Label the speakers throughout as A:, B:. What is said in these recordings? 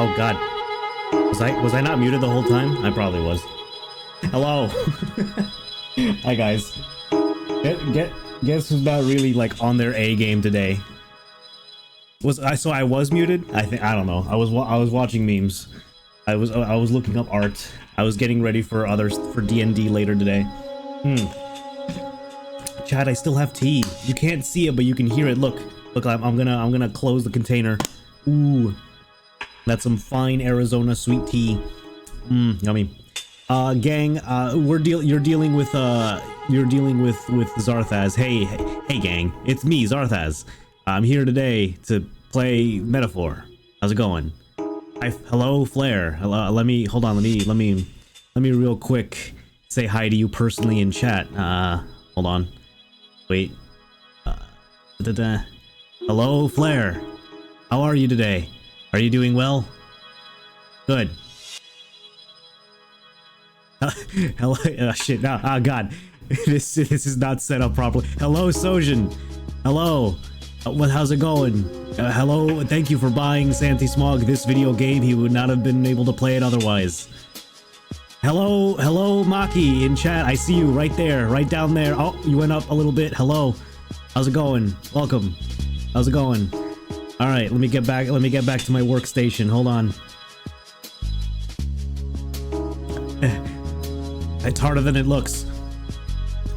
A: Oh god. Was I not muted the whole time? I probably was. Hello. Hi guys. Guess who's not really like on their A game today? So I was muted? I don't know. I was watching memes. I was looking up art. I was getting ready for D&D later today. Chad, I still have tea. You can't see it, but you can hear it. Look, I'm gonna close the container. Ooh, that's some fine Arizona sweet tea. Yummy. Gang, you're dealing with Zarthaz. Hey, gang, it's me, Zarthaz. I'm here today to play Metaphor. How's it going? Hello, Flair. Hello. Let me real quick say hi to you personally in chat. Hold on. Wait. Hello, Flair. How are you today? Are you doing well? Good. Hello. Shit. God. This is not set up properly. Hello, Sojin. Hello. How's it going? Hello. Thank you for buying Santi Smog this video game. He would not have been able to play it otherwise. Hello, Maki in chat. I see you right there, right down there. Oh, you went up a little bit. Hello. How's it going? Welcome. How's it going? All right, let me get back to my workstation. Hold on. It's harder than it looks.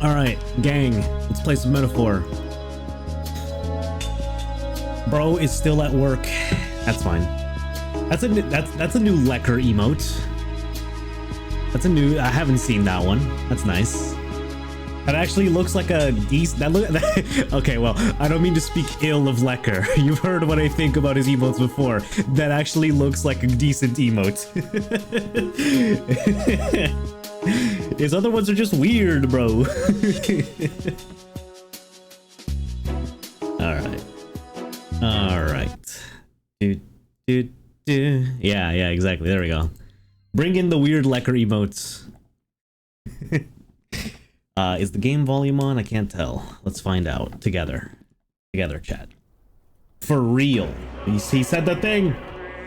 A: All right, gang, let's play some Metaphor. Bro is still at work. That's fine. That's a new Lecker emote. I haven't seen that one. That's nice. That actually looks like a decent. Okay, well, I don't mean to speak ill of Lecker. You've heard what I think about his emotes before. That actually looks like a decent emote. His other ones are just weird, bro. All right. Yeah, exactly. There we go. Bring in the weird Lecker emotes. Is the game volume on? I can't tell. Let's find out together. Together, chat. For real. He said the thing.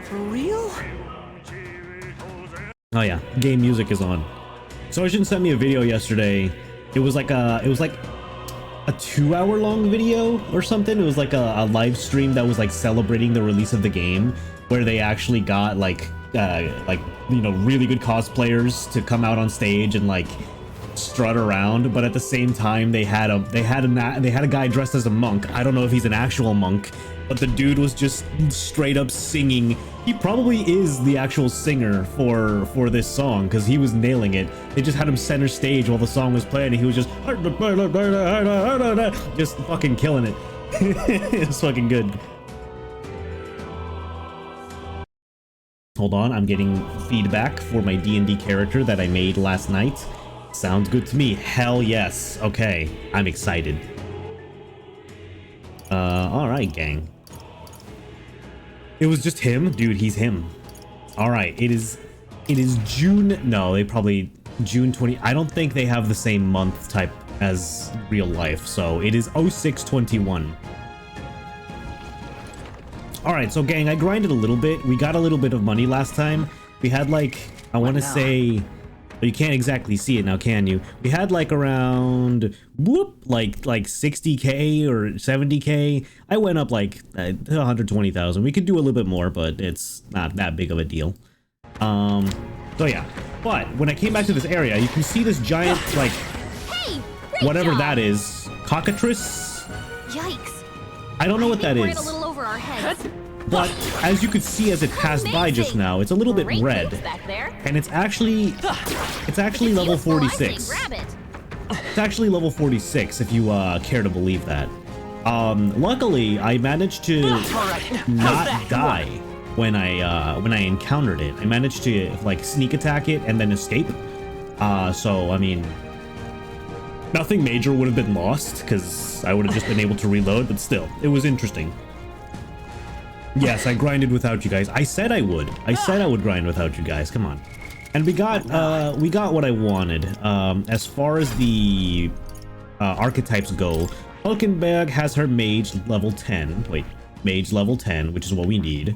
B: For real?
A: Oh yeah, game music is on. Sojin sent me a video yesterday. It was like a 2-hour-long video or something. It was like a live stream that was like celebrating the release of the game, where they actually got like really good cosplayers to come out on stage and like strut around, but at the same time they had a guy dressed as a monk. I don't know if he's an actual monk, but the dude was just straight up singing. He probably is the actual singer for this song, because he was nailing it. They just had him center stage while the song was playing, and he was just fucking killing it. It was fucking good. Hold on, I'm getting feedback for my D&D character that I made last night. Sounds good to me. Hell yes. Okay, I'm excited. All right, gang. It was just him? Dude, he's him. All right, it is June. No, they probably June 20. I don't think they have the same month type as real life, so it is 06/21. All right, so gang, I grinded a little bit. We got a little bit of money last time. We had like, I want to say, you can't exactly see it now, can you? We had like around like 60k or 70k. I went up like 120,000. We could do a little bit more, but it's not that big of a deal. So yeah. But when I came back to this area, you can see this giant like whatever that is, cockatrice.
B: Yikes!
A: I don't know what that is.
B: A little over our heads.
A: But as you could see as it passed by just now, it's a little bit red, and it's actually level 46. It's actually level 46 if you care to believe that. Luckily I managed to not die when I encountered it. I managed to like sneak attack it and then escape. So I mean, nothing major would have been lost because I would have just been able to reload, but still, it was interesting. Yes, I grinded without you guys. I said I would. I said I would grind without you guys. Come on. And we got what I wanted. As far as the archetypes go, Hulkenberg has her mage level 10. Wait, mage level 10, which is what we need.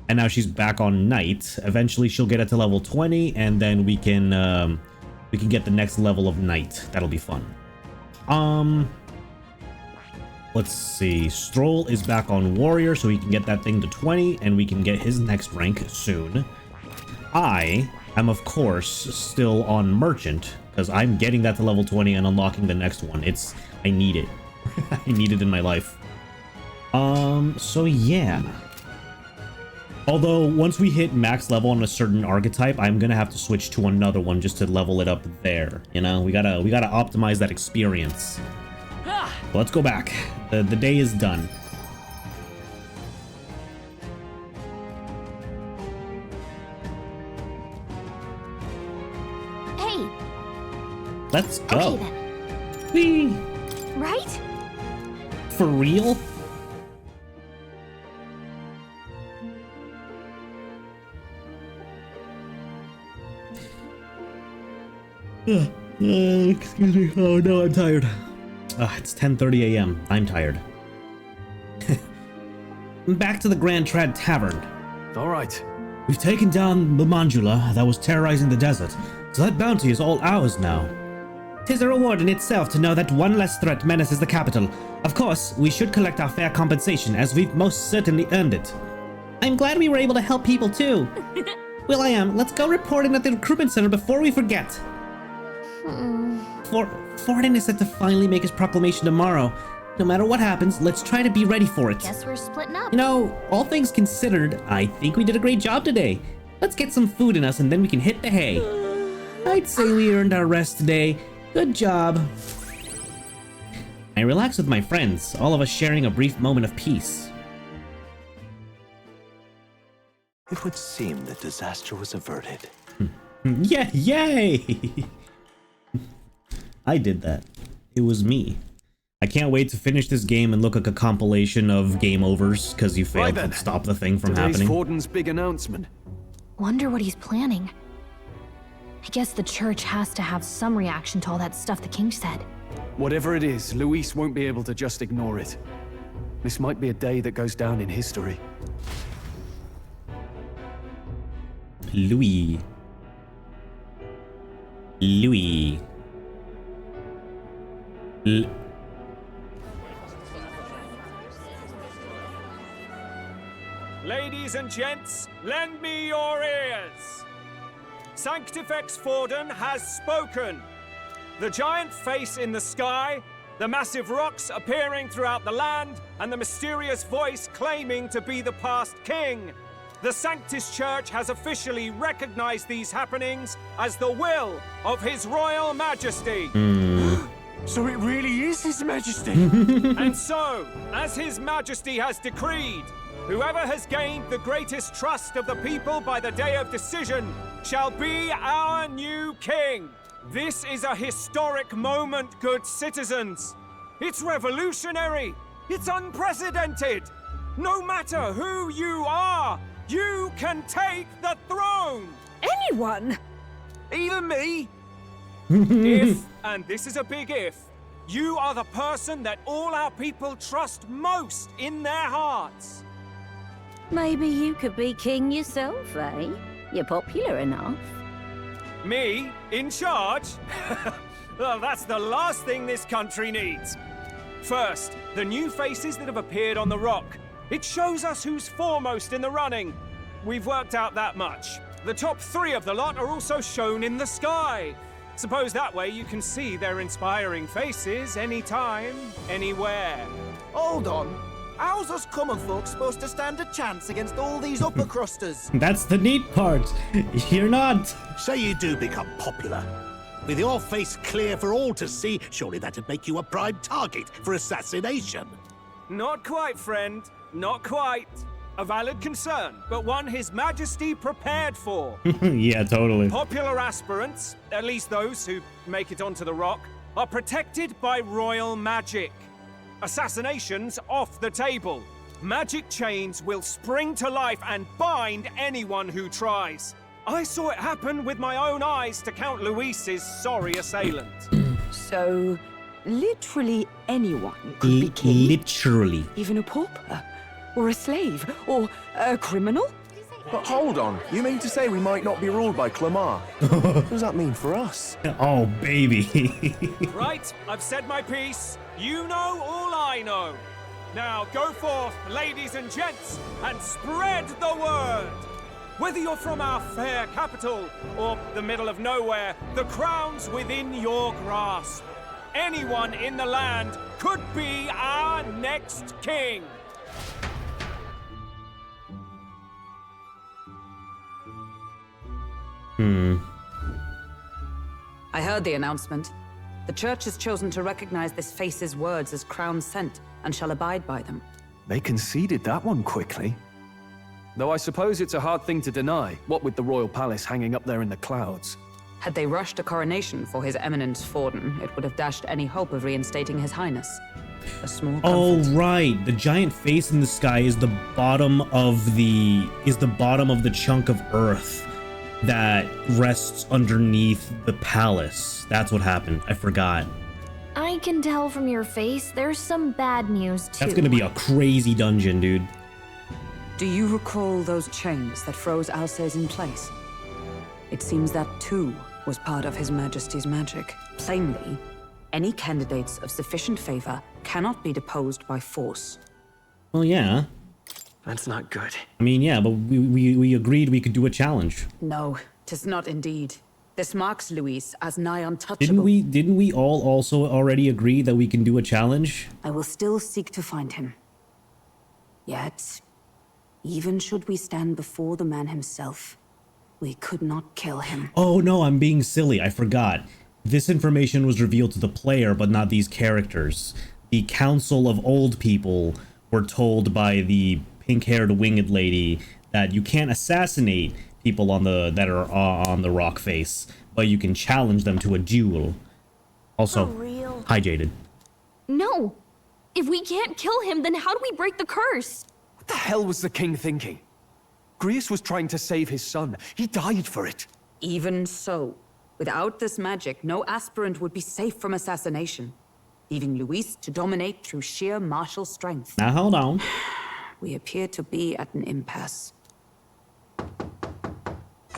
A: and now she's back on knight. Eventually she'll get it to level 20, and then we can get the next level of knight. That'll be fun. Let's see. Stroll is back on warrior, so he can get that thing to 20, and we can get his next rank soon. I am, of course, still on merchant, because I'm getting that to level 20 and unlocking the next one. I need it. I need it in my life. So yeah. Although, once we hit max level on a certain archetype, I'm gonna have to switch to another one just to level it up there. You know, we gotta optimize that experience. Let's go back. The day is done.
B: Hey.
A: Let's go.
B: Okay then.
A: Whee!
B: Right?
A: For real? Excuse me. Oh no, I'm tired. It's 10:30 a.m. I'm tired. Back to the Grand Trad Tavern.
C: All right.
A: We've taken down the Mandula that was terrorizing the desert, so that bounty is all ours now. 'Tis a reward in itself to know that one less threat menaces the capital. Of course, we should collect our fair compensation, as we've most certainly earned it. I'm glad we were able to help people too. Will I am. Let's go report in at the recruitment center before we forget. Forden is set to finally make his proclamation tomorrow. No matter what happens, let's try to be ready for it.
B: Guess we're splitting up.
A: You know, all things considered, I think we did a great job today. Let's get some food in us and then we can hit the hay. I'd say we earned our rest today. Good job. I relaxed with my friends, all of us sharing a brief moment of peace.
C: It would seem that disaster was averted.
A: Yeah, yay! I did that. It was me. I can't wait to finish this game and look like a compilation of game overs because you failed to stop the thing from happening.
C: Forden's big announcement.
B: Wonder what he's planning. I guess the church has to have some reaction to all that stuff the king said.
C: Whatever it is, Luis won't be able to just ignore it. This might be a day that goes down in history.
A: Louis.
D: Ladies and gents, lend me your ears. Sanctifex Forden has spoken. The giant face in the sky, the massive rocks appearing throughout the land, and the mysterious voice claiming to be the past king. The Sanctus Church has officially recognized these happenings as the will of His Royal Majesty.
C: So it really is His Majesty.
D: And so, as His Majesty has decreed, whoever has gained the greatest trust of the people by the day of decision shall be our new king. This is a historic moment, good citizens. It's revolutionary. It's unprecedented. No matter who you are, you can take the throne.
E: Anyone?
C: Even me?
D: If, and this is a big if, you are the person that all our people trust most in their hearts.
E: Maybe you could be king yourself, eh? You're popular enough.
D: Me, in charge? Well, that's the last thing this country needs. First, the new faces that have appeared on the rock. It shows us who's foremost in the running. We've worked out that much. The top 3 of the lot are also shown in the sky. Suppose that way you can see their inspiring faces anytime, anywhere.
F: Hold on. How's us common folk supposed to stand a chance against all these upper crusters?
A: That's the neat part. You're not.
G: Say you do become popular. With your face clear for all to see, surely that'd make you a prime target for assassination.
D: Not quite, friend. Not quite. A valid concern, but one His Majesty prepared for.
A: Yeah, totally.
D: Popular aspirants, at least those who make it onto the rock, are protected by royal magic. Assassinations off the table. Magic chains will spring to life and bind anyone who tries. I saw it happen with my own eyes to Count Luis's sorry assailant.
E: So, literally anyone could be king?
A: Literally.
E: Even a pauper? Or a slave? Or a criminal?
H: But hold on, you mean to say we might not be ruled by Clamar? What does that mean for us?
A: Oh, baby.
D: Right, I've said my piece. You know all I know. Now go forth, ladies and gents, and spread the word. Whether you're from our fair capital or the middle of nowhere, the crown's within your grasp. Anyone in the land could be our next king.
I: I heard the announcement. The church has chosen to recognize this face's words as crown sent and shall abide by them.
C: They conceded that one quickly. Though I suppose it's a hard thing to deny, what with the royal palace hanging up there in the clouds.
I: Had they rushed a coronation for His Eminence Forden, it would have dashed any hope of reinstating His Highness. A small
A: Oh,
I: comfort.
A: right. The giant face in the sky is the bottom of the chunk of earth that rests underneath the palace. That's what happened. I forgot.
B: I can tell from your face there's some bad news too.
A: That's gonna be a crazy dungeon, dude.
I: Do you recall those chains that froze Alces in place? It seems that too was part of His Majesty's magic. Plainly, any candidates of sufficient favor cannot be deposed by force.
A: Well, yeah.
C: That's not good.
A: I mean, yeah, but we agreed we could do a challenge.
I: No, 'tis not indeed. This marks Luis as nigh untouchable.
A: Didn't we all also already agree that we can do a challenge?
I: I will still seek to find him. Yet, even should we stand before the man himself, we could not kill him.
A: Oh no, I'm being silly. I forgot. This information was revealed to the player, but not these characters. The Council of Old People were told by the pink-haired winged lady that you can't assassinate people that are on the rock face, but you can challenge them to a duel. Also, hi Jaded.
B: No! If we can't kill him, then how do we break the curse?
C: What the hell was the king thinking? Grius was trying to save his son. He died for it.
I: Even so, without this magic, no aspirant would be safe from assassination, leaving Luis to dominate through sheer martial strength.
A: Now hold on.
I: We appear to be at an impasse.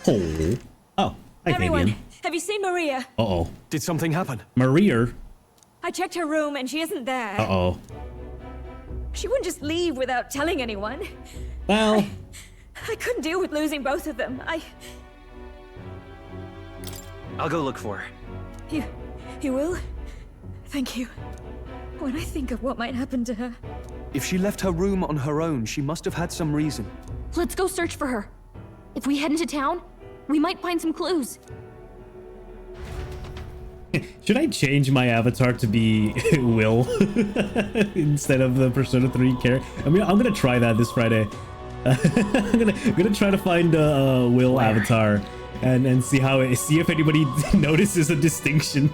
A: Oh. Oh. Hi,
J: Everyone,
A: Fabian.
J: have you seen Maria?
A: Uh-oh.
C: Did something happen?
A: Maria?
J: I checked her room and she isn't there.
A: Uh-oh.
J: She wouldn't just leave without telling anyone.
A: Well...
J: I couldn't deal with losing both of them.
K: I'll go look for her.
J: You will? Thank you. When I think of what might happen to her...
C: If she left her room on her own, she must have had some reason.
B: Let's go search for her. If we head into town, we might find some clues.
A: Should I change my avatar to be Will instead of the Persona 3 character? I mean, I'm gonna try that this Friday. I'm gonna try to find a Will avatar and see if anybody notices a distinction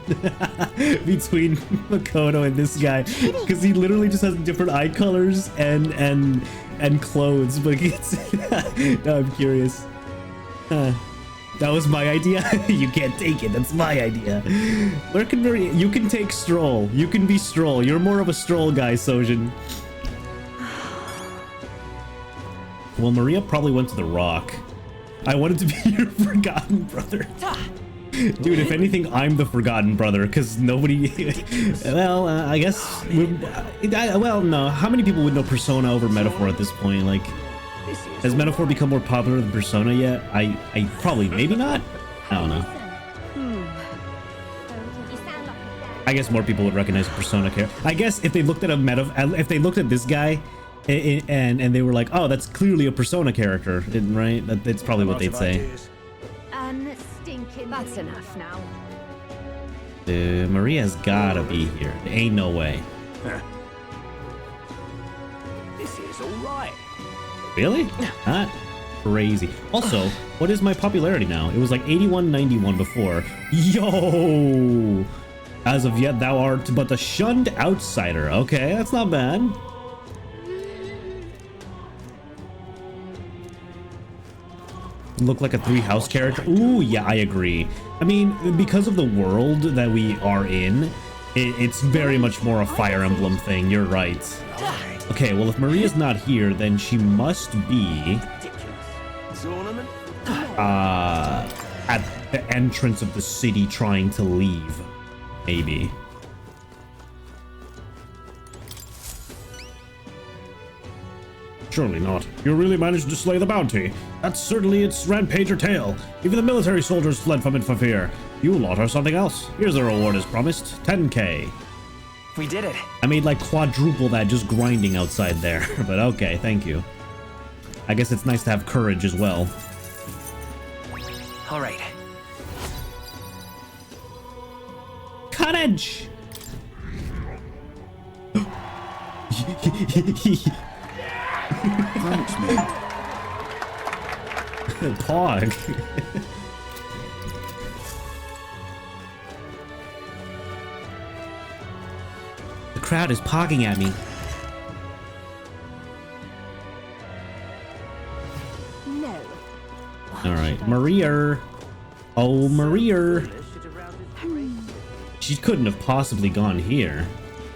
A: between Makoto and this guy, because he literally just has different eye colors and clothes. But it's no, I'm curious. That was my idea. You can't take it. That's my idea. Where can Maria? You can take Stroll. You can be Stroll. You're more of a Stroll guy, Sojin. Well, Maria probably went to the Rock. I wanted to be your forgotten brother. Dude, if anything, I'm the forgotten brother, because nobody... well, I guess... well, no. How many people would know Persona over Metaphor at this point? Like, has Metaphor become more popular than Persona yet? I probably... maybe not? I don't know. I guess more people would recognize a Persona character. I guess if they looked at if they looked at this guy... and they were like, oh, that's clearly a Persona character, right? That's probably what they'd say.
J: That's enough now.
A: Maria's gotta be here. There ain't no way.
G: This is all right.
A: Really? Not crazy. Also, what is my popularity now? It was like 81-91 before. Yo! As of yet, thou art but the shunned outsider. Okay, that's not bad. Look like a three-house character. Ooh, yeah, I agree. I mean, because of the world that we are in, it's very much more a Fire Emblem thing. You're right. Okay, well, if Maria's not here, then she must be at the entrance of the city trying to leave. Maybe. Surely not. You really managed to slay the bounty. That's certainly its rampager tale. Even the military soldiers fled from it for fear. You lot are something else. Here's the reward as promised. 10k.
K: We did it.
A: I made like quadruple that just grinding outside there. But okay, thank you. I guess it's nice to have courage as well.
K: All right.
A: Courage!
F: Thanks, mate.
A: Pog. The crowd is pogging at me.
E: No.
A: All right, Maria. Oh, Maria. She couldn't have possibly gone here.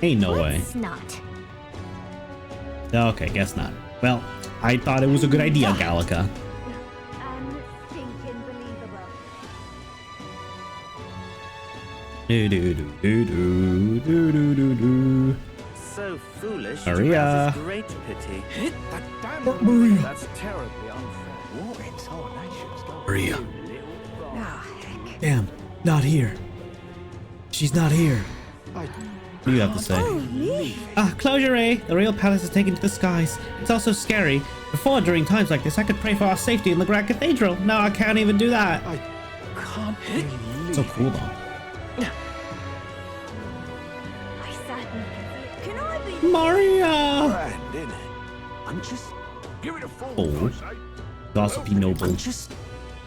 A: Ain't no way.
B: Let's not.
A: Okay, guess not. Well, I thought it was a good idea, Gallica. Do do do do do do do do do.
K: So foolish.
A: Maria.
K: Great pity.
F: That damn
A: Maria.
F: That's terribly unfair. What in tarnation's going
A: Maria.
E: Ah, heck.
A: Damn, not here. She's not here.
F: I
A: What do you have to say?
E: Holy.
A: Ah, closure, eh? The royal palace is taken to the skies. It's also scary. Before, during times like this, I could pray for our safety in the Grand Cathedral. Now I can't even do that.
F: I can't believe
A: So cool, though.
E: I certainly can see it. Can I be
A: Maria!
F: grand, isn't it? I'm just give it a full
A: Oh, gossipy noble.
F: just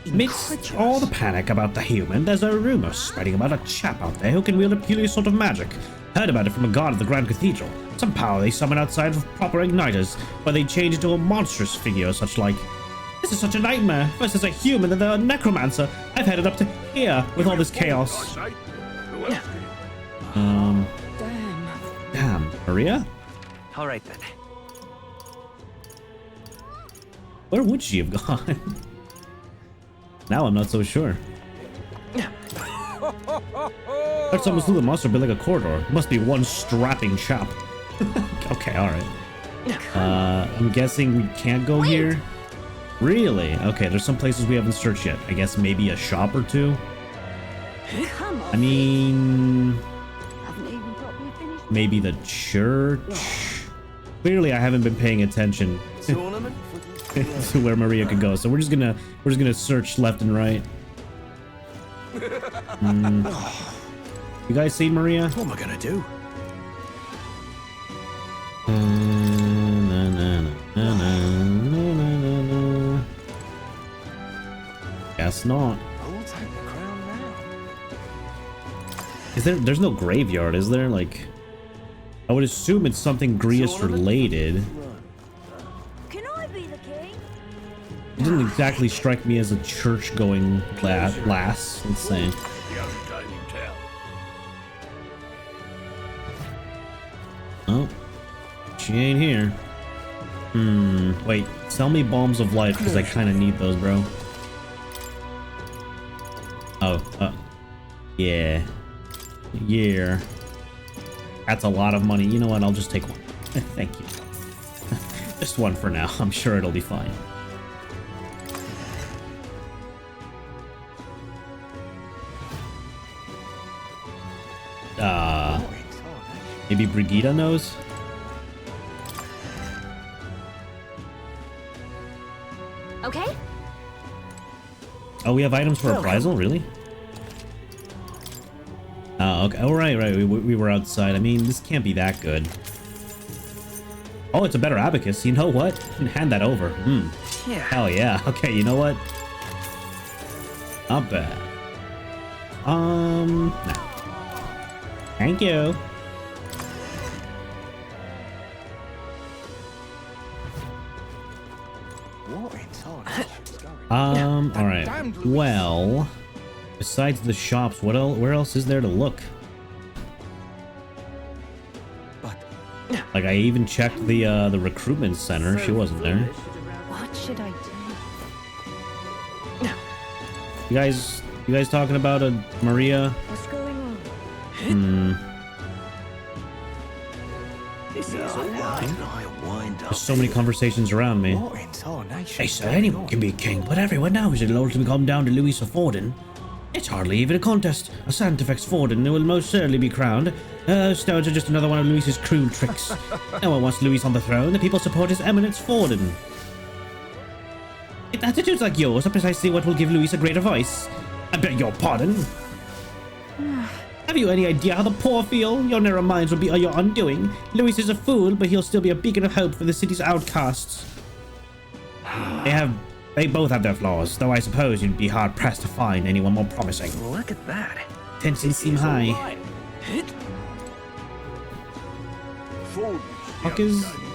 A: Amidst all the panic about the human, there's a rumor spreading about a chap out there who can wield a peculiar sort of magic. Heard about it from a god of the Grand Cathedral. Some power they summon outside of proper igniters, where they change into a monstrous figure or such like. This is such a nightmare. First there's a human, then the necromancer. I've headed up to here with all this chaos. Damn, Maria?
K: All right then.
A: Where would she have gone? Now I'm not so sure. Heard someone slew the monster building a corridor. Must be one strapping chap. Okay, alright. I'm guessing we can't go here. Really? Okay, there's some places we haven't searched yet. I guess maybe a shop or two.
E: Come on.
A: I mean,
E: Haven't even properly finished.
A: maybe the church. Clearly, I haven't been paying attention to where Maria could go, so we're just gonna search left and right. You guys seen Maria?
F: What am I gonna do?
A: Guess not.
F: I'll take the crown now.
A: Is there's no graveyard, is there? Like, I would assume it's something Grius related.
E: Can I be the king?
A: It didn't exactly strike me as a church-going lass, let's say. Oh, she ain't here. Wait, sell me bombs of life, because I kind of need those, bro. Oh, yeah. Yeah. That's a lot of money. You know what? I'll just take one. Thank you. Just one for now. I'm sure it'll be fine. Maybe Brigida knows?
B: Okay?
A: Oh, we have items for reprisal? Really? Oh, okay. Oh, right. We were outside. I mean, this can't be that good. Oh, it's a better abacus. You know what? Hand that over.
K: Yeah.
A: Hell yeah. Okay, you know what? Not bad. No. Thank you. Alright. Well, besides the shops, where else is there to look? Like, I even checked the recruitment center. She wasn't there.
E: What should I do?
A: You guys talking about a Maria?
J: What's going on?
G: This is all right.
A: There's so many conversations around me. Hey sir, anyone can be king, but everyone knows it'll ultimately come down to Louis of Forden. It's hardly even a contest. A Santafex Forden will most certainly be crowned. Stones are just another one of Louis's cruel tricks. No one wants Louis on the throne. The people support His Eminence Forden. If attitudes like yours are precisely what will give Louis a greater voice. I beg your pardon. Have you any idea how the poor feel? Your narrow minds will be your undoing. Louis is a fool, but he'll still be a beacon of hope for the city's outcasts. They both have their flaws, though I suppose you'd be hard-pressed to find anyone more promising.
K: Look at that.
A: Tensions seem high. Who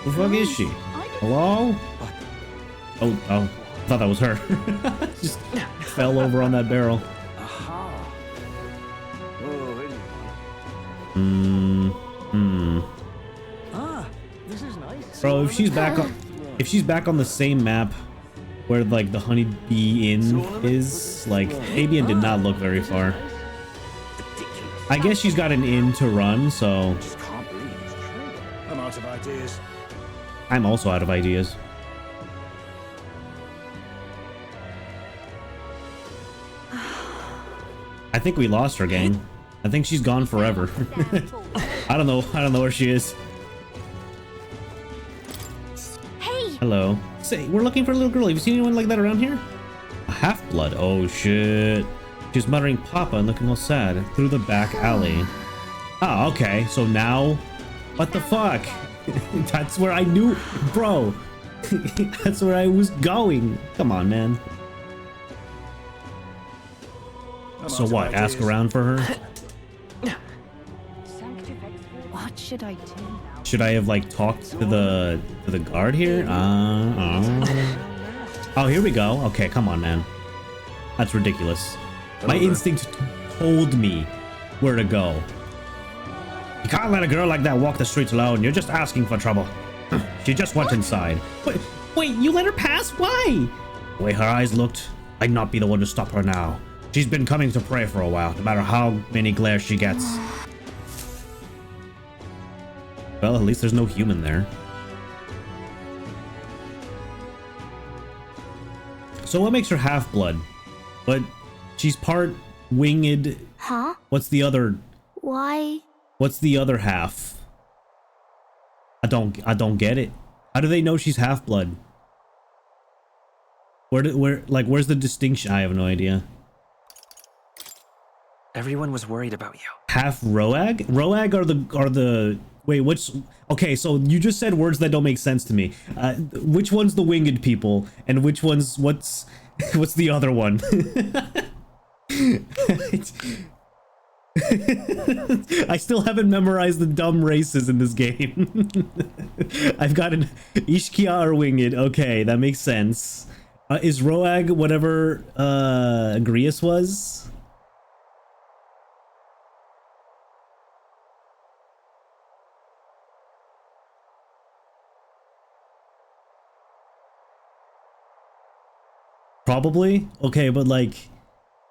A: the fuck is she? Hello? Oh, I thought that was her. Just fell over on that barrel.
F: This is nice.
A: Bro, if she's back on the same map where like the honeybee inn is, like Fabian did not look very far. I guess she's got an inn to run, so
G: I'm out of ideas.
A: I'm also out of ideas. I think we lost her, gang. I think she's gone forever. I don't know where she is.
B: Hey!
A: Hello. Say, we're looking for a little girl. Have you seen anyone like that around here? A half-blood. Oh shit. She's muttering Papa and looking all sad through the back alley. Oh, okay. So now, what the fuck? That's where I knew, bro. That's where I was going. Come on, man. So what? Ask around for her?
B: What should I do now?
A: Should I have like talked to the guard here? Oh, here we go. Okay, come on, man. That's ridiculous. My instinct told me where to go. You can't let a girl like that walk the streets alone. You're just asking for trouble. She just went inside. Wait, you let her pass? Why? The way her eyes looked, I'd not be the one to stop her now. She's been coming to pray for a while, no matter how many glares she gets. Well, at least there's no human there. So what makes her half-blood? But she's part winged.
B: Huh?
A: What's the other?
B: Why?
A: What's the other half? I don't get it. How do they know she's half-blood? Where's the distinction? I have no idea.
K: Everyone was worried about you.
A: Half Roag? Roag are the wait, which okay, so you just said words that don't make sense to me. Which one's the winged people and which one's what's the other one? I still haven't memorized the dumb races in this game. I've got an Ishkia or winged. Okay, that makes sense. Is Roag whatever Grius was? Probably. Okay, but like,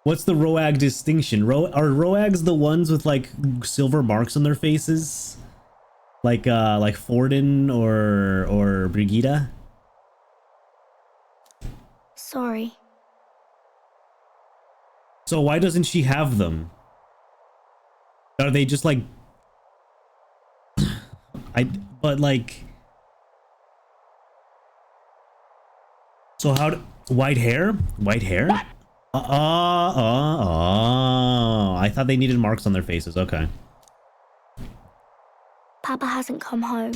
A: what's the Roag distinction? Are Roags the ones with like silver marks on their faces? Like Forden or Brigida?
B: Sorry.
A: So why doesn't she have them? Are they just like but like, so how white hair? White hair? I thought they needed marks on their faces. Okay.
B: Papa hasn't come home.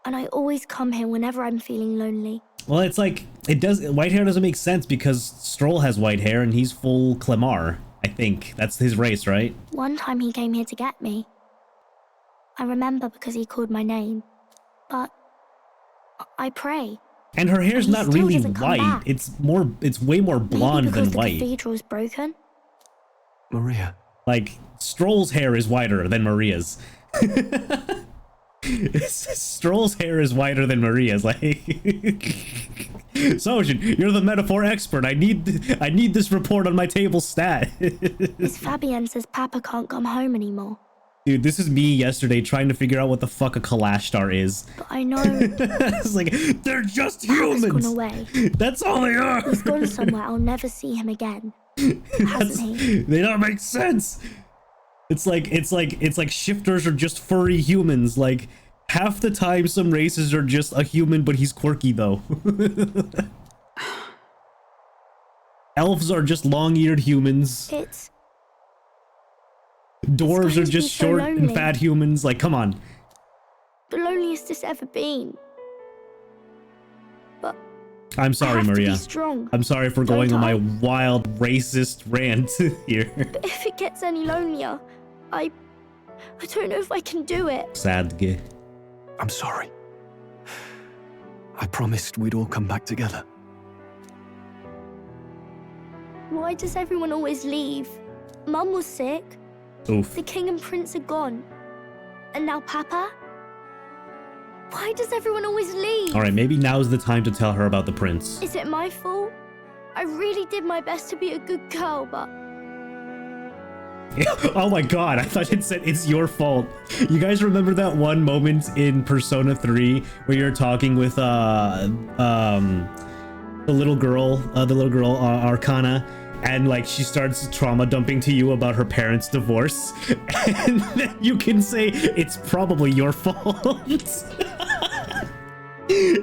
B: And I always come here whenever I'm feeling lonely.
A: Well, it's like, white hair doesn't make sense because Stroll has white hair and he's full Clemar, I think. That's his race, right?
B: One time he came here to get me. I remember because he called my name. But I pray.
A: And her hair's not really white.
B: Back.
A: It's way more blonde than white.
B: The cathedral's broken.
C: Maria.
A: Like, Stroll's hair is whiter than Maria's. Stroll's hair is whiter than Maria's. Like, Sojin, you're the metaphor expert. I need this report on my table stat.
B: Miss Fabienne says Papa can't come home anymore.
A: Dude, this is me yesterday trying to figure out what the fuck a Kalashtar is.
B: But I know.
A: It's like, they're just humans.
B: Papa's gone away.
A: That's all they are.
B: He's gone somewhere. I'll never see him again. Hasn't he?
A: They don't make sense. It's like shifters are just furry humans. Like, half the time some races are just a human, but he's quirky though. Elves are just long-eared humans. Dwarves are just short and fat humans. Like, come on.
B: The loneliest it's ever been. But
A: I'm sorry,
B: I have
A: Maria.
B: To be strong.
A: I'm sorry for going on my wild racist rant here.
B: But if it gets any lonelier, I don't know if I can do it.
A: Sad.
C: I'm sorry. I promised we'd all come back together.
B: Why does everyone always leave? Mum was sick.
A: Oof.
B: The king and prince are gone. And now Papa? Why does everyone always leave?
A: All right, maybe now's the time to tell her about the prince.
B: Is it my fault? I really did my best to be a good girl, but...
A: Oh my god, I thought it said it's your fault. You guys remember that one moment in Persona 3 where you're talking with the little girl Arcana, and like she starts trauma dumping to you about her parents' divorce, and then you can say it's probably your fault.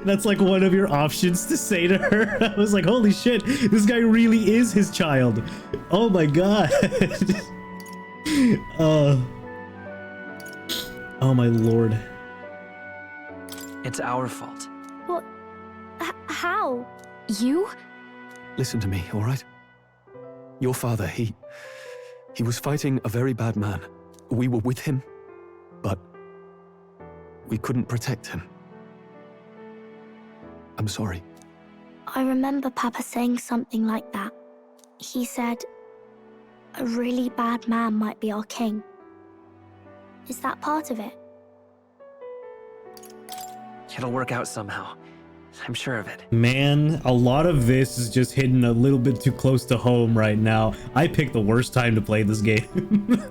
A: That's like one of your options to say to her. I was like, holy shit, this guy really is his child. Oh my god. Oh my lord.
K: It's our fault.
B: What? How? You?
C: Listen to me, all right? Your father, he was fighting a very bad man. We were with him, but we couldn't protect him. I'm sorry.
B: I remember Papa saying something like that. He said, a really bad man might be our king. Is that part of it?
K: It'll work out somehow. I'm sure of it.
A: Man, a lot of this is just hitting a little bit too close to home right now. I picked the worst time to play this game.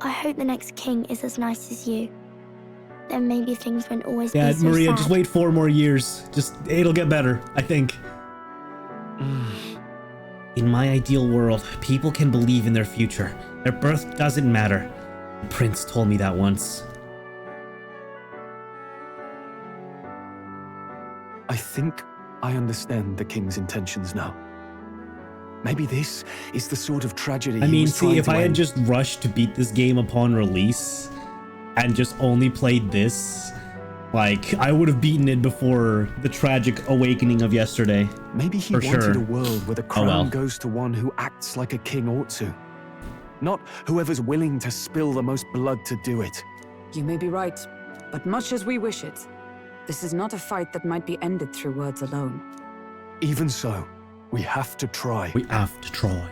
B: I hope the next king is as nice as you. Then maybe things won't always be so
A: Maria,
B: sad.
A: just wait 4 more years. It'll get better, I think. In my ideal world, people can believe in their future. Their birth doesn't matter. The prince told me that once.
C: I think I understand the king's intentions now. Maybe this is the sort of tragedy
A: I mean,
C: he was
A: see,
C: trying
A: if
C: to
A: I had
C: end.
A: just rushed to beat this game upon release and just only played this, like, I would have beaten it before the tragic awakening of yesterday.
C: Maybe he wanted a world where the crown goes to one who acts like a king ought to. Not whoever's willing to spill the most blood to do it.
I: You may be right, but much as we wish it, this is not a fight that might be ended through words alone.
C: Even so, we have to try.
A: We have to try.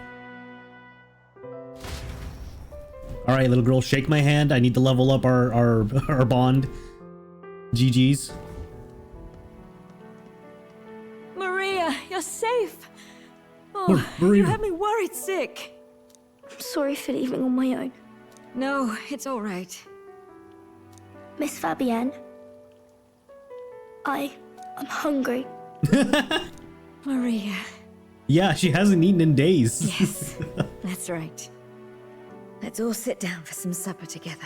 A: All right, little girl, shake my hand. I need to level up our bond. GG's.
J: Maria, you're safe.
A: Oh, Maria.
J: You had me worried sick.
B: I'm sorry for leaving on my own.
J: No, it's all right.
B: Miss Fabienne, I'm hungry.
J: Maria.
A: Yeah, she hasn't eaten in days.
J: Yes, that's right. Let's all sit down for some supper together.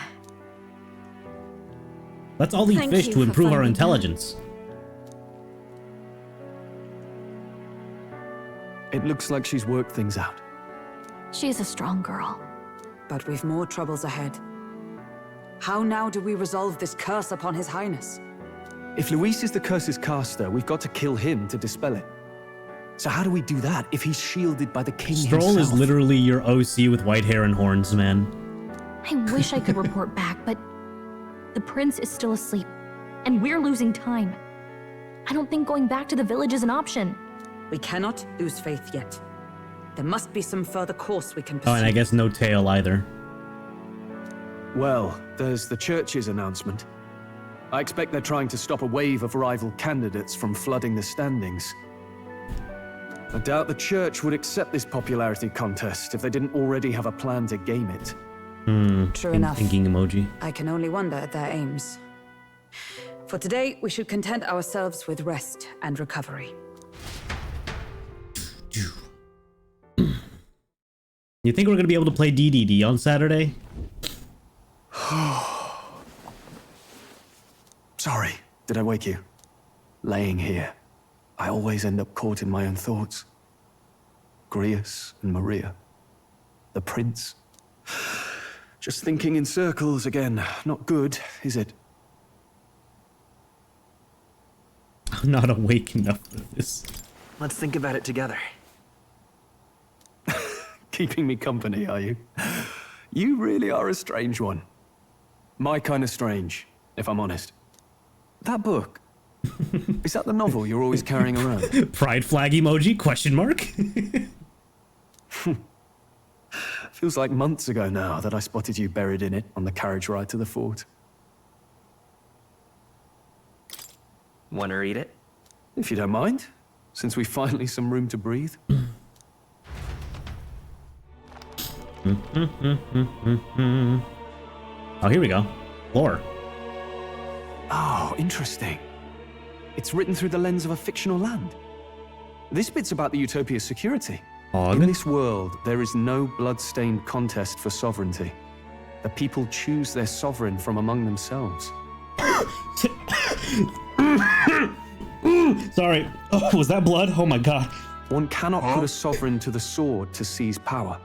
A: Let's all eat fish to improve our intelligence.
C: It looks like she's worked things out.
J: She's a strong girl.
I: But we've more troubles ahead. How now do we resolve this curse upon His Highness?
C: If Luis is the curse's caster, we've got to kill him to dispel it. So how do we do that if he's shielded by the king
A: Stroll
C: himself?
A: is literally your OC with white hair and horns, man.
L: I wish I could report back, but the prince is still asleep, and we're losing time. I don't think going back to the village is an option.
I: We cannot lose faith yet. There must be some further course we can pursue.
A: Oh, and I guess no tail either.
C: Well, there's the church's announcement. I expect they're trying to stop a wave of rival candidates from flooding the standings. I doubt the church would accept this popularity contest if they didn't already have a plan to game it.
I: True enough.
A: Thinking emoji.
I: I can only wonder at their aims. For today, we should content ourselves with rest and recovery.
A: You think we're gonna be able to play DDD on Saturday?
C: Sorry, did I wake you? Laying here, I always end up caught in my own thoughts. Grius and Maria. The prince. Just thinking in circles again. Not good, is it?
A: I'm not awake enough for this.
K: Let's think about it together.
C: Keeping me company, are you? You really are a strange one. My kind of strange, if I'm honest. That book. Is that the novel you're always carrying around?
A: Pride flag emoji, question mark?
C: Feels like months ago now that I spotted you buried in it on the carriage ride to the fort.
K: Want to read it?
C: If you don't mind, since we finally some room to breathe.
A: Oh, here we go. Lore.
C: Oh, interesting. It's written through the lens of a fictional land. This bit's about the Utopia's security. In this world, there is no blood-stained contest for sovereignty. The people choose their sovereign from among themselves.
A: Sorry. Oh, was that blood? Oh my god.
C: One cannot put a sovereign to the sword to seize power.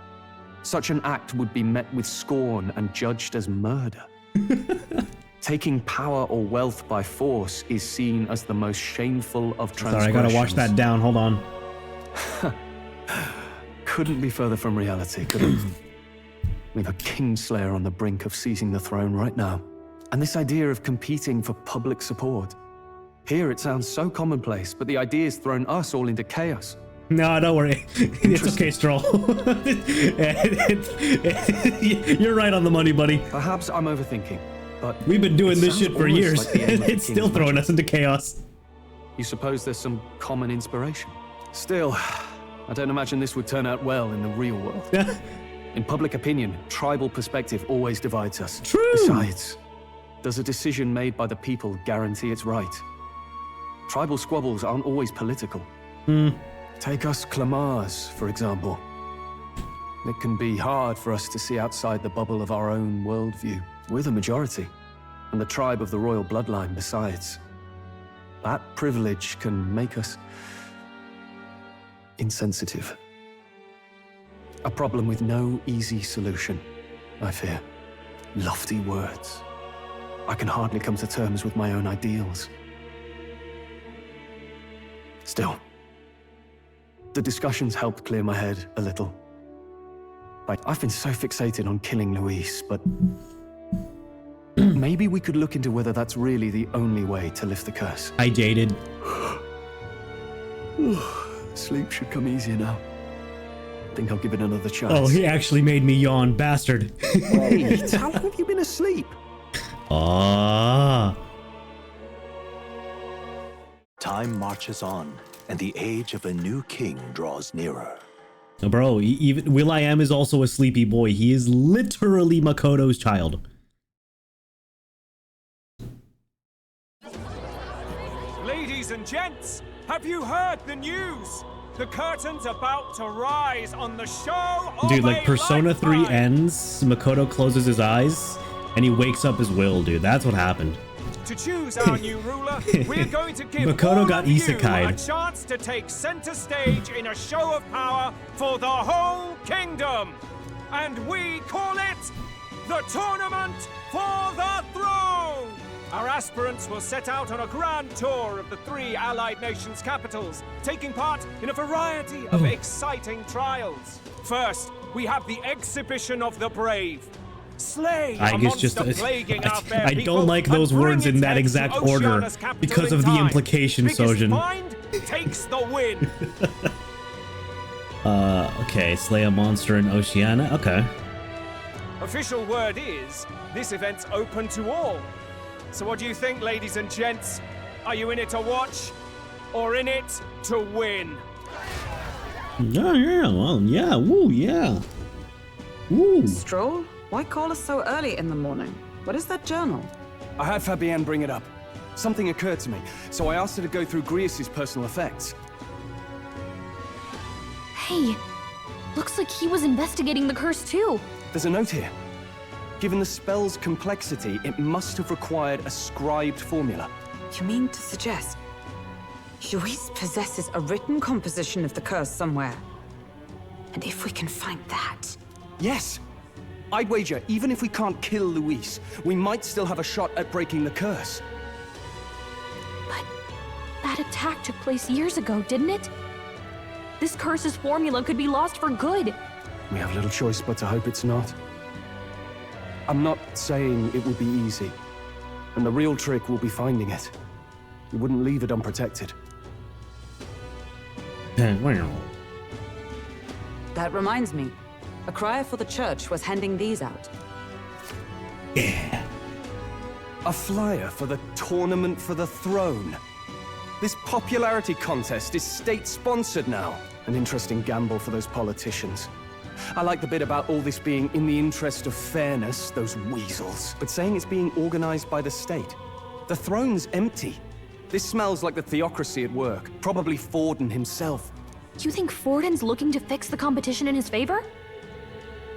C: Such an act would be met with scorn and judged as murder. Taking power or wealth by force is seen as the most shameful of transgressions.
A: Sorry, I gotta wash that down. Hold on.
C: Couldn't be further from reality, could it? We have a kingslayer on the brink of seizing the throne right now. And this idea of competing for public support. Here it sounds so commonplace, but the idea's thrown us all into chaos.
A: No, don't worry. It's okay, Stroll. You're right on the money, buddy.
C: Perhaps I'm overthinking, but
A: we've been doing this shit for years.
C: Like
A: It's still throwing us into chaos.
C: You suppose there's some common inspiration? Still, I don't imagine this would turn out well in the real world. In public opinion, tribal perspective always divides us.
A: True.
C: Besides, does a decision made by the people guarantee it's right? Tribal squabbles aren't always political. Take us Clamars, for example. It can be hard for us to see outside the bubble of our own worldview. We're the majority, and the tribe of the royal bloodline besides. That privilege can make us insensitive. A problem with no easy solution, I fear. Lofty words. I can hardly come to terms with my own ideals. Still, the discussions helped clear my head a little. I've been so fixated on killing Luis, but maybe we could look into whether that's really the only way to lift the curse.
A: I jaded.
C: Sleep should come easier now. Think I'll give it another chance.
A: Oh, he actually made me yawn, bastard.
C: Wait, how long have you been asleep?
A: Ah.
G: Time marches on, and the age of a new king draws nearer.
A: Bro, even Will.i.am is also a sleepy boy. He is literally Makoto's child.
D: Ladies and gents, have you heard the news? The curtain's about to rise on the show of
A: Dude, like Persona 3 ends, Makoto closes his eyes, and he wakes up as Will, dude. That's what happened.
D: To choose our new ruler, we're going to give
A: Makoto
D: all
A: got
D: of you
A: isekai'd.
D: a chance to take center stage in a show of power for the whole kingdom. And we call it the Tournament for the Throne! Our aspirants will set out on a grand tour of the 3 allied nations' capitals, taking part in a variety of exciting trials. First, we have the Exhibition of the Brave. Slay
A: I
D: a
A: guess just
D: monster plaguing our fair
A: I
D: people
A: don't like
D: and
A: those
D: bring
A: words in
D: its
A: that
D: head
A: exact
D: to
A: order
D: Oceania's capital
A: because
D: in
A: of the
D: time.
A: implication,
D: Biggest
A: Sojin.
D: find takes the win.
A: Okay, slay a monster in Oceania. Okay.
D: Official word is, this event's open to all. So what do you think, ladies and gents? Are you in it to watch, or in it to win?
A: Yeah, well, yeah, woo, yeah. Woo.
I: Stroll? Why call us so early in the morning? What is that journal?
C: I had Fabienne bring it up. Something occurred to me, so I asked her to go through Grius' personal effects.
L: Hey, looks like he was investigating the curse too.
C: There's a note here. Given the spell's complexity, it must have required a scribed formula.
I: You mean to suggest Luis possesses a written composition of the curse somewhere? And if we can find that...
C: Yes! I'd wager, even if we can't kill Luis, we might still have a shot at breaking the curse.
L: But that attack took place years ago, didn't it? This curse's formula could be lost for good.
C: We have little choice but to hope it's not. I'm not saying it would be easy. And the real trick will be finding it. We wouldn't leave it unprotected.
I: That reminds me. A crier for the church was handing these out.
C: Yeah. A flyer for the Tournament for the Throne. This popularity contest is state-sponsored now. An interesting gamble for those politicians. I like the bit about all this being in the interest of fairness, those weasels. But saying it's being organized by the state. The throne's empty. This smells like the theocracy at work. Probably Forden himself.
L: You think Forden's looking to fix the competition in his favor?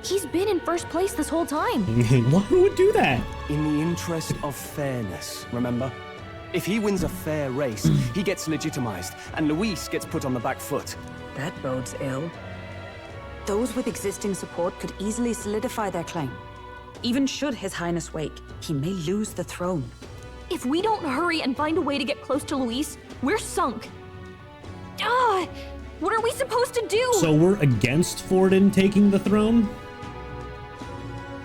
L: He's been in first place this whole time.
A: Who would do that?
C: In the interest of fairness, remember? If he wins a fair race, he gets legitimized, and Luis gets put on the back foot.
I: That bodes ill. Those with existing support could easily solidify their claim. Even should His Highness wake, he may lose the throne.
L: If we don't hurry and find a way to get close to Luis, we're sunk. What are we supposed to do?
A: So we're against Forden taking the throne?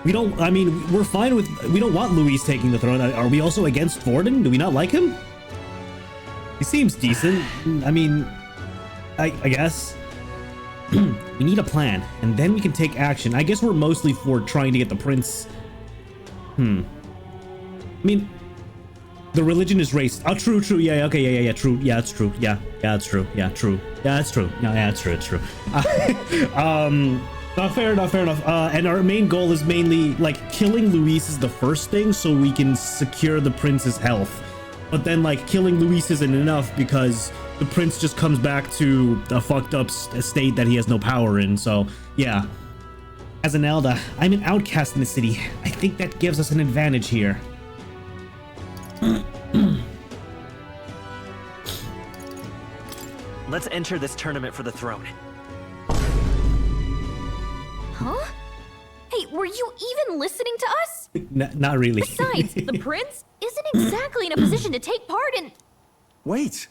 A: We don't, I mean, we're fine with, we don't want Luis taking the throne. Are we also against Forden? Do we not like him? He seems decent. I mean, I guess. We need a plan, and then we can take action. I guess we're mostly for trying to get the prince. I mean, the religion is race. Oh, true. Yeah, okay, yeah, true. Yeah, it's true. Yeah, it's true. Yeah, true. Yeah, it's true. Yeah, it's true. It's true. Fair enough. And our main goal is mainly, like, killing Luis is the first thing so we can secure the prince's health. But then, like, killing Luis isn't enough because the prince just comes back to a fucked up state that he has no power in. So, yeah. As an Elder, I'm an outcast in the city. I think that gives us an advantage here.
K: Let's enter this tournament for the throne.
L: Huh? Hey, were you even listening to us?
A: Not really.
L: Besides, the prince isn't exactly in a position to take part in...
C: Wait.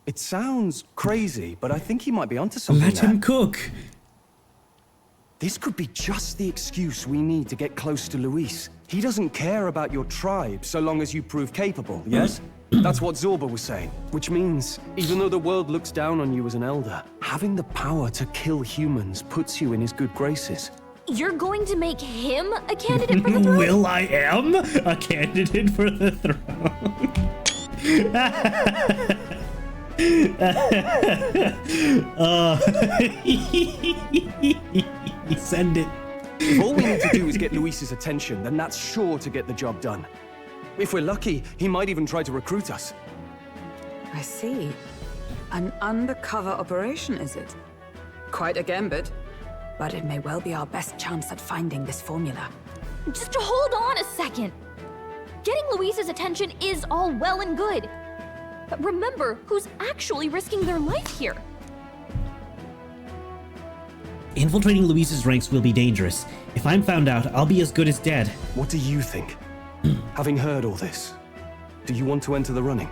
C: It sounds crazy, but I think he might be onto something.
A: Let him cook.
C: This could be just the excuse we need to get close to Luis. He doesn't care about your tribe so long as you prove capable, yes? That's what Zorba was saying. Which means, even though the world looks down on you as an elder, having the power to kill humans puts you in his good graces.
L: You're going to make him a candidate for the throne?
A: Will I am a candidate for the throne? Send it.
C: If all we need to do is get Luis's attention, then that's sure to get the job done. If we're lucky, he might even try to recruit us.
I: I see. An undercover operation, is it? Quite a gambit. But it may well be our best chance at finding this formula.
L: Just hold on a second. Getting Luis's attention is all well and good. But remember who's actually risking their life here.
A: Infiltrating Luis's ranks will be dangerous. If I'm found out, I'll be as good as dead.
C: What do you think? Having heard all this, do you want to enter the running?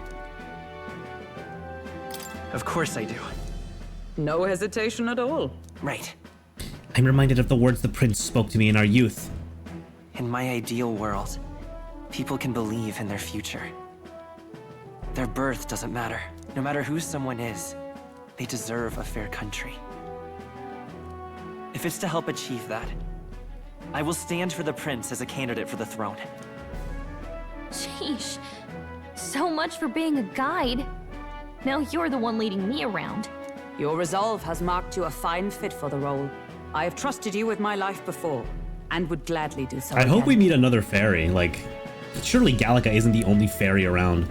K: Of course I do.
I: No hesitation at all.
K: Right.
A: I'm reminded of the words the prince spoke to me in our youth.
K: In my ideal world, people can believe in their future. Their birth doesn't matter. No matter who someone is, they deserve a fair country. If it's to help achieve that, I will stand for the prince as a candidate for the throne.
L: Sheesh. So much for being a guide. Now you're the one leading me around.
I: Your resolve has marked you a fine fit for the role. I have trusted you with my life before, and would gladly do so
A: I hope
I: again.
A: we meet another fairy. Like, surely Gallica isn't the only fairy around.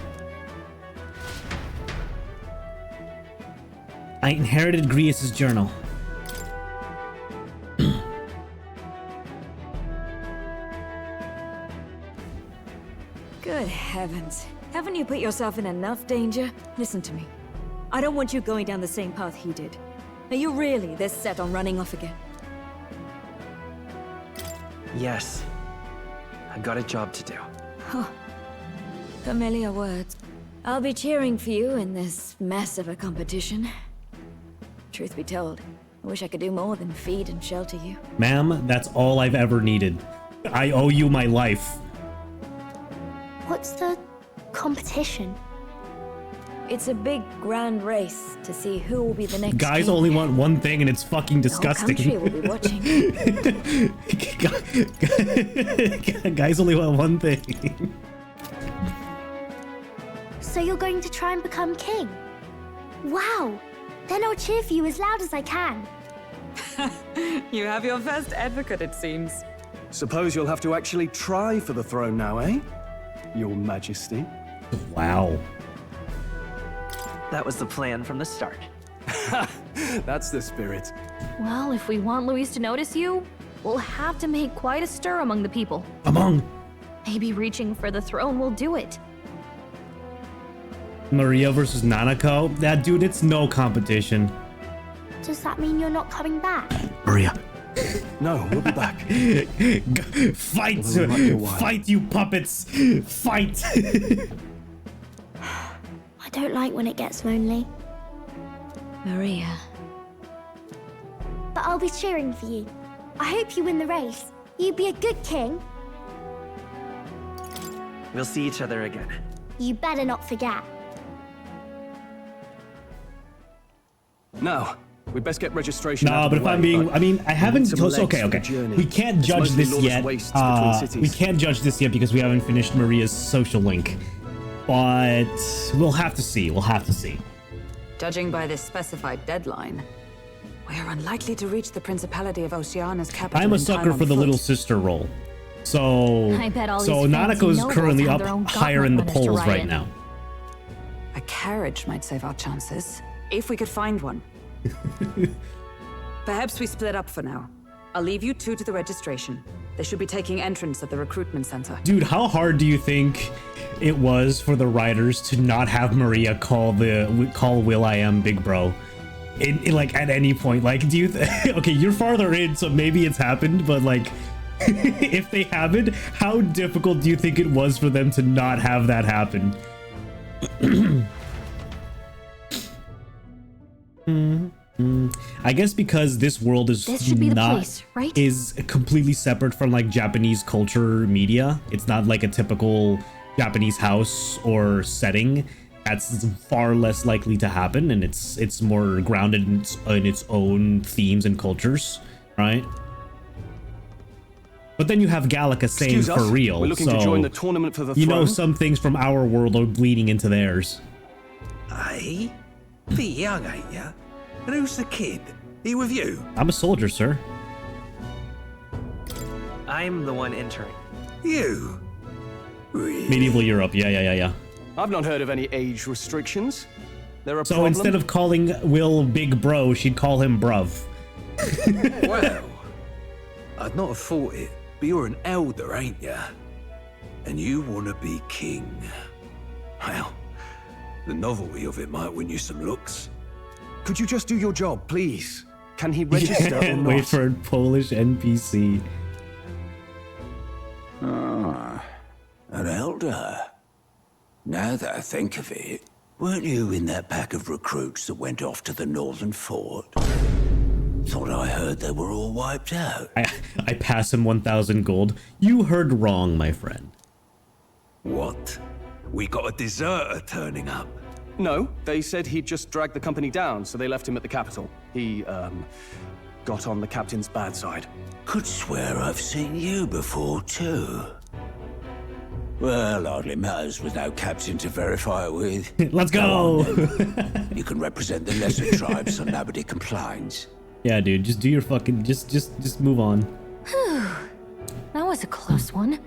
A: I inherited Grius' journal.
J: Good heavens. Haven't you put yourself in enough danger? Listen to me. I don't want you going down the same path he did. Are you really this set on running off again?
K: Yes. I've got a job to do.
J: Huh. Familiar words. I'll be cheering for you in this mess of a competition. Truth be told, I wish I could do more than feed and shelter you.
A: Ma'am, that's all I've ever needed. I owe you my life.
B: What's the competition?
J: It's a big, grand race to see who will be the next
A: Guys
J: king.
A: only want one thing, and it's fucking disgusting.
J: The whole country will be watching.
A: Guys only want one thing.
B: So you're going to try and become king? Wow! Then I'll cheer for you as loud as I can.
I: You have your first advocate, it seems.
C: Suppose you'll have to actually try for the throne now, eh? Your Majesty.
A: Wow.
K: That was the plan from the start.
C: That's the spirit.
L: Well, if we want Luis to notice you, we'll have to make quite a stir among the people.
A: Among
L: Maybe reaching for the throne will do it.
A: Maria versus Nanako? That dude, it's no competition.
B: Does that mean you're not coming back?
A: Maria.
C: No, we'll be back.
A: Fight! Fight, you puppets! Fight!
B: I don't like when it gets lonely.
J: Maria.
B: But I'll be cheering for you. I hope you win the race. You be a good king.
K: We'll see each other again.
B: You better not forget.
C: Now, we'd best get registration.
A: No, but if I'm being, I mean, I haven't.
C: some legs
A: Okay,
C: for the
A: okay.
C: journey.
A: We can't
C: It's
A: judge
C: mostly
A: this
C: lawless
A: yet.
C: wastes between cities.
A: We can't judge this yet because we haven't finished Maria's social link. But we'll have to see. We'll have to see.
I: Judging by this specified deadline, we are unlikely to reach the Principality of Oceana's capital.
A: I'm a
I: in time
A: sucker
I: on
A: for the
I: foot.
A: little sister role. So,
L: I bet all
A: so
L: these fancy
A: Nanako's
L: nobles
A: currently
L: have
A: up
L: their own
A: higher in the
L: gauntlet runners to
A: polls
L: ride
A: right
L: in.
A: now.
I: A carriage might save our chances, if we could find one. Perhaps we split up for now. I'll leave you two to the registration. They should be taking entrance at the recruitment center.
A: Dude, how hard do you think it was for the writers to not have Maria call Will.i.am Big Bro? In like at any point, like, do you okay, you're farther in, so maybe it's happened, but like if they haven't, how difficult do you think it was for them to not have that happen? I guess because this world is
L: This should be the place, right?
A: is completely separate from like Japanese culture media. It's not like a typical Japanese house or setting. That's far less likely to happen, and it's more grounded in its own themes and cultures, right? But then you have Gallica saying
C: Excuse
A: for
C: us,
A: real,
C: we're looking
A: so
C: to join the tournament for the
A: you know
C: throne.
A: some things from our world are bleeding into theirs.
M: Aye? Be young, ain't ya? And who's the kid? He with you?
A: I'm a soldier, sir.
K: I'm the one entering.
M: You? Really?
A: Medieval Europe, yeah.
C: I've not heard of any age restrictions. There are
A: So instead of calling Will Big Bro, she'd call him Bruv.
M: Well, I'd not have thought it, but you're an elder, ain't ya? And you want to be king. Well, the novelty of it might win you some looks.
C: Could you just do your job, please? Can he register or not?
A: Wait for a Polish NPC.
M: Ah, an elder. Now that I think of it, weren't you in that pack of recruits that went off to the northern fort? Thought I heard they were all wiped out.
A: I pass him 1,000 gold. You heard wrong, my friend.
M: What? We got a deserter turning up.
C: No, they said he'd just dragged the company down, so they left him at the capital. He, got on the captain's bad side.
M: Could swear I've seen you before, too.
N: Well, hardly matters with no captain to verify it with.
A: Let's go!
N: You can represent the lesser tribes so nobody complains.
A: Yeah, dude, just do your fucking... Just move on.
L: Whew. That was a close one.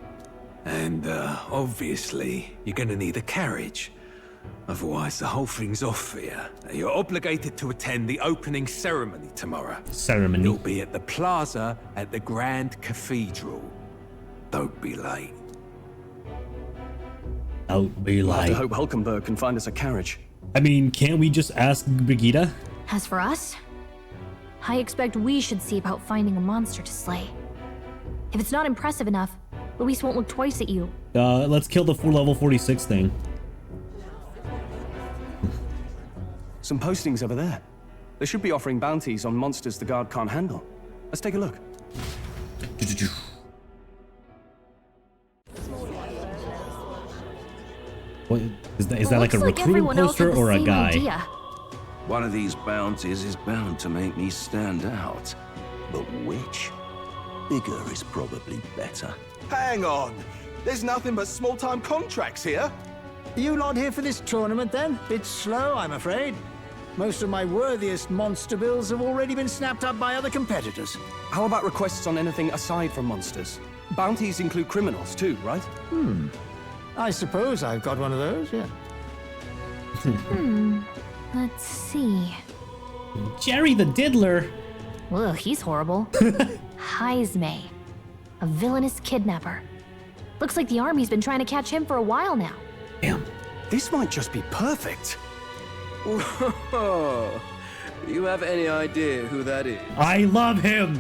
M: And, obviously, you're gonna need a carriage. Otherwise, the whole thing's off for you. You're obligated to attend the opening ceremony tomorrow.
A: Ceremony?
M: You'll be at the plaza at the Grand Cathedral. Don't be late.
A: Don't be
C: We'll have
A: late.
C: to hope Hulkenberg can find us a carriage.
A: I mean, can't we just ask Brigitte?
L: As for us, I expect we should see about finding a monster to slay. If it's not impressive enough, Luis won't look twice at you.
A: Let's kill the level 46 thing.
C: Some postings over there. They should be offering bounties on monsters the guard can't handle. Let's take a look.
A: What, is that like a
L: Looks
A: recruiting
L: everyone else
A: poster
L: had the
A: or a
L: same
A: guy?
L: idea.
O: One of these bounties is bound to make me stand out. But which? Bigger is probably better.
F: Hang on. There's nothing but small-time contracts here.
P: You lot here for this tournament, then? Bit slow, I'm afraid. Most of my worthiest monster bills have already been snapped up by other competitors.
C: How about requests on anything aside from monsters? Bounties include criminals too, right?
P: I suppose I've got one of those, yeah.
L: Let's see.
A: Jerry the Diddler.
L: Ugh, he's horrible. Heisme, a villainous kidnapper. Looks like the army's been trying to catch him for a while now.
A: Damn.
C: This might just be perfect.
H: Whoa. You have any idea who that is?
A: I love him.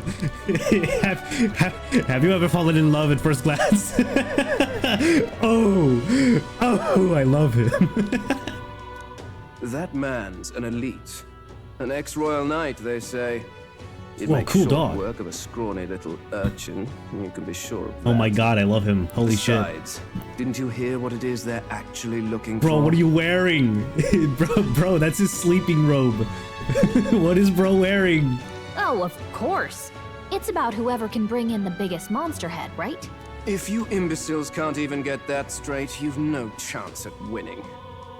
A: have you ever fallen in love at first glance? oh, I love him.
H: That man's an elite. An ex-royal knight, they say. He'd
A: Whoa,
H: make
A: cool
H: short
A: dog.
H: work of a scrawny little urchin. You can be sure of that.
A: Oh my god, I love him. Holy
H: Besides, didn't you hear what it is they're actually looking
A: shit.
H: for?
A: Bro, what are you wearing? bro, that's his sleeping robe. What is bro wearing?
L: Oh, of course. It's about whoever can bring in the biggest monster head, right?
H: If you imbeciles can't even get that straight, you've no chance at winning.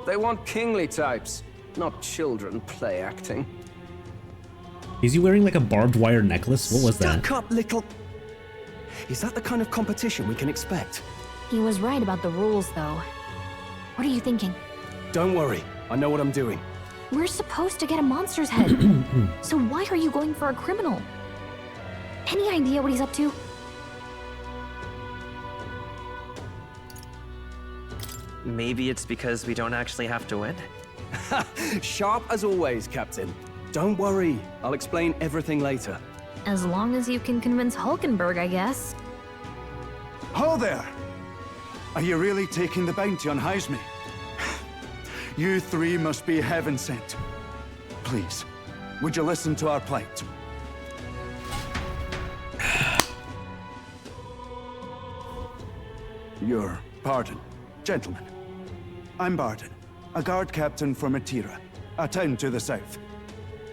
H: They want kingly types, not children play acting.
A: Is he wearing like a barbed wire necklace? What was that?
C: Stuck up little... Is that the kind of competition we can expect?
L: He was right about the rules, though. What are you thinking?
C: Don't worry, I know what I'm doing.
L: We're supposed to get a monster's head. So why are you going for a criminal? Any idea what he's up to?
K: Maybe it's because we don't actually have to win?
C: Sharp as always, Captain. Don't worry, I'll explain everything later.
L: As long as you can convince Hulkenberg, I guess.
Q: Ho there! Are you really taking the bounty on Heisme? You three must be heaven sent. Please, would you listen to our plight? Your pardon, gentlemen. I'm Barden, a guard captain for Matira, a town to the south.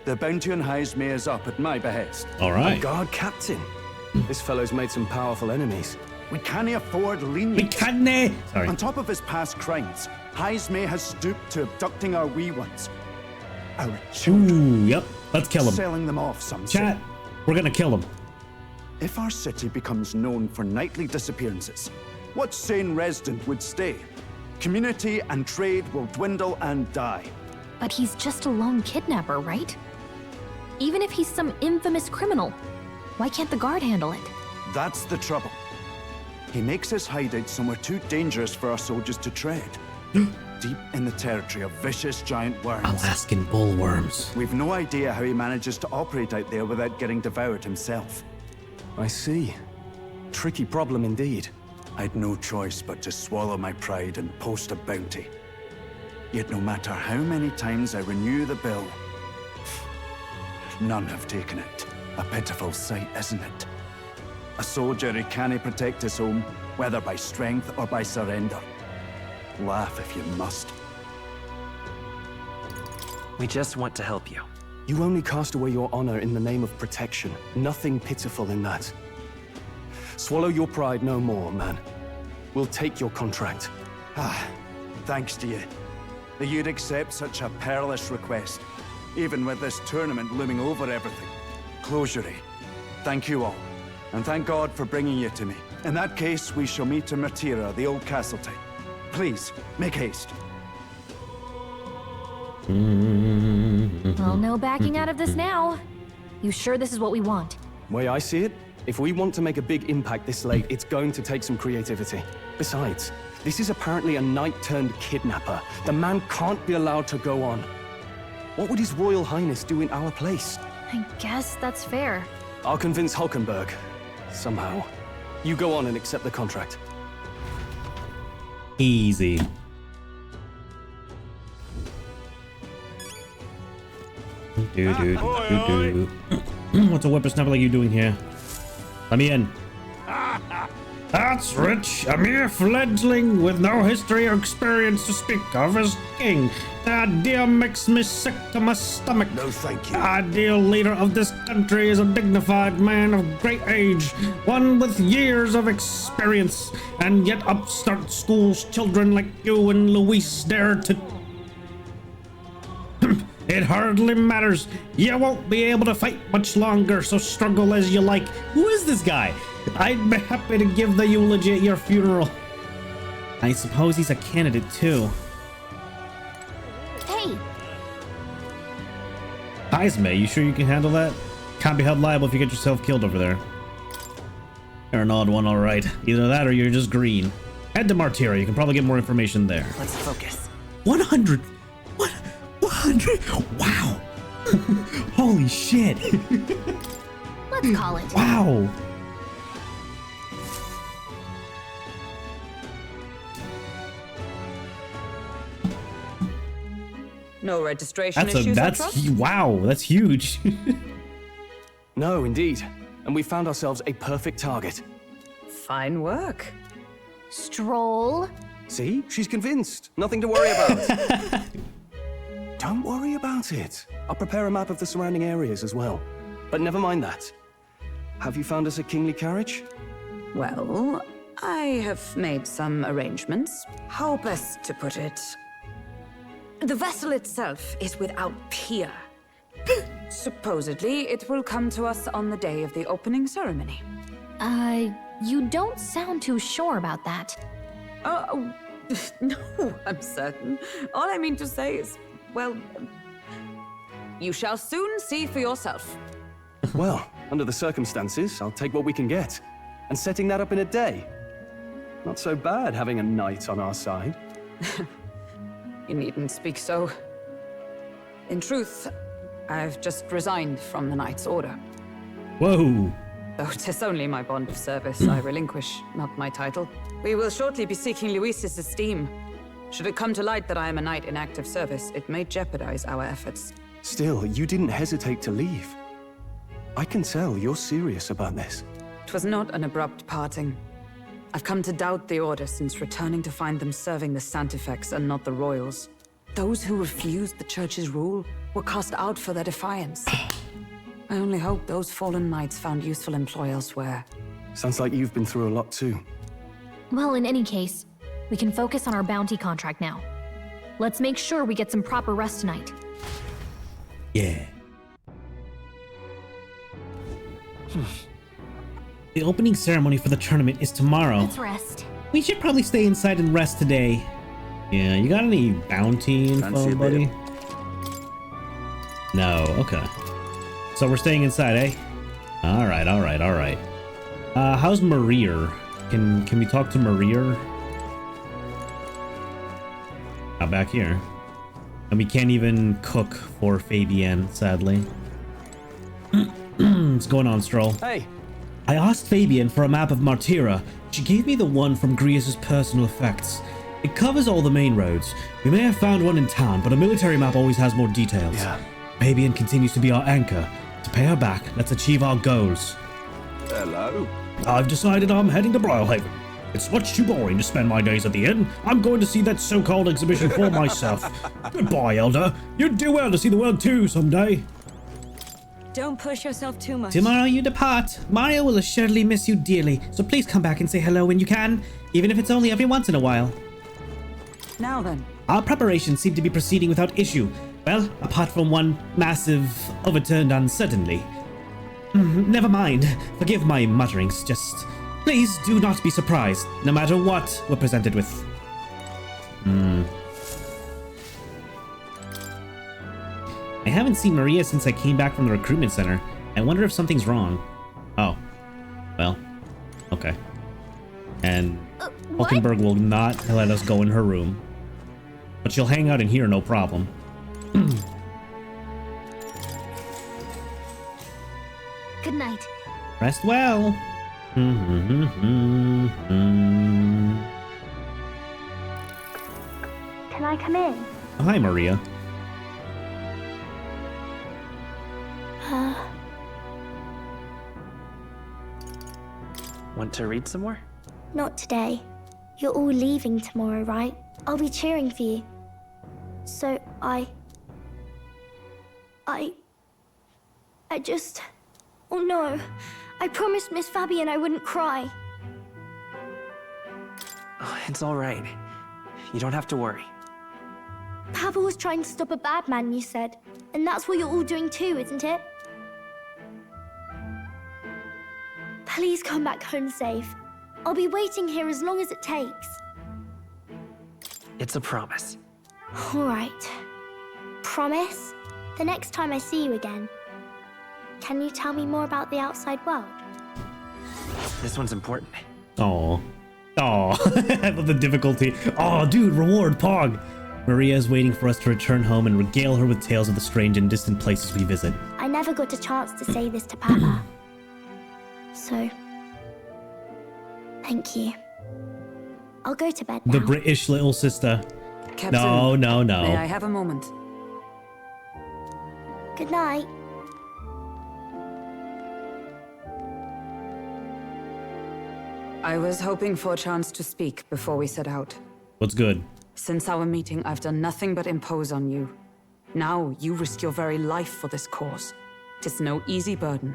Q: The bounty on Heisme is up at my behest.
A: All right.
C: A guard captain? This fellow's made some powerful enemies.
Q: We can't afford lenience.
A: We can't. Sorry.
Q: On top of his past crimes, Heisme has stooped to abducting our wee ones. Our children.
A: Ooh, yep. Let's kill him.
Q: Selling them off, some
A: Chat,
Q: say.
A: we're gonna kill him.
Q: If our city becomes known for nightly disappearances, what sane resident would stay? Community and trade will dwindle and die.
L: But he's just a lone kidnapper, right? Even if he's some infamous criminal, why can't the guard handle it?
Q: That's the trouble. He makes his hideout somewhere too dangerous for our soldiers to tread. Deep in the territory of vicious giant worms.
A: Alaskan bullworms.
Q: We've no idea how he manages to operate out there without getting devoured himself.
C: I see. Tricky problem indeed.
Q: I'd no choice but to swallow my pride and post a bounty. Yet no matter how many times I renew the bill, none have taken it. A pitiful sight, isn't it? A soldier who can't protect his home, whether by strength or by surrender. Laugh if you must.
K: We just want to help you.
C: You only cast away your honor in the name of protection. Nothing pitiful in that. Swallow your pride no more, man. we'll take your contract.
Q: Ah, thanks to you. That you'd accept such a perilous request, even with this tournament looming over everything. Closure. Thank you all, and thank God for bringing you to me. In that case, we shall meet in Martira, the old castle type. Please, make haste.
L: Well, no backing out of this now. You sure this is what we want?
C: Way I see it, if we want to make a big impact this late, it's going to take some creativity. Besides, this is apparently a knight-turned-kidnapper. The man can't be allowed to go on. What would His Royal Highness do in our place?
L: I guess that's fair.
C: I'll convince Hulkenberg. Somehow. You go on and accept the contract.
A: Easy. What's a whippersnapper like you doing here? Let me in. That's rich. A mere fledgling with no history or experience to speak of as king. The idea makes me sick to my stomach.
N: No, thank you.
A: The ideal leader of this country is a dignified man of great age, one with years of experience, and yet upstart schools children like you and Luis dare to... It hardly matters. You won't be able to fight much longer, so struggle as you like. Who is this guy? I'd be happy to give the eulogy at your funeral. I suppose he's a candidate too.
L: Hey!
A: Ismay, you sure you can handle that? Can't be held liable if you get yourself killed over there. You're an odd one, alright. Either that or you're just green. Head to Martira, you can probably get more information there.
K: Let's focus.
A: 100! 100! Wow! Holy shit!
L: Let's call it.
A: Wow!
I: No registration issues, I trust?
A: Wow, that's huge.
C: No, indeed. And we found ourselves a perfect target.
I: Fine work.
L: Stroll.
C: See? She's convinced. Nothing to worry about. Don't worry about it. I'll prepare a map of the surrounding areas as well. But never mind that. Have you found us a kingly carriage?
I: Well, I have made some arrangements. How best to put it? The vessel itself is without peer. Supposedly, it will come to us on the day of the opening ceremony.
L: You don't sound too sure about that.
I: No, I'm certain. All I mean to say is, well, you shall soon see for yourself.
C: Well, under the circumstances, I'll take what we can get. And setting that up in a day. Not so bad having a knight on our side.
I: You needn't speak so. In truth, I've just resigned from the Knight's Order.
A: Whoa.
I: Though 'tis only my bond of service I relinquish, not my title. We will shortly be seeking Luis's esteem. Should it come to light that I am a knight in active service, it may jeopardize our efforts.
C: Still, you didn't hesitate to leave. I can tell you're serious about this.
I: It was not an abrupt parting. I've come to doubt the Order since returning to find them serving the Santifex and not the Royals. Those who refused the Church's rule were cast out for their defiance. I only hope those fallen knights found useful employ elsewhere.
C: Sounds like you've been through a lot too.
L: Well, in any case, we can focus on our bounty contract now. Let's make sure we get some proper rest tonight.
A: Yeah. The opening ceremony for the tournament is tomorrow.
L: Let's rest.
A: We should probably stay inside and rest today. Yeah, you got any bounty info, buddy? No, okay. So we're staying inside, eh? Alright, alright, alright. How's Maria? Can we talk to Maria? Not back here. And we can't even cook for Fabienne, sadly. What's going on, Stroll?
C: Hey!
A: I asked Fabienne for a map of Martira. She gave me the one from Grius' personal effects. It covers all the main roads. We may have found one in town, but a military map always has more details.
C: Yeah.
A: Fabienne continues to be our anchor. To pay her back, let's achieve our goals.
O: Hello?
A: I've decided I'm heading to Briarhaven. It's much too boring to spend my days at the inn. I'm going to see that so-called exhibition for myself. Goodbye, Elder. You'd do well to see the world too someday.
J: Don't push yourself too much.
A: Tomorrow you depart. Mario will assuredly miss you dearly, so please come back and say hello when you can, even if it's only every once in a while.
I: Now then.
A: Our preparations seem to be proceeding without issue. Well, apart from one massive overturned uncertainty. Never mind. Forgive my mutterings. Just please do not be surprised, no matter what we're presented with. I haven't seen Maria since I came back from the recruitment center. I wonder if something's wrong. Oh. Well. Okay. And Hulkenberg will not let us go in her room. But she'll hang out in here, no problem.
B: Good night.
A: Rest well.
B: Can I come in?
A: Oh, hi, Maria.
K: Want to read some more?
B: Not today. You're all leaving tomorrow, right? I'll be cheering for you. So I just... Oh no. I promised Miss Fabian I wouldn't cry.
K: Oh, it's all right. You don't have to worry.
B: Papa was trying to stop a bad man, you said. And that's what you're all doing too, isn't it? Please come back home safe. I'll be waiting here as long as it takes.
K: It's a promise.
B: All right. Promise? The next time I see you again. Can you tell me more about the outside world?
K: This one's important.
A: Oh. Oh. I love the difficulty. Oh, dude, reward, Pog. Maria is waiting for us to return home and regale her with tales of the strange and distant places we visit.
B: I never got a chance to say this to Papa. So, thank you. I'll go to bed now.
A: The British little sister.
I: Captain,
A: no.
I: May I have a moment?
B: Good night.
I: I was hoping for a chance to speak before we set out.
A: What's good?
I: Since our meeting, I've done nothing but impose on you. Now you risk your very life for this cause. 'Tis no easy burden.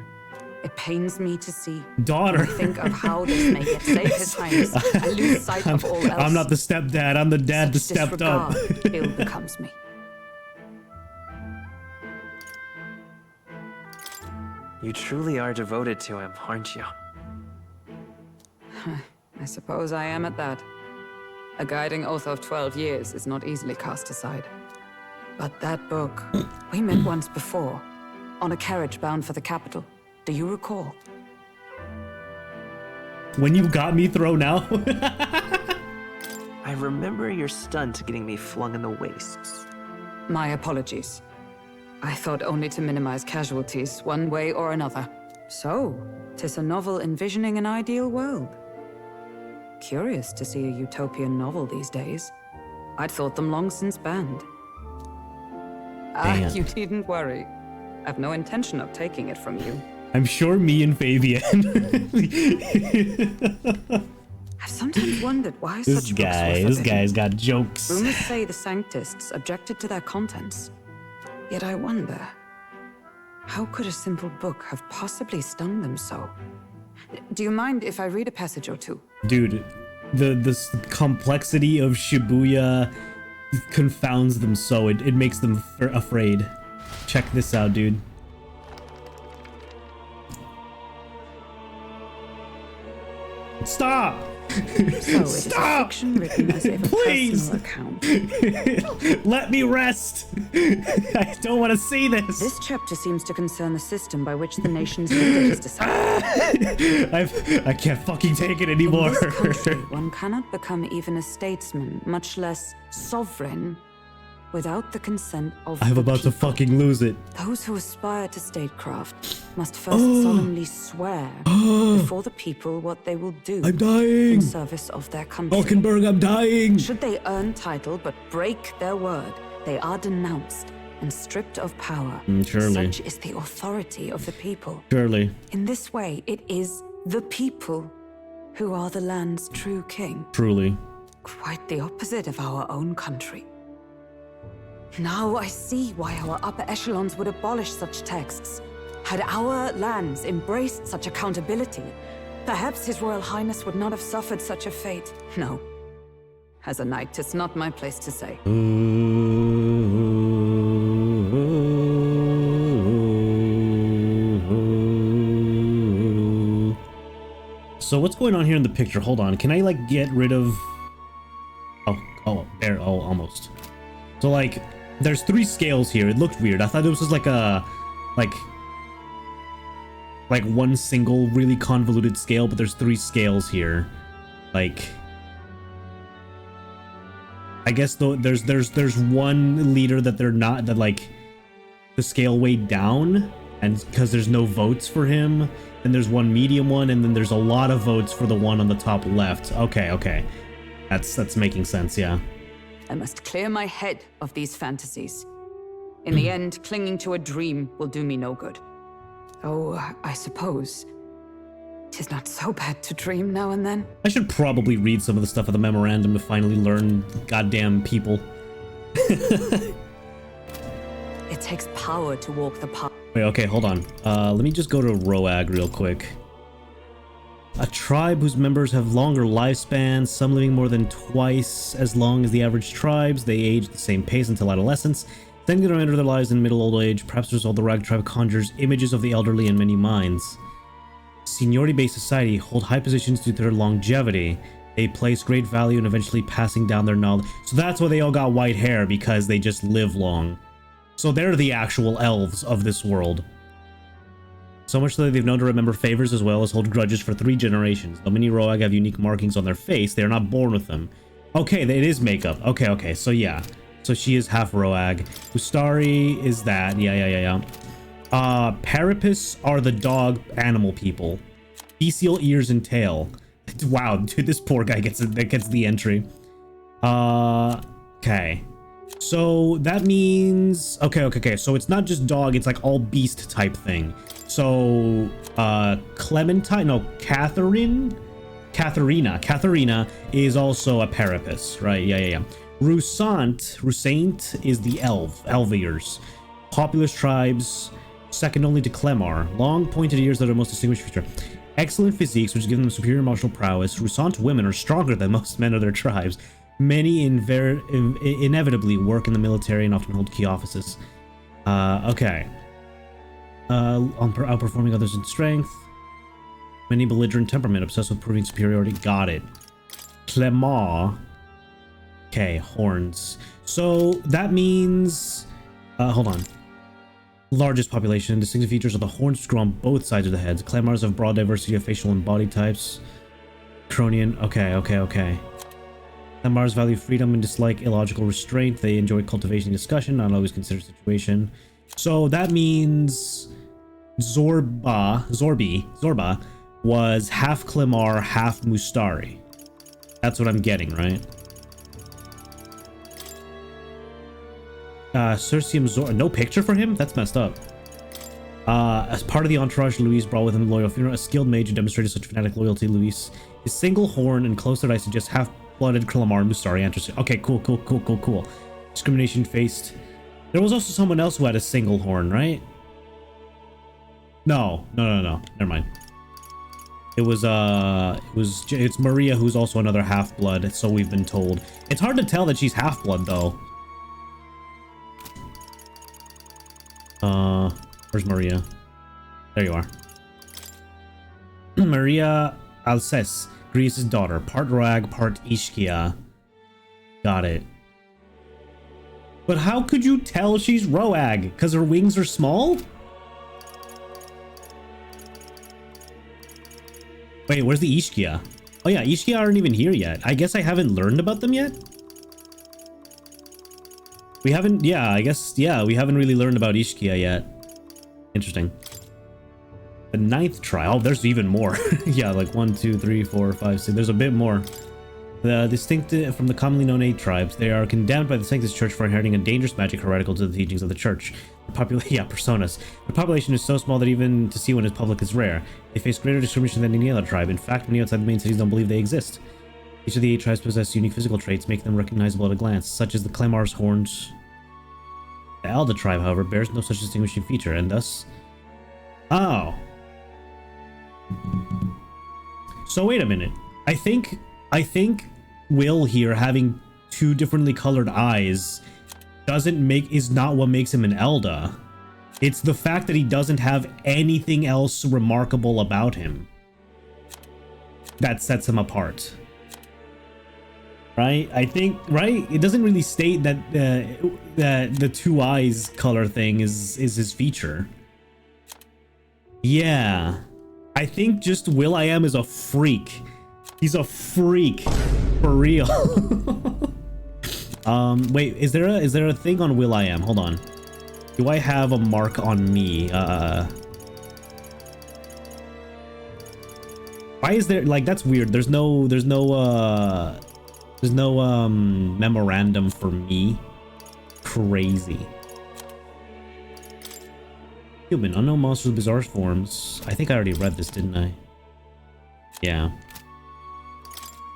I: It pains me to see.
A: Daughter.
I: When I think of how this may yet save His Highness. I lose sight of all else.
A: I'm not the stepdad. I'm the dad that stepped up.
I: Ill becomes me.
K: You truly are devoted to him, aren't you?
I: I suppose I am at that. A guiding oath of 12 years is not easily cast aside. But that book, we met once before, on a carriage bound for the capital. Do you recall?
A: When you got me thrown out?
K: I remember your stunt getting me flung in the wastes.
I: My apologies. I thought only to minimize casualties, one way or another. So, 'tis a novel envisioning an ideal world. Curious to see a utopian novel these days. I'd thought them long since banned.
A: Damn.
I: You needn't worry. I've no intention of taking it from you.
A: I'm sure me and Fabian.
I: I've sometimes wondered why
A: This
I: such books were
A: this
I: forbidden.
A: guy's got jokes.
I: Rumors say the Sanctists objected to their contents. Yet I wonder, how could a simple book have possibly stung them so? Do you mind if I read a passage or two?
A: Dude, the complexity of Shibuya confounds them so. It makes them afraid. Check this out, dude. Stop!
I: So it is a fiction written as if a
A: Please!
I: personal account.
A: Let me rest! I don't want to see this!
I: This chapter seems to concern the system by which the nation's leaders decide.
A: I can't fucking take it anymore.
I: In this country, one cannot become even a statesman, much less sovereign, without the consent of
A: I'm
I: the
A: about to
I: people.
A: fucking lose it.
I: Those who aspire to statecraft must first solemnly swear before the people what they will do
A: I'm dying!
I: in service of their country.
A: Hulkenberg, I'm dying!
I: Should they earn title but break their word, they are denounced and stripped of power.
A: Surely.
I: Such is the authority of the people.
A: Surely.
I: In this way, it is the people who are the land's true king.
A: Truly.
I: Quite the opposite of our own country. Now I see why our upper echelons would abolish such texts. Had our lands embraced such accountability, perhaps His Royal Highness would not have suffered such a fate. No. As a knight, it's not my place to say.
A: So what's going on here in the picture? Hold on. Can I like get rid of... there. Oh, almost. So like, there's 3 scales here. It looked weird. I thought it was just like a... like one single really convoluted scale, but there's 3 scales here. Like... I guess though there's one leader that they're not, that like the scale weighed down, and because there's no votes for him, and there's one medium one, and then there's a lot of votes for the one on the top left. Okay. That's making sense, yeah.
I: I must clear my head of these fantasies. In the end, clinging to a dream will do me no good. Oh, I suppose 'tis not so bad to dream now and then.
A: I should probably read some of the stuff of the memorandum to finally learn goddamn people.
I: It takes power to walk the path.
A: Wait, okay, hold on. Let me just go to Roag real quick. A tribe whose members have longer lifespans, some living more than twice as long as the average tribes. They age at the same pace until adolescence, then get to enter their lives in middle old age. Perhaps the result, the Roag tribe conjures images of the elderly in many minds. Seniority-based society hold high positions due to their longevity. They place great value in eventually passing down their knowledge. So that's why they all got white hair, because they just live long. So they're the actual elves of this world. So much so that they've known to remember favors as well as hold grudges for 3 generations. Though many Roag have unique markings on their face, they are not born with them. Okay, it is makeup. Okay, so yeah. So she is half Roag. Ustari is that. Yeah. Parapus are the dog animal people. Bestial ears and tail. Wow, dude, this poor guy gets the entry. Okay. So that means okay. So it's not just dog, it's like all beast type thing. So Katharina is also a parapus, right? Yeah. Rusaint is the elviers. Populous tribes, second only to Clemar. Long pointed ears that are most distinguished feature. Excellent physiques, which give them superior martial prowess. Rusant women are stronger than most men of their tribes. Many inevitably work in the military and often hold key offices. Okay. Outperforming others in strength. Many belligerent temperament, obsessed with proving superiority. Got it. Clemar. Okay, horns. So that means... hold on. Largest population. Distinctive features are the horns which grow on both sides of the heads. Clemars have broad diversity of facial and body types. Cronian. Okay. Clemars value freedom and dislike illogical restraint. They enjoy cultivation and discussion, not always consider situation. So that means Zorba was half Clemar, half Mustari. That's what I'm getting, right? Circium Zor... No picture for him? That's messed up. As part of the entourage, Luis brought with him loyal funeral, a skilled mage who demonstrated such fanatic loyalty. Luis is single horn and close that I suggest half-blooded Clemar and Mustari enters. Okay, cool. Discrimination faced. There was also someone else who had a single horn, right? No. Never mind. It's Maria, who's also another half-blood, so we've been told. It's hard to tell that she's half-blood, though. Where's Maria? There you are. Maria Alces, Greece's daughter. Part Roag, part Ishkia. Got it. But how could you tell she's Roag? Because her wings are small? Wait, where's the Ishkia? Oh yeah, Ishkia aren't even here yet. I guess I haven't learned about them yet? We haven't, yeah, I guess, yeah, we haven't really learned about Ishkia yet. Interesting. The 9th tribe. Oh, there's even more. Yeah, like 1, 2, 3, 4, 5, 6. There's a bit more. The distinct from the commonly known 8 tribes, they are condemned by the Sanctus Church for inheriting a dangerous magic heretical to the teachings of the church. Personas. The population is so small that even to see one in public is rare. They face greater discrimination than any other tribe. In fact, many outside the main cities don't believe they exist. Each of the 8 tribes possess unique physical traits, making them recognizable at a glance, such as the Clemar's horns. The Alda tribe, however, bears no such distinguishing feature, and thus Oh. So wait a minute. I think Will here having two differently colored eyes is not what makes him an Elder. It's the fact that he doesn't have anything else remarkable about him that sets him apart. Right? I think, right? It doesn't really state that the two eyes color thing is his feature. Yeah. I think just Will.i.am is a freak. He's a freak. For real. Wait, is there a thing on Will.i.am? Hold on. Do I have a mark on me? Why is there, like, that's weird. There's no memorandum for me. Crazy. Human, unknown monsters, bizarre forms. I think I already read this, didn't I? Yeah.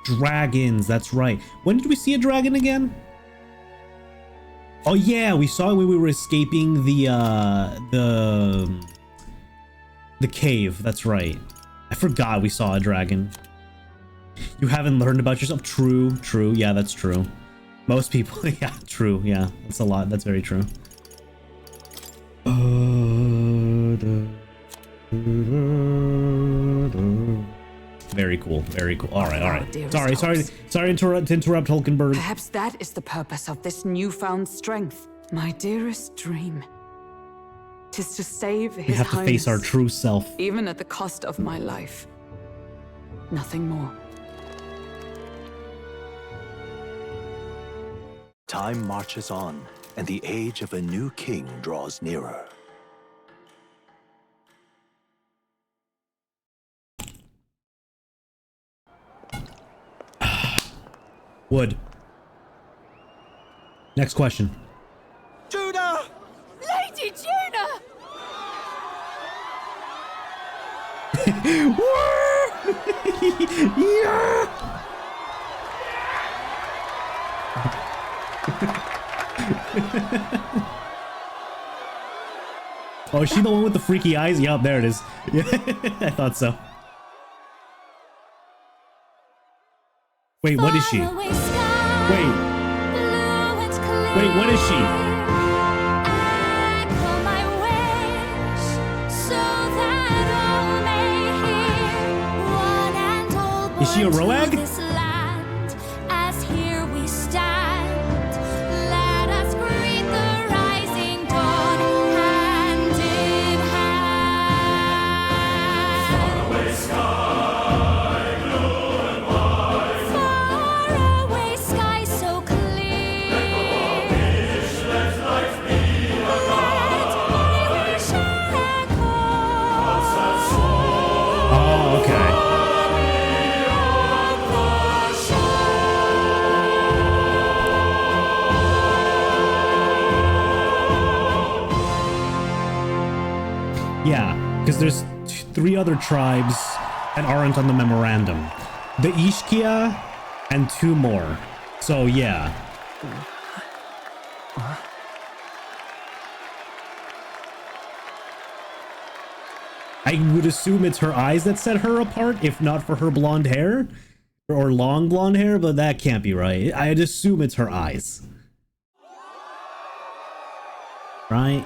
A: Dragons, that's right. When did we see a dragon again? Oh yeah, we saw it when we were escaping the cave. That's right. I forgot we saw a dragon. You haven't learned about yourself. True, true. Yeah, that's true. Most people, yeah, true. Yeah, that's a lot. That's very true. Very cool. Very cool. All right, all right. Sorry to interrupt Hulkenberg.
I: Perhaps that is the purpose of this newfound strength. My dearest dream. 'Tis to save His
A: We have to face our true self.
I: even at the cost of my life. Nothing more.
N: Time marches on, and the age of a new king draws nearer.
A: Wood. Next question.
F: Judah!
J: Lady Juna!
A: Yeah! Oh, is she the one with the freaky eyes? Yup, there it is. Yeah, I thought so. Wait, what is she? Wait, what is she? Is she a Roag? Yeah, because there's three other tribes that aren't on the memorandum. The Ishkia and two more. So, yeah. I would assume it's her eyes that set her apart, if not for her blonde hair. Or long blonde hair, but that can't be right. I'd assume it's her eyes. Right?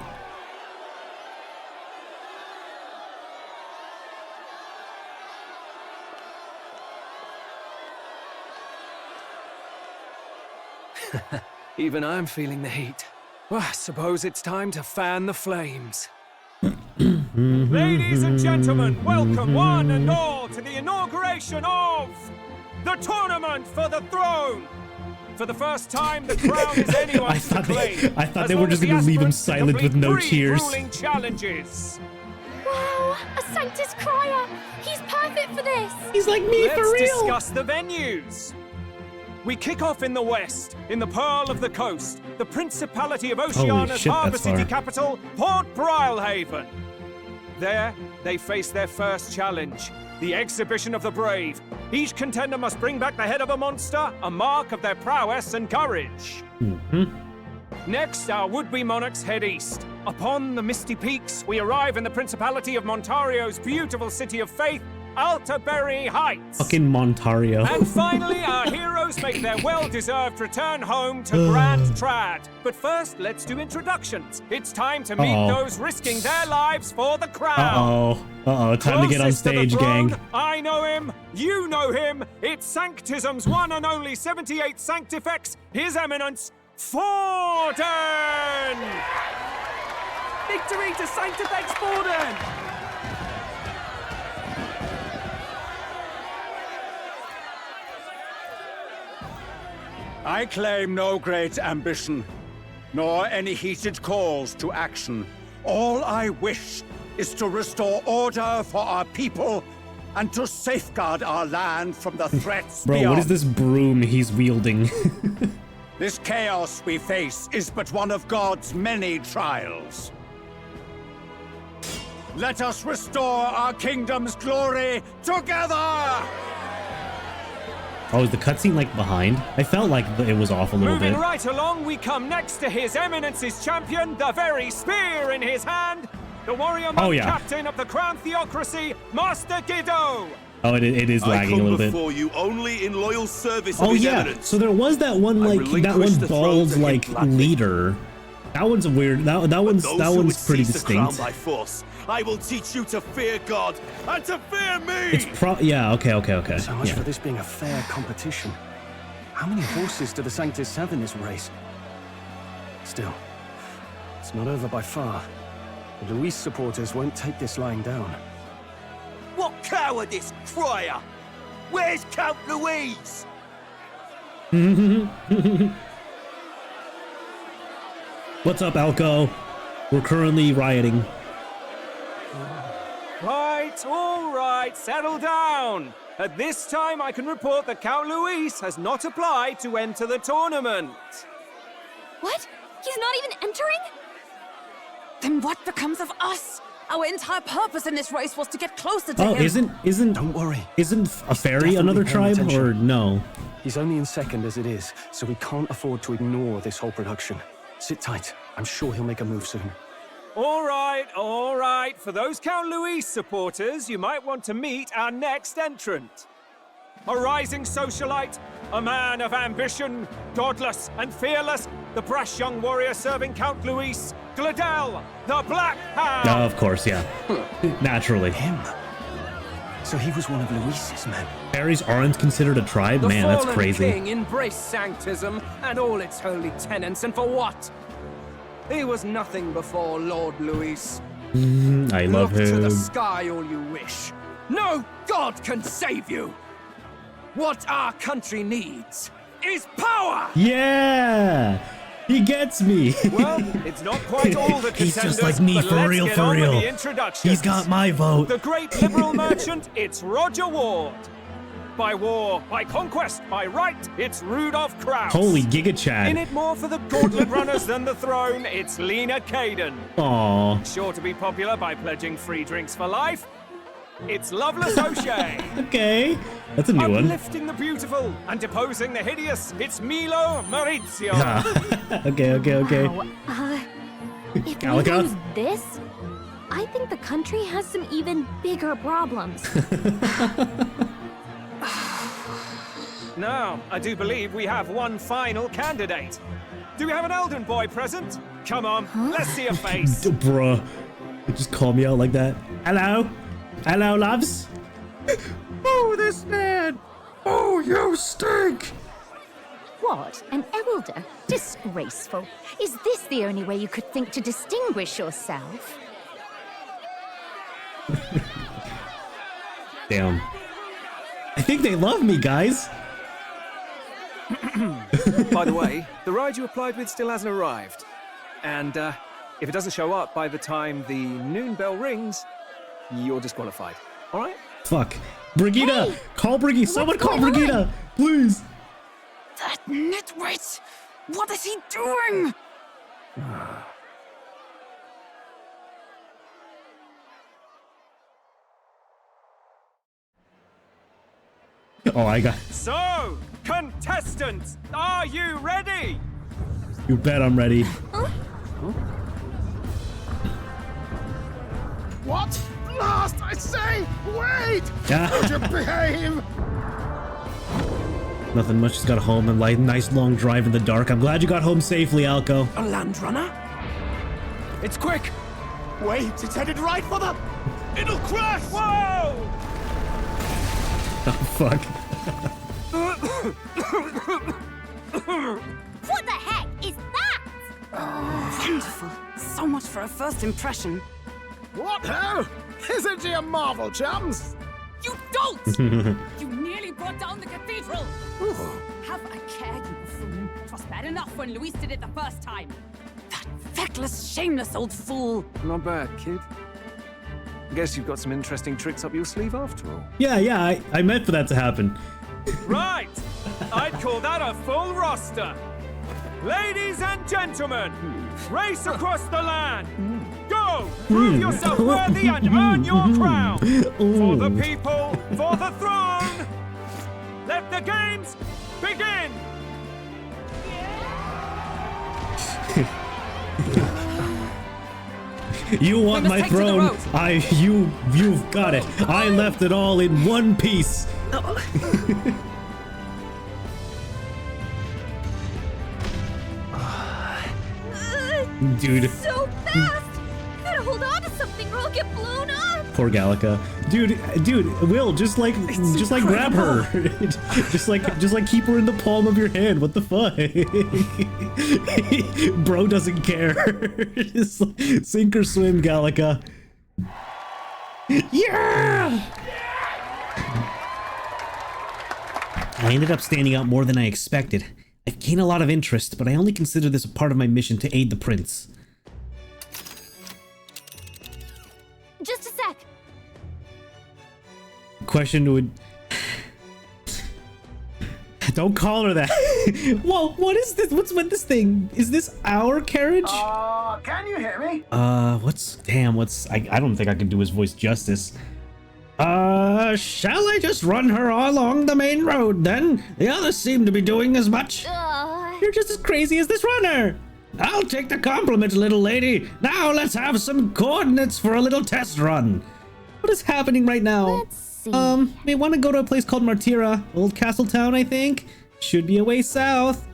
D: Even I'm feeling the heat. Well, I suppose it's time to fan the flames. Ladies and gentlemen, welcome one and all to the inauguration of the Tournament for the Throne. For the first time, the crown is anyone's to claim.
A: I thought they were just going to leave him silent with no cheers.
D: Challenges.
B: Wow, a Sanctus Crier! He's perfect for this!
A: He's like me for real!
D: Let's discuss the venues. We kick off in the west, in the Pearl of the Coast, the Principality of Oceania's harbour city capital, Port Brilehaven. There, they face their first challenge, the Exhibition of the Brave. Each contender must bring back the head of a monster, a mark of their prowess and courage. Next, our would-be monarchs head east, Upon the misty peaks, we arrive in the Principality of Montario's beautiful city of faith, Altaberry Heights.
A: Fucking Montario.
D: And finally, our heroes make their well-deserved return home to Grand Trad. But first, let's do introductions. It's time to meet those risking their lives for the crown.
A: Time to get on stage, gang.
D: I know him, you know him. It's Sanctism's one and only 78th Sanctifex, His Eminence, Forden!
R: Victory to Sanctifex Forden!
S: I claim no great ambition, nor any heated calls to action. All I wish is to restore order for our people and to safeguard our land from the threats
A: Bro,
S: beyond.
A: what is this broom he's wielding?
S: This chaos we face is but one of God's many trials. Let us restore our kingdom's glory together!
A: Oh, is the cutscene like behind? I felt like it was off a little
D: Moving
A: bit.
D: right along, we come next to His Eminence's champion, the very spear in his hand, the warrior monk captain of the Crown Theocracy, Master Guido.
A: Oh, it is lagging a little bit.
O: before you only in loyal service
A: Oh
O: of His
A: yeah,
O: Eminence.
A: so there was that one bald like leader. That one's a weird. That one's pretty distinct.
O: By force, I will teach you to fear God and to fear me.
A: It's okay.
C: So much
A: Yeah.
C: for this being a fair competition. How many horses do the Sanctists have in this race? Still, it's not over by far. The Luis supporters won't take this lying down.
R: What cowardice, crier! Where's Count Louise?
A: What's up, Alco? We're currently rioting.
D: All right, settle down. At this time, I can report that Count Luis has not applied to enter the tournament.
J: What? He's not even entering?
I: Then what becomes of us? Our entire purpose in this race was to get closer to him.
A: Isn't
C: Don't worry.
A: Isn't a fairy another tribe or no?
C: He's only in second as it is, so we can't afford to ignore this whole production. Sit tight. I'm sure he'll make a move soon.
D: All right. For those Count Luis supporters, you might want to meet our next entrant. A rising socialite, a man of ambition, godless and fearless, the brash young warrior serving Count Luis, Gladel, the Black Hound.
A: Of course, yeah. Naturally.
C: Him. So he was one of Luis's men.
A: Fairies aren't considered a tribe? Man, that's crazy.
R: The fallen king embraced Sanctism and all its holy tenets, and for what? He was nothing before Lord Luis.
A: I love
R: Look to the
A: him.
R: sky all you wish. No god can save you. What our country needs is power!
A: Yeah! He gets me.
D: Well, it's not quite all the contenders.
A: He's just like me,
D: but
A: for
D: let's
A: real,
D: get
A: for
D: on with
A: real.
D: the introductions.
A: He's got my vote.
D: The great liberal merchant, it's Roger Ward. By war, by conquest, by right, it's Rudolph Krauss.
A: Holy Giga Chad.
D: In it more for the gauntlet runners than the throne, it's Lena Caden.
A: Aw.
D: Sure to be popular by pledging free drinks for life, it's Loveless O'Shea.
A: Okay. That's a new one.
D: Uplifting the beautiful and deposing the hideous, it's Milo Maurizio.
A: Okay.
L: Wow. If we
A: Calica?
L: lose this, I think the country has some even bigger problems.
D: Now, I do believe we have one final candidate. Do we have an Elden boy present? Come on, let's see a face.
A: Bruh. You just call me out like that. Hello? Hello, loves?
R: Oh, this man! Oh, you stink!
E: What? An elder? Disgraceful. Is this the only way you could think to distinguish yourself?
A: Damn. I think they love me, guys.
D: By the way, the ride you applied with still hasn't arrived. And if it doesn't show up by the time the noon bell rings, you're disqualified. All right?
A: Fuck. Brigitte!
I: Hey!
A: Call Brigitte! Someone call Brigitte! Please!
I: That nitwit! What is he doing?
A: Oh, I got...
D: So, contestants, are you ready?
A: You bet I'm ready.
F: What? Last, I say! Wait!
A: Ah.
F: Would you behave?
A: Nothing much. Just got home and like nice long drive in the dark. I'm glad you got home safely, Alco.
F: A land runner? It's quick! Wait, it's headed right for the... It'll crash! Whoa!
A: Oh, fuck.
T: What the heck is that?
I: Wonderful. So much for a first impression.
F: What ho? Isn't she a marvel, chums?
I: You dolt! You nearly brought down the cathedral!
T: Have a care, you fool. 'Twas bad enough when Luis did it the first time.
I: That feckless, shameless old fool.
C: Not bad, kid. Guess you've got some interesting tricks up your sleeve after all.
A: Yeah, I meant for that to happen.
D: Right! I'd call that a full roster. Ladies and gentlemen, race across the land. Go! Prove yourself worthy and earn your crown. For the people, for the throne. Let the games begin.
A: You want my throne? You've got it. I left it all in one piece. Dude.
T: So fast! Gotta hold on to something or I'll get blown up!
A: Poor Gallica. Dude, Will, just like grab her. just like keep her in the palm of your hand. What the fuck? Bro doesn't care. Just sink or swim, Gallica. Yeah! I ended up standing out more than I expected. I've gained a lot of interest, but I only consider this a part of my mission to aid the prince.
T: Just a sec.
A: Question would... Don't call her that. Whoa, what is this? What's with this thing? Is this our carriage?
F: Can you hear me?
A: I don't think I can do his voice justice. Shall I just run her along the main road then? The others seem to be doing as much. You're just as crazy as this runner. I'll take the compliment, little lady. Now let's have some coordinates for a little test run. What is happening right now?
T: Let's see.
A: May want to go to a place called Martira, Old Castle Town, I think. Should be a way south.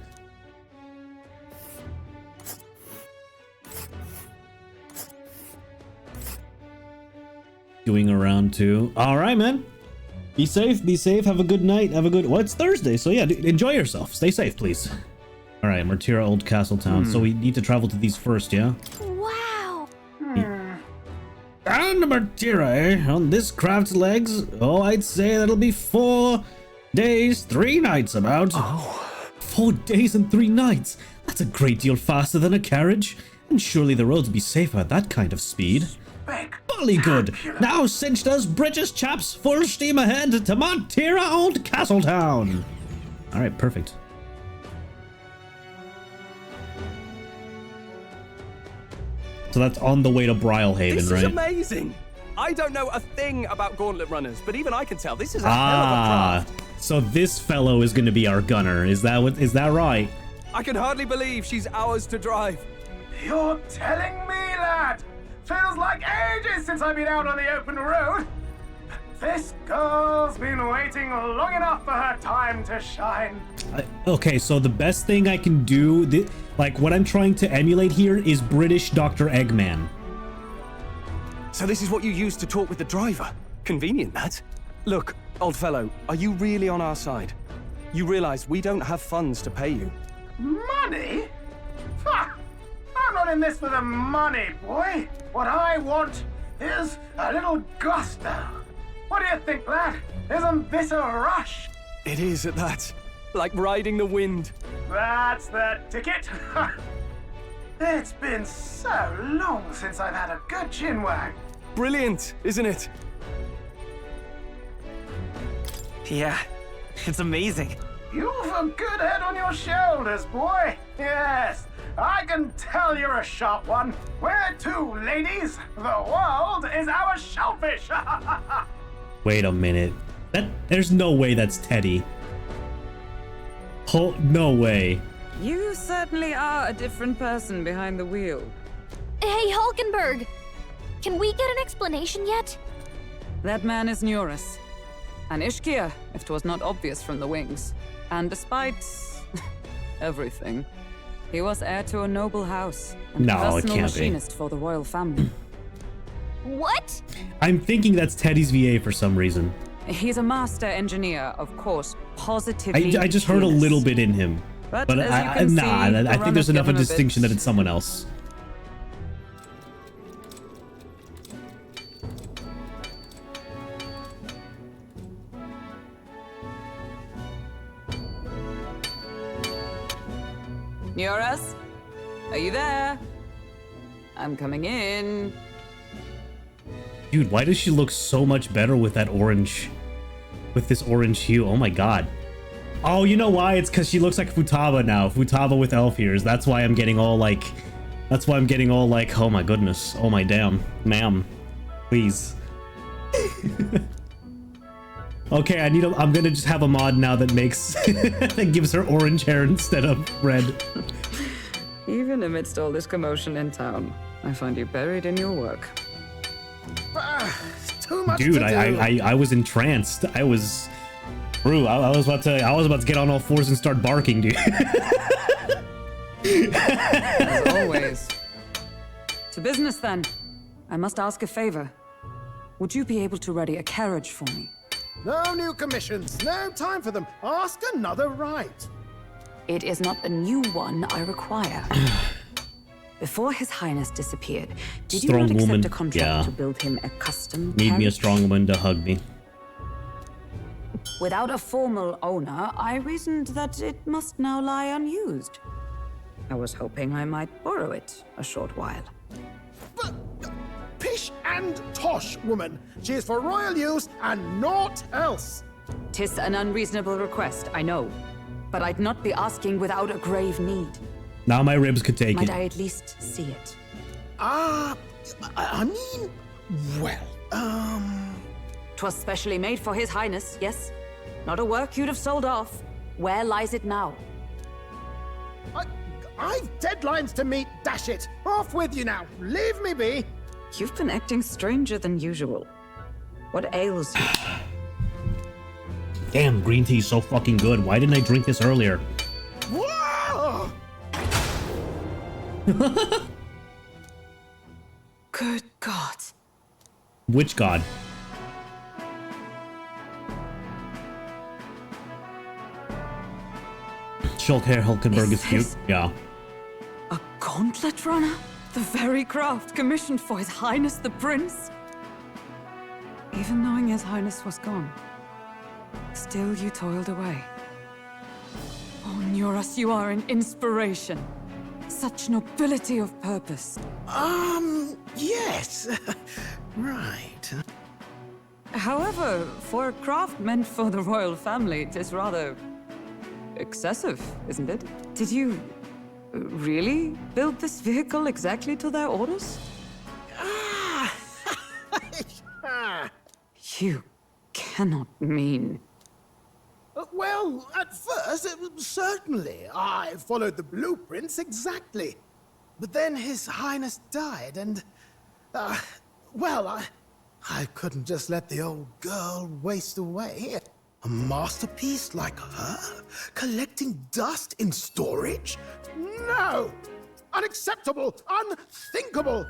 A: Doing around too. All right, man. Be safe. Be safe. Have a good night. Have a good. Well, it's Thursday, so yeah, enjoy yourself. Stay safe, please. All right, Martira, Old Castle Town. So we need to travel to these first, yeah.
T: Wow.
A: And Martira, eh? On this craft's legs. Oh, I'd say that'll be 4 days, 3 nights about. Oh. 4 days and 3 nights. That's a great deal faster than a carriage. And surely the roads will be safer at that kind of speed. Bully good. Now cinched us British chaps full steam ahead to Martira, Old Castletown. All right, perfect. So that's on the way to Brylehaven,
C: This
A: right?
C: is amazing. I don't know a thing about gauntlet runners, but even I can tell this is a hell of a craft.
A: So this fellow is going to be our gunner. Is that right?
C: I can hardly believe she's ours to drive.
F: You're telling me, lad? Feels like ages since I've been out on the open road. This girl's been waiting long enough for her time to shine.
A: Okay, so the best thing I can do, like what I'm trying to emulate here, is British Dr. Eggman.
C: So this is what you used to talk with the driver. Convenient, that. Look, old fellow, are you really on our side? You realize we don't have funds to pay you.
F: Money? Ha! I'm not in this for the money, boy. What I want is a little gusto. What do you think, lad? Isn't this a rush?
C: It is at that. Like riding the wind.
F: That's the ticket. It's been so long since I've had a good chinwag.
C: Brilliant, isn't it?
K: Yeah, it's amazing.
F: You've a good head on your shoulders, boy. Yes, I can tell you're a sharp one. Where to, ladies? The world is our shellfish.
A: Wait a minute. There's no way that's Teddy. Oh, no way.
I: You certainly are a different person behind the wheel.
L: Hey, Hulkenberg! Can we get an explanation yet?
I: That man is Neurus. An Ishkia, if 'twas not obvious from the wings. And despite everything, he was heir to a noble house and personal machinist for the royal family.
L: What?
A: I'm thinking that's Teddy's VA for some reason.
I: He's a master engineer, of course, positively.
A: I just heard a little bit in him. But I think there's enough of a distinction that it's someone else.
I: Neurus? Are you there? I'm coming in.
A: Dude, why does she look so much better with that orange, with this orange hue? Oh my god. Oh, you know why? It's because she looks like Futaba now. Futaba with elf ears. That's why I'm getting all like, oh my goodness. Oh my damn. Ma'am. Please. Okay, I'm gonna just have a mod now that makes, that gives her orange hair instead of red.
I: Even amidst all this commotion in town, I find you buried in your work.
F: Too much
A: Dude,
F: to do.
A: I was entranced. I was about to get on all fours and start barking, dude.
I: As always. To business then. I must ask a favor. Would you be able to ready a carriage for me?
F: No new commissions. No time for them. Ask another right.
I: It is not a new one I require. Before His Highness disappeared, did you not accept a contract to build him a custom
A: Need
I: carriage?
A: me a strong woman to hug me.
I: Without a formal owner, I reasoned that it must now lie unused. I was hoping I might borrow it a short while.
F: But, pish and tosh, woman. She is for royal use and naught else.
I: 'Tis an unreasonable request, I know. But I'd not be asking without a grave need.
A: Now my ribs could take
I: Might
A: it.
I: I at least see it?
F: I mean, well,
I: 'Twas specially made for His Highness, yes? Not a work you'd have sold off. Where lies it now?
F: I've deadlines to meet, dash it. Off with you now. Leave me be.
I: You've been acting stranger than usual. What ails you?
A: Damn, green tea's so fucking good. Why didn't I drink this earlier?
F: Whoa!
I: Good God.
A: Which god? Schulker Hulkenberg is cute. Yeah.
I: A gauntlet runner? The very craft commissioned for His Highness the Prince? Even knowing His Highness was gone, still you toiled away. Oh, Neurus, you are an inspiration. Such nobility of purpose.
F: Yes. Right.
I: However, for a craft meant for the royal family, it is rather excessive, isn't it? Did you really build this vehicle exactly to their orders? You cannot mean...
F: Well, at first, certainly. I followed the blueprints exactly. But then His Highness died, and... well, I couldn't just let the old girl waste away. A masterpiece like her? Collecting dust in storage? No! Unacceptable! Unthinkable!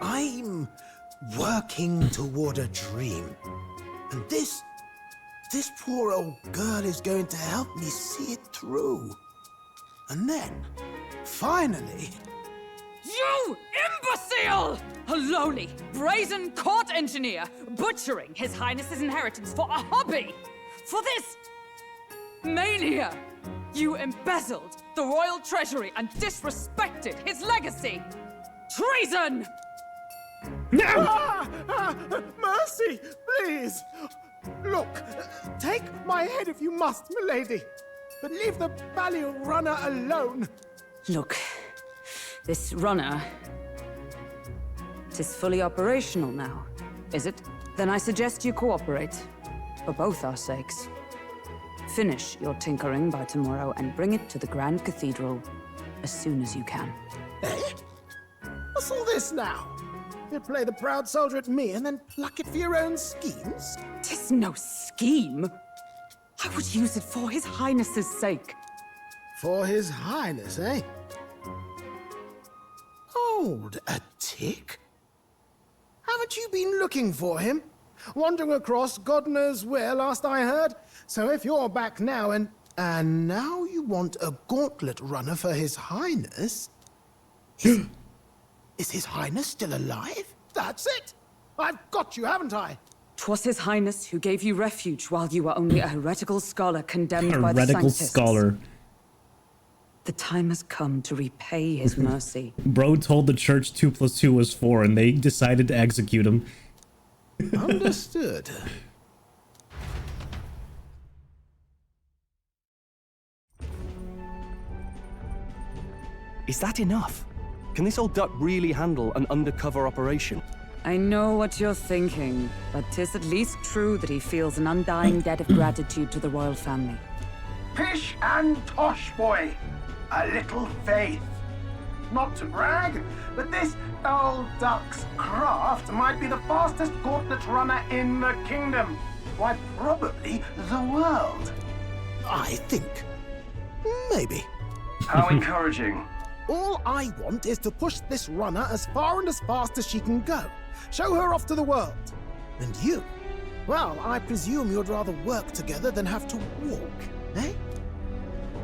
F: I'm working toward a dream. And this poor old girl is going to help me see it through. And then, finally...
T: You imbecile! A lowly, brazen court engineer butchering His Highness's inheritance for a hobby! For this mania! You embezzled the royal treasury and disrespected his legacy! Treason!
F: No! Mercy, please! Look, take my head if you must, milady. But leave the Balliol runner alone.
I: Look, this runner... Tis fully operational now, is it? Then I suggest you cooperate. For both our sakes. Finish your tinkering by tomorrow and bring it to the Grand Cathedral. as soon as you can.
F: Eh? What's all this now? You play the proud soldier at me and then pluck it for your own schemes?
I: 'Tis no scheme. I would use it for His Highness's sake.
F: For His Highness, eh? Hold a tick. Haven't you been looking for him? Wandering across God knows where, last I heard. So if you're back now and now you want a gauntlet runner for His Highness? Is His Highness still alive? That's it! I've got you, haven't I?
I: 'Twas His Highness who gave you refuge while you were only a heretical scholar condemned by the
A: Heretical
I: Sanctists.
A: scholar.
I: The time has come to repay His mercy.
A: Bro told the church 2 + 2 was 4, and they decided to execute him.
F: Understood.
C: Is that enough? Can this old duck really handle an undercover operation?
I: I know what you're thinking, but 'tis at least true that he feels an undying debt of gratitude to the royal family.
F: Pish and tosh, boy. A little faith. Not to brag, but this old duck's craft might be the fastest gauntlet runner in the kingdom. Why, probably the world. I think. Maybe.
C: How encouraging.
F: All I want is to push this runner as far and as fast as she can go. Show her off to the world. And you? Well, I presume you'd rather work together than have to walk, eh?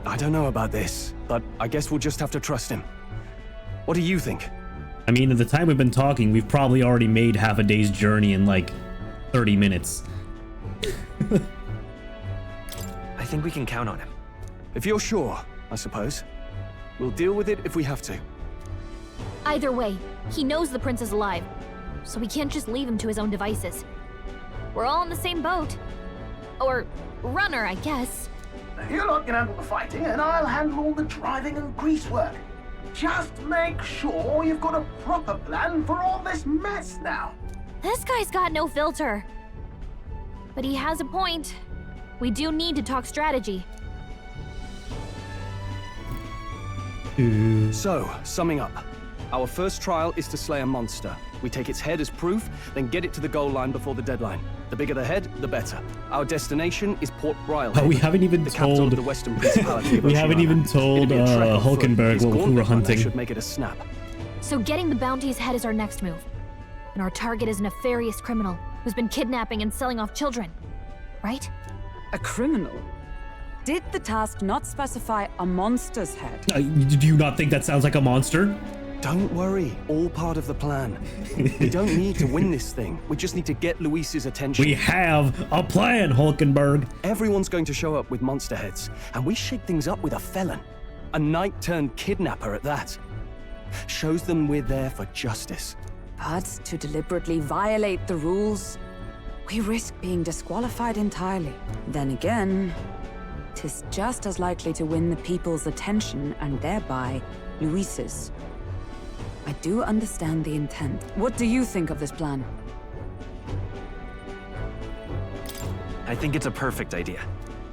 C: I don't know about this, but I guess we'll just have to trust him. What do you think?
A: I mean, at the time we've been talking, we've probably already made half a day's journey in like 30 minutes.
K: I think we can count on him.
C: If you're sure, I suppose. We'll deal with it if we have to.
L: Either way, he knows the prince is alive, so we can't just leave him to his own devices. We're all in the same boat. Or runner, I guess.
F: You lot can handle the fighting, and I'll handle all the driving and greasework. Just make sure you've got a proper plan for all this mess now.
L: This guy's got no filter. But he has a point. We do need to talk strategy.
C: So, summing up. Our first trial is to slay a monster. We take its head as proof, then get it to the goal line before the deadline. The bigger the head, the better. Our destination is Port Brilehaven.
A: Oh, we haven't even
C: the capital
A: told.
C: of the Western Principality of
A: We haven't
C: Oceania.
A: even told
C: It'll be a trek on foot.
A: Hulkenberg
C: His
A: what we were
C: gauntlet runner
A: hunting.
C: should make it a snap.
L: So getting the bounty's head is our next move. And our target is a nefarious criminal who's been kidnapping and selling off children. Right?
I: A criminal? Did the task not specify a monster's head?
A: Do you not think that sounds like a monster?
C: Don't worry, all part of the plan. We don't need to win this thing. We just need to get Luis's attention.
A: We have a plan, Hulkenberg.
C: Everyone's going to show up with monster heads, and we shake things up with a felon. A knight-turned-kidnapper at that. Shows them we're there for justice.
I: But to deliberately violate the rules, we risk being disqualified entirely. Then again, 'tis just as likely to win the people's attention and thereby Luis's. I do understand the intent. What do you think of this plan?
K: I think it's a perfect idea.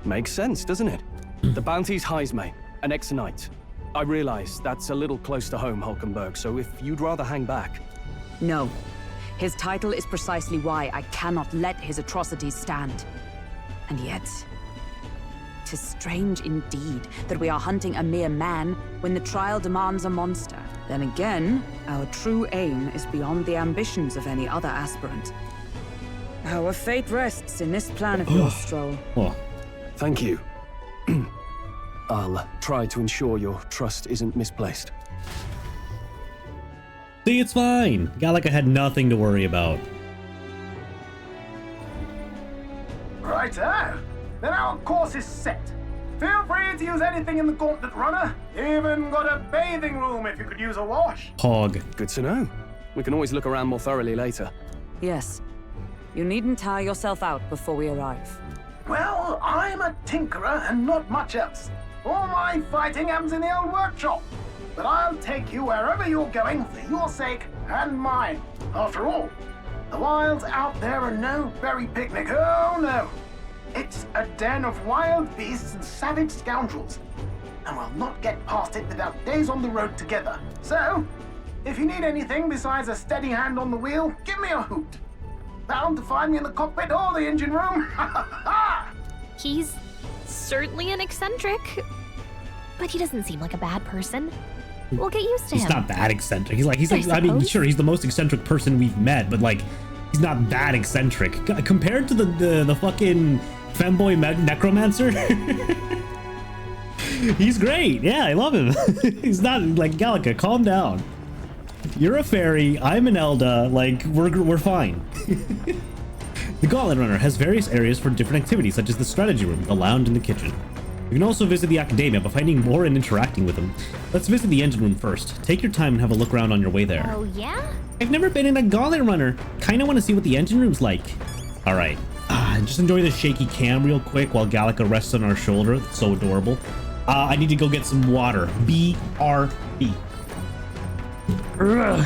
C: Makes sense, doesn't it? The bounty's Heisme, an ex-knight. I realize that's a little close to home, Hulkenberg, so if you'd rather hang back...
I: No. His title is precisely why I cannot let his atrocities stand. And yet, 'tis strange indeed that we are hunting a mere man when the trial demands a monster. Then again, our true aim is beyond the ambitions of any other aspirant. Our fate rests in this plan of yours, Stroll.
C: Thank you. I'll try to ensure your trust isn't misplaced.
A: See, it's fine. Got like I had nothing to worry about.
F: Righto. Then our course is set. Feel free to use anything in the gauntlet runner. Even got a bathing room if you could use a wash.
A: Hog.
C: Good to know. We can always look around more thoroughly later.
I: Yes. You needn't tire yourself out before we arrive.
F: Well, I'm a tinkerer and not much else. All my fighting happens in the old workshop. But I'll take you wherever you're going for your sake and mine. After all, the wilds out there are no berry picnic. Oh no. It's a den of wild beasts and savage scoundrels. and we'll not get past it without days on the road together. So, if you need anything besides a steady hand on the wheel, give me a hoot. Bound to find me in the cockpit or the engine room.
L: He's certainly an eccentric, but he doesn't seem like a bad person. We'll get used to him.
A: He's not that eccentric. He's like, I mean, sure, he's the most eccentric person we've met, but like, he's not that eccentric. Compared to the fucking femboy necromancer, he's great. Yeah, I love him. He's not like, Gallica, calm down. You're a fairy, I'm an Elda, like, we're fine. The Gauntlet Runner has various areas for different activities, such as the strategy room, the lounge, and the kitchen. You can also visit the Academia by finding more and interacting with them. Let's visit the engine room first. Take your time and have a look around on your way there.
L: Oh, yeah?
A: I've never been in a Gauntlet Runner. Kinda want to see what the engine room's like. Alright. Just enjoy the shaky cam real quick while Gallica rests on our shoulder. It's so adorable. I need to go get some water. BRB. Ugh.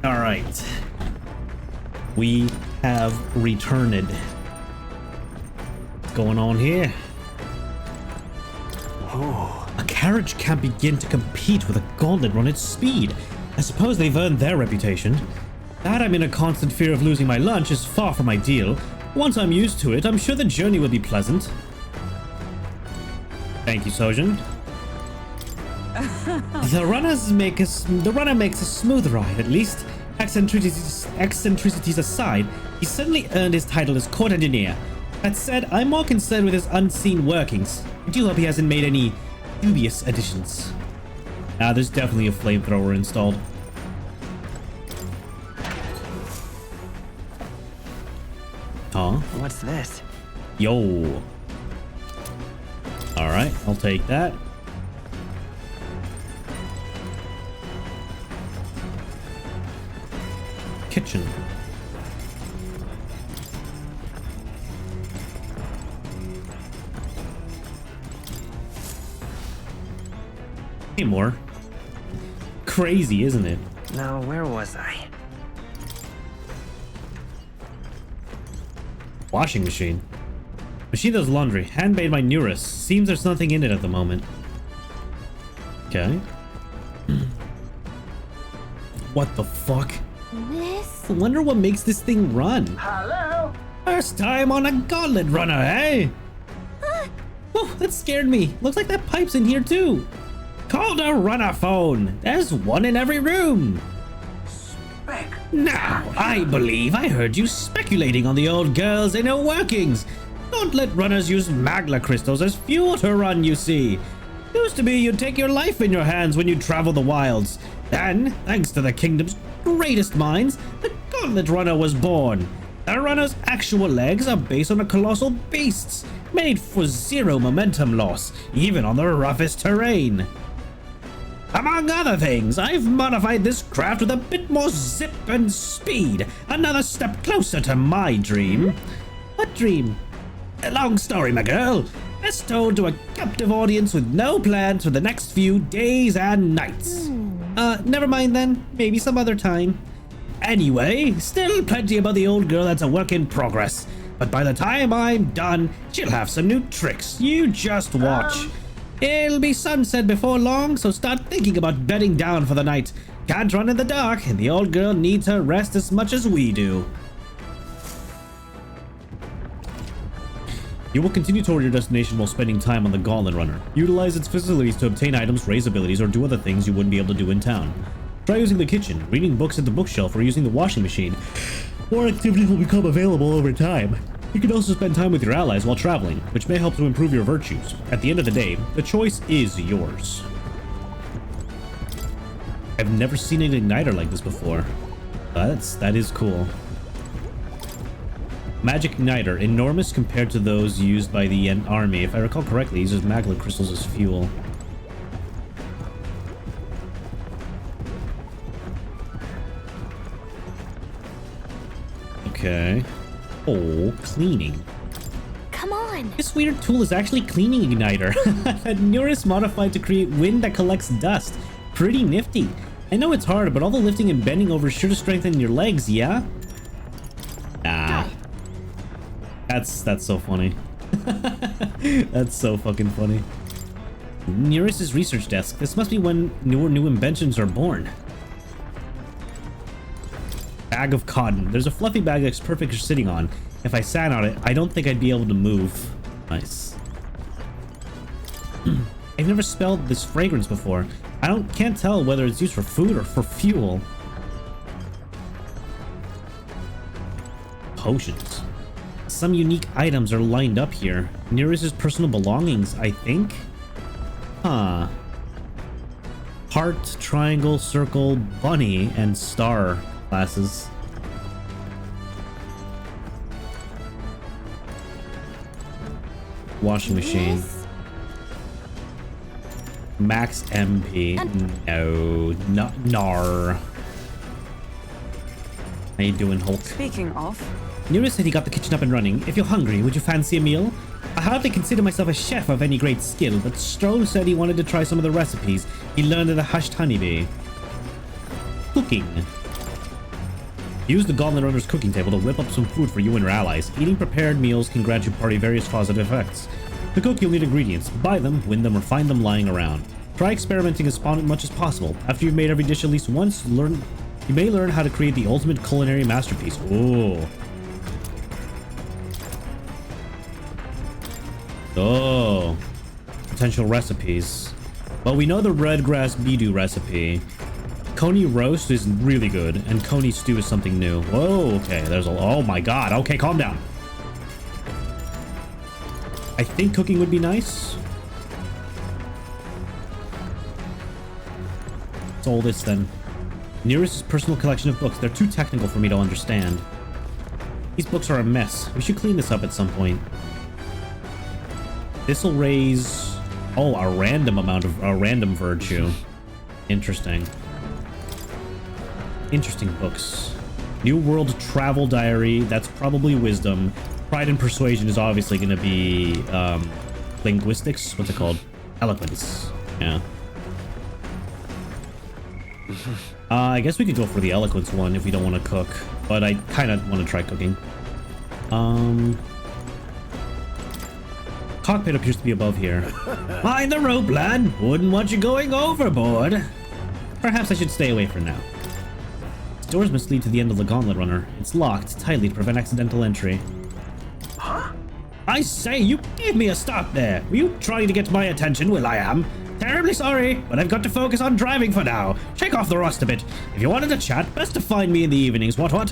A: All right, we have returned. What's going on here? Oh, a carriage can't begin to compete with a gauntlet run its speed. I suppose they've earned their reputation. That I'm in a constant fear of losing my lunch is far from ideal. Once I'm used to it, I'm sure the journey will be pleasant. Thank you, Sojin. The runner makes a smooth ride, at least. Eccentricities aside, he certainly earned his title as court engineer. That said, I'm more concerned with his unseen workings. I do hope he hasn't made any dubious additions. There's definitely a flamethrower installed. Huh?
K: What's this?
A: Yo. Alright, I'll take that. Kitchen. Hey, more. Crazy, isn't it?
K: Now, where was I?
A: Washing machine. Machine does laundry. Handmade by Neuris. Seems there's nothing in it at the moment. Okay. What the fuck?
L: This?
A: I wonder what makes this thing run.
F: Hello?
A: First time on a gauntlet runner, eh? Oh, that scared me. Looks like that pipe's in here too. Call the runner phone. There's one in every room. Now, I believe I heard you speculating on the old girl's inner workings. Gauntlet runners use magla crystals as fuel to run, you see. Used to be you'd take your life in your hands when you travel the wilds. Then, thanks to the kingdom's greatest minds, the Gauntlet Runner was born. The runner's actual legs are based on a colossal beasts, made for zero momentum loss, even on the roughest terrain. Among other things, I've modified this craft with a bit more zip and speed, another step closer to my dream. What dream? A long story, my girl. Best told to a captive audience with no plans for the next few days and nights. Never mind then. Maybe some other time. Anyway, still plenty about the old girl that's a work in progress. But by the time I'm done, she'll have some new tricks. You just watch. It'll be sunset before long, so start thinking about bedding down for the night. Can't run in the dark, and the old girl needs her rest as much as we do. You will continue toward your destination while spending time on the Gauntlet Runner. Utilize its facilities to obtain items, raise abilities, or do other things you wouldn't be able to do in town. Try using the kitchen, reading books at the bookshelf, or using the washing machine. More activities will become available over time. You can also spend time with your allies while traveling, which may help to improve your virtues. At the end of the day, the choice is yours. I've never seen an igniter like this before. That is cool. Magic igniter, enormous compared to those used by the army. If I recall correctly, it uses magma crystals as fuel. Okay. Oh, cleaning.
B: Come on.
A: This weird tool is actually cleaning igniter. Neuris modified to create wind that collects dust. Pretty nifty. I know it's hard, but all the lifting and bending over is sure to strengthen your legs, yeah? Ah. That's so funny. That's so fucking funny. Neuris's research desk. This must be when new inventions are born. Bag of cotton. There's a fluffy bag that's perfect for sitting on. If I sat on it, I don't think I'd be able to move. Nice. I've never smelled this fragrance before. Can't tell whether it's used for food or for fuel. Potions. Some unique items are lined up here. Neuris's personal belongings, I think. Huh. Heart, triangle, circle, bunny, and star classes. Washing machine.
B: Yes.
A: Max MP. No. Nar. How you doing, Hulk?
I: Speaking of...
A: Neuris said he got the kitchen up and running. If you're hungry, would you fancy a meal? I hardly consider myself a chef of any great skill, but Stroll said he wanted to try some of the recipes he learned at the Hushed Honeybee. Cooking. Use the Gauntlet Runner's cooking table to whip up some food for you and your allies. Eating prepared meals can grant your party various positive effects. To cook, you'll need ingredients. Buy them, win them, or find them lying around. Try experimenting as much as possible. After you've made every dish at least once, you may learn how to create the ultimate culinary masterpiece. Ooh. Oh. Potential recipes. Well, we know the red grass beedu recipe. Coney roast is really good, and Coney stew is something new. Whoa, okay, there's a... Oh my god, okay, calm down. I think cooking would be nice. What's all this then? Neuris's personal collection of books. They're too technical for me to understand. These books are a mess. We should clean this up at some point. This will raise... Oh, a random virtue. Interesting. Interesting books. New World Travel Diary. That's probably wisdom. Pride and Persuasion is obviously going to be linguistics. What's it called? Eloquence. Yeah. I guess we could go for the eloquence one if we don't want to cook, but I kind of want to try cooking. Cockpit appears to be above here. Mind the rope, lad. Wouldn't want you going overboard. Perhaps I should stay away for now. This doors must lead to the end of the Gauntlet Runner. It's locked tightly to prevent accidental entry.
F: Huh?
A: I say, you gave me a stop there. Were you trying to get my attention? Well, I am. Terribly sorry, but I've got to focus on driving for now. Shake off the rust a bit. If you wanted to chat, best to find me in the evenings. What? All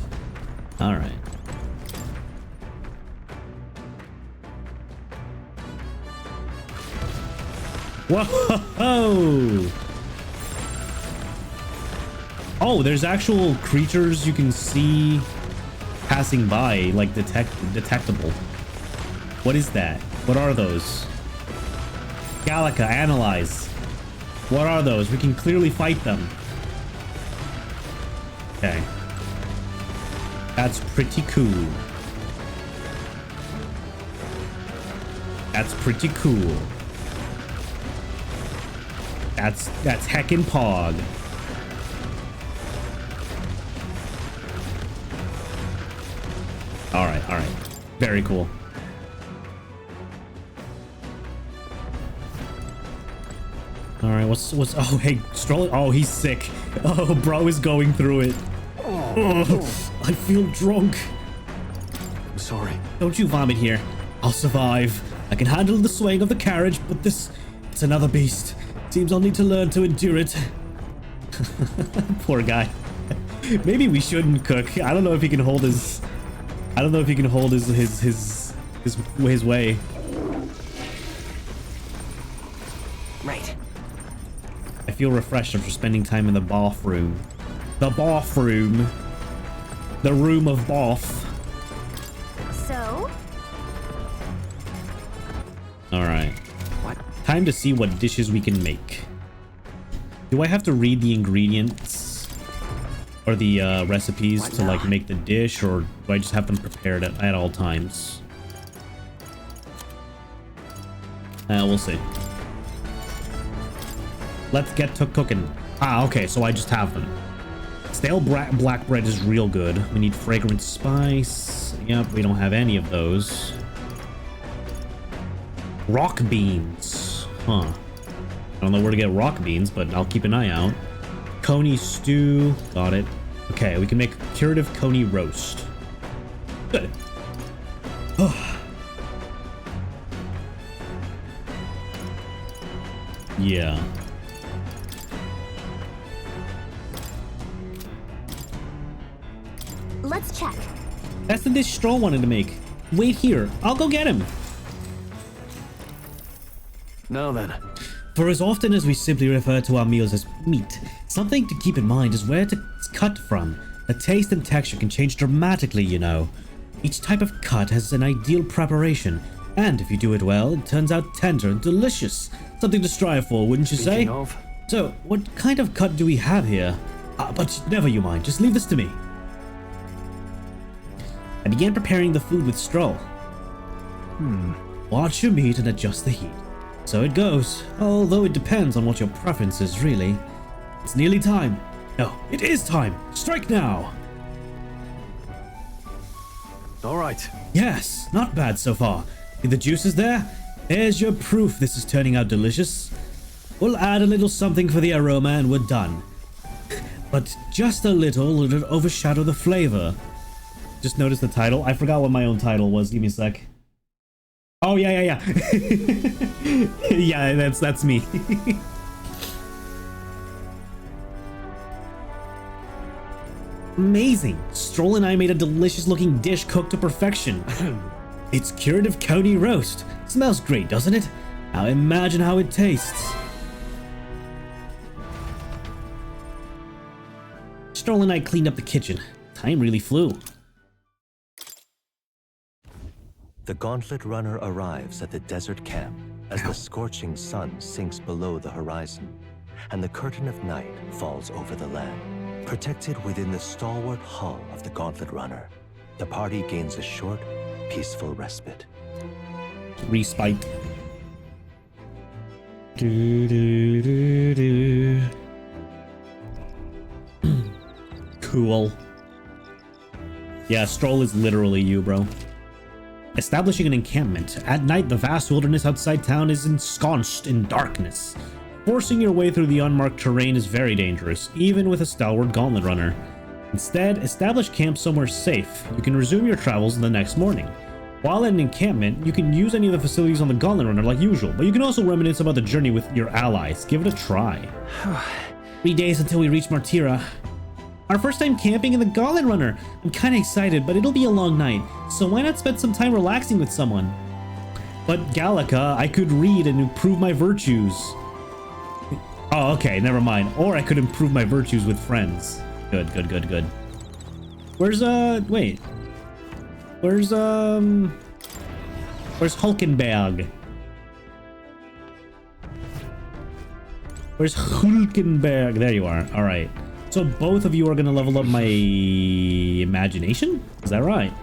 A: right. Whoa! Oh, there's actual creatures you can see passing by, like detectable. What is that? What are those? Gallica, analyze. What are those? We can clearly fight them. Okay. That's pretty cool. That's pretty cool. That's heckin' pog. All right. Very cool. right, what's, oh, hey, Stroll, oh, he's sick. Oh, bro is going through it. Oh, I feel drunk.
C: I'm sorry.
A: Don't you vomit here. I'll survive. I can handle the swaying of the carriage, but this, it's another beast. Seems I'll need to learn to endure it. Poor guy. Maybe we shouldn't cook. I don't know if he can hold his, I don't know if he can hold his way.
K: Right.
A: I feel refreshed after spending time in the bathroom. The bathroom. The room of bath.
L: So?
A: Alright. Time to see what dishes we can make. Do I have to read the ingredients? Or the recipes to like make the dish? Or do I just have them prepared at all times? We'll see. Let's get to cooking. Ah, okay, so I just have them. Stale black bread is real good. We need fragrant spice. Yep, we don't have any of those. Rock beans. Huh. I don't know where to get rock beans, but I'll keep an eye out. Coney stew. Got it. Okay, we can make curative coney roast. Good. Oh. Yeah.
L: Let's check.
A: That's the dish Stroll wanted to make. Wait here. I'll go get him.
C: Now then.
A: For as often as we simply refer to our meals as meat, something to keep in mind is where it's cut from. The taste and texture can change dramatically, you know. Each type of cut has an ideal preparation, and if you do it well, it turns out tender and delicious. Something to strive for, wouldn't you say? So, what kind of cut do we have here? But never you mind, just leave this to me. I began preparing the food with Stroll. Watch your meat and adjust the heat. So it goes, although it depends on what your preference is, really. It's nearly time. No, it is time. Strike now.
C: All right.
A: Yes, not bad so far. The juice is there. There's your proof this is turning out delicious. We'll add a little something for the aroma and we're done. But just a little will overshadow the flavor. Just noticed the title. I forgot what my own title was. Give me a sec. Oh, yeah. Yeah, that's me. Amazing. Stroll and I made a delicious looking dish cooked to perfection. It's curative coney roast. Smells great, doesn't it? Now imagine how it tastes. Stroll and I cleaned up the kitchen. Time really flew.
N: The Gauntlet Runner arrives at the desert camp as the scorching sun sinks below the horizon, and the curtain of night falls over the land. Protected within the stalwart hull of the Gauntlet Runner, the party gains a short, peaceful respite.
A: Respite. Cool. Yeah, Stroll is literally you, bro. Establishing an encampment. At night, the vast wilderness outside town is ensconced in darkness. Forcing your way through the unmarked terrain is very dangerous, even with a stalwart gauntlet runner. Instead, establish camp somewhere safe. You can resume your travels the next morning. While at an encampment, you can use any of the facilities on the gauntlet runner like usual, but you can also reminisce about the journey with your allies. Give it a try. 3 days until we reach Martira. Our first time camping in the Gauntlet Runner. I'm kinda excited, but it'll be a long night, so why not spend some time relaxing with someone? But Gallica, I could read and improve my virtues. Oh, okay, never mind. Or I could improve my virtues with friends. Good. Where's, wait. Where's Hulkenberg? Where's Hulkenberg? There you are. All right. So both of you are going to level up my imagination? Is that right?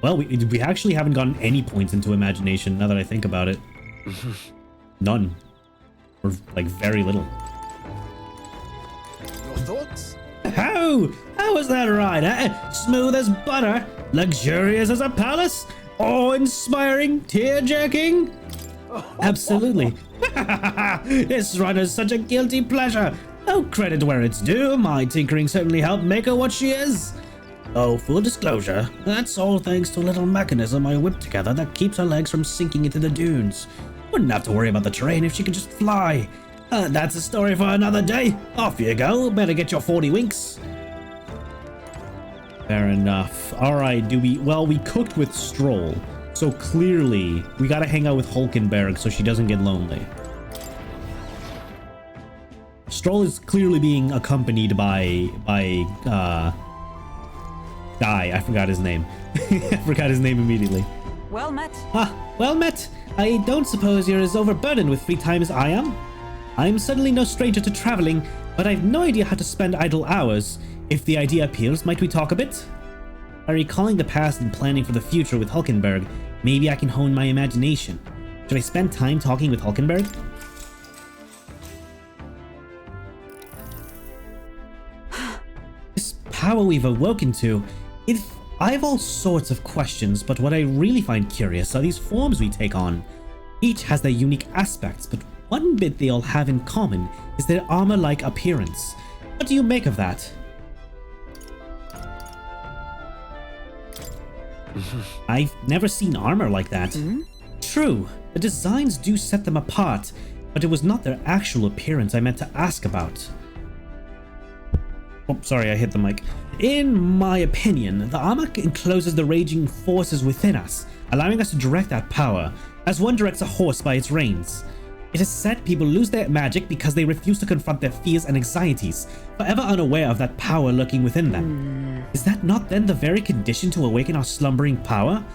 A: Well, we actually haven't gotten any points into imagination now that I think about it. None. Or like very little.
F: Your thoughts?
A: How was that ride, eh? Smooth as butter, luxurious as a palace, awe-inspiring, tear-jerking? Absolutely. This run is such a guilty pleasure. No credit where it's due. My tinkering certainly helped make her what she is. Oh, full disclosure, that's all thanks to a little mechanism I whipped together that keeps her legs from sinking into the dunes. Wouldn't have to worry about the terrain if she could just fly. That's a story for another day. Off you go. Better get your 40 winks. Fair enough. All right, well, we cooked with Stroll. So clearly, we gotta hang out with Hulkenberg so she doesn't get lonely. Stroll is clearly being accompanied by Guy. I forgot his name. I forgot his name immediately.
I: Well met.
A: Well met. I don't suppose you're as overburdened with free time as I am. I'm certainly no stranger to traveling, but I've no idea how to spend idle hours. If the idea appeals, might we talk a bit? By recalling the past and planning for the future with Hulkenberg, maybe I can hone my imagination. Should I spend time talking with Hulkenberg? This power we've awoken to, I have all sorts of questions, but what I really find curious are these forms we take on. Each has their unique aspects, but one bit they all have in common is their armor-like appearance. What do you make of that? I've never seen armor like that. True, the designs do set them apart, but it was not their actual appearance I meant to ask about. Oh, sorry, I hit the mic. In my opinion, the armor encloses the raging forces within us, allowing us to direct that power, as one directs a horse by its reins. It is said people lose their magic because they refuse to confront their fears and anxieties, forever unaware of that power lurking within them. Is that not then the very condition to awaken our slumbering power?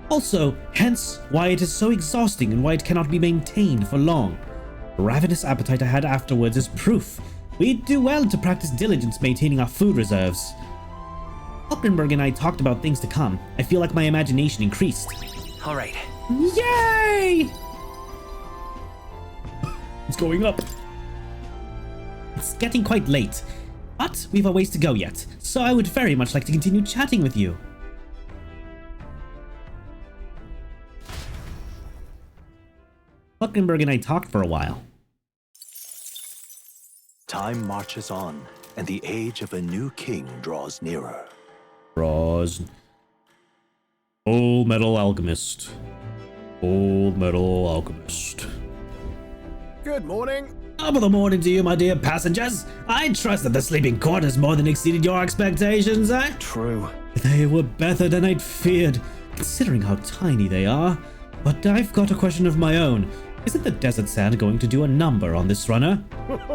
A: Also, hence why it is so exhausting and why it cannot be maintained for long. The ravenous appetite I had afterwards is proof. We'd do well to practice diligence maintaining our food reserves. Hulkenberg and I talked about things to come. I feel like my imagination increased.
K: All right.
A: Yay! It's going up. It's getting quite late, but we've a ways to go yet, so I would very much like to continue chatting with you. Hulkenberg and I talked for a while.
N: Time marches on, and the age of a new king draws nearer.
A: Old Metal Alchemist. Old Metal Alchemist.
U: Good morning.
A: Top of the morning to you, my dear passengers. I trust that the sleeping quarters more than exceeded your expectations, eh?
C: True.
A: They were better than I'd feared, considering how tiny they are. But I've got a question of my own. Isn't the desert sand going to do a number on this runner?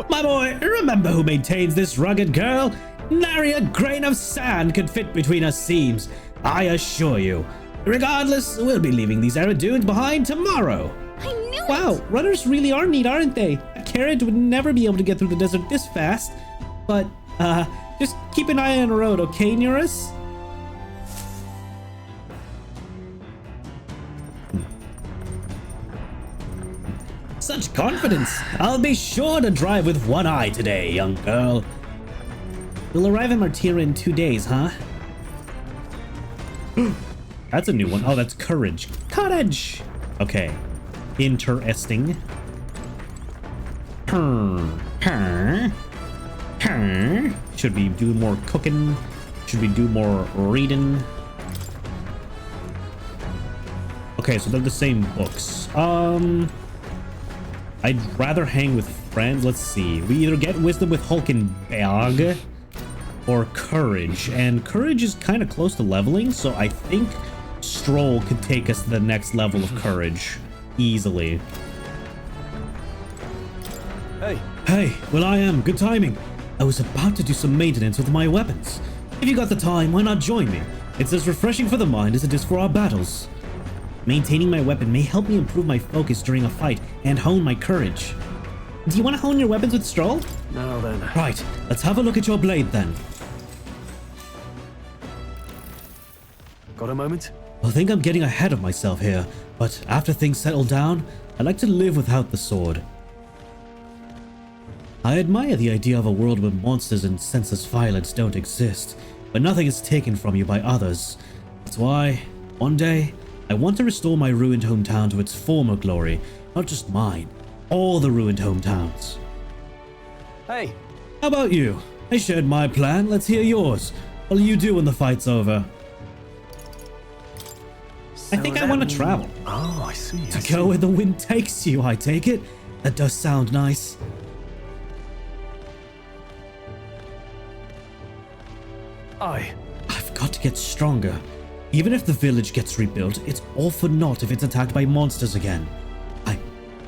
A: My boy, remember who maintains this rugged girl? Nary a grain of sand could fit between her seams, I assure you. Regardless, we'll be leaving these arid dunes behind tomorrow.
L: I knew it!
A: Wow, runners really are neat, aren't they? A carriage would never be able to get through the desert this fast. But, just keep an eye on the road, okay, Neurus? Such confidence! I'll be sure to drive with one eye today, young girl. We'll arrive in Martyra in 2 days, huh? That's a new one. Oh, that's courage. Courage! Okay. Interesting. Should we do more cooking? Should we do more reading? Okay, so they're the same books. I'd rather hang with friends. Let's see. We either get wisdom with Hulkenberg or courage. And courage is kind of close to leveling, so I think Stroll could take us to the next level of courage easily. Hey, well, I am. Good timing. I was about to do some maintenance with my weapons. If you got the time, why not join me? It's as refreshing for the mind as it is for our battles. Maintaining my weapon may help me improve my focus during a fight and hone my courage. Do you want to hone your weapons with Stroll?
C: No, then.
A: Right, let's have a look at your blade then.
C: Got a moment?
A: I think I'm getting ahead of myself here, but after things settle down, I'd like to live without the sword. I admire the idea of a world where monsters and senseless violence don't exist, but nothing is taken from you by others. That's why, one day, I want to restore my ruined hometown to its former glory, Not just mine. All the ruined hometowns.
C: Hey.
A: How about you? I shared my plan. Let's hear yours. What'll you do when the fight's over? I think I want to travel.
C: Oh, I see.
A: To go where the wind takes you, I take it. That does sound nice. I've got to get stronger. Even if the village gets rebuilt, it's all for naught if it's attacked by monsters again.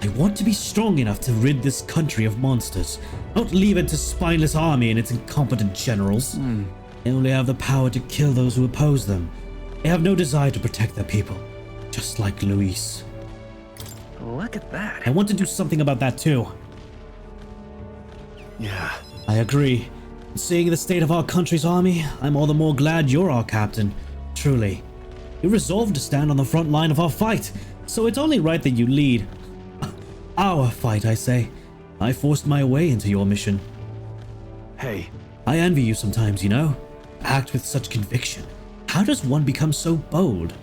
A: I want to be strong enough to rid this country of monsters, not leave it to spineless army and its incompetent generals. They only have the power to kill those who oppose them. They have no desire to protect their people, just like Luis.
K: Look at that.
A: I want to do something about that too.
C: Yeah.
A: I agree. Seeing the state of our country's army, I'm all the more glad you're our captain. Truly. You're resolved to stand on the front line of our fight, so it's only right that you lead. Our fight, I say. I forced my way into your mission.
C: Hey.
A: I envy you sometimes, you know? Act with such conviction. How does one become so bold?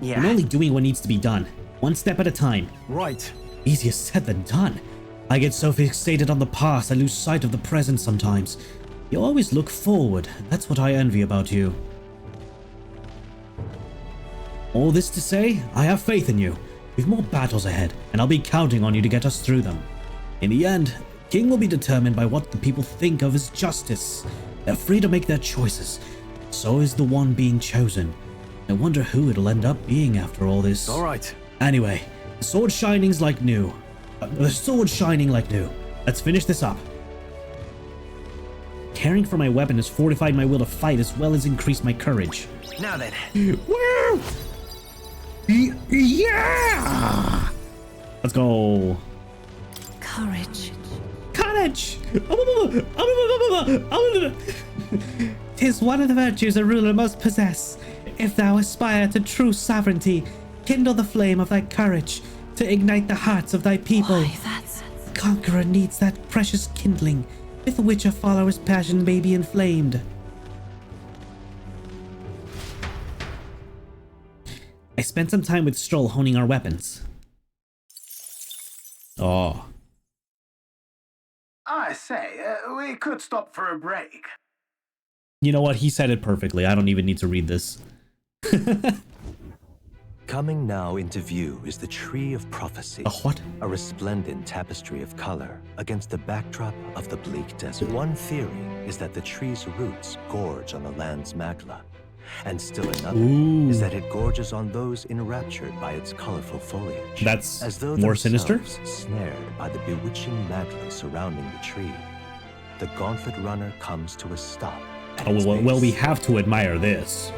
K: Yeah.
A: I'm only doing what needs to be done, one step at a time.
C: Right.
A: Easier said than done. I get so fixated on the past, I lose sight of the present sometimes. You always look forward. That's what I envy about you. All this to say, I have faith in you. We've more battles ahead, and I'll be counting on you to get us through them. In the end, King will be determined by what the people think of as justice. They're free to make their choices. So is the one being chosen. I wonder who it'll end up being after all this.
C: All right.
A: Anyway, the sword shining's like new. The sword shining like new. Let's finish this up. Caring for my weapon has fortified my will to fight as well as increased my courage.
K: Now then.
A: Woo! Yeah! Let's go.
J: Courage.
A: Courage! 'Tis one of the virtues a ruler must possess. If thou aspire to true sovereignty, kindle the flame of thy courage to ignite the hearts of thy people.
J: Why, that's...
A: Conqueror needs that precious kindling with which a follower's passion may be inflamed. I spent some time with Stroll honing our weapons. Oh.
F: I say, we could stop for a break.
A: You know what? He said it perfectly. I don't even need to read this.
N: Coming now into view is the Tree of Prophecy.
A: A what?
N: A resplendent tapestry of color against the backdrop of the bleak desert. One theory is that the tree's roots gorge on the land's magla. And still another is that it gorges on those enraptured by its colorful foliage.
A: That's
N: as though
A: more sinister?
N: Snared by the bewitching magla surrounding the tree. The Gauntlet Runner comes to a stop.
A: Oh, well, we have to admire this.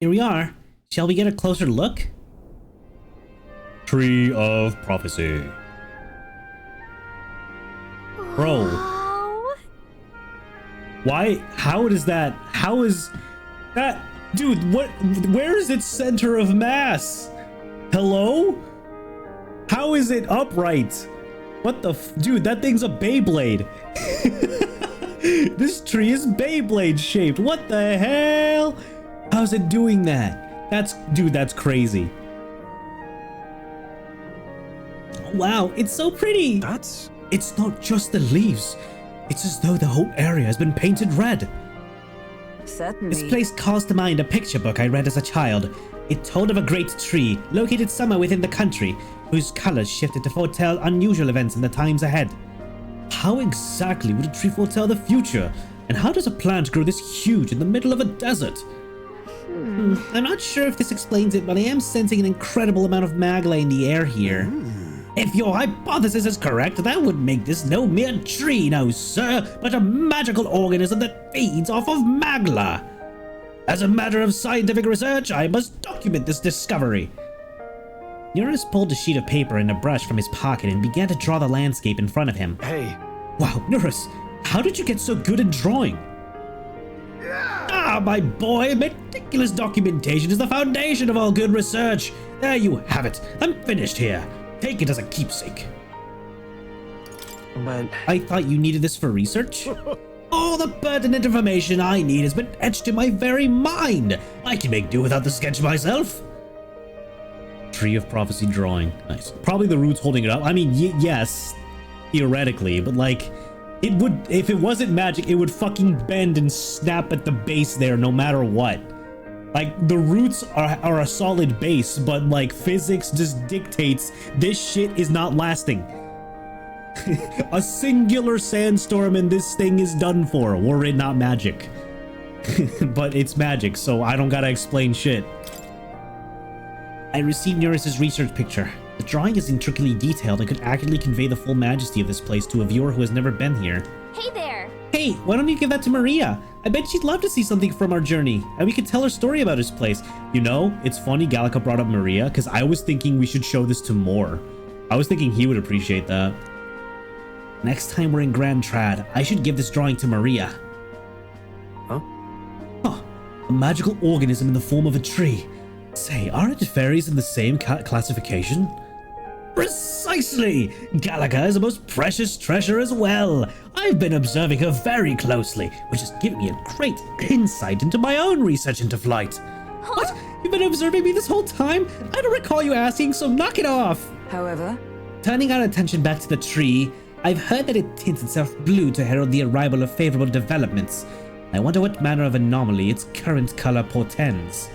A: Here we are. Shall we get a closer look? Tree of Prophecy. Bro. Why? How does that? How is that? Dude, what? Where is its center of mass? Hello? How is it upright? What the dude, that thing's a Beyblade. This tree is Beyblade shaped. What the hell? How's it doing that? Dude, that's crazy. Wow, it's so pretty. It's not just the leaves. It's as though the whole area has been painted red.
I: Certainly.
A: This place calls to mind a picture book I read as a child. It told of a great tree located somewhere within the country, whose colors shifted to foretell unusual events in the times ahead. How exactly would a tree foretell the future? And how does a plant grow this huge in the middle of a desert? I'm not sure if this explains it, but I am sensing an incredible amount of magla in the air here. If your hypothesis is correct, that would make this no mere tree, no sir, but a magical organism that feeds off of magla. As a matter of scientific research, I must document this discovery. Eurus pulled a sheet of paper and a brush from his pocket and began to draw the landscape in front of him.
C: Hey.
A: Wow, Eurus, how did you get so good at drawing? Ah, my boy, meticulous documentation is the foundation of all good research. There you have it. I'm finished here. Take it as a keepsake.
K: But
A: I thought you needed this for research? All the pertinent information I need has been etched in my very mind. I can make do without the sketch myself. Tree of Prophecy drawing. Nice. Probably the roots holding it up. I mean, yes, theoretically, but like, it would, if it wasn't magic, it would fucking bend and snap at the base there no matter what. Like, the roots are a solid base, but like, physics just dictates this shit is not lasting. A singular sandstorm and this thing is done for, were it not magic. But it's magic, so I don't gotta explain shit. I received Neris's research picture. The drawing is intricately detailed and could accurately convey the full majesty of this place to a viewer who has never been here.
L: Hey there!
A: Hey, why don't you give that to Maria? I bet she'd love to see something from our journey, and we could tell her story about this place. You know, it's funny Gallica brought up Maria, because I was thinking we should show this to Moore. I was thinking he would appreciate that. Next time we're in Grand Trad, I should give this drawing to Maria.
C: Huh?
A: Oh, a magical organism in the form of a tree. Say, aren't fairies in the same classification? Precisely! Gallica is a most precious treasure as well. I've been observing her very closely, which has given me a great insight into my own research into flight. Huh? What? You've been observing me this whole time? I don't recall you asking, so knock it off!
I: However,
A: turning our attention back to the tree, I've heard that it tints itself blue to herald the arrival of favorable developments. I wonder what manner of anomaly its current color portends.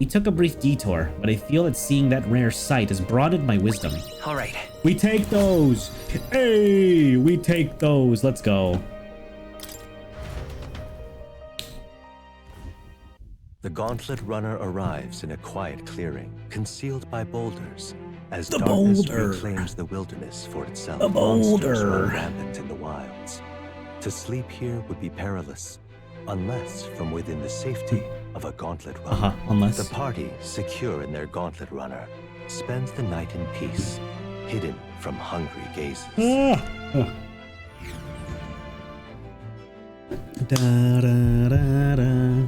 A: We took a brief detour, but I feel that seeing that rare sight has broadened my wisdom.
K: All right.
A: We take those! Hey! We take those. Let's go.
N: The Gauntlet Runner arrives in a quiet clearing, concealed by boulders. As
A: the
N: darkness
A: boulder
N: reclaims the wilderness for itself,
A: the
N: monsters
A: boulder
N: run rampant in the wilds. To sleep here would be perilous, unless from within the safety of a Gauntlet Runner.
A: Unless
N: the party, secure in their Gauntlet Runner, spends the night in peace, hidden from hungry gazes.
A: Da, da, da, da.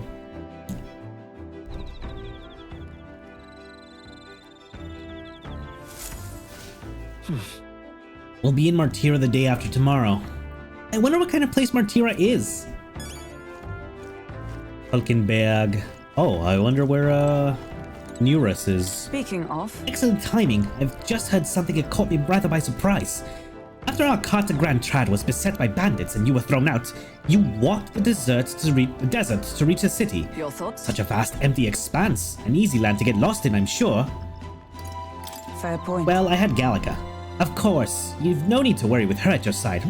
A: We'll be in Martira the day after tomorrow. I wonder what kind of place Martira is. Falkenberg. Oh, I wonder where Neris is.
I: Speaking of...
A: Excellent timing. I've just heard something that caught me rather by surprise. After our cart to Grand Trad was beset by bandits and you were thrown out, you walked the desert to reach the city.
I: Your thoughts?
A: Such a vast, empty expanse. An easy land to get lost in, I'm sure.
I: Fair point.
A: Well, I had Gallica. Of course, you've no need to worry with her at your side.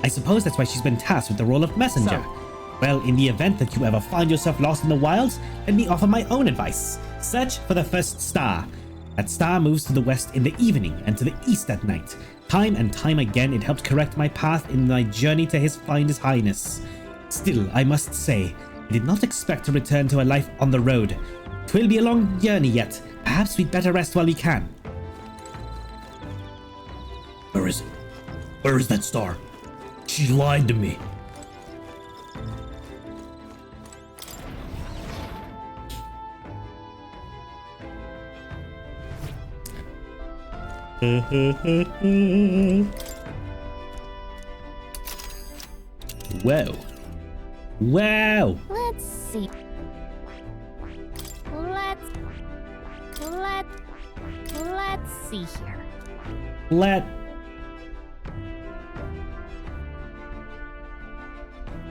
A: I suppose that's why she's been tasked with the role of messenger. Well, in the event that you ever find yourself lost in the wilds, let me offer my own advice. Search for the first star. That star moves to the west in the evening and to the east at night. Time and time again, it helped correct my path in my journey to His Highness. Still, I must say, I did not expect to return to a life on the road. 'Twill be a long journey yet. Perhaps we'd better rest while we can. Where is it? Where is that star? She lied to me. Whoa. Wow.
L: Let's see. Let's see here.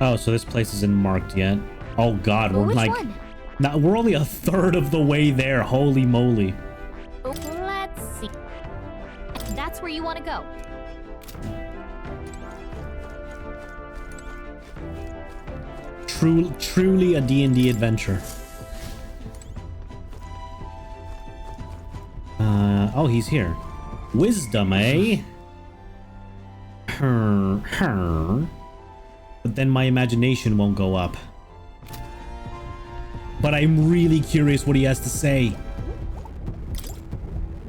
A: Oh, so this place isn't marked yet. Oh God, we're
L: Which
A: like,
L: one?
A: we're only a third of the way there. Holy moly.
L: Let's see. That's where you want to go.
A: Truly a D&D adventure. Oh, he's here. Wisdom, eh? But then my imagination won't go up. But I'm really curious what he has to say.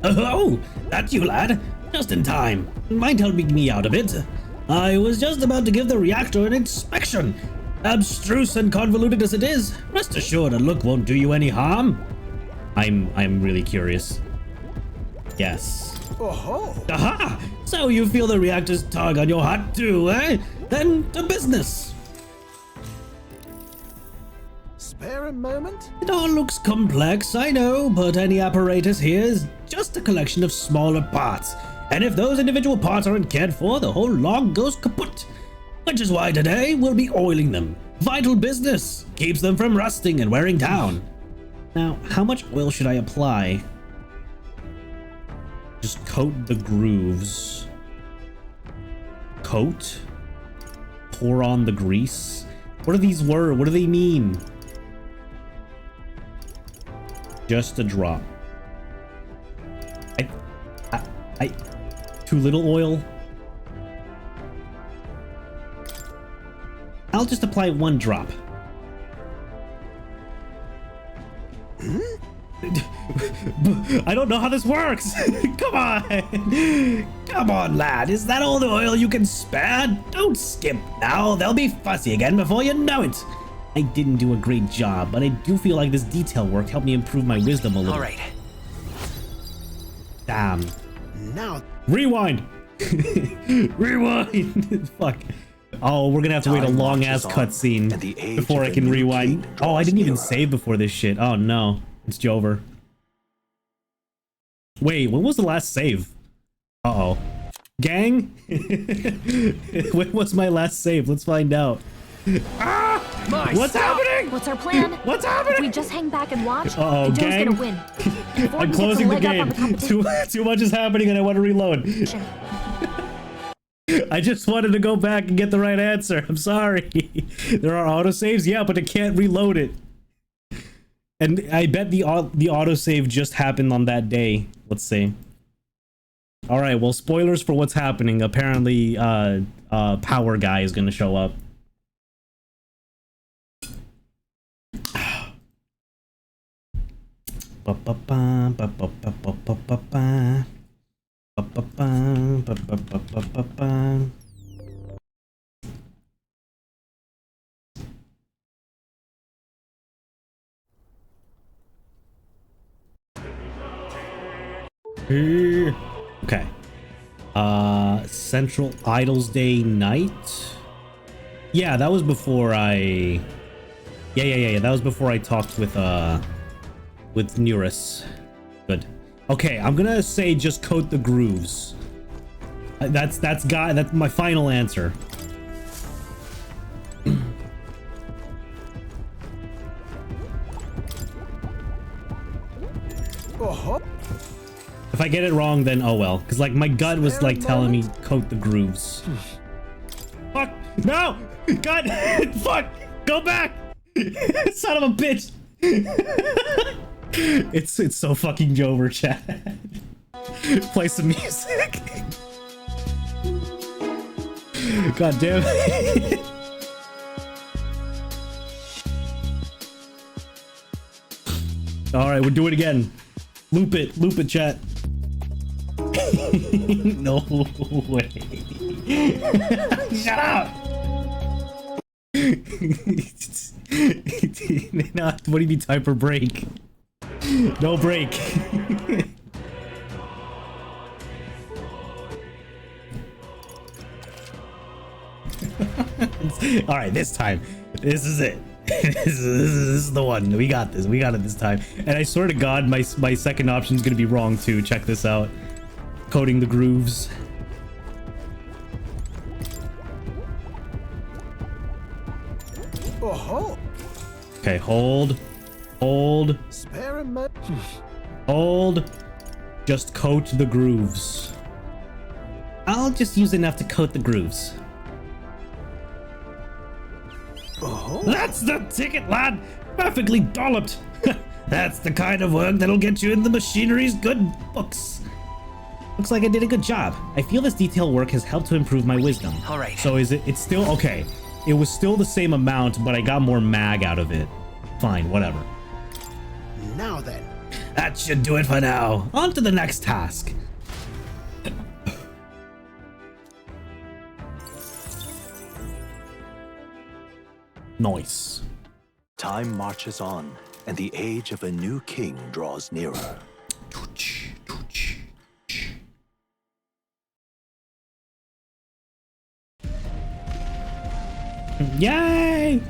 A: Oh, that's you, lad. Just in time. Mind helping me out a bit? I was just about to give the reactor an inspection. Abstruse and convoluted as it is, rest assured a look won't do you any harm. I'm really curious. Yes.
P: Oh-ho.
A: Aha! So you feel the reactor's tug on your heart too, eh? Then to business.
P: Spare a moment?
A: It all looks complex, I know, but any apparatus here is just a collection of smaller parts. And if those individual parts aren't cared for, the whole log goes kaput. Which is why today we'll be oiling them. Vital business. Keeps them from rusting and wearing down. Now, how much oil should I apply? Just coat the grooves. Coat? Pour on the grease? What are these words? What do they mean? Just a drop. Too little oil? I'll just apply 1 drop. I don't know how this works. Come on. Come on, lad. Is that all the oil you can spare? Don't skimp now. They'll be fussy again before you know it. I didn't do a great job, but I do feel like this detail work helped me improve my wisdom a little.
K: All right.
A: Damn.
P: Now.
A: Rewind. Rewind. Fuck. Oh, we're gonna have to wait a long ass cutscene before I can rewind. Oh, I didn't even save before this shit. Oh no, it's Jover. Wait, when was the last save? Uh-oh. Gang? When was my last save? Let's find out. Ah! What's happening?
L: What's our plan?
A: What's happening?
L: If we just hang back and watch,
A: Uh-oh,
L: Joe's
A: gang.
L: gonna win.
A: I'm closing the game. Too much is happening and I want to reload. I just wanted to go back and get the right answer. I'm sorry. There are autosaves, yeah, but it can't reload it. And I bet the autosave just happened on that day. Let's see. All right, well, spoilers for what's happening. Apparently, Power Guy is going to show up. Okay. Central Idols Day night. Yeah, that was before I. Yeah. That was before I talked with Neurus. Good. Okay, I'm gonna say just coat the grooves. That's my final answer. If I get it wrong, then oh well. Because like my gut was like telling me coat the grooves. Fuck! No! God! Fuck! Go back! Son of a bitch! It's so fucking Jover, chat. Play some music. God damn it. Alright, we'll do it again. Loop it, chat. No way. Shut up! No, what do you mean type or break? No break. All right, this time. This is it. This is the one. We got this. We got it this time. And I swear to God, my second option is going to be wrong too. Check this out. Coding the grooves.
P: Oh.
A: Okay, hold.
P: Spare a moment.
A: Hold. Just coat the grooves. I'll just use enough to coat the grooves.
P: Oh.
A: That's the ticket, lad! Perfectly dolloped! That's the kind of work that'll get you in the machinery's good books. Looks like I did a good job. I feel this detail work has helped to improve my wisdom.
K: All right.
A: So it's still, okay. It was still the same amount, but I got more mag out of it. Fine, whatever.
P: Now then.
A: That should do it for now. On to the next task. Nice.
N: Time marches on, and the age of a new king draws nearer.
A: Yay!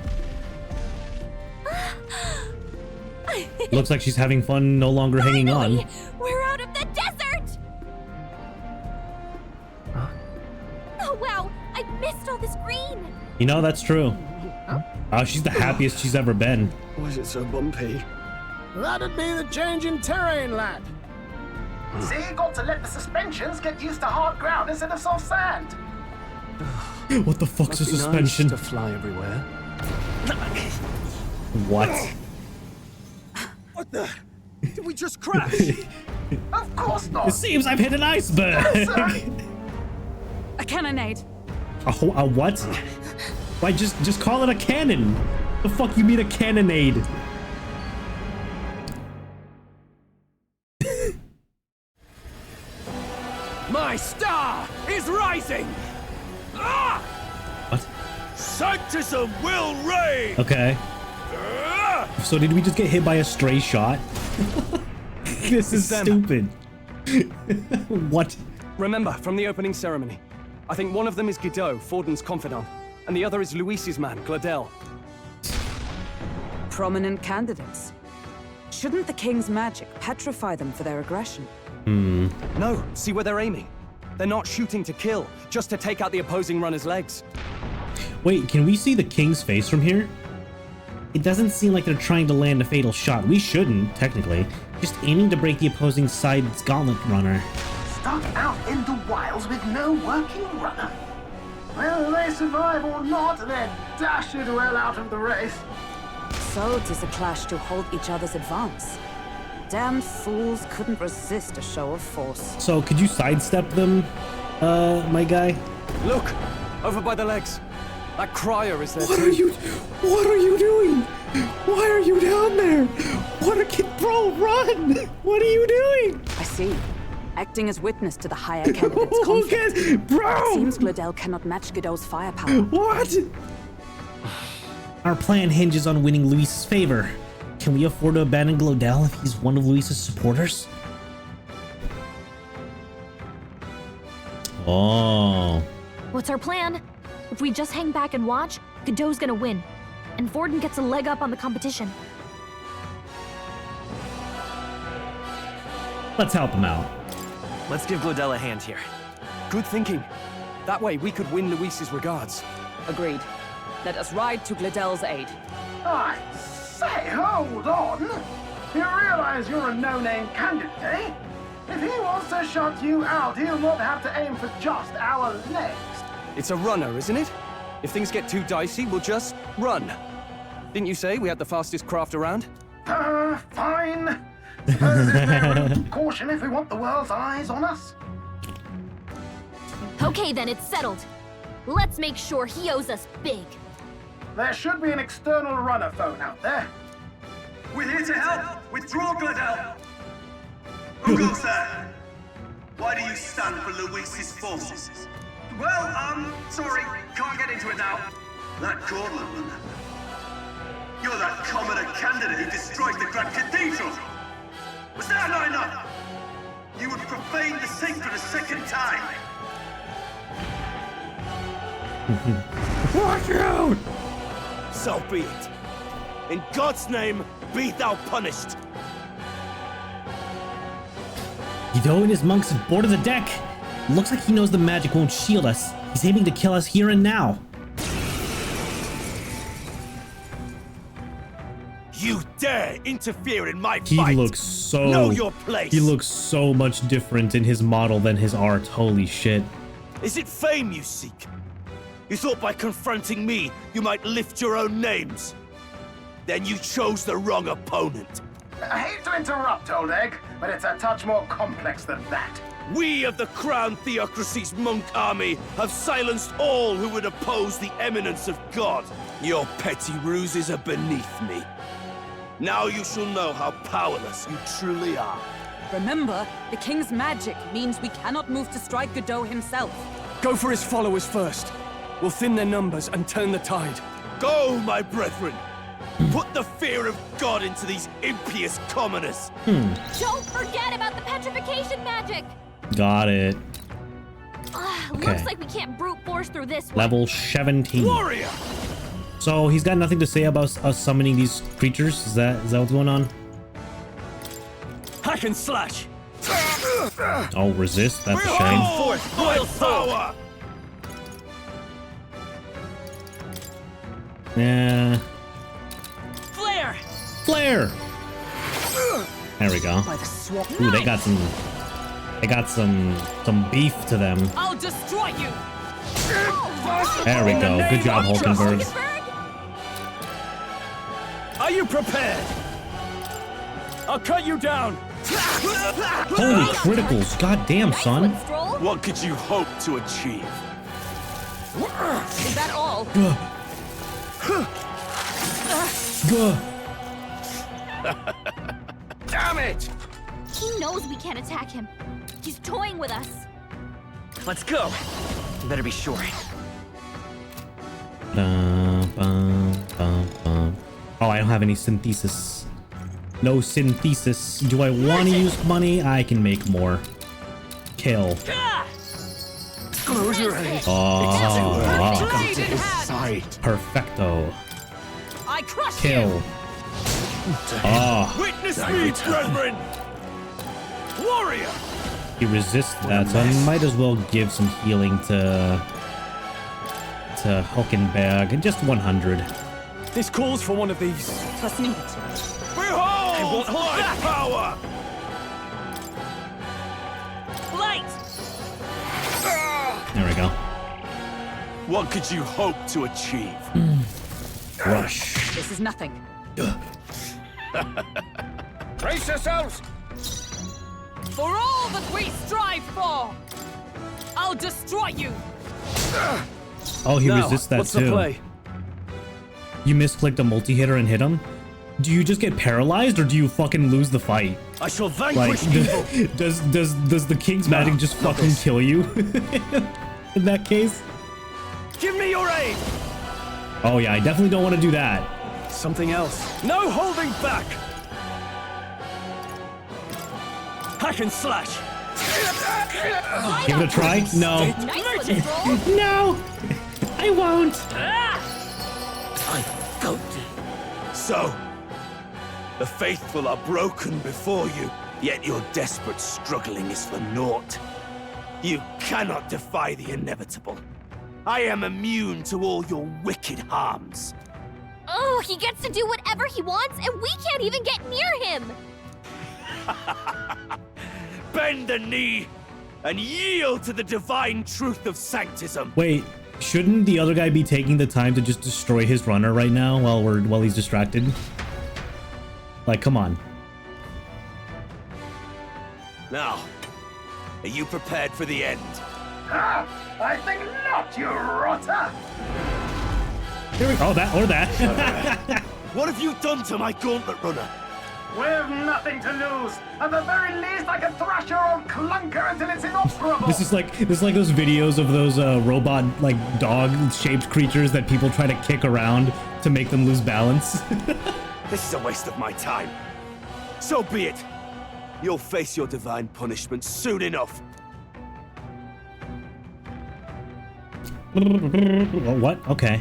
A: Looks like she's having fun, no longer hanging on.
L: We're out of the desert! Oh wow, I missed all this green!
A: You know, that's true. She's the happiest she's ever been.
C: Why is it so bumpy?
F: That'd be the change in terrain, lad. See, you got to let the suspensions get used to hard ground instead of soft sand.
A: What the fuck's a
C: Must be
A: suspension?
C: nice to fly everywhere.
A: What?
R: What the? Did we just crash?
F: Of course not.
A: It seems I've hit an iceberg.
T: A cannonade.
A: A what? Why just call it a cannon? The fuck you mean a cannonade?
R: My star is rising! Ah!
A: What?
R: Sanctism will reign!
A: Okay. So did we just get hit by a stray shot? This is stupid. What?
C: Remember, from the opening ceremony, I think one of them is Guido, Forden's confidant, and the other is Luis's man, Gladel.
I: Prominent candidates. Shouldn't the king's magic petrify them for their aggression?
C: No, see where they're aiming. They're not shooting to kill, just to take out the opposing runner's legs.
A: Wait, can we see the king's face from here? It doesn't seem like they're trying to land a fatal shot. We shouldn't, technically. Just aiming to break the opposing side's gauntlet runner.
F: Stuck out in the wilds with no working runner. Whether they survive or not, they're dashed well out of the race.
I: So 'tis a clash to hold each other's advance. Damned fools couldn't resist a show of force.
A: So could you sidestep them, my guy?
C: Look, over by the legs. That crier is there
A: What
C: too.
A: What are you doing? Why are you down there? What a kid, bro, run! What are you doing?
I: I see. Acting as witness to the higher candidate's conflict.
A: Bro!
I: It seems Gladel cannot match Godot's firepower.
A: What? Our plan hinges on winning Luis's favor. Can we afford to abandon Gladel if he's one of Luis's supporters? Oh.
L: What's our plan? If we just hang back and watch, Godot's gonna win. And Forden gets a leg up on the competition.
A: Let's help him out.
K: Let's give Gladel a hand here.
C: Good thinking. That way we could win Luis's regards.
T: Agreed. Let us ride to Gladel's aid.
F: I say, hold on. You realize you're a no-name candidate, eh? If he wants to shut you out, he'll not have to aim for just our legs.
C: It's a runner, isn't it? If things get too dicey, we'll just run. Didn't you say we had the fastest craft around?
F: Fine. Suppose it's fair to caution if we want the world's eyes on us.
L: Okay then, it's settled. Let's make sure he owes us big.
F: There should be an external runner phone out there.
G: We're here to help! Withdraw, Gladel! Who goes there? Why do you stand for Luis's forces? Well, sorry, can't get into it now. That Cortland. You're that commoner candidate who destroyed the Grand Cathedral! Was that not enough? You would profane the sacred a second time!
R: Watch out! So be it. In God's name, be thou punished.
A: Guido and his monks have boarded the deck. Looks like he knows the magic won't shield us. He's aiming to kill us here and now.
R: You dare interfere in my
A: He
R: fight?
A: looks so...
R: Know your place.
A: He looks so much different in his model than his art. Holy shit.
R: Is it fame you seek? You thought by confronting me, you might lift your own names? Then you chose the wrong opponent.
F: I hate to interrupt, old egg, but it's a touch more complex than that.
R: We of the Crown Theocracy's monk army have silenced all who would oppose the eminence of God. Your petty ruses are beneath me. Now you shall know how powerless you truly are.
T: Remember, the king's magic means we cannot move to strike Godot himself.
C: Go for his followers first. We'll thin their numbers and turn the tide.
R: Go, my brethren! Put the fear of God into these impious commoners!
L: Don't forget about the petrification magic!
A: Got it. Okay.
L: Looks like we can't brute force through this one.
A: Level 17.
R: Warrior!
A: So he's got nothing to say about us summoning these creatures? Is that what's going on?
C: Hack and slash!
A: Oh, resist? That's a shame.
C: Forth royal power!
A: Yeah.
T: Flare!
A: Flare! There we go. Ooh, they got some beef to them.
T: I'll destroy you!
A: There we go. Good job, Hulkenberg.
C: Are you prepared? I'll cut you down!
A: Holy criticals. God damn, son.
R: What could you hope to achieve?
T: Is that all?
L: Damn it! He knows we can't attack him. He's toying with us.
K: Let's go. You better be sure.
A: Oh, I don't have any synthesis. No synthesis. Do I want to use money? I can make more. Kill.
C: Close your eyes.
A: Oh, perfecto.
T: I crush
A: Kill. Oh,
R: Witness me, brethren! Warrior!
A: he resists that, so I might as well give some healing to Hulkenberg. And just 100.
C: This calls for one of these.
R: Behold my power!
T: Light!
A: There we go.
R: What could you hope to achieve?
A: Rush.
T: This is nothing.
D: Brace yourselves!
T: For all that we strive for, I'll destroy you!
A: Oh, he
C: Now,
A: resists that
C: what's
A: too.
C: the play?
A: You misclicked a multi-hitter and hit him? Do you just get paralyzed or do you fucking lose the fight?
C: I shall
A: Like,
C: vanquish evil!
A: does the King's Magic just fucking kill you? In that case?
C: Give me your aid!
A: Oh yeah, I definitely don't want to do that.
C: Something else. No holding back! Hack and slash!
A: Give it a try? No. No! I won't!
R: So, the faithful are broken before you, yet your desperate struggling is for naught. You cannot defy the inevitable. I am immune to all your wicked harms.
L: Oh, he gets to do whatever he wants, and we can't even get near him!
R: Bend the knee and yield to the divine truth of sanctism.
A: Wait, shouldn't the other guy be taking the time to just destroy his runner right now while he's distracted? Like, come on.
R: Now, are you prepared for the end?
F: I think not, you rotter!
A: Here we go. Oh, that or that.
R: What have you done to my gauntlet runner?
F: We've nothing to lose. At the very least, I can thrash your old clunker until it's inoperable.
A: This is like those videos of those robot like dog-shaped creatures that people try to kick around to make them lose balance.
R: This is a waste of my time. So be it. You'll face your divine punishment soon enough.
A: What? Okay.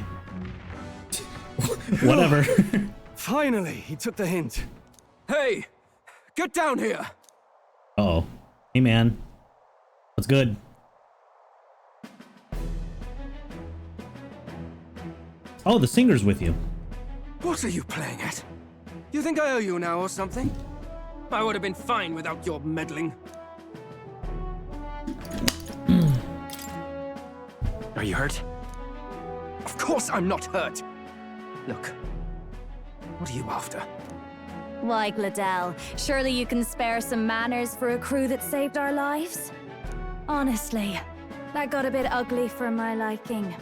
A: Whatever.
C: Finally, he took the hint. Hey, get down here!
A: Uh-oh. Hey, man. What's good? Oh, the singer's with you.
M: What are you playing at? You think I owe you now or something? I would have been fine without your meddling.
K: Are you hurt?
M: Of course I'm not hurt. Look, what are you after?
J: Why, Gladell, surely you can spare some manners for a crew that saved our lives? Honestly, that got a bit ugly for my liking.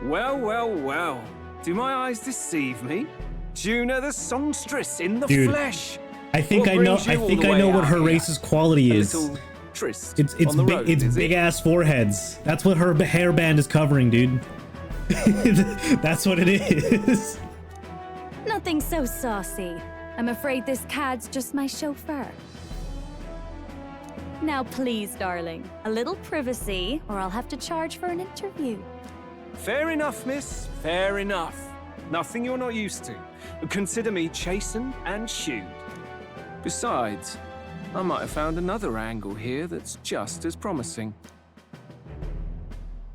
D: Well, well, well. Do my eyes deceive me? Juna the songstress in the
A: Dude,
D: flesh.
A: I think
D: What
A: I know.
D: brings you
A: I
D: all
A: think
D: the
A: I
D: way
A: know what
D: out
A: her
D: here?
A: race's quality
D: A
A: is.
D: little tryst
A: It's
D: on the road,
A: it's
D: is it?
A: big ass foreheads. That's what her hairband is covering, dude. That's what it is.
J: Nothing so saucy. I'm afraid this cad's just my chauffeur. Now please, darling, a little privacy, or I'll have to charge for an interview.
D: Fair enough, miss. Fair enough. Nothing you're not used to. Consider me chastened and shooed. Besides,
M: I might have found another angle here that's just as promising.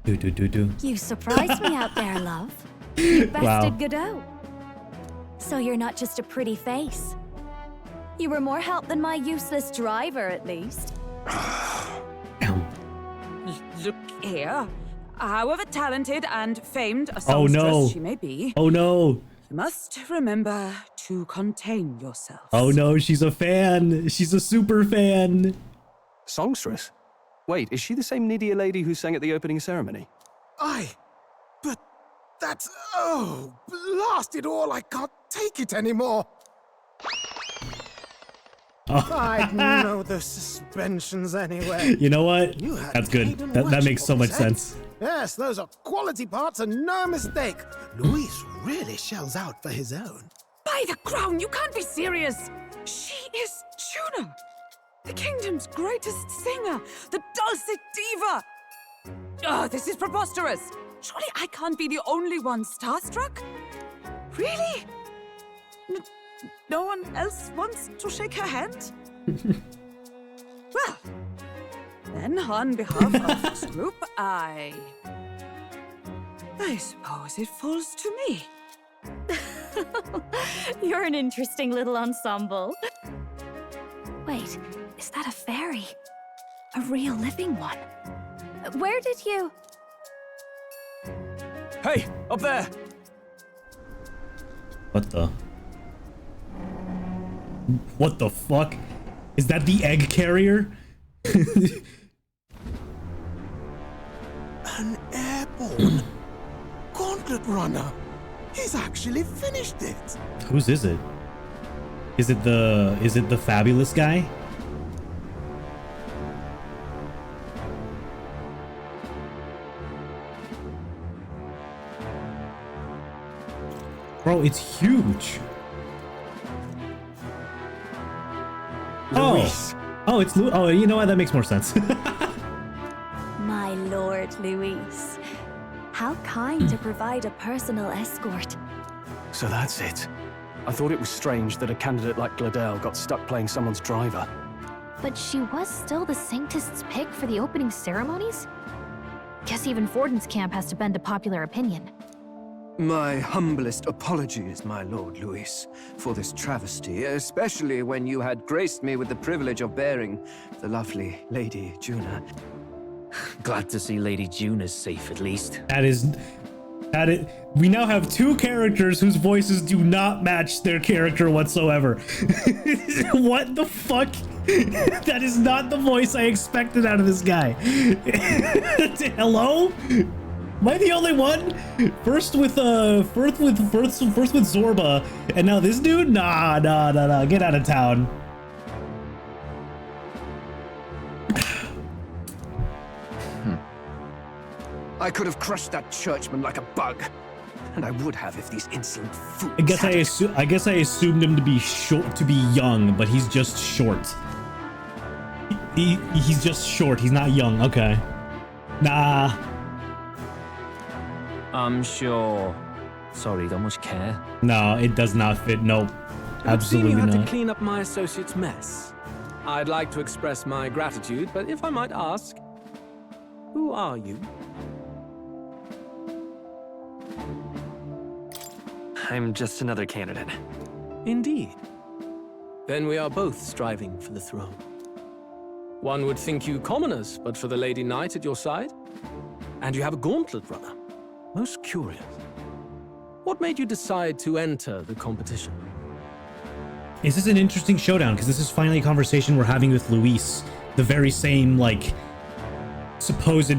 J: You surprised me out there, love. You bested
A: Wow.
J: Godot. So you're not just a pretty face. You were more help than my useless driver, at least.
I: Look here. However talented and famed a
A: Oh,
I: songstress
A: no.
I: she may be,
A: Oh no.
I: you must remember to contain yourself.
A: Oh no, she's a fan. She's a super fan.
C: Songstress? Wait, is she the same Nydia lady who sang at the opening ceremony?
F: Aye, but that's... Oh, blast it all, I can't take it anymore. I'd know the suspensions anyway.
A: You know what?
F: You had
A: That's good.
F: Hayden
A: That makes so much
F: workshop,
A: sense.
F: Yes, those are quality parts and no mistake. Luis really shells out for his own.
I: By the crown, you can't be serious! She is Juno, the kingdom's greatest singer, the dulcet diva! Oh, this is preposterous! Surely I can't be the only one starstruck? Really? No one else wants to shake her hand? Well, then on behalf of this group, I suppose it falls to me.
J: You're an interesting little ensemble. Wait, is that a fairy? A real living one? Where did you...
C: Hey, up there!
A: What the? What the fuck? Is that the egg carrier?
F: An airborne gauntlet runner. He's actually finished it.
A: Whose is it? Is it the fabulous guy? Bro, it's huge.
C: Luis.
A: Oh, it's Lu. Oh, you know what? That makes more sense.
J: My lord, Luis. How kind to provide a personal escort.
C: So that's it. I thought it was strange that a candidate like Gladel got stuck playing someone's driver.
L: But she was still the Sanctist's pick for the opening ceremonies? Guess even Forden's camp has to bend to popular opinion.
M: My humblest apologies, my lord Luis, for this travesty, especially when you had graced me with the privilege of bearing the lovely Lady Juna.
H: Glad to see Lady Juna's safe, at least.
A: That is... We now have two characters whose voices do not match their character whatsoever. What the fuck? That is not the voice I expected out of this guy. Hello? Am I the only one? First with Zorba, and now this dude? Nah. Get out of town.
M: I could have crushed that churchman like a bug, and I would have if these insolent fools.
A: I guess I assumed him to be short, to be young, but he's just short. He's just short. He's not young. Okay. Nah.
H: I'm sure. Sorry, don't much care.
A: No, it does not fit. Nope. Absolutely
V: you had
A: not.
V: to clean up my associate's mess. I'd like to express my gratitude, but if I might ask, who are you?
K: I'm just another candidate.
V: Indeed. Then we are both striving for the throne. One would think you commoners, but for the Lady Knight at your side. And you have a gauntlet runner. Most curious. What made you decide to enter the competition?
A: Is this an interesting showdown? Because this is finally a conversation we're having with Luis, the very same, like, supposed,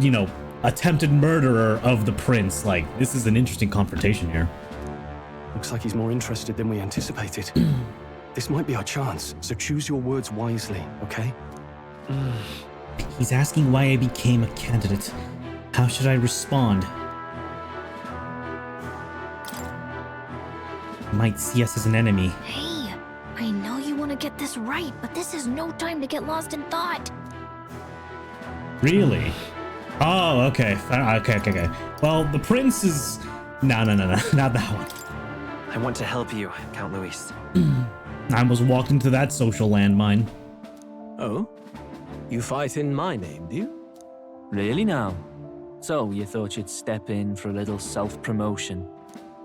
A: attempted murderer of the prince. Like, this is an interesting confrontation here.
C: Looks like he's more interested than we anticipated. This might be our chance, so choose your words wisely, okay?
A: He's asking why I became a candidate. How should I respond? Might see us as an enemy.
L: Hey, I know you want to get this right, but this is no time to get lost in thought.
A: Really? Oh, okay. Okay. Well, the prince is... No, not that one.
K: I want to help you, Count Luis.
A: I almost walked into that social landmine.
V: Oh? You fight in my name, do you?
H: Really now? So, you thought you'd step in for a little self-promotion?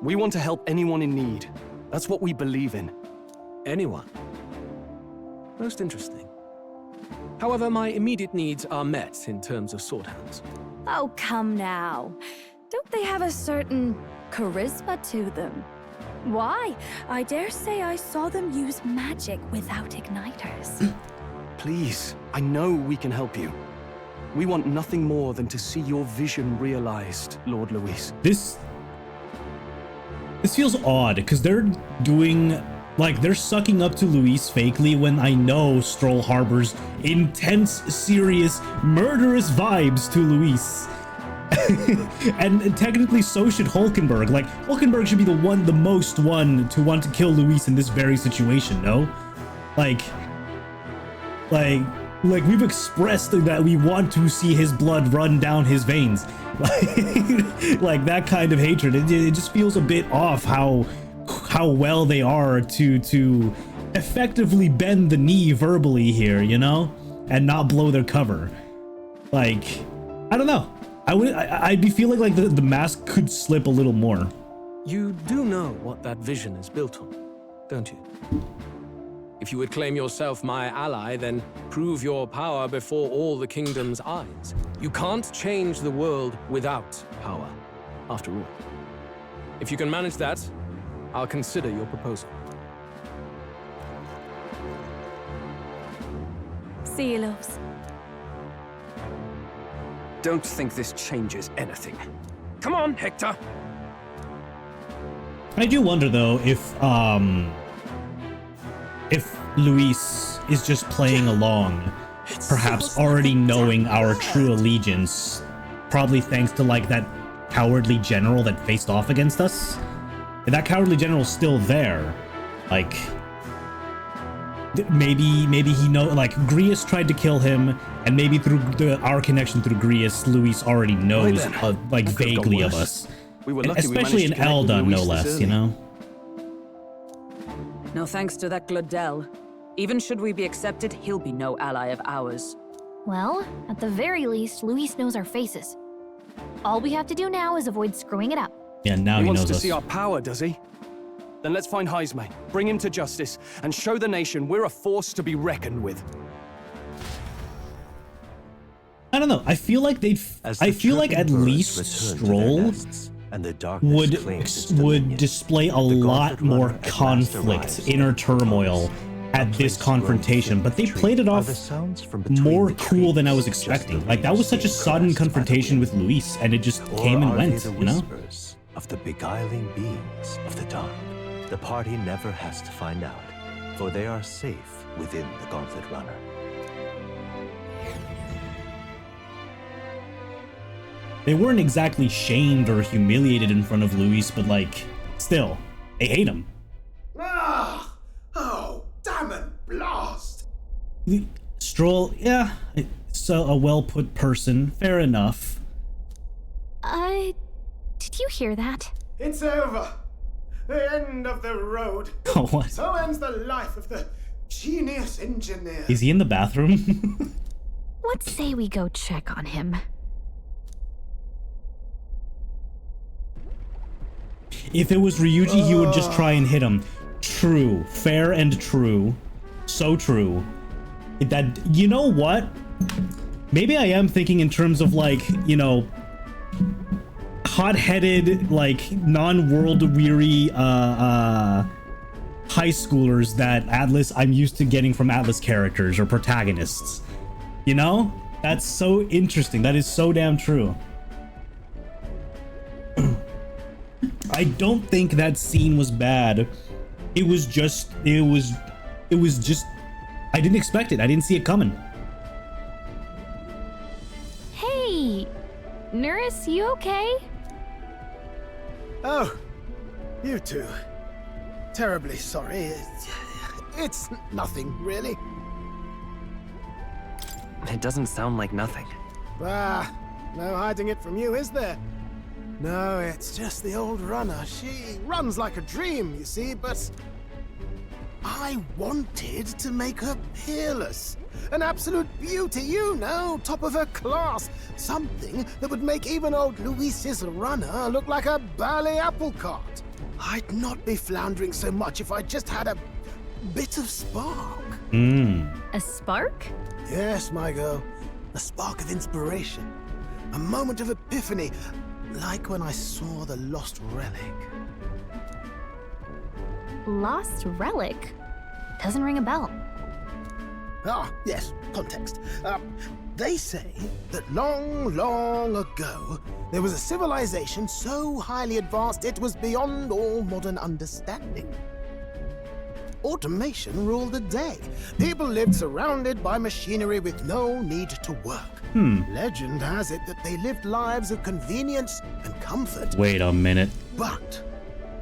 C: We want to help anyone in need. That's what we believe in.
V: Anyone? Most interesting. However, my immediate needs are met in terms of sword hands.
J: Oh, come now. Don't they have a certain charisma to them? Why? I dare say I saw them use magic without igniters.
C: Please, I know we can help you. We want nothing more than to see your vision realized, Lord Luis.
A: This feels odd, because they're doing... Like, they're sucking up to Luis fakely when I know Stroll harbors intense, serious, murderous vibes to Luis. And technically so should Hulkenberg. Like, Hulkenberg should be the most one to want to kill Luis in this very situation, no? Like we've expressed that we want to see his blood run down his veins. Like that kind of hatred. It just feels a bit off how well they are to effectively bend the knee verbally here, you know, and not blow their cover. Like, I don't know. I'd be feeling like the mask could slip a little more.
V: You do know what that vision is built on, don't you? If you would claim yourself my ally, then prove your power before all the kingdom's eyes. You can't change the world without power, after all. If you can manage that, I'll consider your proposal.
J: See you, loves.
M: Don't think this changes anything. Come on, Hector!
A: I do wonder, though, if Luis is just playing along, perhaps already knowing our true allegiance, probably thanks to, like, that cowardly general that faced off against us. If that cowardly general's still there, like, maybe he like, Grius tried to kill him, and maybe through our connection through Grius, Luis already knows, like, vaguely of us.
C: We were lucky
A: especially in Elda, no less, you know?
I: No thanks to that Glodell. Even should we be accepted, he'll be no ally of ours.
L: Well, at the very least, Luis knows our faces. All we have to do now is avoid screwing it up.
A: Yeah, now
C: he
A: knows
C: wants to
A: us.
C: see our power, does he? Then let's find Heisme, bring him to justice, and show the nation we're a force to be reckoned with.
A: I don't know. I feel like I feel like at least Stroll would display a lot more conflict, inner turmoil at this confrontation, but they played it off more cool than I was expecting. Like, that was such a sudden confrontation with Luis, and it just came and went, you know?
N: Of the beguiling beings of the dark. The party never has to find out, for they are safe within the Gauntlet Runner.
A: They weren't exactly shamed or humiliated in front of Luis, but, like, still, they hate him.
F: Ah! Oh, damn it, blast!
A: Stroll, yeah, so a well-put person, fair enough.
L: Did you hear that?
F: It's over. The end of the road.
A: Oh, what?
F: So ends the life of the genius engineer.
A: Is he in the bathroom?
L: Let's say we go check on him.
A: If it was Ryuji, he would just try and hit him. True. Fair and true. So true. That, you know what? Maybe I am thinking in terms of, like, you know, hot-headed, like, non-world weary high schoolers that I'm used to getting from Atlas characters or protagonists. You know? That's so interesting. That is so damn true. I don't think that scene was bad. It was just I didn't expect it. I didn't see it coming.
L: Hey, Nurse, you okay?
F: Oh, you two. Terribly sorry. It's nothing, really.
K: It doesn't sound like nothing.
F: Ah, no hiding it from you, is there? No, it's just the old runner. She runs like a dream, you see, but I wanted to make her peerless. An absolute beauty, you know, top of her class. Something that would make even old Luis's runner look like a ballet apple cart. I'd not be floundering so much if I just had a bit of spark.
L: A spark?
F: Yes, my girl. A spark of inspiration. A moment of epiphany, like when I saw the lost relic.
L: Lost relic? Doesn't ring a bell.
F: Ah, yes, context. They say that long, long ago, there was a civilization so highly advanced it was beyond all modern understanding. Automation ruled the day. People lived surrounded by machinery with no need to work. Legend has it that they lived lives of convenience and comfort.
A: Wait a minute.
F: But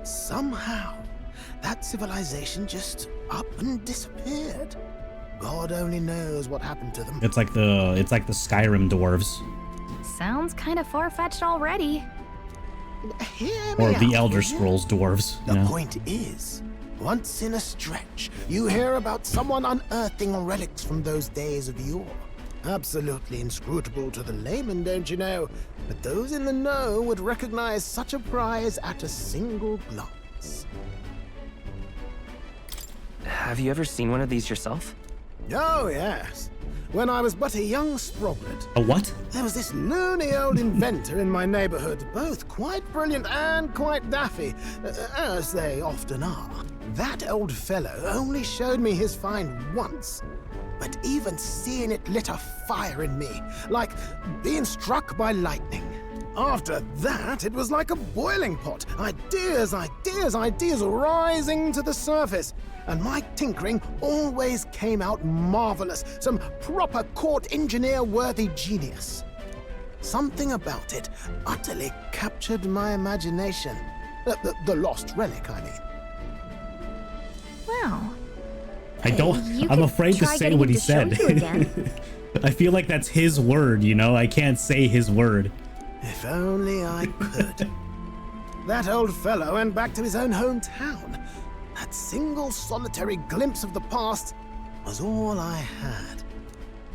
F: somehow, that civilization just up and disappeared. God only knows what happened to them.
A: It's like the Skyrim dwarves.
L: Sounds kind of far-fetched already.
F: Hear me
A: Or the
F: out,
A: Elder
F: will you?
A: Scrolls dwarves.
F: The
A: you know?
F: point is, once in a stretch, you hear about someone unearthing relics from those days of yore. Absolutely inscrutable to the layman, don't you know? But those in the know would recognize such a prize at a single glance.
K: Have you ever seen one of these yourself?
F: Oh, yes. When I was but a young sproglet.
A: A what?
F: There was this loony old inventor in my neighborhood, both quite brilliant and quite daffy, as they often are. That old fellow only showed me his find once, but even seeing it lit a fire in me, like being struck by lightning. After that, it was like a boiling pot. Ideas, ideas, ideas rising to the surface. And my tinkering always came out marvelous, some proper court engineer-worthy genius. Something about it utterly captured my imagination. The lost relic, I mean.
L: Wow.
A: I'm afraid to say what he said. I feel like that's his word, you know? I can't say his word.
F: If only I could. That old fellow went back to his own hometown. That single solitary glimpse of the past was all I had.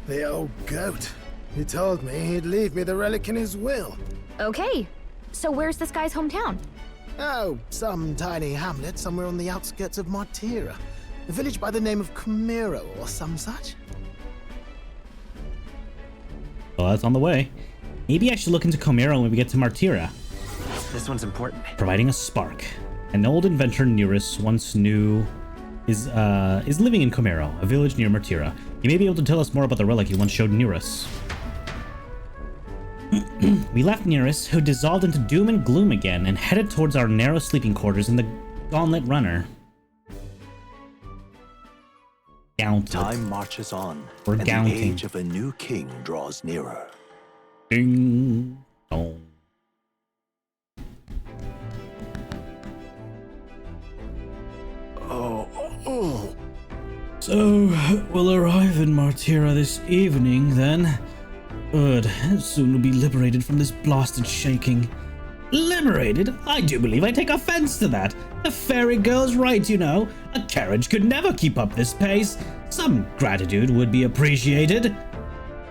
F: The old goat. He told me he'd leave me the relic in his will.
L: Okay, so where's this guy's hometown?
F: Oh, some tiny hamlet somewhere on the outskirts of Martira. A village by the name of Camiro or some such.
A: Well, that's on the way. Maybe I should look into Comero when we get to Martira.
K: This one's important.
A: Providing a spark. An old inventor Neurus once knew is living in Comero, a village near Martira. He may be able to tell us more about the relic he once showed Neurus. We left Neurus, who dissolved into doom and gloom again, and headed towards our narrow sleeping quarters in the Gauntlet Runner. Gauntlet.
N: Time marches on,
A: We're
N: and
A: gounting.
N: the age of a new king draws nearer.
A: Ding dong.
F: Oh.
A: So, we'll arrive in Martira this evening, then. Good. Soon we'll be liberated from this blasted shaking. Liberated? I do believe I take offense to that. The fairy girl's right, you know. A carriage could never keep up this pace. Some gratitude would be appreciated.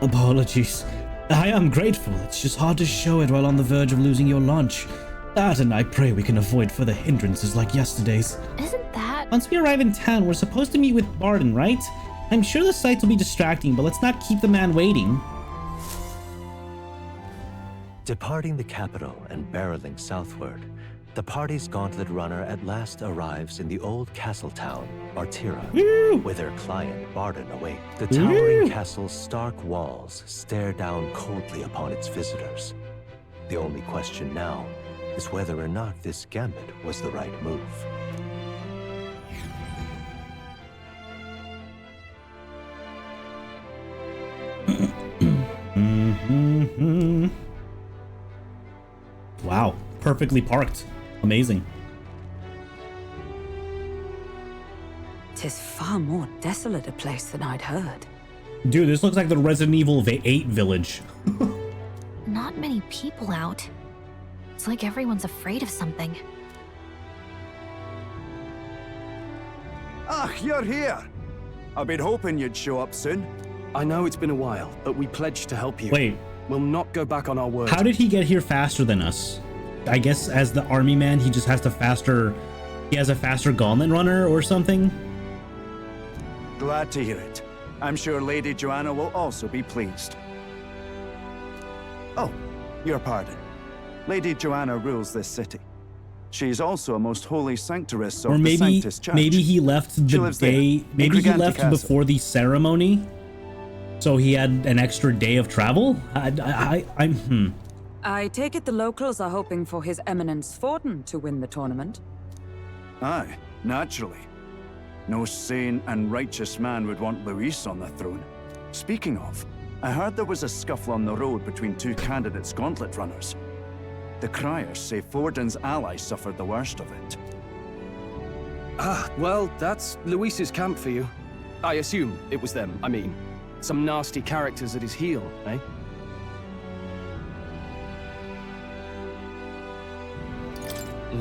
A: Apologies. I am grateful. It's just hard to show it while on the verge of losing your lunch. That, and I pray we can avoid further hindrances like yesterday's.
L: Isn't that...
A: Once we arrive in town, we're supposed to meet with Barden, right? I'm sure the sights will be distracting, but let's not keep the man waiting.
N: Departing the capital and barreling southward, the party's gauntlet runner at last arrives in the old castle town, Martira, where their client Barden awaits. The towering castle's stark walls stare down coldly upon its visitors. The only question now is whether or not this gambit was the right move.
A: Wow, perfectly parked. Amazing.
I: 'Tis far more desolate a place than I'd heard.
A: Dude, this looks like the Resident Evil 8 village.
L: Not many people out. It's like everyone's afraid of something.
Q: Ah, you're here. I've been hoping you'd show up soon.
C: I know it's been a while, but we pledged to help you.
A: Wait.
C: We'll not go back on our word.
A: How did he get here faster than us? I guess as the army man, he just has to faster... He has a faster gauntlet runner or something?
Q: Glad to hear it. I'm sure Lady Joanna will also be pleased. Oh, your pardon. Lady Joanna rules this city. She's also a most holy sanctoress of the Sanctus Church.
A: Maybe he left the day... Maybe he left before the ceremony, so he had an extra day of travel?
I: I take it the locals are hoping for His Eminence Forden to win the tournament?
Q: Aye, naturally. No sane and righteous man would want Luis on the throne. Speaking of, I heard there was a scuffle on the road between two candidates' gauntlet runners. The criers say Forden's ally suffered the worst of it.
C: Ah, well, that's Luis's camp for you. I assume it was them, I mean. Some nasty characters at his heel, eh?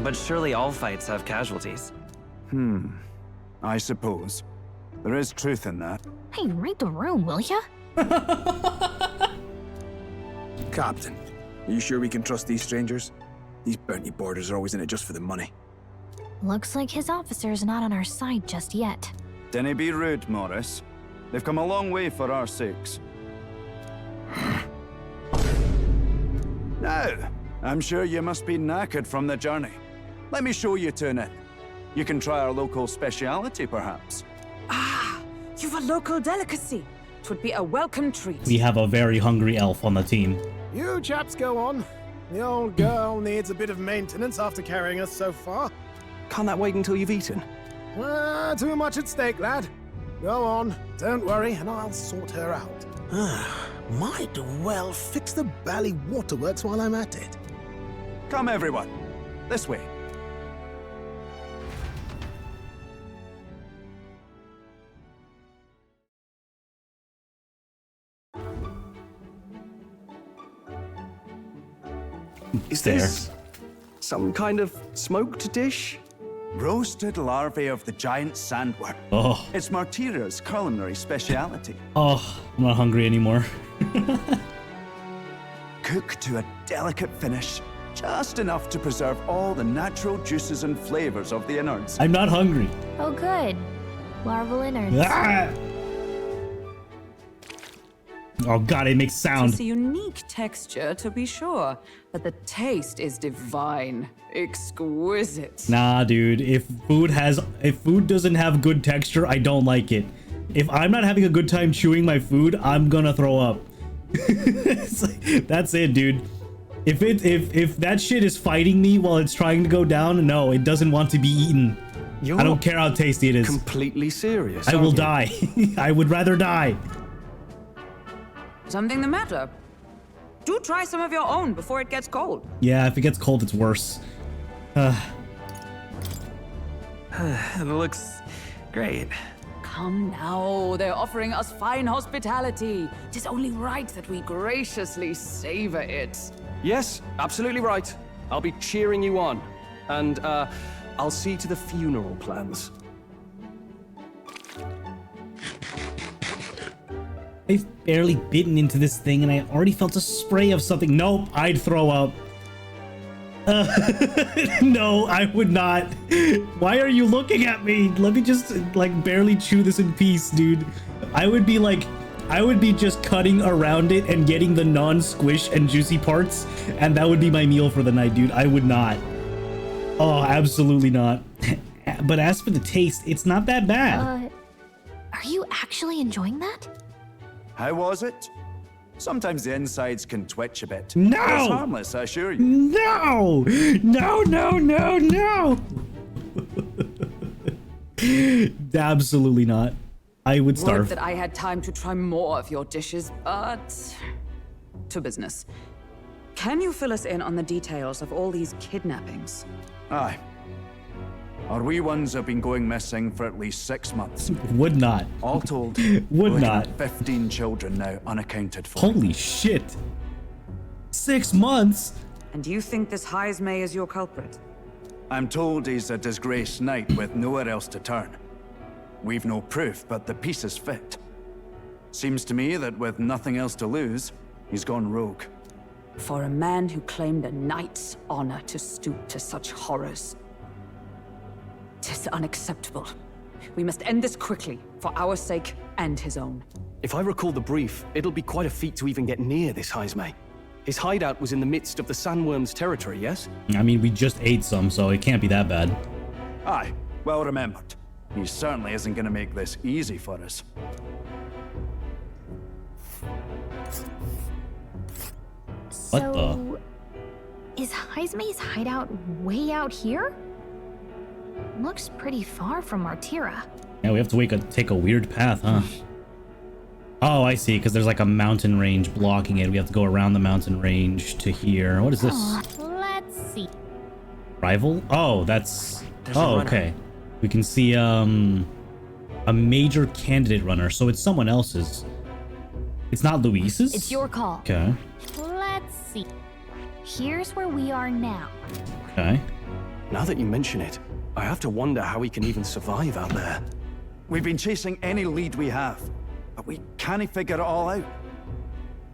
K: But surely all fights have casualties.
Q: I suppose. There is truth in that.
L: Hey, read the room, will ya?
S: Captain, are you sure we can trust these strangers? These bounty boarders are always in it just for the money.
L: Looks like his officer's not on our side just yet.
Q: Dinna be rude, Morris. They've come a long way for our sakes. Now, I'm sure you must be knackered from the journey. Let me show you to an inn. You can try our local speciality, perhaps.
I: Ah, you've a local delicacy. It would be a welcome treat.
A: We have a very hungry elf on the team.
F: You chaps go on. The old girl needs a bit of maintenance after carrying us so far.
C: Can't that wait until you've eaten?
F: Too much at stake, lad. Go on, don't worry, and I'll sort her out. Might well fix the bally waterworks while I'm at it.
Q: Come, everyone. This way.
C: Is this some kind of smoked dish?
Q: Roasted larvae of the giant sandworm.
A: Oh.
Q: It's Martira's culinary speciality.
A: Oh, I'm not hungry anymore.
Q: Cooked to a delicate finish, just enough to preserve all the natural juices and flavors of the innards.
A: I'm not hungry.
L: Oh, good. Larval innards.
A: Ah! Oh god, it makes sound.
I: It's a unique texture, to be sure, but the taste is divine, exquisite.
A: Nah, dude. If food doesn't have good texture, I don't like it. If I'm not having a good time chewing my food, I'm gonna throw up. That's it, dude. If that shit is fighting me while it's trying to go down, no, it doesn't want to be eaten. I don't care how tasty it is.
C: Completely serious.
A: I will die. I would rather die.
I: Something the matter? Do try some of your own before it gets cold.
A: Yeah, if it gets cold, it's worse.
K: It looks great.
T: Come now, they're offering us fine hospitality. It is only right that we graciously savor it.
C: Yes, absolutely right. I'll be cheering you on. And, I'll see to the funeral plans.
A: I've barely bitten into this thing and I already felt a spray of something. Nope, I'd throw up. No, I would not. Why are you looking at me? Let me just like barely chew this in peace, dude. I would be just cutting around it and getting the non-squish and juicy parts, and that would be my meal for the night, dude. I would not. Oh, absolutely not. But as for the taste, it's not that bad.
L: Are you actually enjoying that?
Q: How was it? Sometimes the insides can twitch a bit.
A: No!
Q: It's harmless, I assure you.
A: No! No, no, no, no! Absolutely not. I would starve.
T: Would that I had time to try more of your dishes, but... to business.
I: Can you fill us in on the details of all these kidnappings?
Q: Aye. Our wee ones have been going missing for at least 6 months.
A: Would not.
Q: All told,
A: would
Q: we're
A: not.
Q: at 15 children now unaccounted for.
A: Holy shit. 6 months?
I: And you think this Heismay is your culprit?
Q: I'm told he's a disgraced knight with nowhere else to turn. We've no proof, but the pieces fit. Seems to me that with nothing else to lose, he's gone rogue.
I: For a man who claimed a knight's honor to stoop to such horrors. 'Tis unacceptable. We must end this quickly, for our sake and his own.
C: If I recall the brief, it'll be quite a feat to even get near this Heisme. His hideout was in the midst of the sandworm's territory, yes?
A: I mean, we just ate some, so it can't be that bad.
Q: Aye, well remembered. He certainly isn't going to make this easy for us.
A: What
L: So, is Heisme's hideout way out here? Looks pretty far from Martira.
A: Yeah, we have to take a weird path, huh? Oh, I see, because there's like a mountain range blocking it. We have to go around the mountain range to here. What is this?
L: Let's see.
A: Rival? Oh, that's...
K: There's a
A: oh,
K: runner.
A: okay. We can see, a major candidate runner, so it's someone else's. It's not Luis's?
L: It's your call.
A: Okay.
L: Let's see. Here's where we are now.
A: Okay.
C: Now that you mention it, I have to wonder how he can even survive out there.
Q: We've been chasing any lead we have, but we can't figure it all out.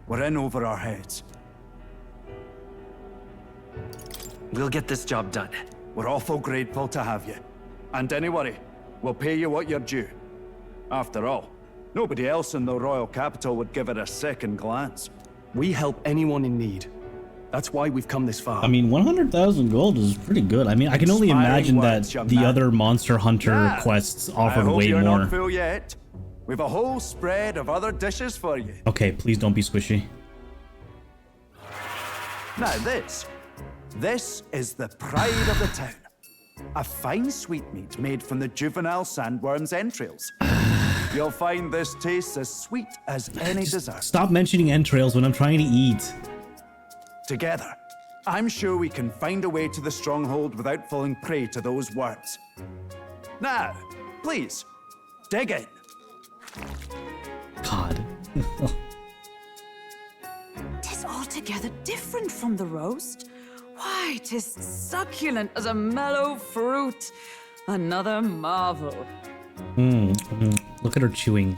Q: We're in over our heads.
K: We'll get this job done.
Q: We're awful grateful to have you. And don't worry, we'll pay you what you're due. After all, nobody else in the royal capital would give it a second glance.
C: We help anyone in need. That's why we've come this far.
A: I mean, 100,000 gold is pretty good. I mean, I can only
Q: Inspiring
A: imagine
Q: words,
A: that
Q: young
A: the
Q: man.
A: other Monster Hunter
Q: Yeah.
A: quests
Q: I
A: offered
Q: hope
A: way
Q: you're
A: more.
Q: not full yet. We've a whole spread of other dishes for you.
A: Okay, please don't be squishy.
Q: Now this is the pride of the town. A fine sweetmeat made from the juvenile sandworm's entrails. You'll find this tastes as sweet as any dessert.
A: Stop mentioning entrails when I'm trying to eat.
Q: Together, I'm sure we can find a way to the stronghold without falling prey to those worms. Now, please, dig in.
A: God.
I: Tis altogether different from the roast. Why, 'tis succulent as a mellow fruit. Another marvel.
A: Look at her chewing.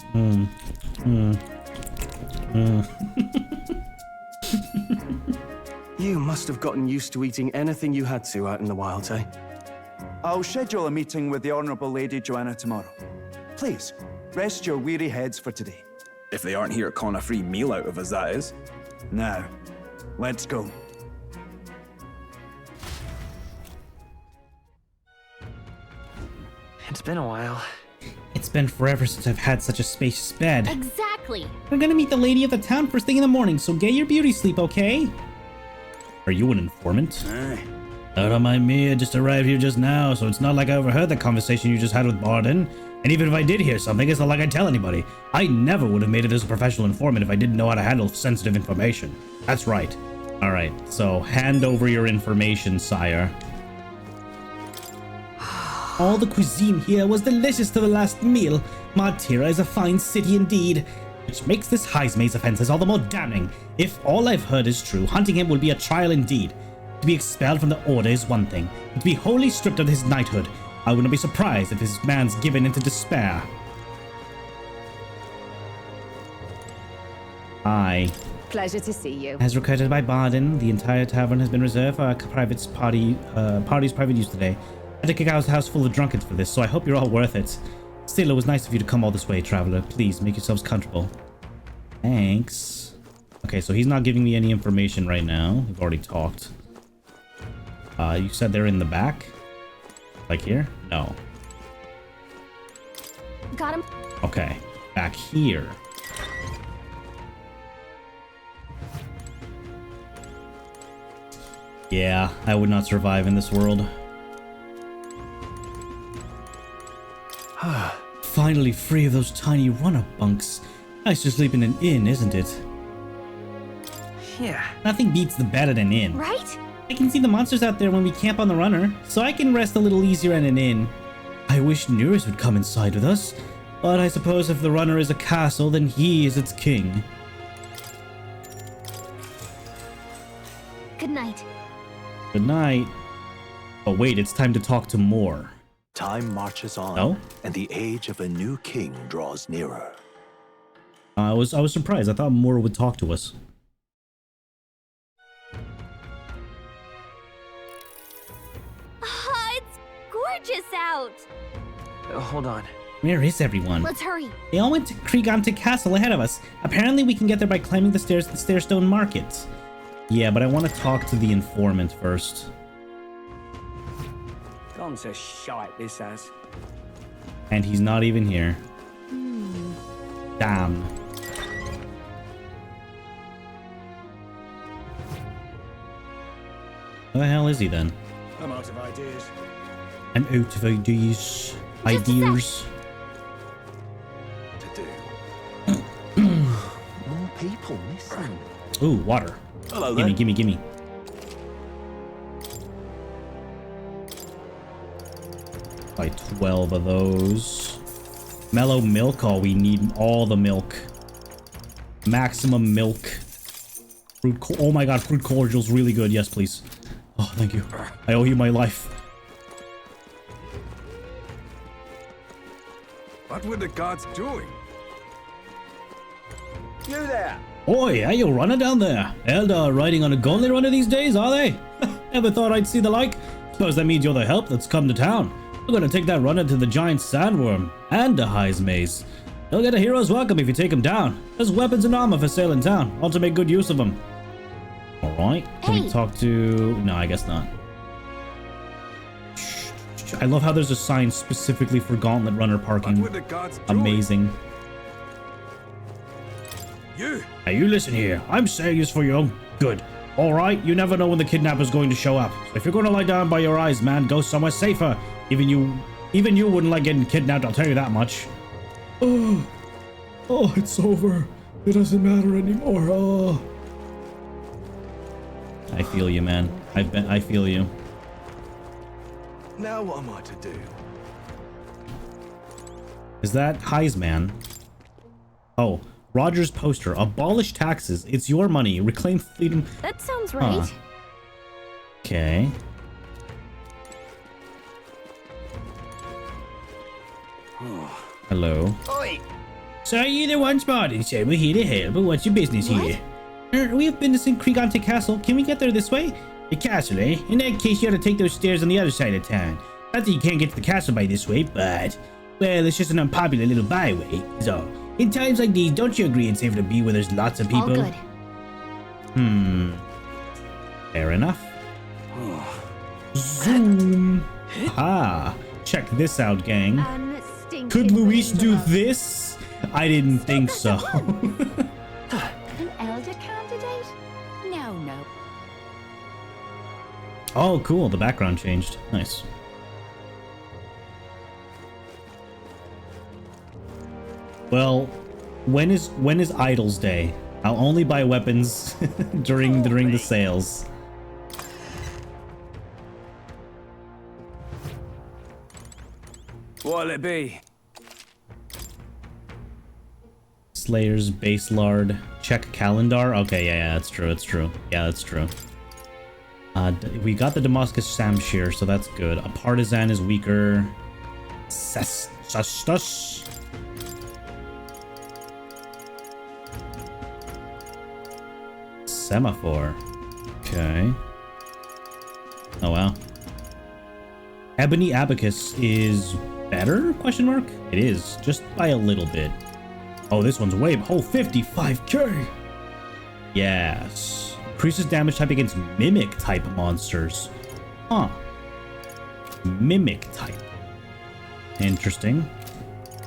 C: You must have gotten used to eating anything you had to out in the wild, eh?
Q: I'll schedule a meeting with the Honorable Lady Joanna tomorrow. Please, rest your weary heads for today.
S: If they aren't here to con a free meal out of us, that is.
Q: Now, let's go.
K: It's been a while.
A: It's been forever since I've had such a spacious bed.
L: Exactly.
A: We're gonna meet the lady of the town first thing in the morning, so get your beauty sleep, okay? Are you an informant? Don't mind me, I just arrived here just now, so it's not like I overheard the conversation you just had with Barden. And even if I did hear something, it's not like I'd tell anybody. I never would have made it as a professional informant if I didn't know how to handle sensitive information. That's right. Alright, so hand over your information, sire. All the cuisine here was delicious to the last meal. Martira is a fine city indeed, which makes this Heisme's offenses all the more damning. If all I've heard is true, hunting him will be a trial indeed. To be expelled from the Order is one thing, but to be wholly stripped of his knighthood, I would not be surprised if this man's given into despair. Aye.
E: Pleasure to see you.
A: As requested by Barden, the entire tavern has been reserved for our party's private use today. I had to kick out a house full of drunkards for this, so I hope you're all worth it. Still, it was nice of you to come all this way, traveler. Please, make yourselves comfortable. Thanks. Okay, so he's not giving me any information right now. We've already talked. You said they're in the back? Like here? No.
L: Got him.
A: Okay, back here. Yeah, I would not survive in this world. Finally free of those tiny runner bunks. Nice to sleep in an inn, isn't it?
K: Yeah.
A: Nothing beats the bed at an inn.
L: Right?
A: I can see the monsters out there when we camp on the runner, so I can rest a little easier at an inn. I wish Nearest would come inside with us, but I suppose if the runner is a castle, then he is its king.
L: Good night.
A: Good night. Oh wait, it's time to talk to Moore.
N: Time marches on,
A: No?
N: and the age of a new king draws nearer.
A: I was surprised. I thought Moore would talk to us.
L: It's gorgeous out.
K: Hold on.
A: Where is everyone?
L: Let's hurry.
A: They all went to Kriegante Castle ahead of us. Apparently we can get there by climbing the stairs to the Stairstone Market. Yeah, but I want to talk to the informant first.
E: Gone to shite, this has.
A: And he's not even here. Damn. Where the hell is he then?
S: I'm out of ideas.
A: I'm out of ideas. Ideas.
N: More people missing.
A: Ooh, water.
N: Hello
A: gimme,
N: there.
A: gimme, gimme. Buy 12 of those. Mellow milk. Oh, we need all the milk. Maximum milk. Oh my god, fruit cordial's really good. Yes, please. Oh, thank you. I owe you my life.
Q: What were the gods doing?
E: You there?
A: Oi, how you running down there? Elder riding on a gauntlet runner these days, are they? Never thought I'd see the like. Suppose that means you're the help that's come to town. We're gonna take that runner to the giant sandworm and the High's maze. He'll get a hero's welcome if you take him down. There's weapons and armor for sale in town. Want to make good use of them. Alright, can we talk to... No, I guess not. I love how there's a sign specifically for gauntlet runner parking.
Q: What were the gods doing?
A: Amazing.
Q: You!
A: Hey, you listen here. I'm saying this for your own good. Alright, you never know when the kidnapper's going to show up. So if you're going to lie down by your eyes, man, go somewhere safer. Even you wouldn't like getting kidnapped, I'll tell you that much.
O: Oh, it's over. It doesn't matter anymore. Oh.
A: I feel you, man. I feel you.
R: Now what am I to do?
A: Is that Heisman? Oh, Roger's poster. Abolish taxes. It's your money. Reclaim freedom.
L: That sounds right.
A: Okay. Hello.
E: Oi!
A: So you the one spotted, said we're here to help, but what's your business here? We have business in Kriegante Castle. Can we get there this way? The castle, eh? In that case, you gotta take those stairs on the other side of town. Not that you can't get to the castle by this way, but... Well, it's just an unpopular little byway, is all. In times like these, don't you agree it's safer to be where there's lots of people?
L: All good.
A: Fair enough. Zoom. Ah, check this out, gang. Could Luis do this? I didn't think so.
L: An elder candidate? No.
A: Oh, cool. The background changed. Nice. Well, when is Idol's Day? I'll only buy weapons during the sales.
E: What'll it be?
A: Slayer's base lard. Check calendar. Okay, yeah, that's true. It's true. Yeah, that's true. We got the Damascus Samshir, so that's good. A partisan is weaker. Sustus. Semaphore. Okay. Oh wow. Ebony Abacus is better? Question mark? It is, just by a little bit. Oh, this one's way... Oh, 55k! Yes. Increases damage type against Mimic type monsters. Huh. Mimic type. Interesting.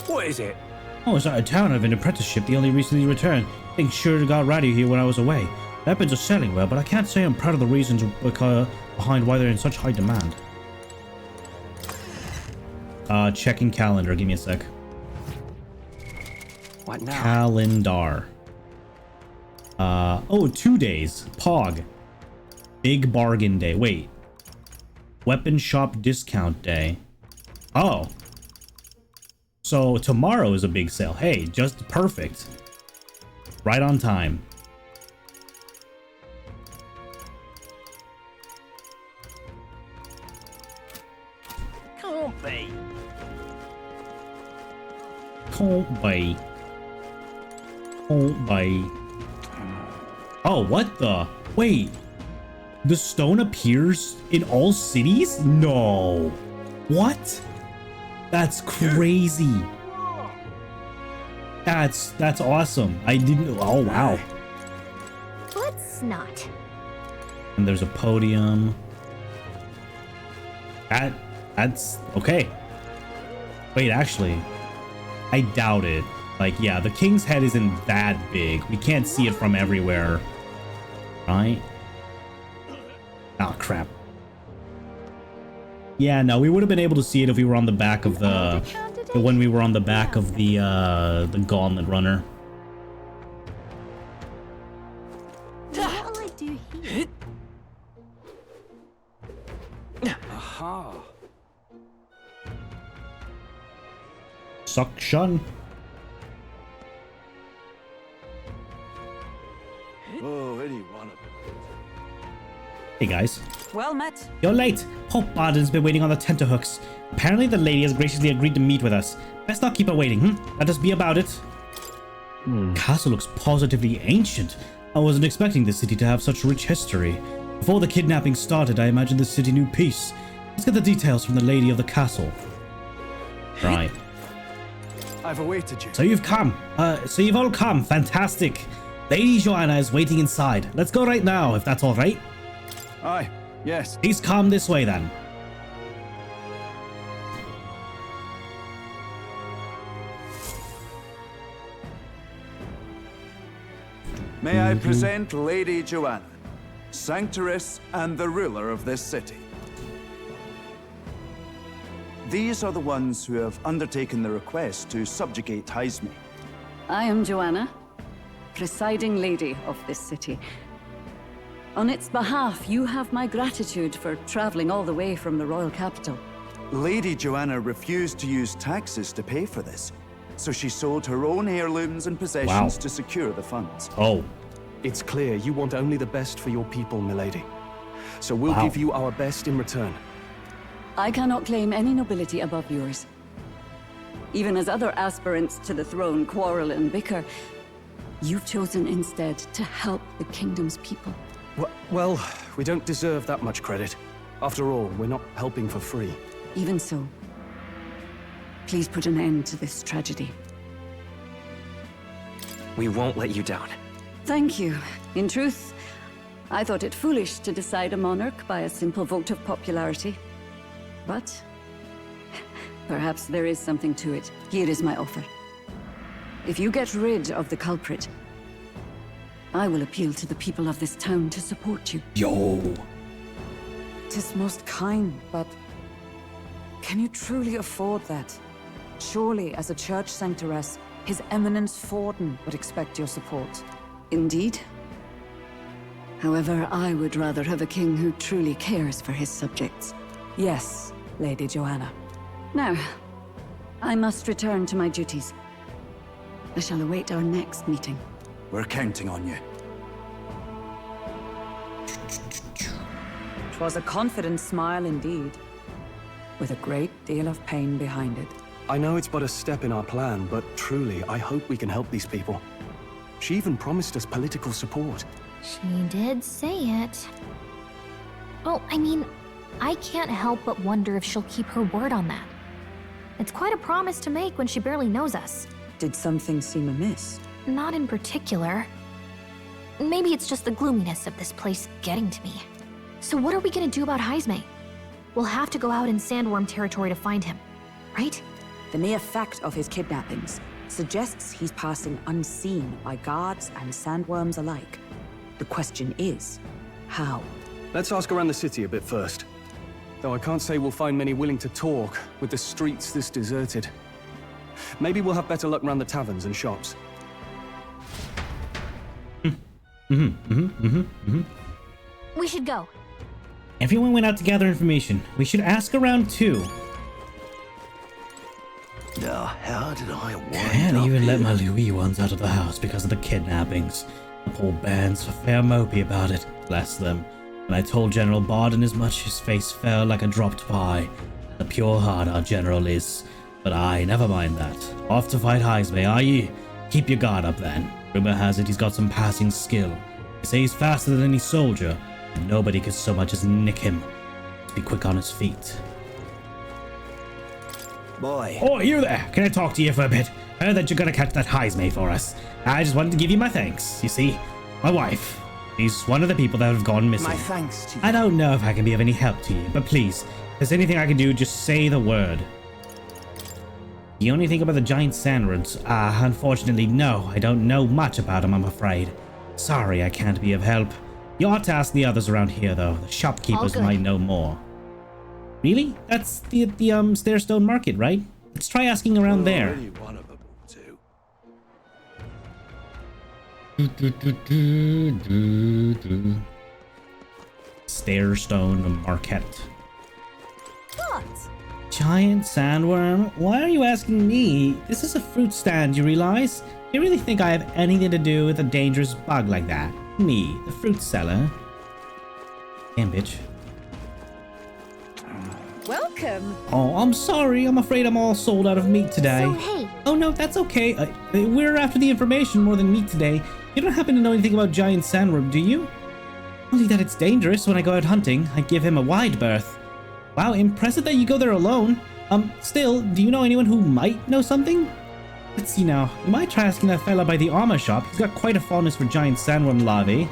E: What is it?
A: Oh, it's out of town. I've an apprenticeship. The only recently returned. Things sure got rowdy here when I was away. Weapons are selling well, but I can't say I'm proud of the reasons behind why they're in such high demand. Checking calendar. Give me a sec.
K: What now?
A: Calendar. Oh, 2 days. Pog. Big bargain day. Wait. Weapon shop discount day. Oh. So tomorrow is a big sale. Hey, just perfect. Right on time.
E: Can't be.
A: Can't be. Oh my. Oh, what the? Wait. The stone appears in all cities? No. What? That's crazy. That's awesome. I didn't. Oh, wow.
L: Let's not.
A: And there's a podium. That's okay. Wait, actually, I doubt it. Like, yeah, the king's head isn't that big. We can't see it from everywhere. Right? Oh, crap. Yeah, no, we would have been able to see it if we were on the back of the... when we were on the back of the gauntlet runner.
L: What'll I do here?
C: Aha.
A: Suction.
Q: Oh, anyone.
A: Hey, guys.
I: Well met.
A: You're late. Pope Barden's been waiting on the tenterhooks. Apparently the lady has graciously agreed to meet with us. Best not keep her waiting, Let us be about it. Castle looks positively ancient. I wasn't expecting this city to have such rich history. Before the kidnapping started, I imagined the city knew peace. Let's get the details from the lady of the castle. Right.
Q: I've awaited you.
A: So you've come. So you've all come. Fantastic. Lady Joanna is waiting inside. Let's go right now, if that's all right.
Q: Aye, yes.
A: Please come this way then.
Q: May I present Lady Joanna, Sanctoress and the ruler of this city. These are the ones who have undertaken the request to subjugate Hyzme.
I: I am Joanna, presiding lady of this city. On its behalf, you have my gratitude for traveling all the way from the royal capital.
Q: Lady Joanna refused to use taxes to pay for this, so she sold her own heirlooms and possessions to secure the funds.
A: Oh.
C: It's clear you want only the best for your people, milady. So we'll give you our best in return.
I: I cannot claim any nobility above yours. Even as other aspirants to the throne quarrel and bicker, you've chosen instead to help the kingdom's people.
C: Well, we don't deserve that much credit. After all, we're not helping for free.
I: Even so, please put an end to this tragedy.
K: We won't let you down.
I: Thank you. In truth, I thought it foolish to decide a monarch by a simple vote of popularity. But perhaps there is something to it. Here is my offer. If you get rid of the culprit, I will appeal to the people of this town to support you.
A: Yo.
I: 'Tis most kind, but can you truly afford that? Surely, as a church sanctoress, His Eminence Forden would expect your support. Indeed. However, I would rather have a king who truly cares for his subjects. Yes, Lady Joanna. Now, I must return to my duties. I shall await our next meeting.
Q: We're counting on you.
I: 'Twas a confident smile indeed, with a great deal of pain behind it.
C: I know it's but a step in our plan, but truly, I hope we can help these people. She even promised us political support.
L: She did say it. Well, I mean, I can't help but wonder if she'll keep her word on that. It's quite a promise to make when she barely knows us.
I: Did something seem amiss?
L: Not in particular. Maybe it's just the gloominess of this place getting to me. So what are we gonna do about Hyzme? We'll have to go out in Sandworm territory to find him, right?
I: The mere fact of his kidnappings suggests he's passing unseen by guards and sandworms alike. The question is, how?
C: Let's ask around the city a bit first. Though I can't say we'll find many willing to talk with the streets this deserted. Maybe we'll have better luck around the taverns and shops.
L: We should go.
A: Everyone went out to gather information. We should ask around too.
N: Now, how did I wind
A: Can't
N: up
A: even let
N: here?
A: my Louis ones out of the house because of the kidnappings. The poor band's a fair mopey about it, bless them. When I told General Barden as much, his face fell like a dropped pie. The pure heart our general is. But never mind that. Off to fight Hyzme, are ye? Keep your guard up then. Rumor has it he's got some passing skill. They say he's faster than any soldier, and nobody could so much as nick him. Let's be quick on his feet.
E: Boy.
A: Oh, you there! Can I talk to you for a bit? I heard that you're gonna catch that Heisme for us. I just wanted to give you my thanks. You see, my wife, she's one of the people that have gone missing.
E: My thanks to you.
A: I don't know if I can be of any help to you, but please, if there's anything I can do, just say the word. The only thing about the giant sandworms, unfortunately, no. I don't know much about them, I'm afraid. Sorry, I can't be of help. You ought to ask the others around here, though. The shopkeepers might know more. Really? That's the Stairstone Market, right? Let's try asking around there. Stairstone Market.
J: What?
A: Giant sandworm? Why are you asking me? This is a fruit stand, you realize? You really think I have anything to do with a dangerous bug like that? Me, the fruit seller? Damn, bitch.
J: Welcome.
A: Oh, I'm sorry. I'm afraid I'm all sold out of meat today.
J: So, hey.
A: Oh, no, that's okay. We're after the information more than meat today. You don't happen to know anything about giant sandworm, do you? Only that it's dangerous when I go out hunting. I give him a wide berth. Wow, impressive that you go there alone. Still, do you know anyone who might know something? Let's see now. You might try asking that fella by the armor shop. He's got quite a fondness for giant sandworm larvae.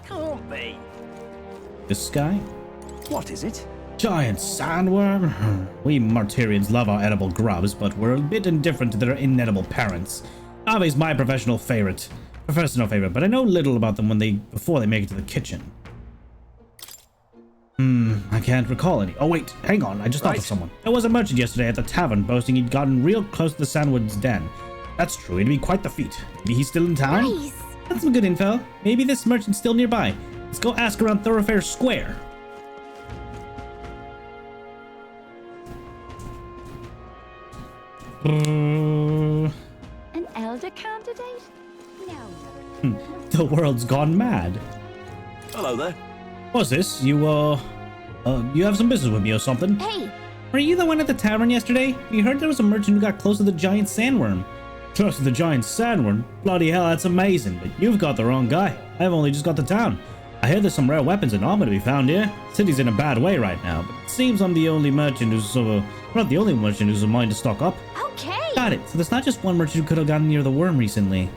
E: Can't be.
A: This guy?
E: What is it?
A: Giant sandworm? We Martyrians love our edible grubs, but we're a bit indifferent to their inedible parents. Larvae's my professional favorite, but I know little about them before they make it to the kitchen. I can't recall any. Oh wait, hang on, I just thought of someone. There was a merchant yesterday at the tavern boasting he'd gotten real close to the sandworm's den. That's true, it'd be quite the feat. Maybe he's still in town?
J: Nice.
A: That's some good info. Maybe this merchant's still nearby. Let's go ask around Thoroughfare Square.
J: An elder candidate? No.
A: The world's gone mad.
R: Hello there.
A: What's this? You have some business with me or something?
J: Hey!
A: Were you the one at the tavern yesterday? We heard there was a merchant who got close to the giant sandworm. Close to the giant sandworm? Bloody hell, that's amazing, but you've got the wrong guy. I've only just got to town. I hear there's some rare weapons and armor to be found here. City's in a bad way right now, but it seems I'm the only merchant who's not the only merchant who's a mind to stock up.
J: Okay!
A: Got it. So there's not just one merchant who could have gotten near the worm recently.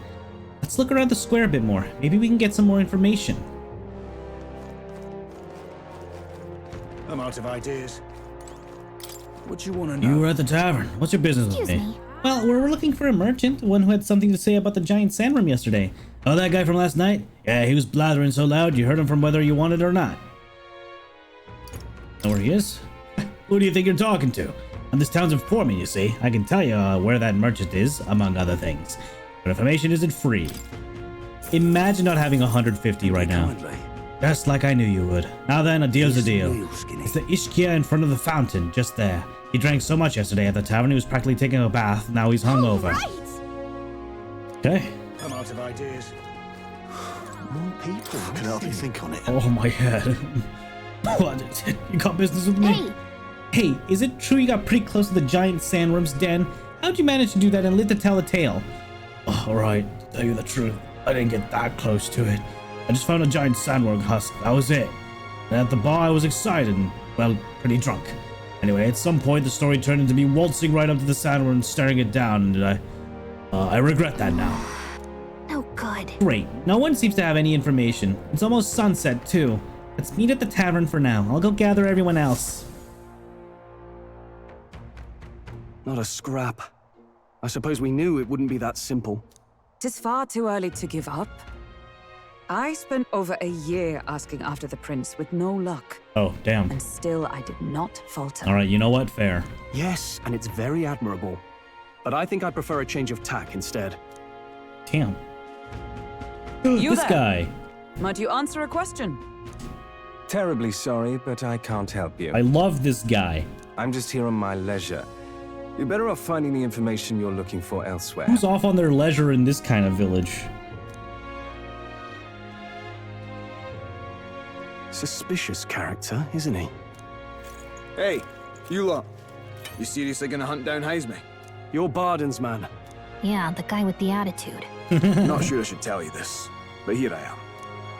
A: Let's look around the square a bit more. Maybe we can get some more information.
S: I'm out of ideas. What do you want to know?
A: You were at the tavern. What's your business with me? Well, we're looking for a merchant, one who had something to say about the giant sandworm yesterday. Oh, that guy from last night? Yeah, he was blathering so loud you heard him from whether you wanted or not. Know where he is? Who do you think you're talking to? And this town's informing, you see. I can tell you where that merchant is, among other things. But information isn't free. Imagine not having 150 right now. Just like I knew you would. Now then, a deal's a deal. It's the Ishkia in front of the fountain, just there. He drank so much yesterday at the tavern he was practically taking a bath. Now he's hungover. Okay.
S: I'm out of ideas.
R: More people. I can hardly think on it.
A: Oh my head. What? You got business with me? Hey, is it true you got pretty close to the giant sandworm's den? How'd you manage to do that and live to tell a tale? Oh, alright, to tell you the truth, I didn't get that close to it. I just found a giant sandworm husk, that was it. And at the bar I was excited and, well, pretty drunk. Anyway, at some point the story turned into me waltzing right up to the sandworm and staring it down, and I regret that now.
J: No good.
A: Great, no one seems to have any information. It's almost sunset too. Let's meet at the tavern for now. I'll go gather everyone else.
C: Not a scrap. I suppose we knew it wouldn't be that simple.
I: 'Tis far too early to give up. I spent over a year asking after the prince with no luck.
A: Oh, damn.
I: And still I did not falter.
A: Alright, you know what? Fair.
C: Yes, and it's very admirable. But I think I'd prefer a change of tack instead.
A: Damn.
I: You
A: this
I: there.
A: guy.
I: Might you answer a question?
B: Terribly sorry, but I can't help you.
A: I love this guy.
B: I'm just here on my leisure. You're better off finding the information you're looking for elsewhere.
A: Who's off on their leisure in this kind of village?
C: Suspicious character, isn't he?
S: Hey, you lot. You seriously gonna hunt down Heisme?
C: You're Barden's man.
L: Yeah, the guy with the attitude.
S: Not sure I should tell you this, but here I am.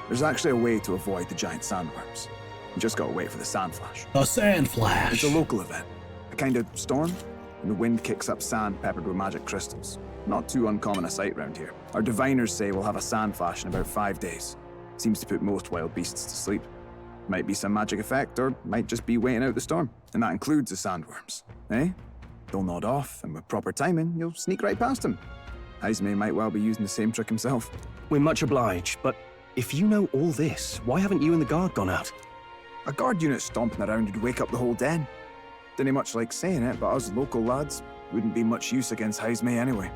S: There's actually a way to avoid the giant sandworms. You just gotta wait for the sand flash.
A: The sand flash.
S: It's a local event. A kind of storm, and the wind kicks up sand peppered with magic crystals. Not too uncommon a sight round here. Our diviners say we'll have a sand flash in about 5 days. Seems to put most wild beasts to sleep. Might be some magic effect, or might just be waiting out the storm. And that includes the sandworms, eh? They'll nod off, and with proper timing, you'll sneak right past them. Heisme might well be using the same trick himself.
C: We're much obliged, but if you know all this, why haven't you and the guard gone out?
S: A guard unit stomping around would wake up the whole den. Didn't much like saying it, but us local lads wouldn't be much use against Heisme anyway.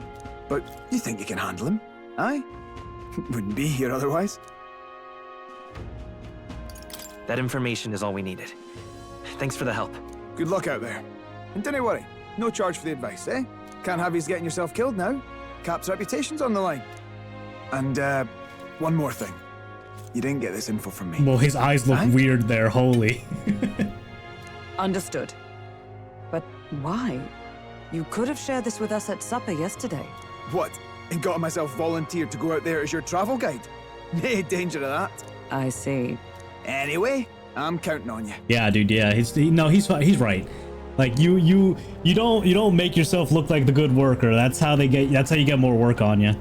S: But you think you can handle him? Aye? Wouldn't be here otherwise.
K: That information is all we needed. Thanks for the help.
S: Good luck out there. And don't worry, no charge for the advice, eh? Can't have you getting yourself killed now. Cap's reputation's on the line. And, one more thing. You didn't get this info from me.
A: Well, his eyes look weird there, holy.
I: Understood. But why? You could have shared this with us at supper yesterday.
S: What? And got myself volunteered to go out there as your travel guide? No danger of that.
I: I see.
S: Anyway, I'm counting on you.
A: Yeah, dude. Yeah, he's right. Like you don't make yourself look like the good worker. That's how you get more work on you.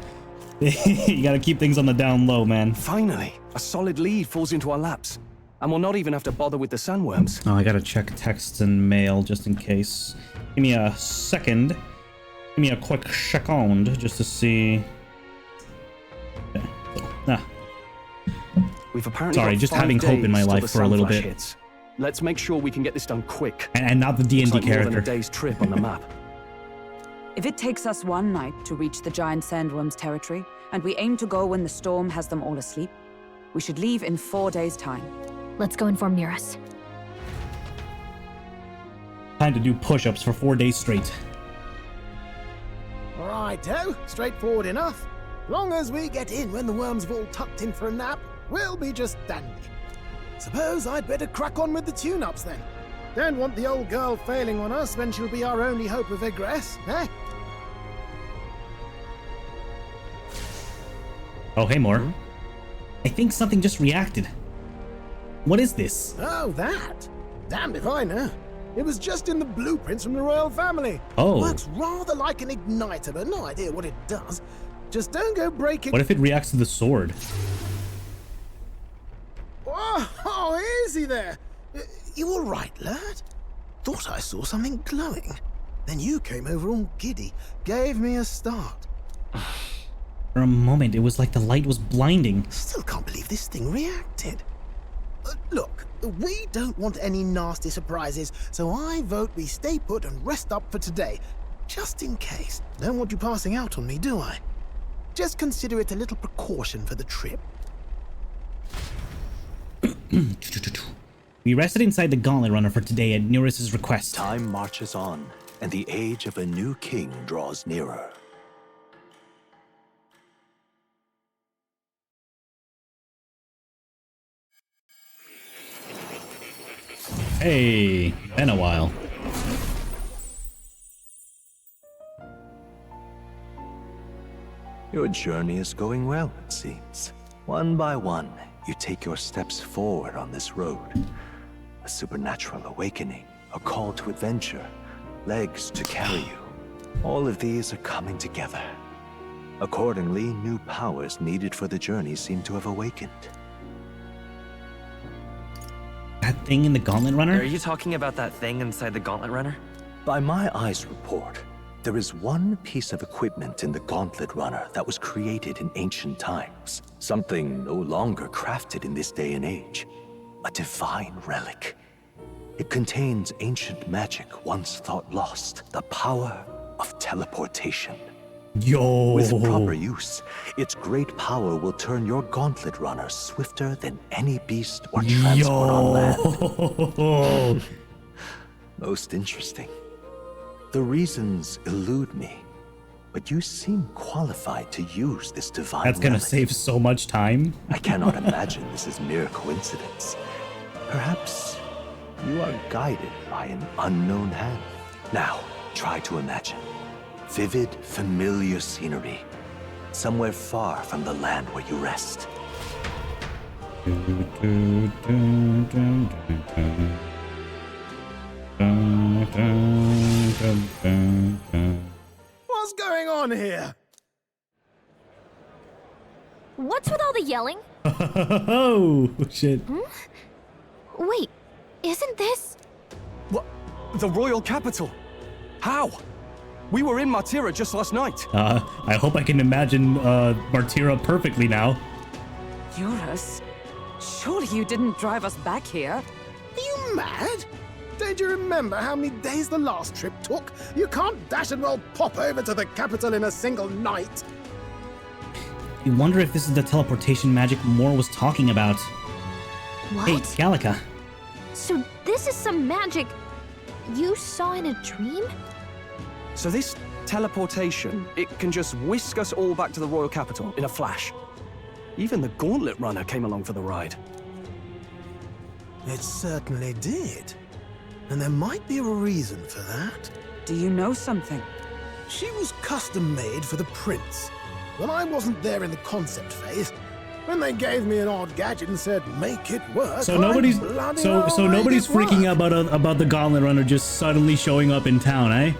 A: You gotta keep things on the down low, man.
C: Finally, a solid lead falls into our laps. And we'll not even have to bother with the sandworms.
A: Oh, I gotta check texts and mail just in case. Give me a second. Give me a quick second just to see. Okay. Ah.
C: We've apparently
A: Sorry,
C: got
A: just
C: 5
A: having hope in my
C: days till
A: life
C: the
A: for a little
C: Sunflash
A: bit.
C: hits. Let's make sure we can get this done quick.
A: And not the D&D
C: Looks like more
A: character.
C: than a day's trip on the map.
I: If it takes us one night to reach the giant sandworm's territory, and we aim to go when the storm has them all asleep, we should leave in 4 days' time.
L: Let's go inform Nearest.
A: Time to do push-ups for 4 days straight.
F: Righto, straightforward enough. Long as we get in when the worms have all tucked in for a nap, we'll be just dandy. Suppose I'd better crack on with the tune-ups then. Don't want the old girl failing on us when she'll be our only hope of egress, eh?
A: Oh, hey, Moore. I think something just reacted. What is this?
F: Oh, that? Damned if I know. It was just in the blueprints from the royal family.
A: Oh.
F: Works rather like an igniter, but no idea what it does. Just don't go breaking...
A: What if it reacts to the sword?
F: Oh, easy there. You all right, lad? Thought I saw something glowing. Then you came over all giddy, gave me a start.
A: For a moment, it was like the light was blinding.
F: Still can't believe this thing reacted. Look, we don't want any nasty surprises, so I vote we stay put and rest up for today. Just in case. Don't want you passing out on me, do I? Just consider it a little precaution for the trip.
A: We rested inside the Gauntlet Runner for today at Nearest's request.
N: Time marches on, and the age of a new king draws nearer.
A: Hey, been a while.
N: Your journey is going well, it seems. One by one, you take your steps forward on this road. A supernatural awakening, a call to adventure, legs to carry you. All of these are coming together. Accordingly, new powers needed for the journey seem to have awakened.
A: That thing in the Gauntlet Runner?
K: Are you talking about that thing inside the Gauntlet Runner?
N: By my eyes report, there is one piece of equipment in the Gauntlet Runner that was created in ancient times. Something no longer crafted in this day and age. A divine relic. It contains ancient magic once thought lost. The power of teleportation.
A: Yo!
N: With proper use, its great power will turn your Gauntlet Runner swifter than any beast or transport on land. Most interesting. The reasons elude me, but you seem qualified to use this divine
A: That's gonna
N: relic.
A: save so much time.
N: I cannot imagine this is mere coincidence. Perhaps you are guided by an unknown hand. Now, try to imagine. Vivid, familiar scenery. Somewhere far from the land where you rest.
F: What's going on here?
L: What's with all the yelling?
A: Oh, shit.
L: Wait, isn't this...
C: What? The royal capital? How? We were in Martira just last night.
A: I hope I can imagine Martira perfectly now.
I: Eurus, surely you didn't drive us back here?
F: Are you mad? Don't you remember how many days the last trip took? You can't dash and well pop over to the capital in a single night.
A: You wonder if this is the teleportation magic Moore was talking about.
L: What?
A: Hey, Gallica.
L: So this is some magic you saw in a dream?
C: So this teleportation, it can just whisk us all back to the royal capital in a flash. Even the Gauntlet Runner came along for the ride.
F: It certainly did. And there might be a reason for that.
I: Do you know something?
F: She was custom made for the prince. When I wasn't there in the concept phase, when they gave me an odd gadget and said, make it work.
A: So nobody's nobody's freaking out about the Gauntlet Runner just suddenly showing up in town, eh?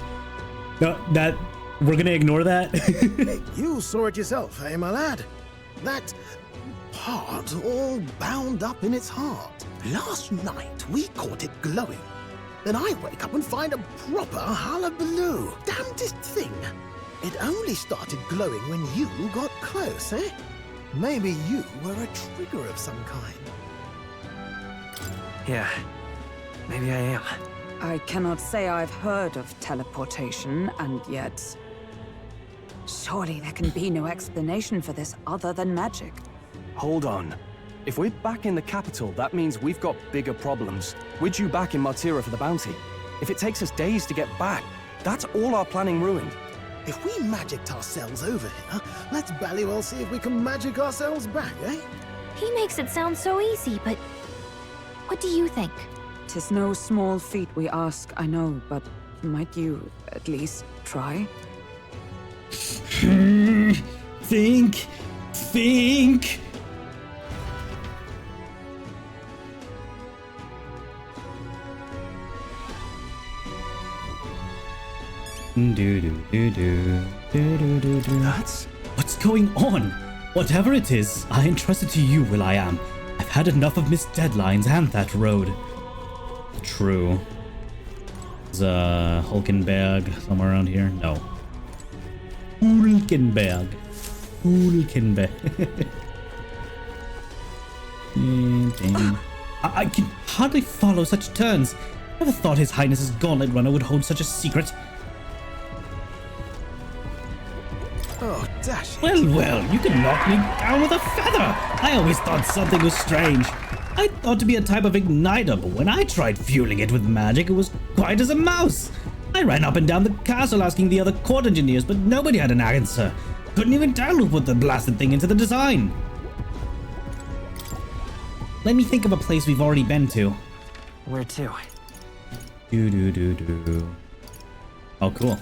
A: No, that we're gonna ignore that.
F: Hey, you saw it yourself, eh, my lad? That part all bound up in its heart. Last night we caught it glowing. Then I wake up and find a proper hullabaloo. Damnedest thing. It only started glowing when you got close, eh? Maybe you were a trigger of some kind.
K: Yeah, maybe I am.
I: I cannot say I've heard of teleportation, and yet... surely there can be no explanation for this other than magic.
C: Hold on. If we're back in the capital, that means we've got bigger problems. We're due back in Martira for the bounty. If it takes us days to get back, that's all our planning ruined.
F: If we magicked ourselves over here, let's bally well see if we can magic ourselves back, eh?
L: He makes it sound so easy, but what do you think?
I: 'Tis no small feat we ask, I know, but might you at least try?
A: Think.
C: That's...
A: What's going on? Whatever it is, I entrust it to you, Will.i.am. I've had enough of missed deadlines and that road. True. Is Hulkenberg somewhere around here? No. Hulkenberg. I can hardly follow such turns. Never thought His Highness's Gauntlet Runner would hold such a secret.
F: Oh, dash it.
A: Well, you can knock me down with a feather. I always thought something was strange. I thought to be a type of igniter, but when I tried fueling it with magic, it was quiet as a mouse. I ran up and down the castle asking the other court engineers, but nobody had an answer. Couldn't even tell who put the blasted thing into the design. Let me think of a place we've already been to.
K: Where to?
A: Oh, cool.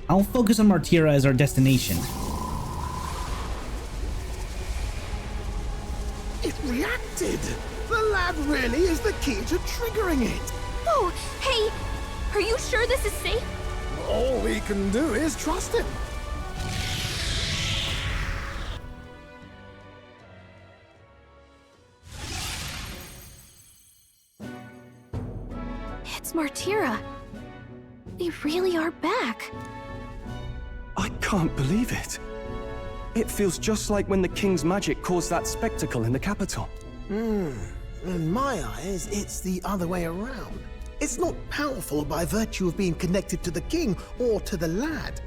A: I'll focus on Martira as our destination.
F: It reacted! The lad really is the key to triggering it!
L: Oh, hey! Are you sure this is safe?
F: All we can do is trust him.
L: It's Martira. They really are back.
C: I can't believe it. It feels just like when the king's magic caused that spectacle in the capital.
F: In my eyes, it's the other way around. It's not powerful by virtue of being connected to the king or to the lad.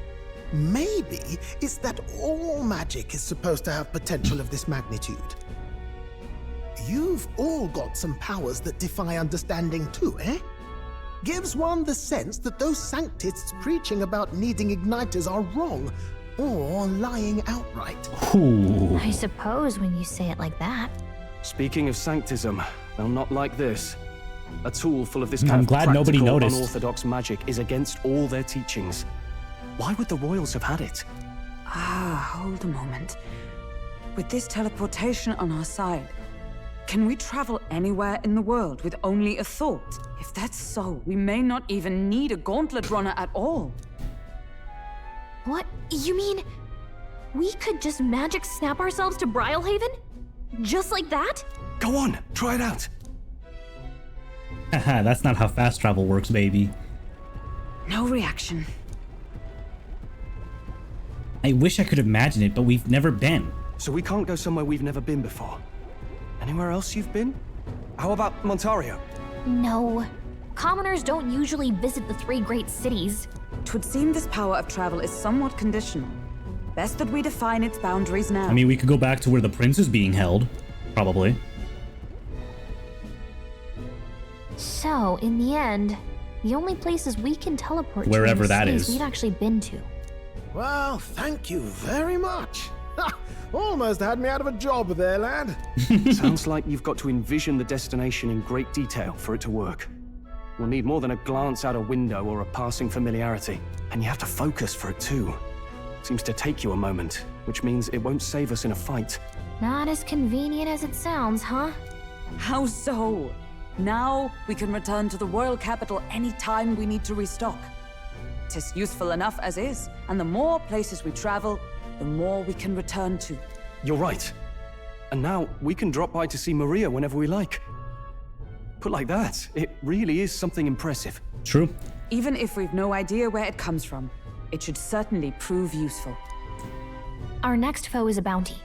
F: Maybe it's that all magic is supposed to have potential of this magnitude. You've all got some powers that defy understanding too, eh? Gives one the sense that those sanctists preaching about needing igniters are wrong.
E: or lying outright.
A: Ooh.
L: I suppose when you say it like that.
C: Speaking of sanctism, well, not like this. A tool full of this
A: I'm
C: kind of
A: glad nobody
C: practical,
A: noticed.
C: unorthodox magic is against all their teachings. Why would the royals have had it?
I: Hold a moment. With this teleportation on our side, can we travel anywhere in the world with only a thought? If that's so, we may not even need a gauntlet runner at all.
L: What? You mean we could just magic snap ourselves to Brylehaven? Just like that?
C: Go on, try it out.
A: Haha, that's not how fast travel works, baby.
I: No reaction.
A: I wish I could imagine it, but we've never been.
C: So we can't go somewhere we've never been before. Anywhere else you've been? How about Montario?
L: No. Commoners don't usually visit the 3 great cities.
I: 'Twould seem this power of travel is somewhat conditional. Best that we define its boundaries now.
A: I mean, we could go back to where the prince is being held. Probably.
L: So, in the end, the only places we can teleport
A: Wherever
L: to
A: that
L: is
A: is.
L: we'd actually been to.
E: Well, thank you very much. Ha! Almost had me out of a job there, lad.
C: Sounds like you've got to envision the destination in great detail for it to work. We'll need more than a glance out a window or a passing familiarity. And you have to focus for it too. Seems to take you a moment, which means it won't save us in a fight.
L: Not as convenient as it sounds, huh?
I: How so? Now we can return to the royal capital any time we need to restock. 'Tis useful enough as is, and the more places we travel, the more we can return to.
C: You're right. And now we can drop by to see Maria whenever we like. Put like that, it really is something impressive.
A: True.
I: Even if we've no idea where it comes from, it should certainly prove useful.
L: Our next foe is a bounty,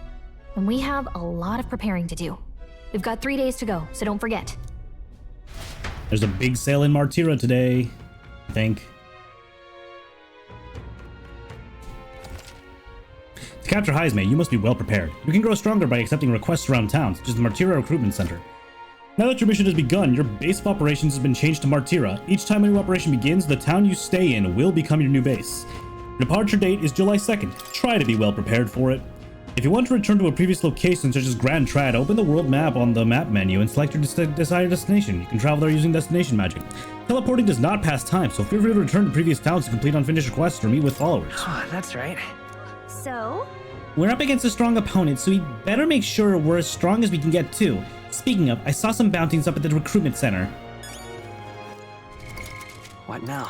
L: and we have a lot of preparing to do. We've got 3 days to go, so don't forget.
A: There's a big sale in Martira today, I think. To capture Heisme, you must be well prepared. You can grow stronger by accepting requests around town, such as the Martira Recruitment Center. Now that your mission has begun, your base of operations has been changed to Martira. Each time a new operation begins, the town you stay in will become your new base. Your departure date is July 2nd. Try to be well prepared for it. If you want to return to a previous location, such as Grand Trad, open the world map on the map menu and select your desired destination. You can travel there using destination magic. Teleporting does not pass time, so feel free to return to previous towns to complete unfinished quests or meet with followers.
K: That's right.
L: So?
A: We're up against a strong opponent, so we better make sure we're as strong as we can get too. Speaking of, I saw some bounties up at the recruitment center.
K: What now?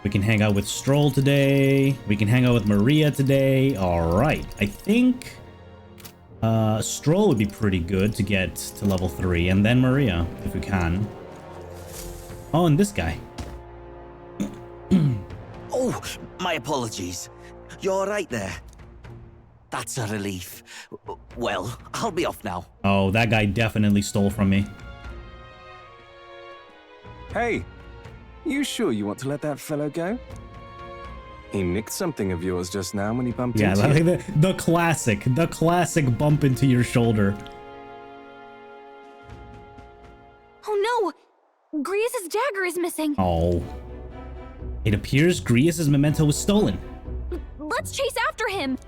A: We can hang out with Stroll today. We can hang out with Maria today. All right. I think Stroll would be pretty good to get to level 3, and then Maria, if we can. Oh, and this guy.
P: Oh, my apologies. You're right there. That's a relief. Well, I'll be off now.
A: Oh, that guy definitely stole from me.
B: Hey, you sure you want to let that fellow go? He nicked something of yours just now when he bumped
A: Yeah,
B: into you.
A: like the classic bump into your shoulder.
L: Oh no! Grius' dagger is missing!
A: Oh. It appears Grius' memento was stolen.
L: Let's chase after him!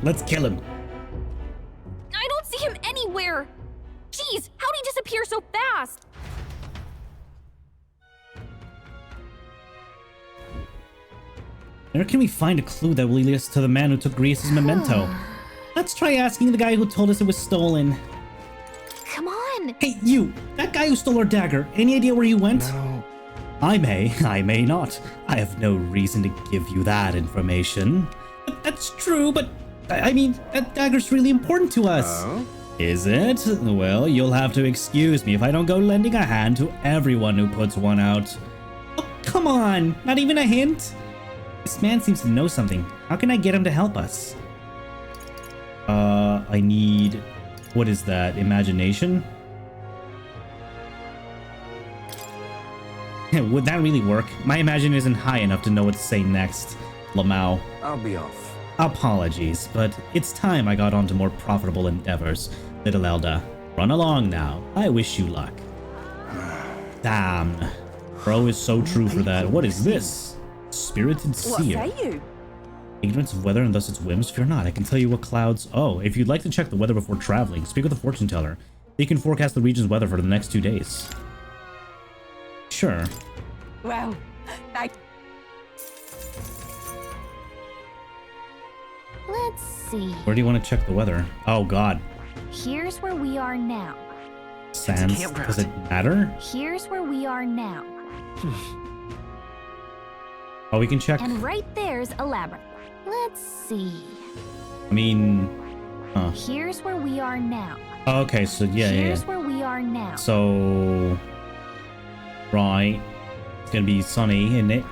A: Let's kill him.
L: I don't see him anywhere! Jeez, how'd he disappear so fast?
A: Where can we find a clue that will lead us to the man who took Grius' memento? Let's try asking the guy who told us it was stolen.
L: Come on!
A: Hey, you! That guy who stole our dagger, any idea where you went?
B: No.
A: I may not. I have no reason to give you that information. That's true, but I mean, that dagger's really important to us.
B: Oh?
A: Is it? Well, you'll have to excuse me if I don't go lending a hand to everyone who puts one out. Oh, come on! Not even a hint? This man seems to know something. How can I get him to help us? I need... What is that? Imagination? Would that really work? My imagination isn't high enough to know what to say next. Lamau.
B: I'll be off.
A: Apologies, but it's time I got on to more profitable endeavors. Little Elda, run along now. I wish you luck. Damn. Bro is so true for that. What is this? Spirited Seer.
I: What say you?
A: Ignorance of weather and thus its whims, fear not. I can tell you what clouds... Oh, if you'd like to check the weather before traveling, speak with the fortune teller. They can forecast the region's weather for the next 2 days. Sure.
I: Well,
L: Let's see.
A: Where do you want to check the weather? Oh, God.
L: Here's where we are now.
A: Sands. Does it matter?
L: Here's where we are now.
A: Oh, we can check.
L: And right there's a labyrinth. Let's see.
A: I mean... Huh.
L: Here's where we are now.
A: Oh, okay, so yeah,
L: Here's where we are now.
A: So... Right. It's gonna be sunny, isn't it?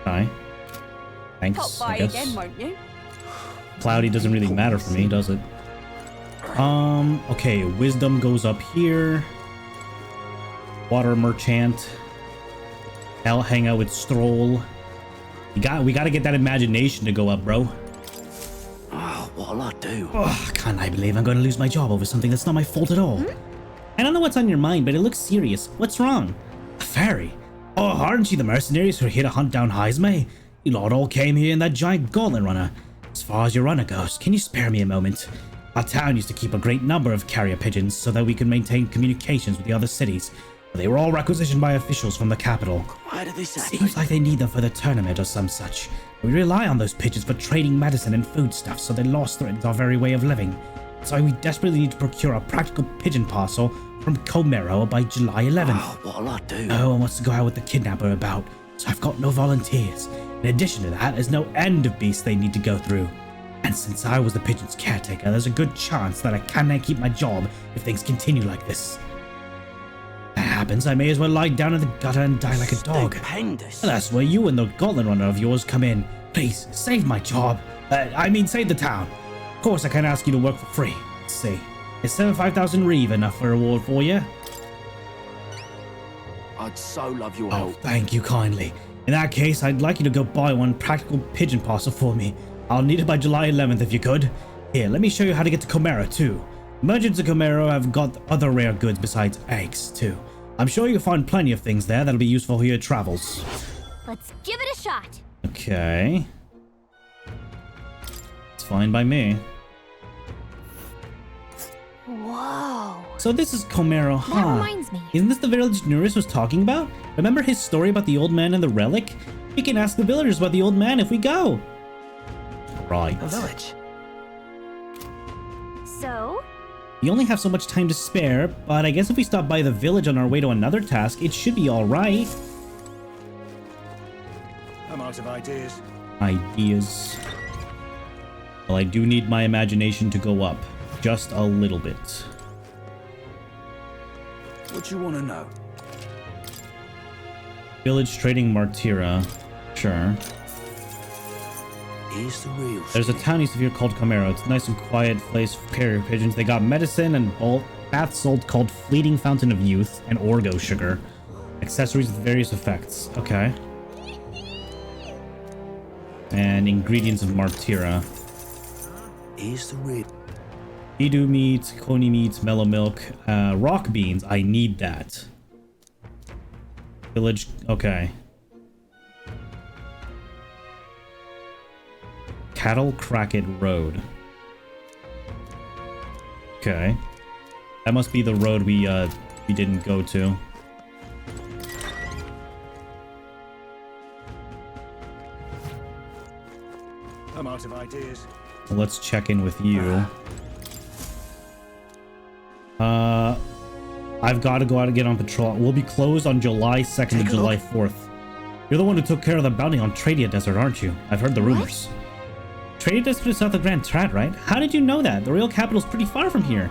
A: Okay. Thanks,
I: pop by
A: I guess.
I: again, won't you?
A: Cloudy doesn't really matter for me, does it? Okay, wisdom goes up here. Water merchant. I'll hang out with Stroll. We gotta get that imagination to go up, bro.
P: Oh, what'll I do?
A: Oh, can't I believe I'm gonna lose my job over something that's not my fault at all. I don't know what's on your mind, but it looks serious. What's wrong? A fairy? Oh, aren't you the mercenaries who are here to hunt down Heisme? You lot all came here in that giant gauntlet runner. As far as your runner goes, can you spare me a moment? Our town used to keep a great number of carrier pigeons so that we could maintain communications with the other cities. But they were all requisitioned by officials from the capital.
P: Why do they say?
A: Seems like they need them for the tournament or some such. We rely on those pigeons for trading medicine and foodstuffs, so their loss threatens our very way of living. So we desperately need to procure a practical pigeon parcel from Comero by July 11th.
P: Oh, what'll I do?
A: No one wants to go out with the kidnapper about, so I've got no volunteers. In addition to that, there's no end of beasts they need to go through. And since I was the pigeon's caretaker, there's a good chance that I cannot keep my job if things continue like this. That happens, I may as well lie down in the gutter and die like a dog.
P: Stupendous.
A: That's where you and the gauntlet runner of yours come in. Please, save my job. I mean, save the town. Of course, I can't ask you to work for free. Let's see. Is 75,000 Reeve enough for a reward for you?
P: I'd so love your
A: Oh,
P: help.
A: thank you kindly. In that case, I'd like you to go buy one practical pigeon parcel for me. I'll need it by July 11th if you could. Here, let me show you how to get to Comero too. Merchants of Comero have got other rare goods besides eggs too. I'm sure you'll find plenty of things there that'll be useful for your travels.
L: Let's give it a shot.
A: Okay. It's fine by me.
L: Whoa.
A: So this is Comero, huh?
L: That reminds me.
A: Isn't this the village Nuris was talking about? Remember his story about the old man and the relic? We can ask the villagers about the old man if we go. Right.
P: A village.
L: So?
A: We only have so much time to spare, but I guess if we stop by the village on our way to another task, it should be alright.
F: I'm out of ideas.
A: Ideas. Well, I do need my imagination to go up. Just a little bit.
Q: What you want to know?
A: Village trading Martira. Sure.
P: Here's the real
A: There's a town east of here called Comero. It's a nice and quiet place for carrier pigeons. They got medicine and bath salt called Fleeting Fountain of Youth and Orgo sugar. Accessories with various effects. Okay. And ingredients of Martira.
P: Here's the real.
A: Edu meat, coney meat, mellow milk, rock beans. I need that. Village. Okay. Cattle Cracket Road. Okay. That must be the road we didn't go to.
F: I'm out of ideas.
A: Well, let's check in with you. I've got to go out and get on patrol. We'll be closed on July 2nd to July 4th. You're the one who took care of the bounty on Tradia Desert, aren't you? I've heard the rumors. Tradia Desert is south of Grand Trat, right? How did you know that? The real capital's pretty far from here.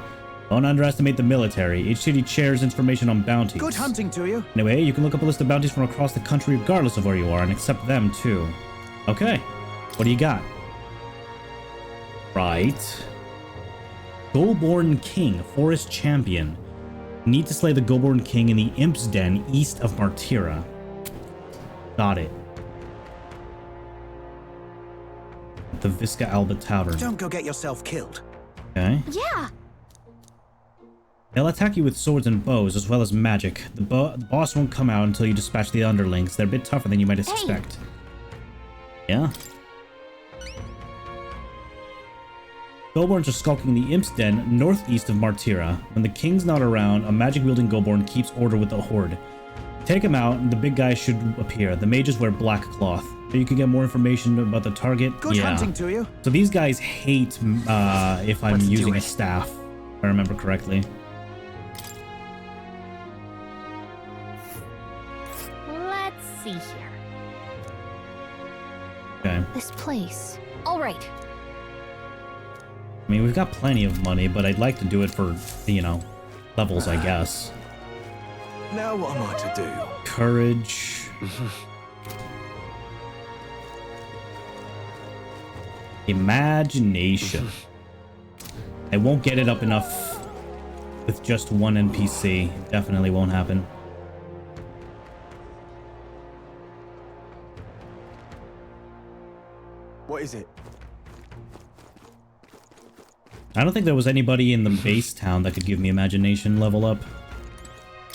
A: Don't underestimate the military. Each city shares information on bounties.
E: Good hunting to you.
A: Anyway, you can look up a list of bounties from across the country regardless of where you are and accept them too. Okay. What do you got? Right. Goborn King, Forest Champion. Need to slay the Goborn King in the Imp's Den east of Martira. Got it. The Visca Alba Tavern.
E: Don't go get yourself killed.
A: Okay.
L: Yeah.
A: They'll attack you with swords and bows as well as magic. The boss won't come out until you dispatch the underlings. They're a bit tougher than you might expect. Yeah. Goborns are skulking the Imp's Den northeast of Martira. When the king's not around, a magic-wielding Goborn keeps order with the horde. Take him out, and the big guy should appear. The mages wear black cloth. You can get more information about the target.
G: Good hunting to you.
A: So these guys hate if I'm using a staff, if I remember correctly.
L: Let's see here.
A: Okay.
L: This place. All right.
A: I mean, we've got plenty of money, but I'd like to do it for, you know, levels, I guess.
G: Now what am I to do?
A: Courage. Imagination. I won't get it up enough with just one NPC. Definitely won't happen.
G: What is it?
A: I don't think there was anybody in the base town that could give me imagination level up.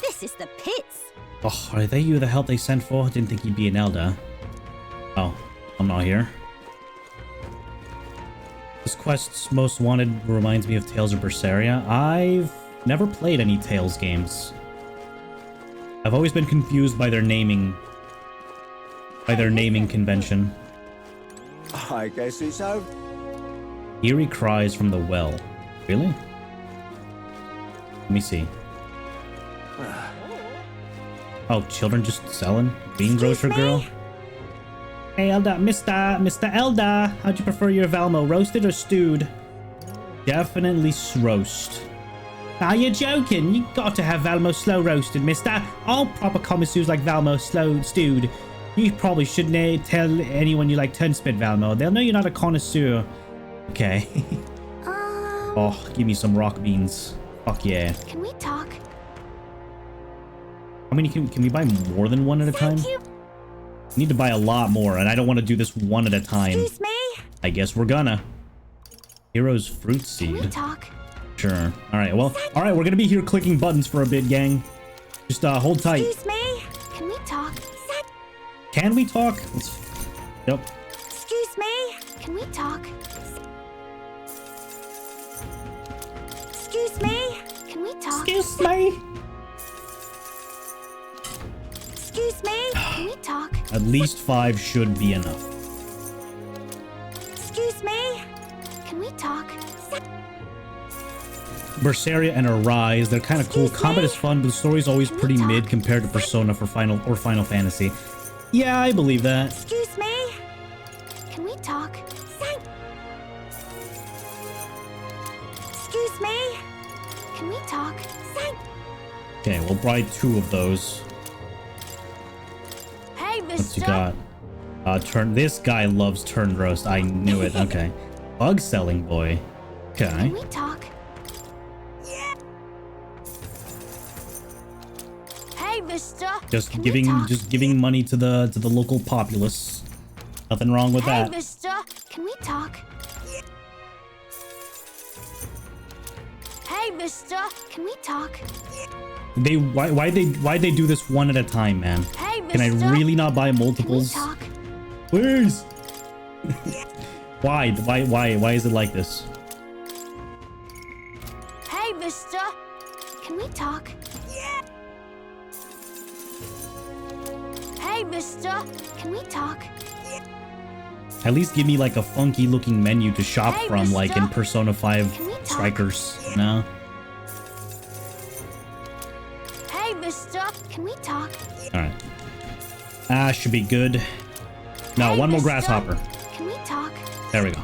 U: This is the pits.
A: Oh, are they you the help they sent for? Didn't think you'd be an elder. Oh, I'm not here. This quest's most wanted reminds me of Tales of Berseria. I've never played any Tales games. I've always been confused by their naming convention.
G: I guess it's out.
A: Eerie cries from the well. Really? Let me see. Oh, children just selling? Greengrocer girl? Hey, Elda, Mr. Elda, how'd you prefer your Valmo, roasted or stewed? Definitely roast. Are you joking? You got to have Valmo slow roasted, mister. All proper connoisseurs like Valmo slow stewed. You probably shouldn't tell anyone you like turnspit Valmo. They'll know you're not a connoisseur. Okay. Oh, give me some rock beans. Fuck yeah.
L: Can we talk?
A: How many can we buy more than one at a time? Need to buy a lot more, and I don't want to do this one at a time.
U: Excuse me?
A: I guess we're gonna. Hero's fruit seed.
L: Can we talk?
A: Sure. Alright, well, alright, we're gonna be here clicking buttons for a bit, gang. Just hold tight.
U: Excuse me?
L: Can we talk?
A: Can we talk? Yep.
U: Excuse me?
L: Can we talk?
U: Excuse me?
L: Can we talk?
A: Excuse me?
U: Excuse me?
L: Can we talk?
A: At least 5 should be enough.
U: Excuse me?
L: Can we talk?
A: Berseria and Arise, they're kind of cool. Combat is fun, but the story's always pretty mid compared to Persona for Final Fantasy. Yeah, I believe that.
U: Excuse me?
L: Can we talk?
U: Excuse me?
L: Can we talk?
A: Okay, we'll buy 2 of those.
U: Hey,
A: What's you got? This guy loves turned roast. I knew it. Okay. Bug selling boy. Okay.
L: Can we talk?
U: Hey, mister.
A: Just giving money to the local populace. Nothing wrong with
U: Hey,
A: that.
U: mister.
L: Can we talk?
U: Hey, mister.
L: Can we talk?
A: Why'd they do this one at a time, man?
U: Hey,
A: Can I
U: mister.
A: really not buy multiples?
L: Talk.
A: Please. Why is it like this?
U: Hey, mister.
L: Can we talk?
U: Hey, mister.
L: Can we talk?
A: At least give me like a funky looking menu to shop
U: Hey,
A: from, like in
U: mister.
A: Persona 5 Strikers. No?
U: Hey, mister.
L: Can we talk?
A: Alright. Should be good. No,
U: Hey,
A: one more
U: mister.
A: grasshopper.
L: Can we talk?
A: There we go.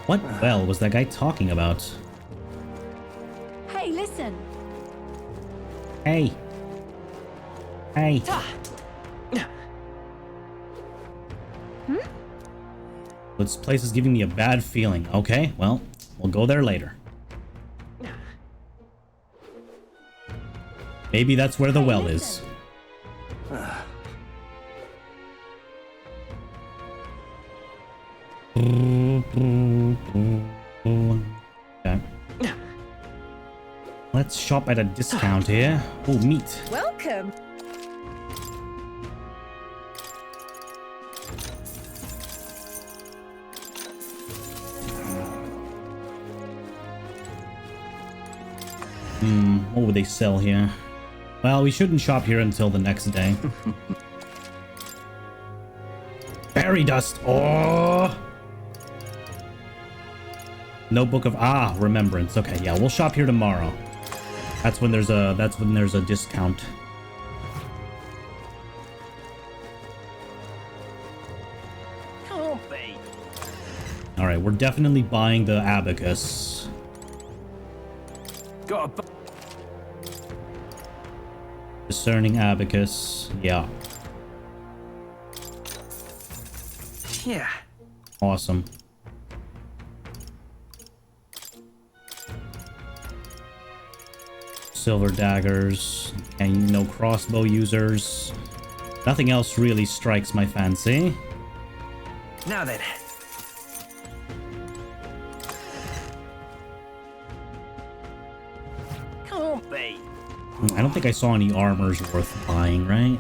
A: What well was that guy talking about?
U: Hey, listen.
A: Hey. Hey. This place is giving me a bad feeling. Okay, well, we'll go there later. Maybe that's where the well is. Okay. Let's shop at a discount here. Oh, meat.
T: Welcome.
A: What would they sell here? Well, we shouldn't shop here until the next day. Fairy dust. Oh. Notebook of remembrance. Okay, yeah, we'll shop here tomorrow. That's when there's a discount.
F: Can't be.
A: All right, we're definitely buying the abacus.
C: Got a
A: Discerning abacus. Yeah.
K: Yeah.
A: Awesome. Silver daggers. And no crossbow users. Nothing else really strikes my fancy.
K: Now then.
F: Can't be.
A: I don't think I saw any armors worth buying, right?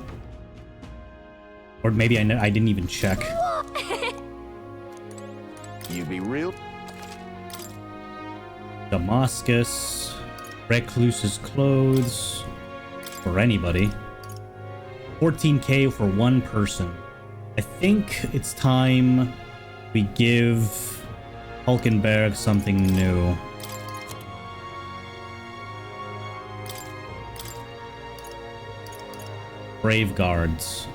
A: Or maybe I didn't even check.
F: You be real.
A: Damascus. Recluse's clothes. For anybody. 14k for one person. I think it's time we give Hulkenberg something new. Brave Guards.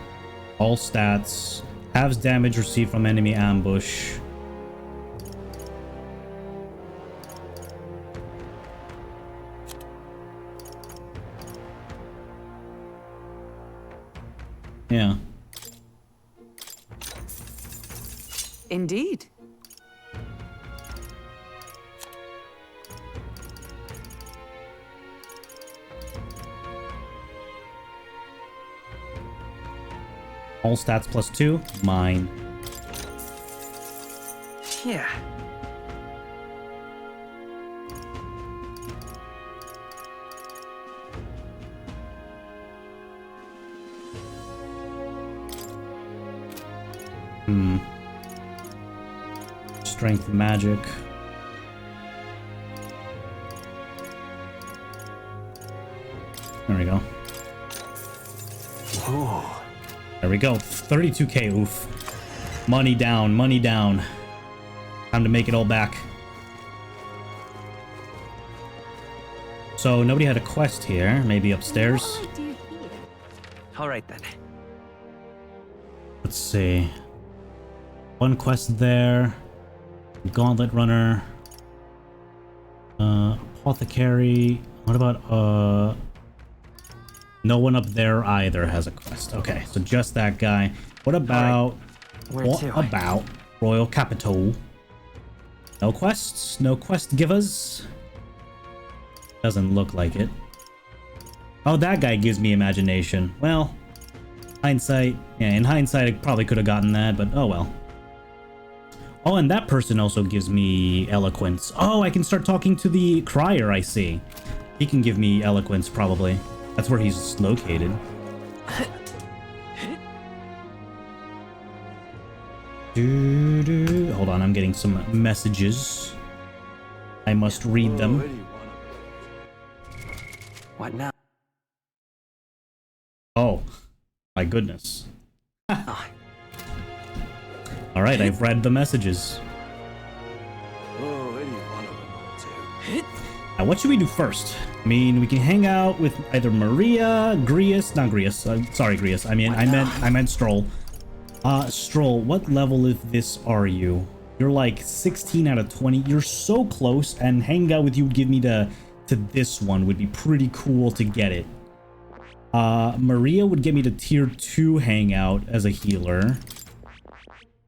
A: All stats. Halves damage received from enemy ambush. Yeah.
I: Indeed.
A: All stats +2. Mine.
K: Yeah.
A: Strength magic. There we go.
K: Whoa.
A: There we go. 32k. Oof. Money down. Money down. Time to make it all back. So nobody had a quest here. Maybe upstairs.
K: All right then.
A: Let's see. One quest there. Gauntlet runner. Apothecary. What about no one up there either has a quest. Okay, so just that guy. What about about Royal Capital? No quests? No quest givers? Doesn't look like it. Oh, that guy gives me imagination. Well, hindsight. Yeah, in hindsight, I probably could have gotten that, but oh well. Oh, and that person also gives me eloquence. Oh, I can start talking to the crier, I see. He can give me eloquence, probably. That's where he's located. Hold on, I'm getting some messages. I must read them.
K: What now?
A: Oh, my goodness. All right, I've read the messages. Now, what should we do first? I mean, we can hang out with either Maria, Grius, not Grius. Sorry, Grius. I meant Stroll. Stroll, what level of this are you? You're like 16 out of 20. You're so close, and hanging out with you would give me to this one. Would be pretty cool to get it. Maria would get me to tier 2 hangout as a healer.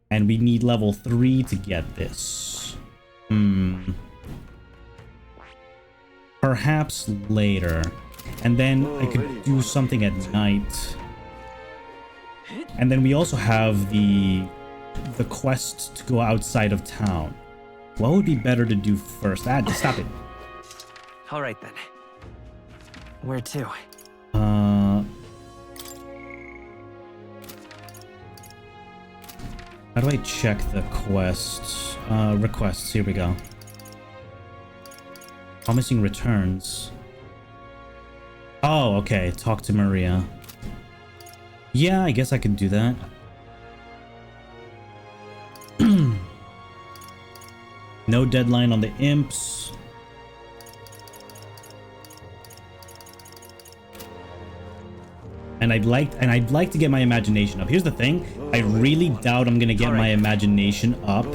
A: And we need level 3 to get this. Perhaps later. And then I could do something at night. And then we also have the the quest to go outside of town. What would be better to do first? Just stop it.
K: All right then. Where to?
A: How do I check the quest? Requests, here we go. Promising returns. Oh, okay, talk to Maria. Yeah, I guess I could do that. No deadline on the imps. And I'd like to get my imagination up. Here's the thing, I really doubt I'm gonna get my imagination up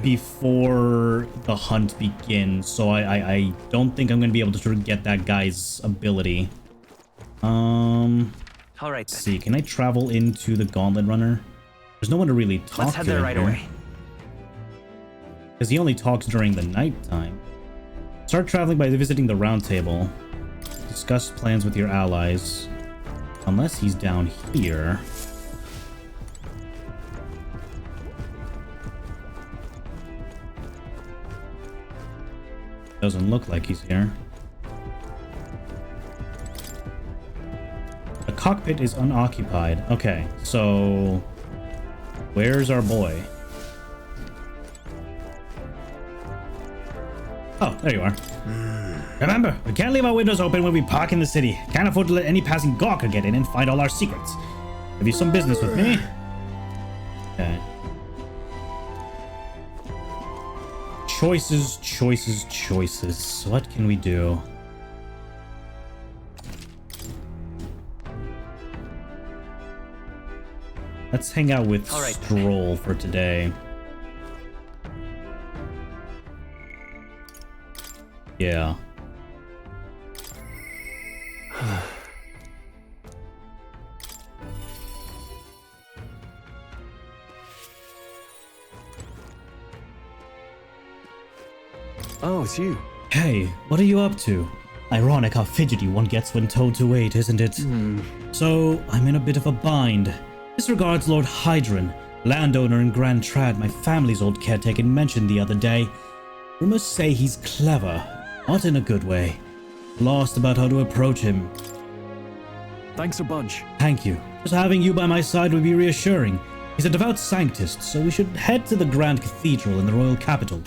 A: before the hunt begins. So I don't think I'm gonna be able to sort of get that guy's ability.
K: All right.
A: Let's see, can I travel into the Gauntlet Runner? There's no one to really talk
K: Let's head
A: to
K: there right away.
A: Because he only talks during the nighttime. Start traveling by visiting the Round Table. Discuss plans with your allies. Unless he's down here. Doesn't look like he's here. The cockpit is unoccupied. Okay, so where's our boy? Oh, there you are. Remember, we can't leave our windows open when we park in the city. Can't afford to let any passing gawker get in and find all our secrets. Have you some business with me? Okay. Choices, choices, choices. What can we do? Let's hang out with Stroll for today. Yeah.
C: Oh, it's you.
A: Hey, what are you up to? Ironic how fidgety one gets when told to wait, isn't it? So, I'm in a bit of a bind. This regards Lord Hydron, landowner in Grand Trad my family's old caretaker mentioned the other day. Rumors say he's clever, not in a good way. Lost about how to approach him.
C: Thanks a bunch.
A: Thank you. Just having you by my side would be reassuring. He's a devout sanctist, so we should head to the Grand Cathedral in the royal capital.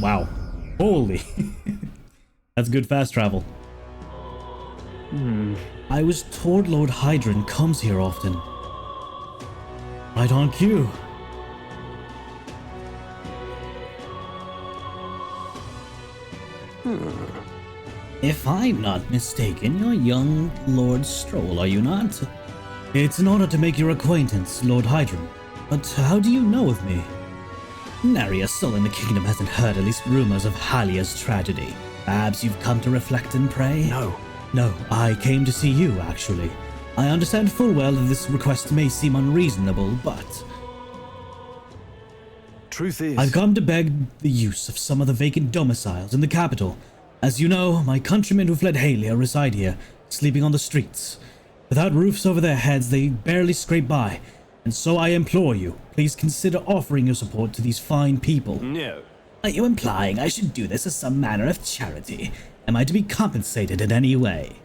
A: Wow. Holy. That's good fast travel. I was told Lord Hydron comes here often. Right on cue. If I'm not mistaken, you're young Lord Stroll, are you not? It's an honor to make your acquaintance, Lord Hydron. But how do you know of me? Nary a soul in the kingdom hasn't heard at least rumors of Halia's tragedy. Perhaps you've come to reflect and pray? No, I came to see you, actually. I understand full well that this request may seem unreasonable, but...
C: Truth is...
A: I've come to beg the use of some of the vacant domiciles in the capital. As you know, my countrymen who fled Halia reside here, sleeping on the streets. Without roofs over their heads, they barely scrape by. And so I implore you, please consider offering your support to these fine people.
B: No.
A: Are you implying I should do this as some manner of charity? Am I to be compensated in any way?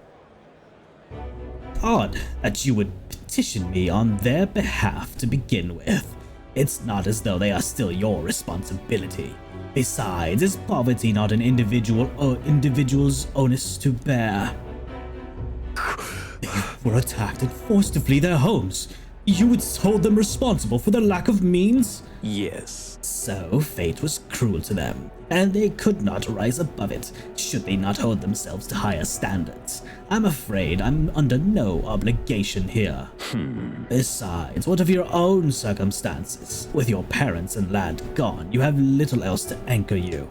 A: Odd that you would petition me on their behalf to begin with. It's not as though they are still your responsibility. Besides, is poverty not an individual's onus to bear? They were attacked and forced to flee their homes. You would hold them responsible for their lack of means?
B: Yes.
A: So fate was cruel to them, and they could not rise above it, should they not hold themselves to higher standards. I'm afraid I'm under no obligation here. Besides, what of your own circumstances? With your parents and lad gone, you have little else to anchor you.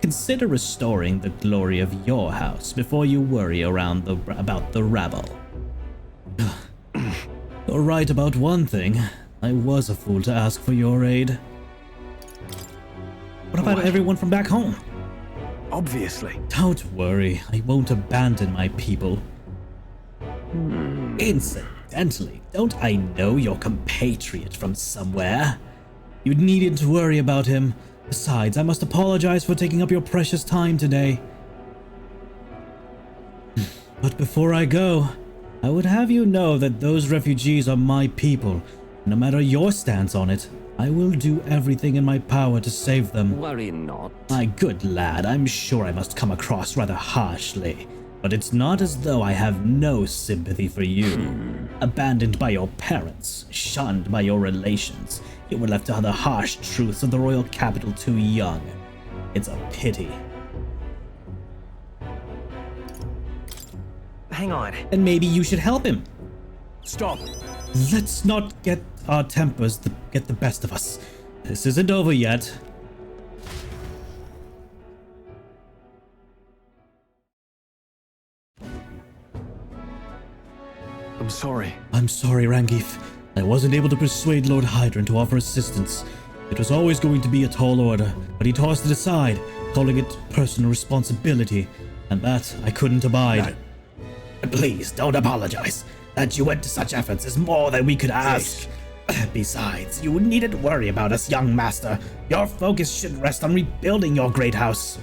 A: Consider restoring the glory of your house before you worry about the rabble. You're right about one thing. I was a fool to ask for your aid. What about everyone from back home?
C: Obviously.
A: Don't worry, I won't abandon my people. Incidentally, don't I know your compatriot from somewhere? You needn't worry about him. Besides, I must apologize for taking up your precious time today. But before I go, I would have you know that those refugees are my people. No matter your stance on it, I will do everything in my power to save them.
D: Worry not.
A: My good lad, I'm sure I must come across rather harshly, but it's not as though I have no sympathy for you. Abandoned by your parents, shunned by your relations, you were left to the harsh truths of the royal capital too young. It's a pity.
K: Hang on.
A: And maybe you should help him.
Q: Stop.
A: Let's not get our tempers get the best of us. This isn't over yet.
C: I'm sorry.
A: I'm sorry, Rangif. I wasn't able to persuade Lord Hydron to offer assistance. It was always going to be a tall order, but he tossed it aside, calling it personal responsibility, and that I couldn't abide. Please, don't apologize. That you went to such efforts is more than we could ask. Besides, you needn't worry about us, young master. Your focus should rest on rebuilding your great house.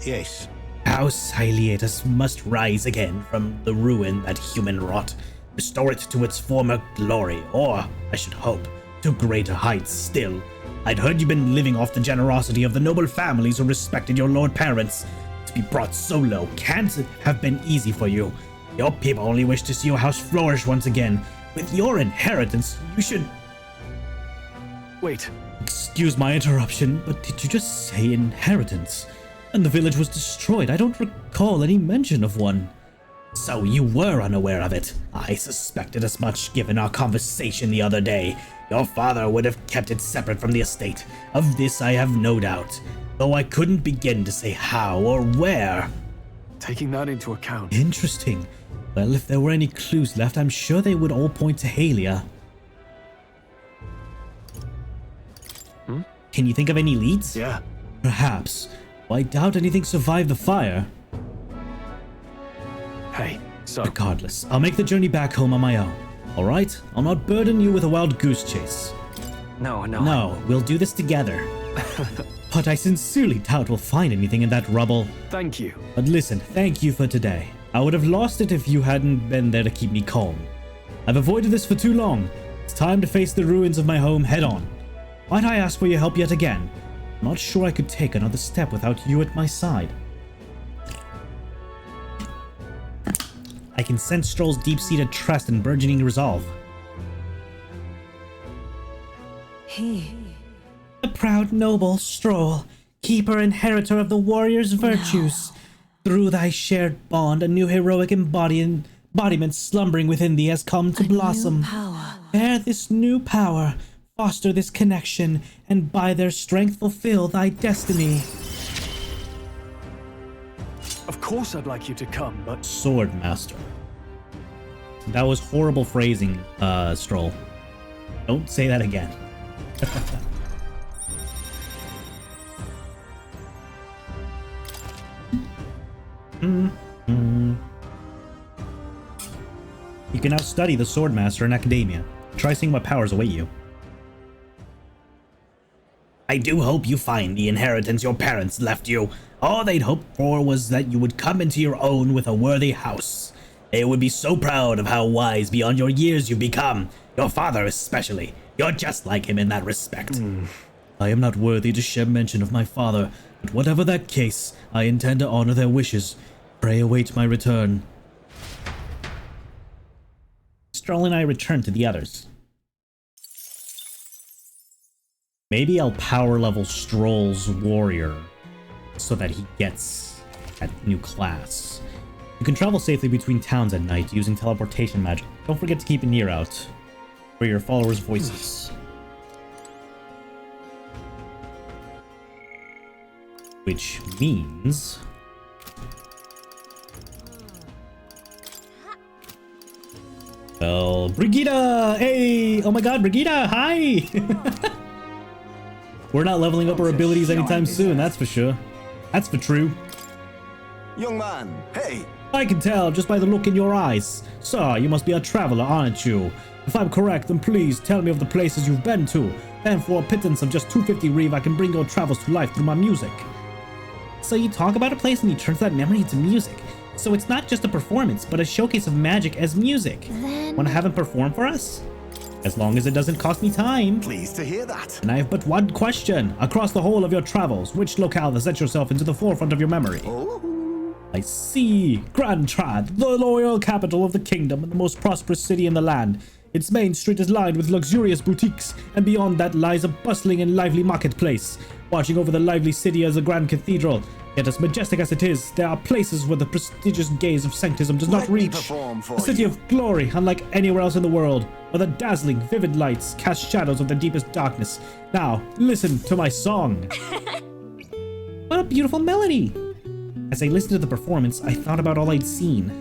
G: Yes.
A: House Hyliatus must rise again from the ruin that human wrought. Restore it to its former glory, or, I should hope, to greater heights still. I'd heard you'd been living off the generosity of the noble families who respected your lord parents. To be brought so low can't have been easy for you. Your people only wish to see your house flourish once again. With your inheritance, you should...
C: Wait.
A: Excuse my interruption, but did you just say inheritance? And the village was destroyed. I don't recall any mention of one. So you were unaware of it. I suspected as much given our conversation the other day. Your father would have kept it separate from the estate. Of this I have no doubt, though I couldn't begin to say how or where.
C: Taking that into account.
A: Interesting. Well, if there were any clues left, I'm sure they would all point to Halia. Can you think of any leads?
C: Yeah.
A: Perhaps. Well, I doubt anything survived the fire.
C: Hey, so...
A: Regardless, I'll make the journey back home on my own. Alright? I'll not burden you with a wild goose chase.
K: No.
A: No, we'll do this together. But I sincerely doubt we'll find anything in that rubble.
C: Thank you.
A: But listen, thank you for today. I would have lost it if you hadn't been there to keep me calm. I've avoided this for too long. It's time to face the ruins of my home head on. Might I ask for your help yet again? I'm not sure I could take another step without you at my side. I can sense Stroll's deep-seated trust and burgeoning resolve.
I: He...
A: The proud noble Stroll, keeper inheritor of the warrior's virtues. No. Through thy shared bond, a new heroic embodiment slumbering within thee has come to blossom.
I: New power.
A: Bear this new power, foster this connection, and by their strength fulfill thy destiny.
C: Of course I'd like you to come, but...
A: Sword Master. That was horrible phrasing, Stroll. Don't say that again. You can now study the Sword Master in academia. Try seeing what powers await you. I do hope you find the inheritance your parents left you. All they'd hoped for was that you would come into your own with a worthy house. They would be so proud of how wise beyond your years you've become. Your father especially. You're just like him in that respect. I am not worthy to share mention of my father, but whatever that case, I intend to honor their wishes. Pray await my return. Stroll and I return to the others. Maybe I'll power level Stroll's warrior so that he gets that new class. You can travel safely between towns at night using teleportation magic. Don't forget to keep an ear out for your followers' voices. Which means... Well, Brigitte! Hey! Oh my god, Brigitte! Hi! We're not leveling up our abilities anytime soon, that's for sure. That's for true.
G: Young man, hey!
A: I can tell just by the look in your eyes. Sir, you must be a traveler, aren't you? If I'm correct, then please tell me of the places you've been to. Then for a pittance of just 250 reeve, I can bring your travels to life through my music. So you talk about a place and you turn that memory into music. So it's not just a performance, but a showcase of magic as music.
L: Then...
A: Want to have him perform for us? As long as it doesn't cost me time.
G: Pleased to hear that.
A: And I have but one question. Across the whole of your travels, which locale has set yourself into the forefront of your memory?
G: Oh.
A: I see. Grand Trad, the loyal capital of the kingdom and the most prosperous city in the land. Its main street is lined with luxurious boutiques, and beyond that lies a bustling and lively marketplace. Watching over the lively city is a grand cathedral. Yet as majestic as it is, there are places where the prestigious gaze of sanctism does not reach. A city of glory, unlike anywhere else in the world, where the dazzling, vivid lights cast shadows of the deepest darkness. Now, listen to my song. What a beautiful melody. As I listened to the performance, I thought about all I'd seen.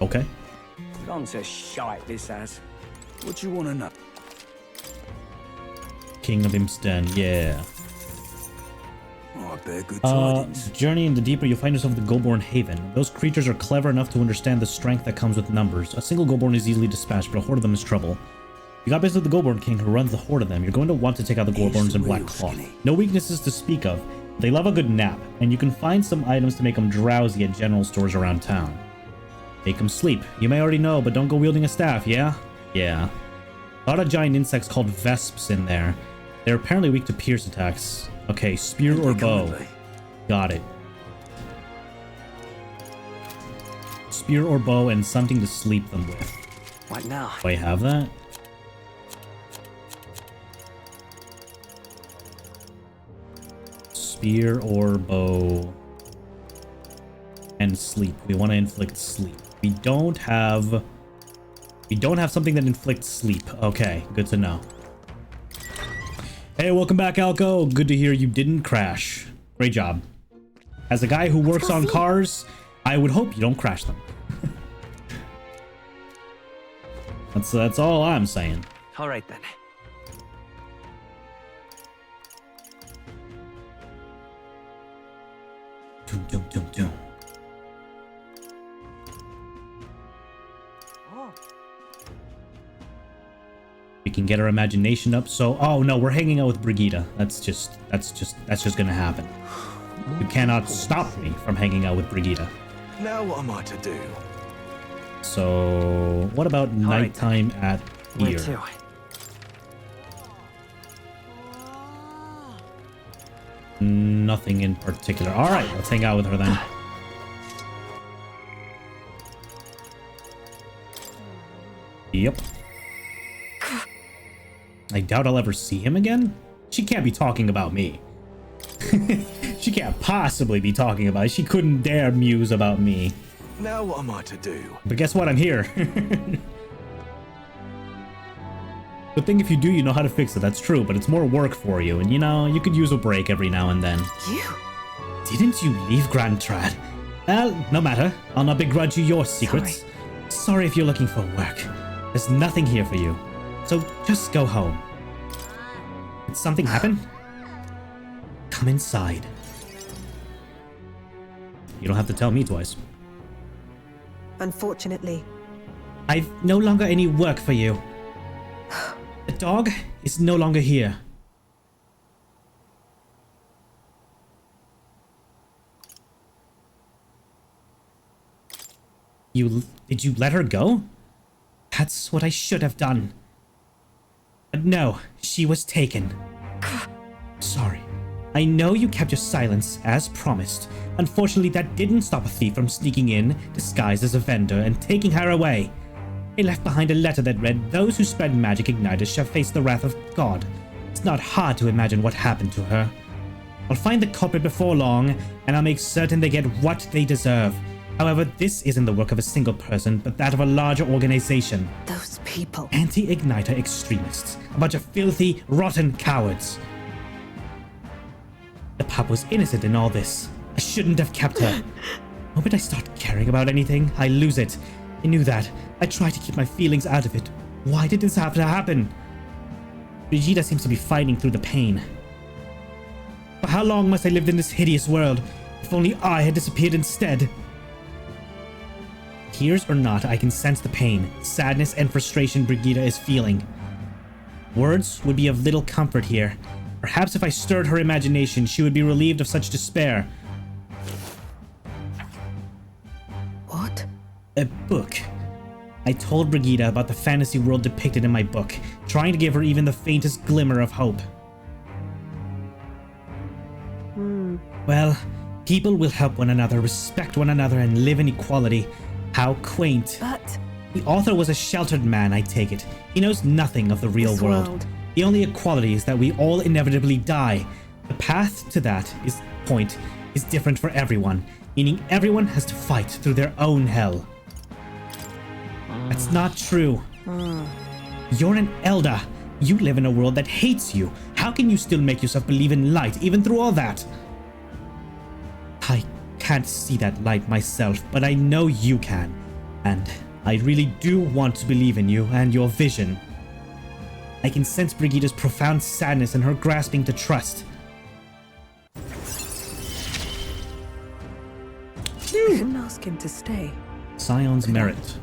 A: Okay.
D: Gone to shite, this has. What you want to know?
A: King of Imsten, yeah.
D: Oh, I bear good tidings.
A: Journey into deeper, you'll find yourself in the Goldborn Haven. Those creatures are clever enough to understand the strength that comes with numbers. A single Goldborn is easily dispatched, but a horde of them is trouble. You got business with the Goldborn King who runs the horde of them. You're going to want to take out the Goldborns in black cloth. No weaknesses to speak of. They love a good nap, and you can find some items to make them drowsy at general stores around town. Make them sleep. You may already know, but don't go wielding a staff, yeah? Yeah. A lot of giant insects called vesps in there. They're apparently weak to pierce attacks. Okay, spear or bow. Got it. Spear or bow and something to sleep them with.
K: What now?
A: Do I have that? Spear or bow and sleep. We want to inflict sleep. We don't have something that inflicts sleep. Okay, good to know. Hey, welcome back, Alco. Good to hear you didn't crash. Great job. As a guy who works on cars, I would hope you don't crash them. That's all I'm saying.
K: All right then.
A: Doom, doom, doom, doom. We can get our imagination up. So, oh no, we're hanging out with Brigida. That's just gonna happen. You cannot stop me from hanging out with Brigida.
G: Now what am I to do?
A: So, what about nighttime at here?
K: Where to?
A: Nothing in particular. All right, let's hang out with her then. Yep. I doubt I'll ever see him again. She can't be talking about me. She can't possibly be talking about it. She couldn't dare muse about me.
G: Now what am I to do?
A: But guess what? I'm here. Good thing if you do, you know how to fix it. That's true, but it's more work for you. And you know, you could use a break every now and then.
I: You?
A: Didn't you leave Grand Trad? Well, no matter. I'll not begrudge you your secrets. Sorry if you're looking for work. There's nothing here for you. So just go home. Did something happen? Come inside. You don't have to tell me twice.
H: Unfortunately,
A: I've no longer any work for you. The dog is no longer here. Did you let her go? That's what I should have done. But no, she was taken. Sorry. I know you kept your silence, as promised. Unfortunately, that didn't stop a thief from sneaking in, disguised as a vendor, and taking her away. He left behind a letter that read, "Those who spread magic igniters shall face the wrath of God." It's not hard to imagine what happened to her. I'll find the culprit before long, and I'll make certain they get what they deserve. However, this isn't the work of a single person, but that of a larger organization.
I: Those people.
A: Anti-igniter extremists. A bunch of filthy, rotten cowards. The pup was innocent in all this. I shouldn't have kept her. The moment I start caring about anything, I lose it. I knew that. I tried to keep my feelings out of it. Why did this have to happen? Brigida seems to be fighting through the pain. For how long must I live in this hideous world? If only I had disappeared instead. Tears or not, I can sense the pain, sadness, and frustration Brigida is feeling. Words would be of little comfort here. Perhaps if I stirred her imagination, she would be relieved of such despair.
I: What?
A: A book. I told Brigida about the fantasy world depicted in my book, trying to give her even the faintest glimmer of hope. Well, people will help one another, respect one another, and live in equality. How quaint.
I: But
A: the author was a sheltered man, I take it. He knows nothing of the real world. The only equality is that we all inevitably die. The path to that point is different for everyone, meaning everyone has to fight through their own hell. That's not true. You're an Elder. You live in a world that hates you. How can you still make yourself believe in light, even through all that? I can't see that light myself, but I know you can. And I really do want to believe in you and your vision. I can sense Brigida's profound sadness and her grasping to trust.
I: I can ask him to stay.
A: Scion's merit.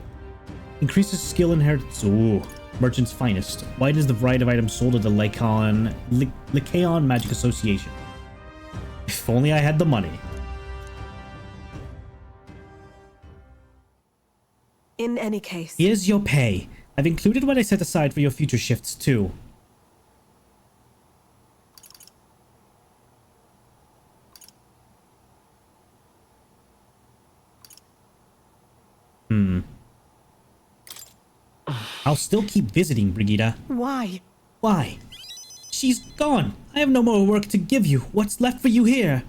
A: Increases skill inheritance. Ooh. Merchant's finest. Widens the variety of items sold at the Lycaon Magic Association. If only I had the money.
I: In any case.
A: Here's your pay. I've included what I set aside for your future shifts too. I'll still keep visiting, Brigida.
I: Why?
A: Why? She's gone. I have no more work to give you. What's left for you here?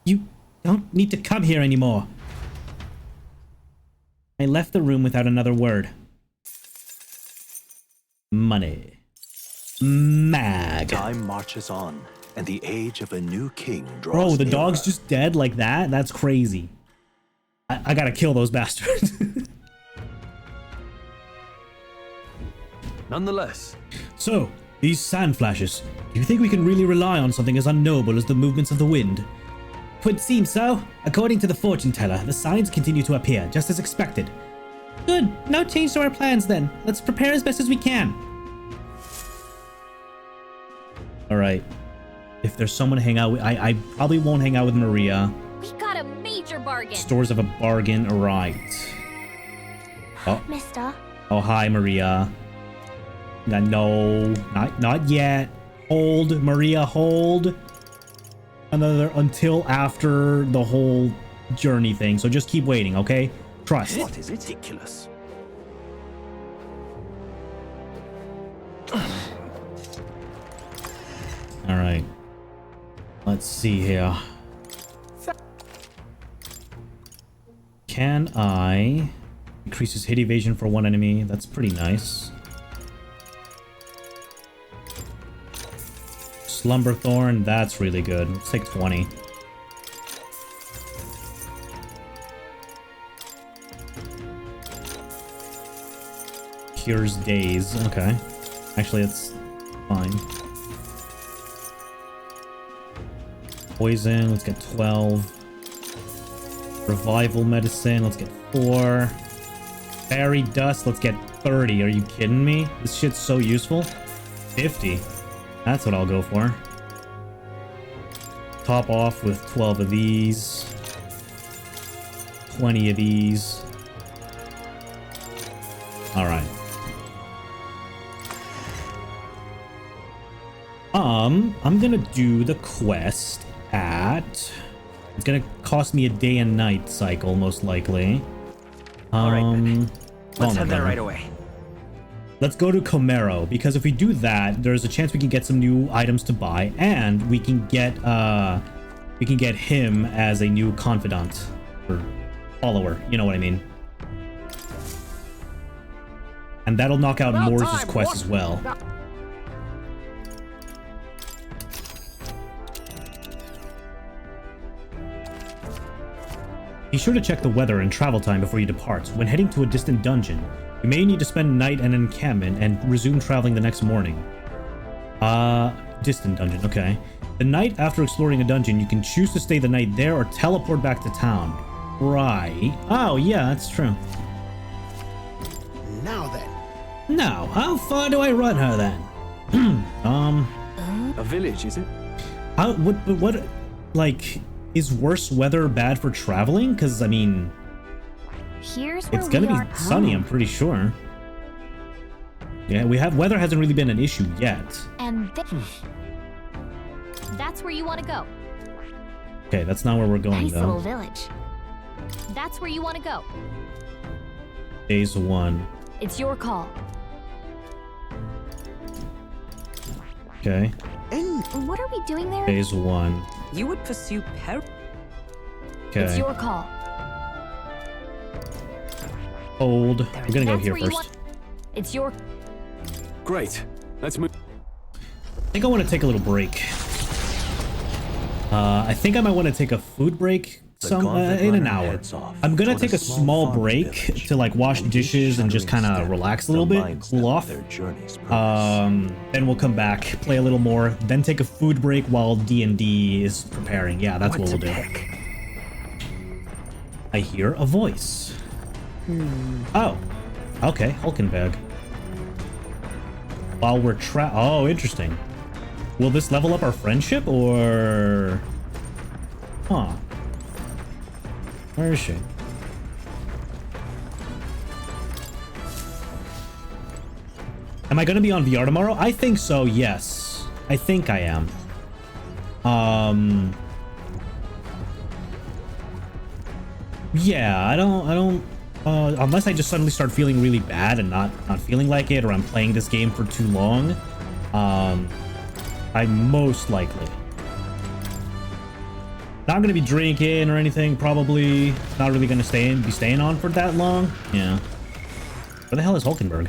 A: You don't need to come here anymore. I left the room without another word. Money. Mag.
N: Time marches on, and the age of a new king draws
A: Bro, the
N: nearer.
A: dog's just dead like that? That's crazy. I gotta kill those bastards.
C: Nonetheless.
A: So, these sand flashes. Do you think we can really rely on something as unknowable as the movements of the wind? Twould seem so. According to the fortune teller, the signs continue to appear, just as expected. Good. No change to our plans then. Let's prepare as best as we can. Alright. If there's someone to hang out with, I probably won't hang out with Maria.
L: We got a major bargain.
A: Stores of a bargain, right. Oh.
L: Mister.
A: Oh, hi, Maria. No, not yet. Hold, Maria, hold. Until after the whole journey thing. So just keep waiting, okay? Trust.
C: What is ridiculous?
A: All right. Let's see here. Can I increases hit evasion for one enemy? That's pretty nice. Slumberthorn, that's really good. Let's take 20. Cures days. Okay. Actually, it's fine. Poison, let's get 12. Revival medicine, let's get 4. Fairy dust, let's get 30. Are you kidding me? This shit's so useful. 50. That's what I'll go for. Top off with 12 of these. 20 of these. Alright. I'm gonna do the quest at... It's gonna cost me a day and night cycle, most likely.
K: Let's head there right away.
A: Let's go to Comero, because if we do that, there's a chance we can get some new items to buy, and we can get him as a new confidant or follower. You know what I mean? And that'll knock out Morse's quest as well. Be sure to check the weather and travel time before you depart. When heading to a distant dungeon, you may need to spend night in encampment and resume traveling the next morning. Distant dungeon, okay. The night after exploring a dungeon, you can choose to stay the night there or teleport back to town. Right. Oh, yeah, that's true.
E: Now then.
A: Now, how far do I run her then?
C: A village, is it?
A: What, like, is worse weather bad for traveling? Because, I mean,
L: Here's where
A: it's gonna be sunny, I'm pretty sure. Yeah, weather hasn't really been an issue yet.
L: And that's where you want to go.
A: Okay, that's not where we're going,
L: Nice
A: though.
L: little village. That's where you want to go.
A: Phase 1.
L: It's your call.
A: Okay.
L: What are we doing there?
A: Phase 1.
I: You would pursue
A: Okay.
L: It's your call.
A: Hold. We're gonna go
L: That's
A: here
L: where you
A: first.
L: want- It's your.
C: Great. Let's move.
A: I think I want to take a little break. I think I might want to take a food break in an hour. I'm gonna take a small break to like wash dishes and just kind of relax a little bit, cool off. Then we'll come back, play a little more, then take a food break while D&D is preparing. Yeah, that's what we'll do. I hear a voice. Oh, okay, Hulkenberg. While we're oh, interesting. Will this level up our friendship or? Huh. Where is she? Am I gonna be on VR tomorrow? I think so, yes. I think I am. Yeah, I don't unless I just suddenly start feeling really bad and not feeling like it, or I'm playing this game for too long, I'm most likely not gonna be drinking or anything, probably not really gonna be staying on for that long. Yeah. Where the hell is Hulkenberg?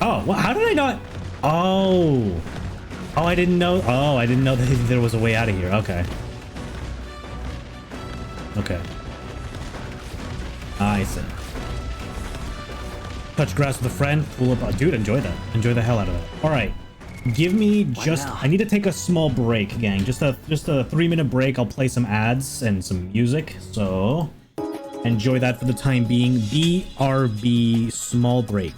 A: Oh, well, how did I not? Oh, I didn't know. Oh, I didn't know that there was a way out of here. Okay. Okay. I see. Touch grass with a friend. Pull up. Dude, enjoy that. Enjoy the hell out of that. All right. Give me just... I need to take a small break, gang. Just a 3-minute break. I'll play some ads and some music. So enjoy that for the time being. BRB small break.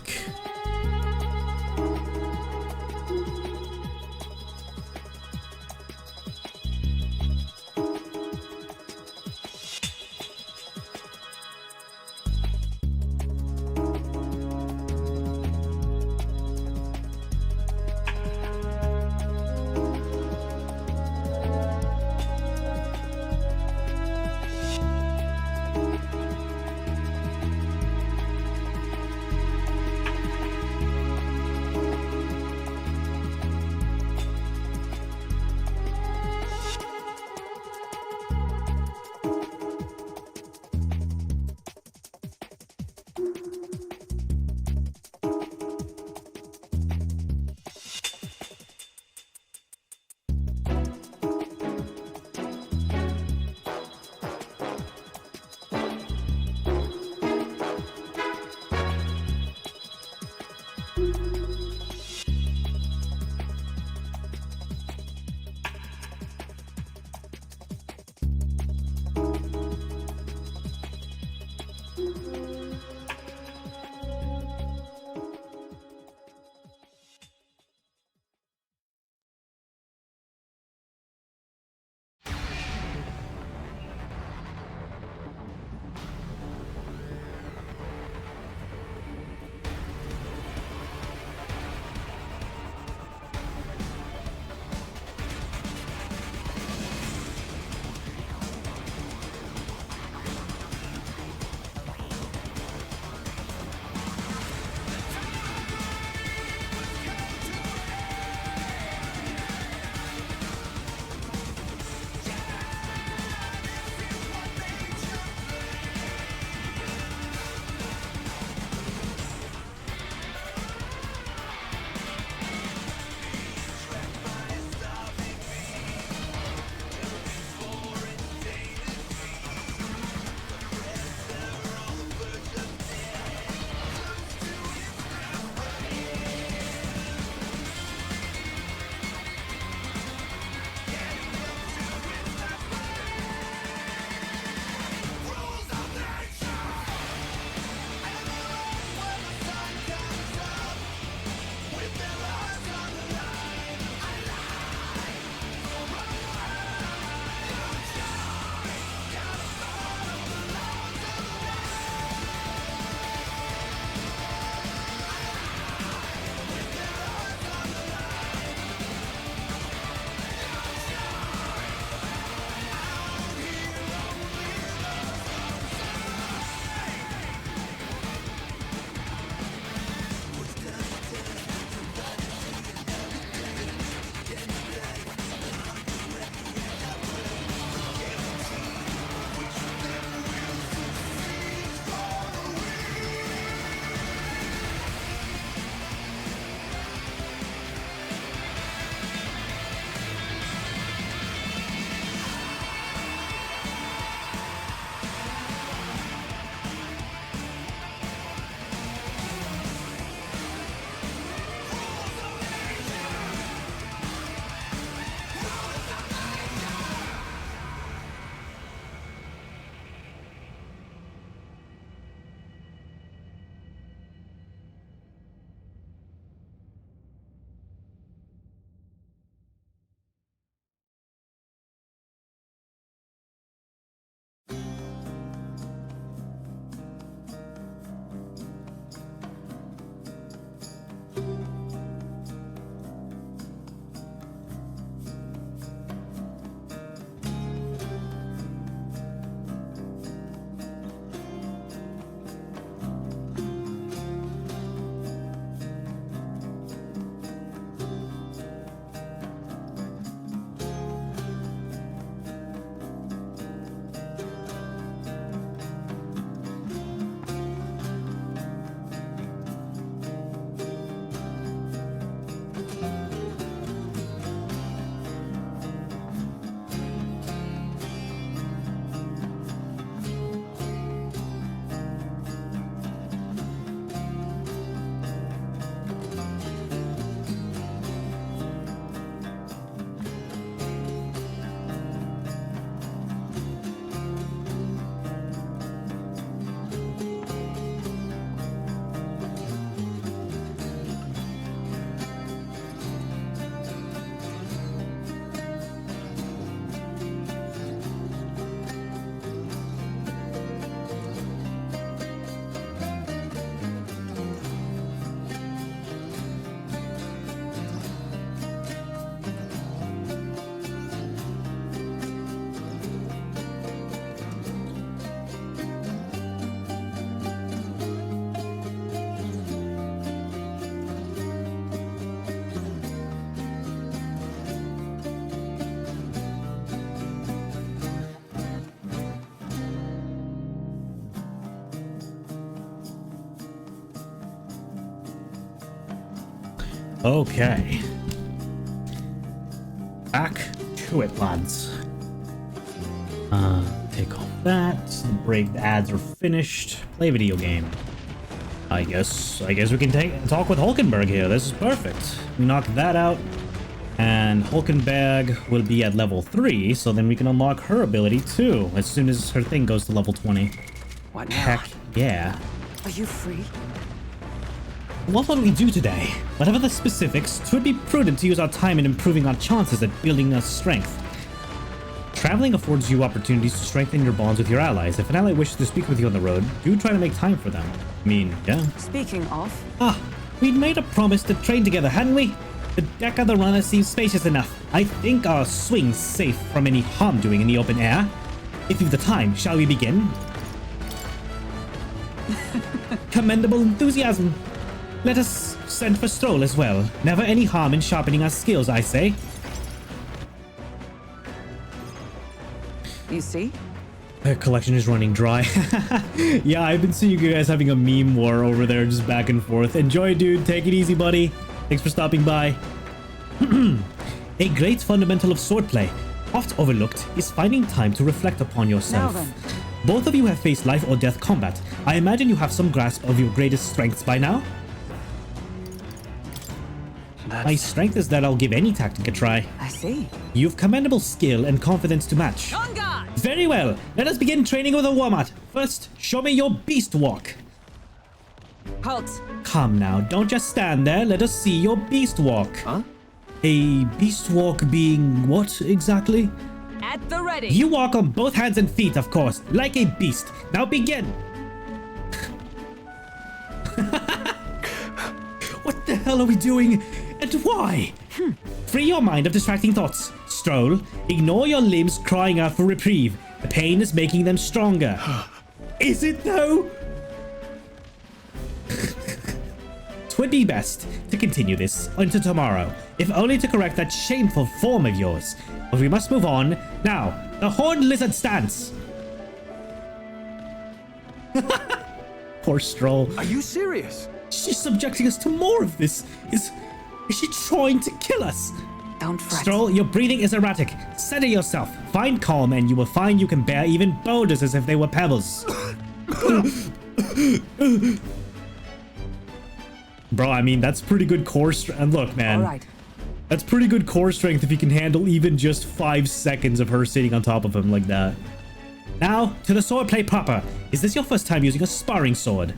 A: Okay. Back to it, lads. Take off that. Break the ads are finished. Play video game. I guess we can talk with Hulkenberg here. This is perfect. Knock that out. And Hulkenberg will be at level 3, so then we can unlock her ability too, as soon as her thing goes to level 20.
I: What now?
A: Heck yeah.
I: Are you free?
A: What will we do today? Whatever the specifics, it would be prudent to use our time in improving our chances at building our strength. Traveling affords you opportunities to strengthen your bonds with your allies. If an ally wishes to speak with you on the road, do try to make time for them. I mean, yeah.
I: Speaking of...
A: We'd made a promise to train together, hadn't we? The deck of the runner seems spacious enough. I think our swing's safe from any harm doing in the open air. If you've the time, shall we begin? Commendable enthusiasm. Let us send for Stroll as well. Never any harm in sharpening our skills, I say.
I: You see?
A: The collection is running dry. Yeah, I've been seeing you guys having a meme war over there, just back and forth. Enjoy, dude. Take it easy, buddy. Thanks for stopping by. A great fundamental of swordplay, oft overlooked, is finding time to reflect upon yourself.
I: Now then.
A: Both of you have faced life or death combat. I imagine you have some grasp of your greatest strengths by now. My strength is that I'll give any tactic a try.
I: I see.
A: You've commendable skill and confidence to match.
T: On guard!
A: Very well. Let us begin training with a warm-up. First, show me your beast walk.
T: Halt.
A: Come now, don't just stand there. Let us see your beast walk.
C: Huh?
A: A beast walk being what exactly?
T: At the ready.
A: You walk on both hands and feet, of course, like a beast. Now begin. What the hell are we doing? And why? Free your mind of distracting thoughts. Stroll, ignore your limbs crying out for reprieve. The pain is making them stronger. Is it though? 'Twould be best to continue this until tomorrow, if only to correct that shameful form of yours. But we must move on. Now, the horned lizard stance. Poor Stroll.
C: Are you serious?
A: She's subjecting us to more of this. Is she trying to kill us?
I: Don't fret.
A: Stroll, your breathing is erratic. Center yourself. Find calm and you will find you can bear even boulders as if they were pebbles. Bro, I mean, that's pretty good core strength. And look, man.
I: All right.
A: That's pretty good core strength if he can handle even just 5 seconds of her sitting on top of him like that. Now, to the swordplay proper. Is this your first time using a sparring sword?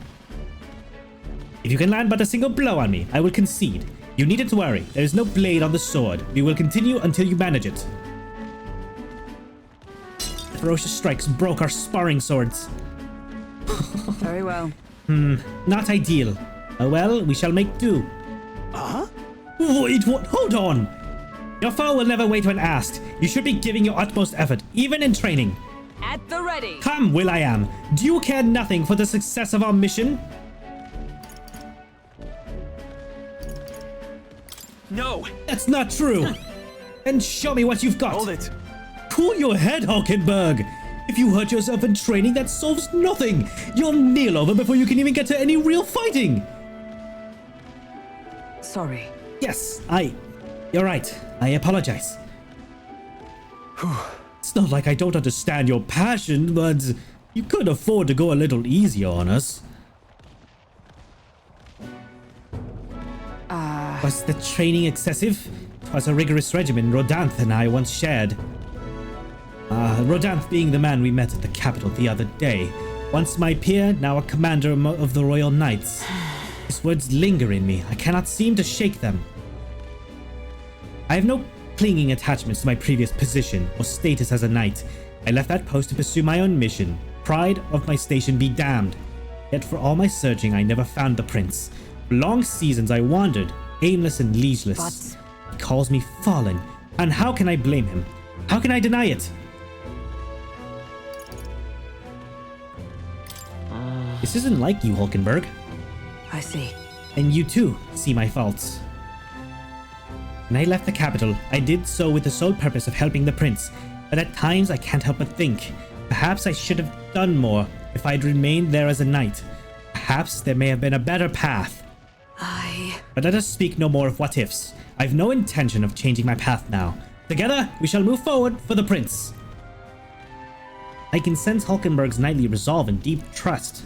A: If you can land but a single blow on me, I will concede. You needn't worry. There is no blade on the sword. We will continue until you manage it. Ferocious strikes broke our sparring swords.
I: Very well.
A: Not ideal. Well, we shall make do. Wait, what? Hold on. Your foe will never wait when asked. You should be giving your utmost effort, even in training.
T: At the ready.
A: Come, Will.i.am. Do you care nothing for the success of our mission?
C: No.
A: That's not true. And show me what you've got.
C: Hold it.
A: Cool your head, Hulkenberg. If you hurt yourself in training, that solves nothing. You'll kneel over before you can even get to any real fighting.
I: Sorry.
A: Yes, you're right. I apologize. It's not like I don't understand your passion, but you could afford to go a little easier on us. Was the training excessive? 'Twas a rigorous regimen Rodanth and I once shared. Rodanth being the man we met at the capital the other day. Once my peer, now a commander of the Royal Knights. His words linger in me. I cannot seem to shake them. I have no clinging attachments to my previous position or status as a knight. I left that post to pursue my own mission. Pride of my station be damned. Yet for all my searching, I never found the prince. For long seasons I wandered, aimless and leisureless. He calls me fallen, and how can I blame him? How can I deny it? This isn't like you, Hulkenberg.
I: I see.
A: And you too see my faults. When I left the capital, I did so with the sole purpose of helping the prince, but at times I can't help but think, perhaps I should have done more if I'd remained there as a knight. Perhaps there may have been a better path. But let us speak no more of what-ifs. I've no intention of changing my path now. Together, we shall move forward for the prince. I can sense Hulkenberg's knightly resolve and deep trust.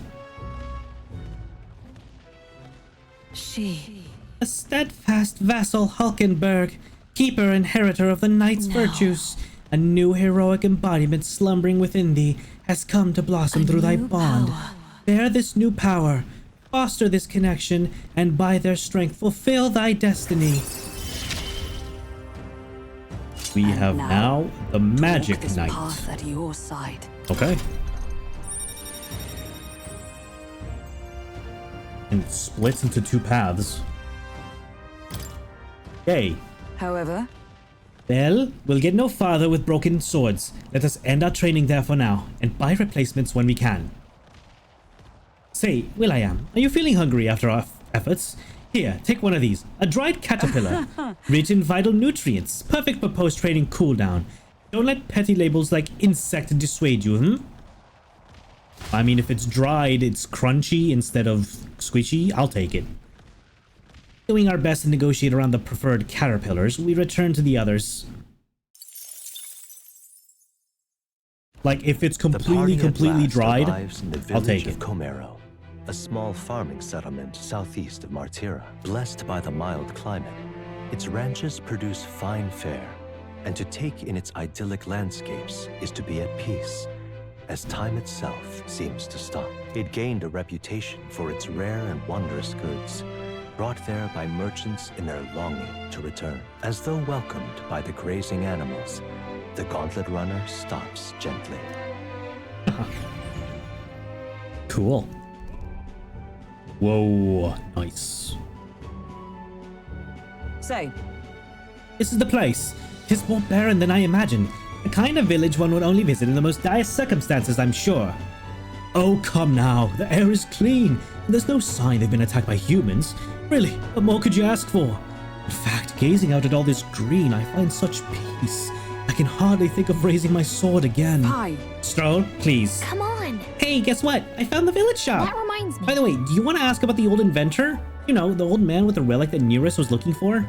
I: She...
A: A steadfast vassal, Hulkenberg, keeper and inheritor of the knight's virtues. A new heroic embodiment slumbering within thee has come to blossom through thy bond. Bear this new power, foster this connection, and by their strength fulfill thy destiny. We have now the Magic Knight.
I: Path at your side.
A: Okay. And it splits into two paths. Yay.
I: However,
A: well, we'll get no farther with broken swords. Let us end our training there for now, and buy replacements when we can. Say, Will.i.am, are you feeling hungry after our efforts? Here, take one of these. A dried caterpillar. Rich in vital nutrients. Perfect for post-training cooldown. Don't let petty labels like insect dissuade you, I mean, if it's dried, it's crunchy instead of squishy, I'll take it. Doing our best to negotiate around the preferred caterpillars, we return to the others. Like, if it's completely dried, I'll take it.
N: Comero, a small farming settlement southeast of Martira. Blessed by the mild climate, its ranches produce fine fare, and to take in its idyllic landscapes is to be at peace, as time itself seems to stop. It gained a reputation for its rare and wondrous goods, brought there by merchants in their longing to return. As though welcomed by the grazing animals, the Gauntlet Runner stops gently.
A: Cool. Whoa, nice.
I: Say.
A: This is the place. 'Tis more barren than I imagined. The kind of village one would only visit in the most dire circumstances, I'm sure. Oh, come now. The air is clean, and there's no sign they've been attacked by humans. Really, what more could you ask for? In fact, gazing out at all this green, I find such peace. I can hardly think of raising my sword again.
I: Hi.
A: Stroll, please.
L: Come on.
A: Hey, guess what? I found the village shop.
L: That reminds me.
A: By the way, do you want to ask about the old inventor? You know, the old man with the relic that Nereus was looking for?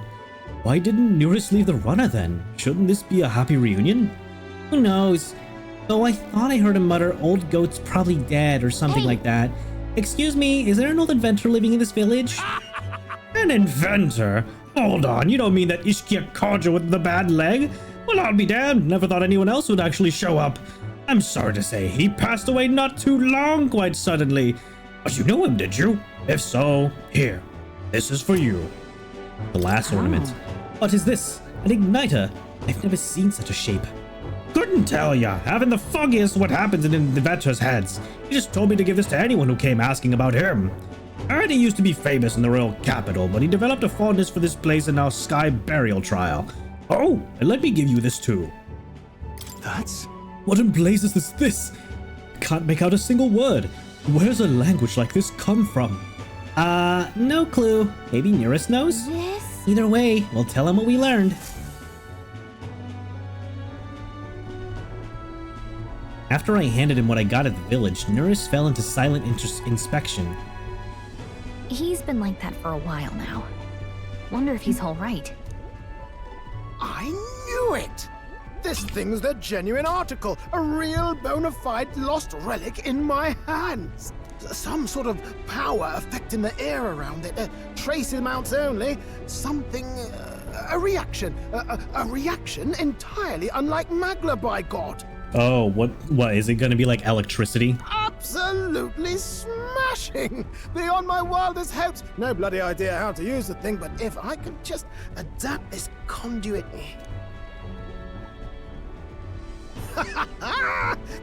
A: Why didn't Nereus leave the runner then? Shouldn't this be a happy reunion? Who knows? Though I thought I heard him mutter, old goat's probably dead or something like that. Excuse me, is there an old inventor living in this village? An inventor? Hold on, you don't mean that Ishkia Kodja with the bad leg? Well, I'll be damned, never thought anyone else would actually show up. I'm sorry to say, he passed away not too long, quite suddenly. But you knew him, did you? If so, here, this is for you. The last ornament. What is this? An igniter? I've never seen such a shape. Couldn't tell ya. Haven't the foggiest what happens in inventors' heads. He just told me to give this to anyone who came asking about him. I heard he used to be famous in the royal capital, but he developed a fondness for this place in our sky burial trial. Oh, and let me give you this too.
Q: That's...
A: What in blazes is this? Can't make out a single word. Where's a language like this come from? No clue. Maybe Nereus knows?
L: This?
A: Either way, we'll tell him what we learned. After I handed him what I got at the village, Nereus fell into silent inspection.
L: He's been like that for a while now. Wonder if he's all right.
E: I knew it! This thing's the genuine article, a real bona fide lost relic in my hands. Some sort of power affecting the air around it, trace amounts only, something, a reaction. A reaction entirely unlike Magla, by God.
A: Oh, what is it gonna be like electricity?
E: Absolutely smashing! Beyond my wildest hopes. No bloody idea how to use the thing, but if I could just adapt this conduit...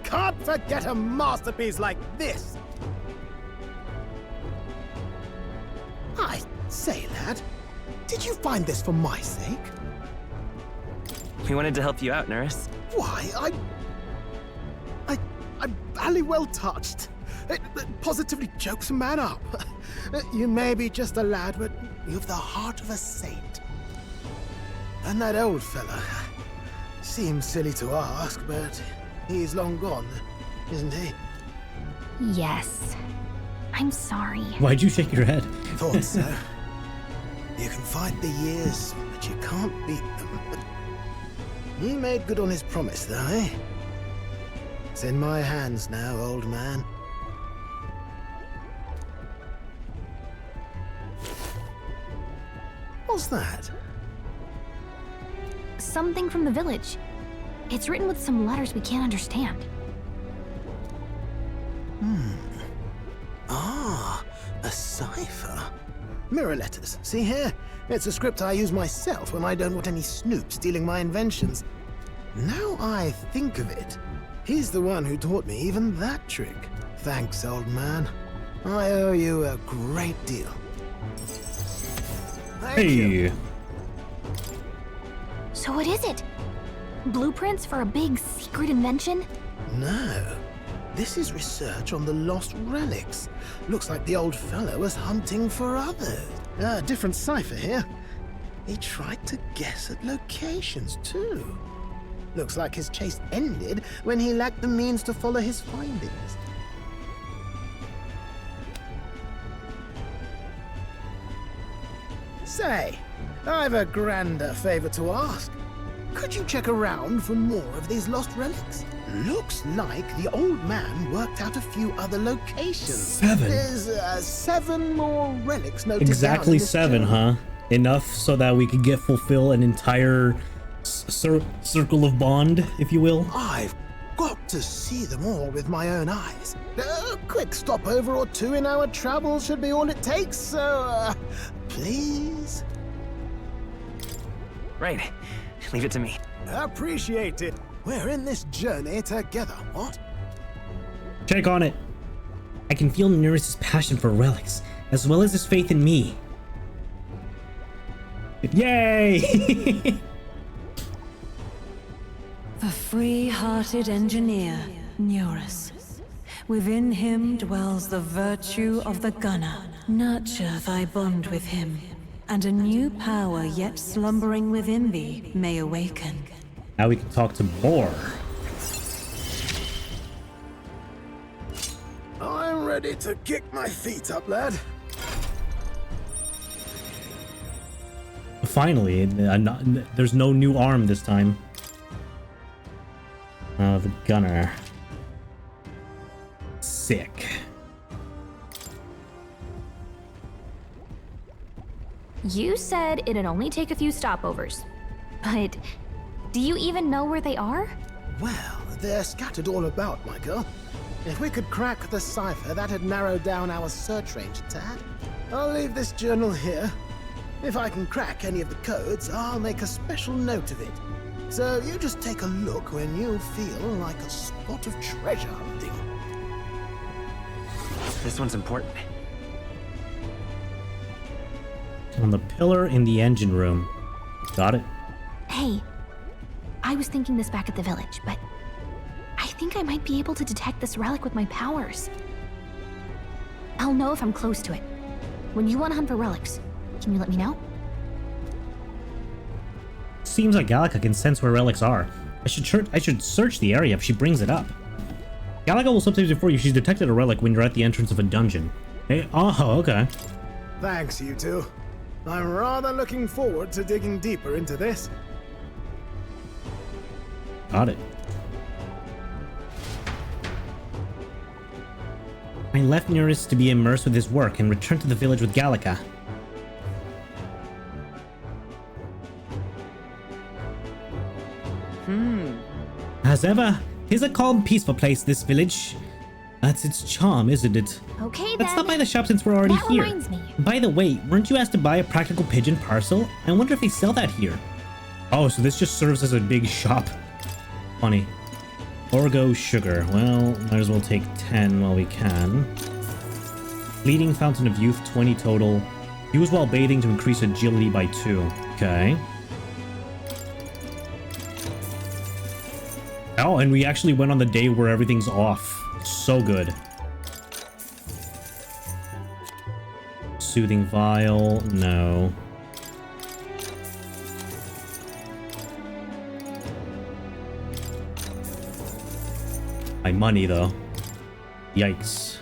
E: Can't forget a masterpiece like this! I say, lad, did you find this for my sake?
K: We wanted to help you out, Nereus.
E: Why, I'm barely well touched. It positively chokes a man up. You may be just a lad, but you've the heart of a saint. And that old fella seems silly to ask, but he's long gone, isn't he?
L: Yes. I'm sorry.
A: Why'd you shake your head?
E: Thought so. You can fight the years, but you can't beat them. He made good on his promise, though, eh? It's in my hands now, old man. What's that?
L: Something from the village. It's written with some letters we can't understand.
E: Ah, a cipher. Mirror letters. See here? It's a script I use myself when I don't want any snoop stealing my inventions. Now I think of it, he's the one who taught me even that trick. Thanks, old man. I owe you a great deal. Thank you.
L: So what is it? Blueprints for a big secret invention?
E: No. This is research on the lost relics. Looks like the old fellow was hunting for others. Different cipher here. He tried to guess at locations, too. Looks like his chase ended when he lacked the means to follow his findings. Say, I've a grander favor to ask. Could you check around for more of these lost relics? Looks like the old man worked out a few other locations.
A: 7.
E: There's 7 more relics noted
A: Exactly
E: down in
A: 7,
E: this journal.
A: huh? Enough so that we could fulfill an entire circle of bond, if you will.
E: I've got to see them all with my own eyes. A quick stopover or 2 in our travels should be all it takes, so please?
K: Right. Leave it to me.
E: Appreciate it. We're in this journey together, what?
A: Check on it. I can feel Neris's passion for relics, as well as his faith in me. Yay!
I: The free-hearted engineer, Neris. Within him dwells the virtue of the gunner. Nurture thy bond with him, and a new power yet slumbering within thee may awaken.
A: Now we can talk to Boar.
E: I'm ready to kick my feet up, lad.
A: Finally, there's no new arm this time. The gunner. Sick.
L: You said it'd only take a few stopovers. But do you even know where they are?
E: Well, they're scattered all about, my girl. If we could crack the cipher, that'd narrow down our search range a tad. I'll leave this journal here. If I can crack any of the codes, I'll make a special note of it. So you just take a look when you feel like a spot of treasure hunting.
K: This one's important.
A: On the pillar in the engine room. Got it?
L: Hey, I was thinking this back at the village, but I think I might be able to detect this relic with my powers. I'll know if I'm close to it. When you want to hunt for relics, can you let me know?
A: Seems like Gallica can sense where relics are. I should search the area if she brings it up. Gallica will sometimes inform you she's detected a relic when you're at the entrance of a dungeon. Hey, oh, okay.
E: Thanks, you two. I'm rather looking forward to digging deeper into this.
A: Got it. I left Neris to be immersed with his work and returned to the village with Gallica. As ever, 'tis a calm, peaceful place, this village. That's its charm, isn't it?
L: Okay, then.
A: Let's stop by the shop since we're already
L: That
A: here.
L: reminds me.
A: By the way, weren't you asked to buy a practical pigeon parcel? I wonder if they sell that here. Oh, so this just serves as a big shop. Funny. Orgo sugar. Well, might as well take 10 while we can. Fleeting Fountain of Youth, 20 total. Use while bathing to increase agility by 2. Okay. Oh, and we actually went on the day where everything's off. So good. Soothing Vial. No. My money, though. Yikes.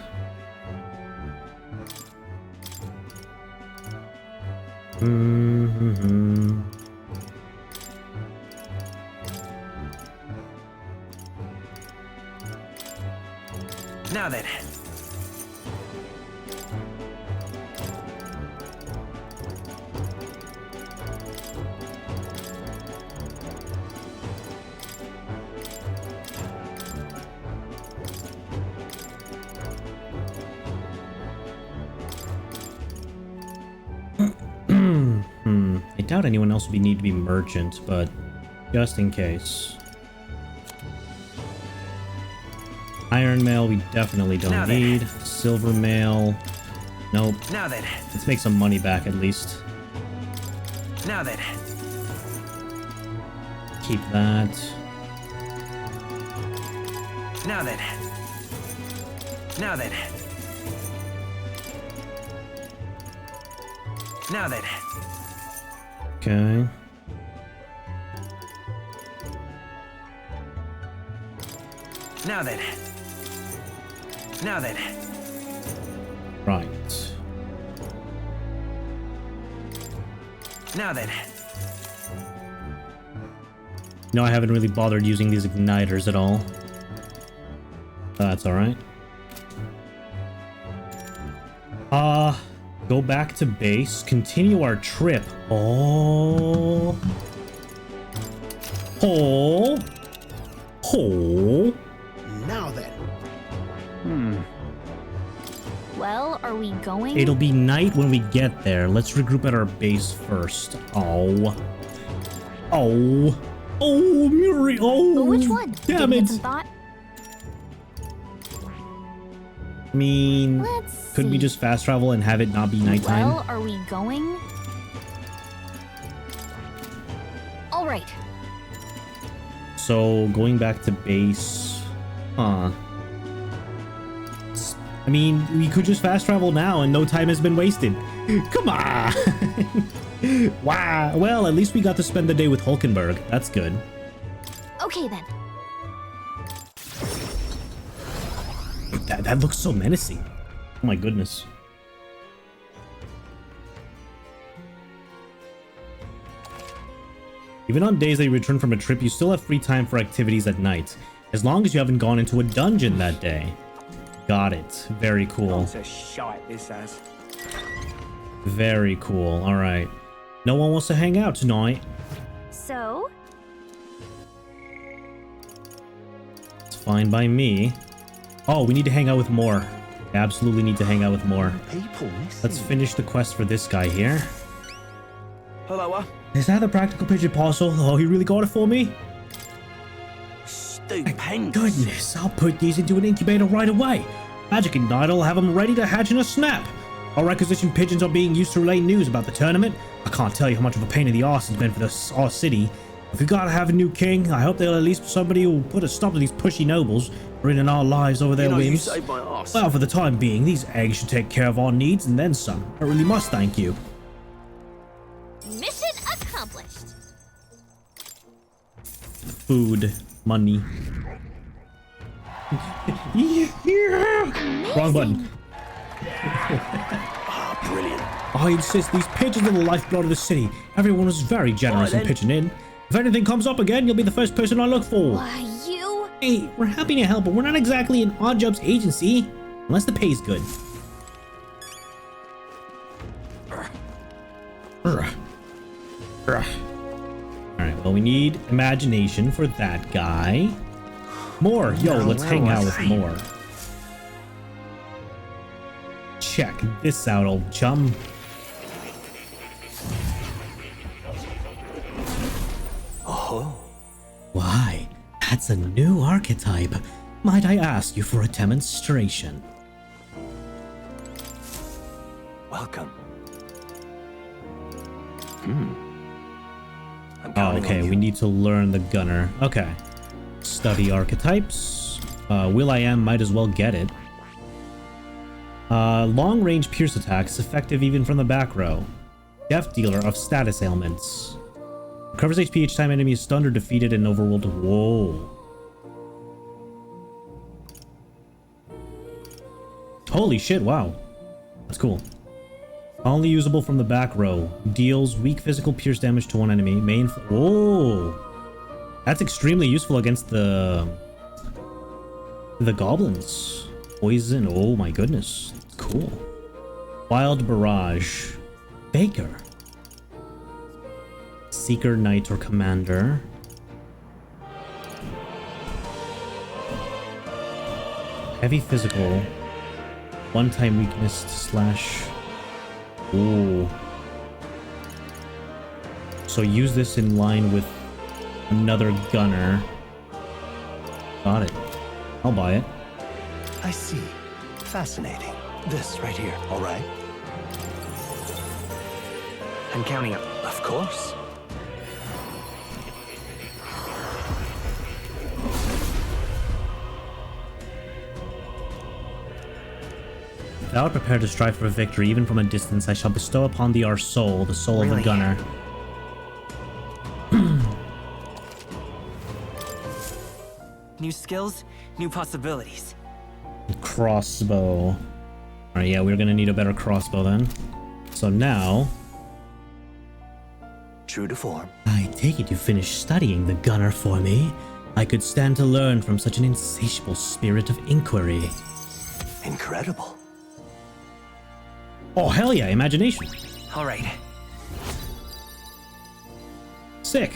A: Mm-hmm.
K: Now then.
A: I doubt anyone else would need to be merchant, but just in case. Iron mail we definitely don't need. Silver mail. Nope.
K: Now then.
A: Let's make some money back at least.
K: Now then.
A: Keep that.
K: Now then. Now then. Now then.
A: Okay.
K: Now then. Now then.
A: Right.
K: Now then.
A: No, I haven't really bothered using these igniters at all. That's alright. Go back to base, continue our trip. Oh. Oh. Oh.
E: Now then.
L: Well, are we going?
A: It'll be night when we get there. Let's regroup at our base first. Oh. Oh. Oh, Murray. Oh.
L: But which one?
A: Damn
L: Give
A: it.
L: some thought.
A: I mean,
L: Let's
A: could we
L: see.
A: just fast travel and have it not be nighttime?
L: Well, are we going? All right.
A: So going back to base, huh? I mean, we could just fast travel now and no time has been wasted. Come on. Wow. Well, at least we got to spend the day with Hulkenberg. That's good.
L: Okay then.
A: That looks so menacing. Oh my goodness. Even on days that you return from a trip, you still have free time for activities at night, as long as you haven't gone into a dungeon that day. Got it. Very cool.
D: It's a shite, this has.
A: Very cool. All right. No one wants to hang out tonight.
L: So?
A: It's fine by me. Oh, we need to hang out with more. Absolutely need to hang out with more. Let's finish the quest for this guy here.
R: Hello,
A: Is that the practical pigeon parcel? Oh, he really got it for me?
P: Stupendous.
A: Goodness, I'll put these into an incubator right away. Magic Ignite will have them ready to hatch in a snap. Our requisition pigeons are being used to relay news about the tournament. I can't tell you how much of a pain in the arse it's been for our city. If we gotta have a new king, I hope they'll at least somebody who will put a stop to these pushy nobles ruining our lives over their
R: You
A: whims.
R: saved my arse.
A: Well, for the time being, these eggs should take care of our needs and then some. I really must thank you.
U: Mission accomplished.
A: Food, money. Yeah. Wrong button.
R: Brilliant.
A: I insist these pigeons are the lifeblood of the city. Everyone was very generous in pitching in. If anything comes up again, you'll be the first person I look for.
U: Why, you?
A: Hey, we're happy to help, but we're not exactly an odd jobs agency. Unless the pay's good. Alright, well, we need imagination for that guy. More. Yo, let's hang out with more. Check this out, old chum.
N: Oh.
A: Why, that's a new archetype. Might I ask you for a demonstration?
N: Welcome.
A: Oh, okay, we need to learn the gunner. Okay. Study archetypes. Will.i.am might as well get it. Long-range pierce attacks, effective even from the back row. Death dealer of status ailments. Recovers HP each time enemy is stunned or defeated and overruled. Whoa. Holy shit, wow. That's cool. Only usable from the back row. Deals weak physical pierce damage to one enemy. Main. Oh, that's extremely useful against the goblins. Poison. Oh my goodness. Cool. Wild Barrage. Baker. Seeker, Knight, or Commander. Heavy physical. One-time weakness slash. Ooh. So use this in line with another gunner. Got it. I'll buy it.
N: I see. Fascinating. This right here, all right?
K: I'm counting up.
N: Of course.
A: Thou art prepared to strive for victory, even from a distance. I shall bestow upon thee our soul, the soul of the gunner.
K: New skills, new possibilities.
A: Crossbow. Alright, yeah, we're gonna need a better crossbow then. So now...
N: True to form.
A: I take it you finished studying the gunner for me. I could stand to learn from such an insatiable spirit of inquiry.
N: Incredible.
A: Oh, hell yeah, imagination.
K: All right.
A: Sick.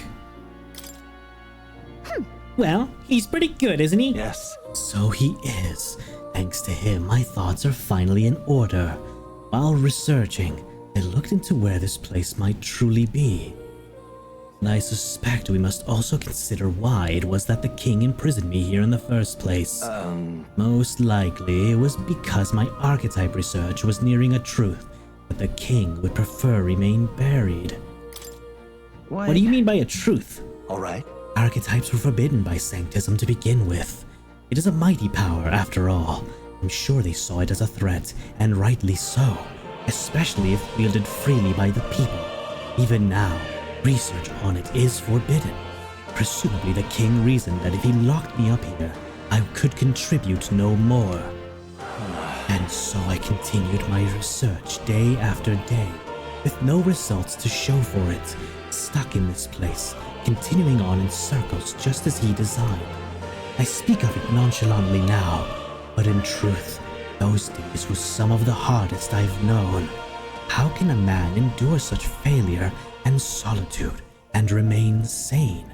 A: Well, he's pretty good, isn't he?
N: Yes.
A: So he is. Thanks to him, my thoughts are finally in order. While researching, I looked into where this place might truly be. And I suspect we must also consider why it was that the king imprisoned me here in the first place. Most likely, it was because my archetype research was nearing a truth that the king would prefer remain buried. What do you mean by a truth?
N: All right.
A: Archetypes were forbidden by Sanctism to begin with. It is a mighty power, after all. I'm sure they saw it as a threat, and rightly so, especially if wielded freely by the people. Even now, research on it is forbidden. Presumably the king reasoned that if he locked me up here, I could contribute no more. And so I continued my research day after day, with no results to show for it, stuck in this place, continuing on in circles just as he designed. I speak of it nonchalantly now, but in truth, those days were some of the hardest I've known. How can a man endure such failure and solitude and remain sane?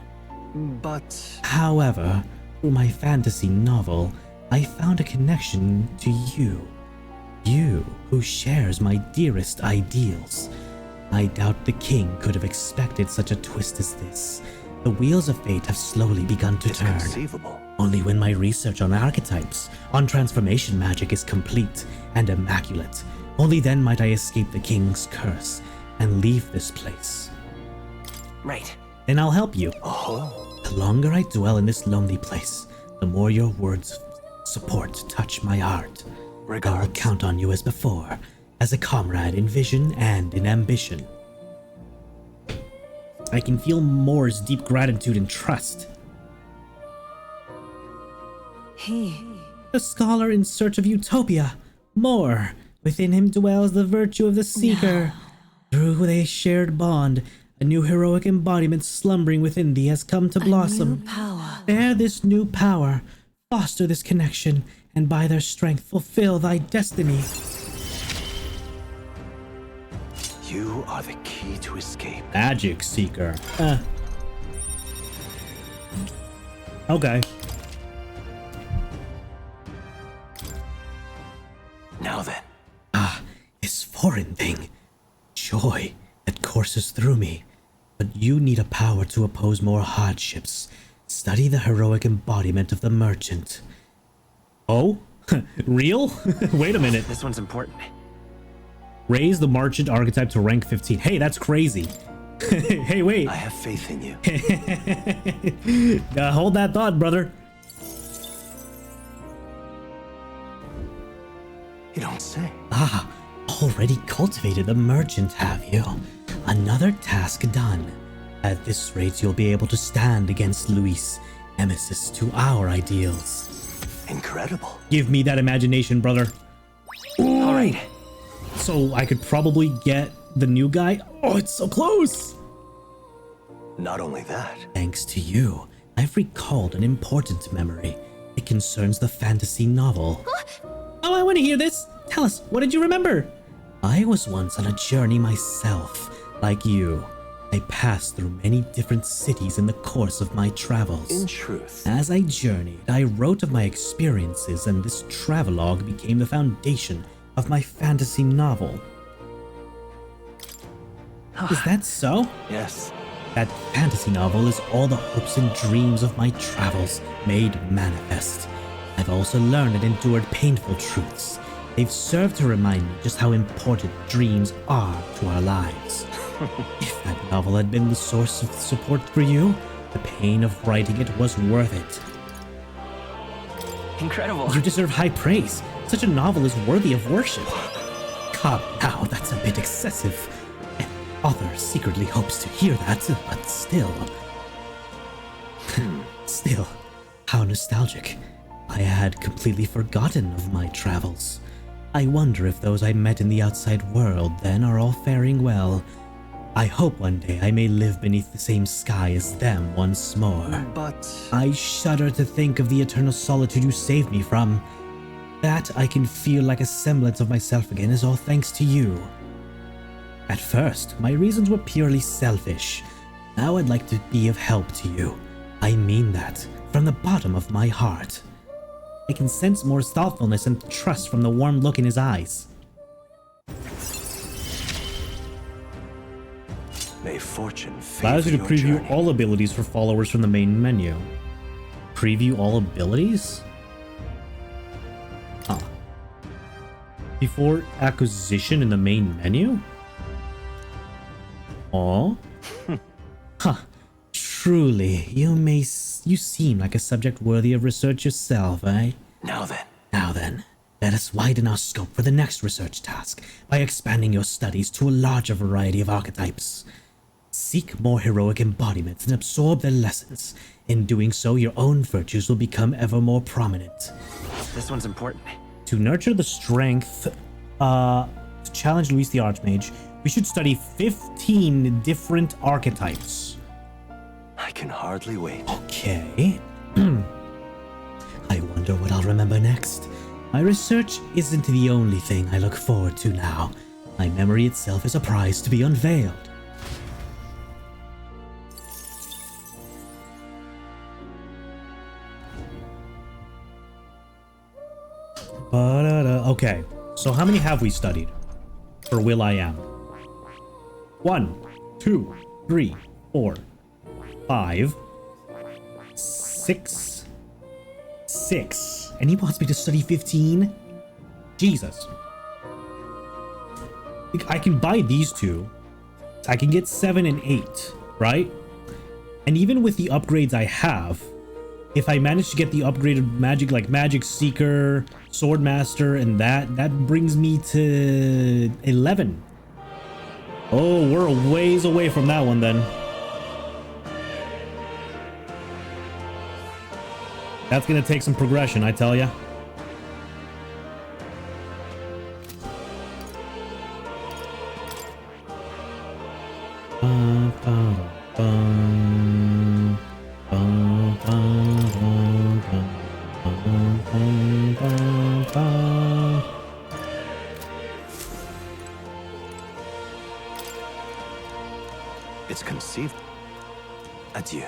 N: But...
A: However, through my fantasy novel, I found a connection to you. You, who shares my dearest ideals. I doubt the king could have expected such a twist as this. The wheels of fate have slowly begun to turn.
N: Conceivable.
A: Only when my research on archetypes, on transformation magic is complete and immaculate, only then might I escape the king's curse and leave this place.
K: Right.
A: And I'll help you.
N: Oh.
A: The longer I dwell in this lonely place, the more your words of support touch my heart. I will count on you as before, as a comrade in vision and in ambition. I can feel Moore's deep gratitude and trust. The scholar in search of utopia, Moore. Within him dwells the virtue of the seeker. Through a shared bond, a new heroic embodiment slumbering within thee has come to blossom. Bear this new power, foster this connection, and by their strength fulfill thy destiny.
N: You are the key to escape.
A: Magic Seeker. Okay.
N: Now then.
A: This foreign thing. Joy that courses through me. But you need a power to oppose more hardships. Study the heroic embodiment of the merchant. Oh? Real? Wait a minute.
K: This one's important.
A: Raise the merchant archetype to rank 15. Hey, that's crazy. Hey, wait.
N: I have faith in you.
A: Hold that thought, brother.
N: You don't say.
A: Already cultivated the merchant, have you? Another task done. At this rate, you'll be able to stand against Luis, nemesis to our ideals.
N: Incredible.
A: Give me that imagination, brother.
K: All right.
A: So I could probably get the new guy. Oh, it's so close.
N: Not only that.
A: Thanks to you, I've recalled an important memory. It concerns the fantasy novel. Oh, I want to hear this. Tell us, what did you remember? I was once on a journey myself, like you. I passed through many different cities in the course of my travels.
N: In truth.
A: As I journeyed, I wrote of my experiences, and this travelogue became the foundation of my fantasy novel. Is that so?
N: Yes.
A: That fantasy novel is all the hopes and dreams of my travels made manifest. I've also learned and endured painful truths. They've served to remind me just how important dreams are to our lives. If that novel had been the source of support for you, the pain of writing it was worth it.
K: Incredible.
A: You deserve high praise. Such a novel is worthy of worship. Come now, that's a bit excessive. An author secretly hopes to hear that, but still. Still, how nostalgic. I had completely forgotten of my travels. I wonder if those I met in the outside world then are all faring well. I hope one day I may live beneath the same sky as them once more.
N: But
A: I shudder to think of the eternal solitude you saved me from. That I can feel like a semblance of myself again is all thanks to you. At first, my reasons were purely selfish. Now I'd like to be of help to you. I mean that, from the bottom of my heart. I can sense more thoughtfulness and trust from the warm look in his eyes.
N: May fortune favor
A: Allows you to
N: your
A: preview
N: journey.
A: all abilities for followers from the main menu. Preview all abilities? Huh. Before acquisition in the main menu? Oh? Huh. Truly, you seem like a subject worthy of research yourself, eh?
N: Now then,
A: let us widen our scope for the next research task by expanding your studies to a larger variety of archetypes. Seek more heroic embodiments and absorb their lessons. In doing so, your own virtues will become ever more prominent.
K: This one's important.
A: To nurture the strength, to challenge Luis the Archmage, we should study 15 different archetypes.
N: I can hardly wait.
A: Okay. I wonder what I'll remember next. My research isn't the only thing I look forward to now. My memory itself is a prize to be unveiled. Okay, so how many have we studied for Will I Am? 1, 2, 3, 4, 5, 6, 6. And he wants me to study 15? Jesus. I can buy these two. I can get 7 and 8, right? And even with the upgrades I have, if I manage to get the upgraded magic, like Magic Seeker, Swordmaster, and that brings me to 11. Oh, we're a ways away from that one then. That's gonna take some progression, I tell ya.
N: It's conceived. Adieu.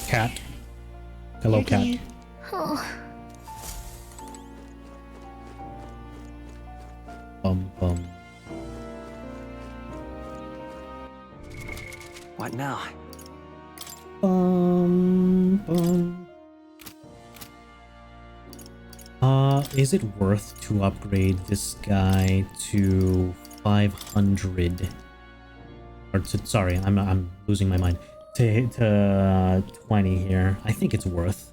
A: Cat. Hello, cat.
L: Oh.
A: Bum.
K: What now?
A: Is it worth to upgrade this guy to 500? Or to, sorry, I'm losing my mind. To 20 here. I think it's worth.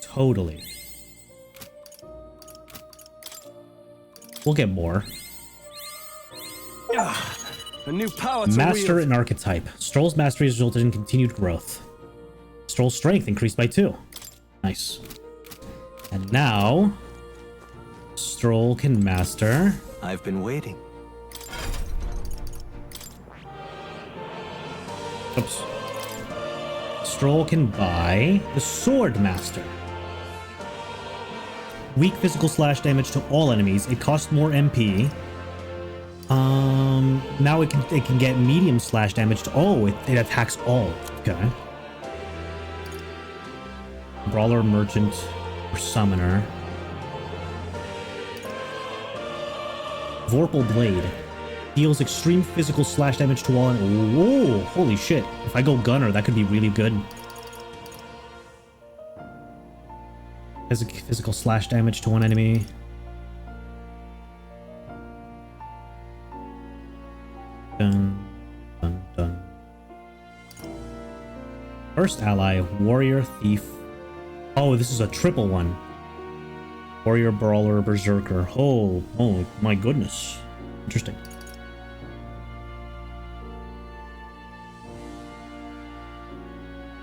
A: Totally. We'll get more.
C: A new power to
A: Master
C: wield.
A: and Archetype. Stroll's mastery has resulted in continued growth. Stroll's strength increased by 2. Nice. And now, Stroll can master.
N: I've been waiting.
A: Oops. Stroll can buy the Sword Master. Weak physical slash damage to all enemies. It costs more MP. Now it can get medium slash damage to it attacks all. Okay. Brawler, Merchant, or Summoner. Vorpal Blade. Deals extreme physical slash damage to all. Whoa, holy shit. If I go Gunner, that could be really good. Physical slash damage to one enemy. Dun, dun, dun. First ally, Warrior, Thief. Oh, this is a triple one. Warrior, Brawler, Berserker. Oh my goodness. Interesting.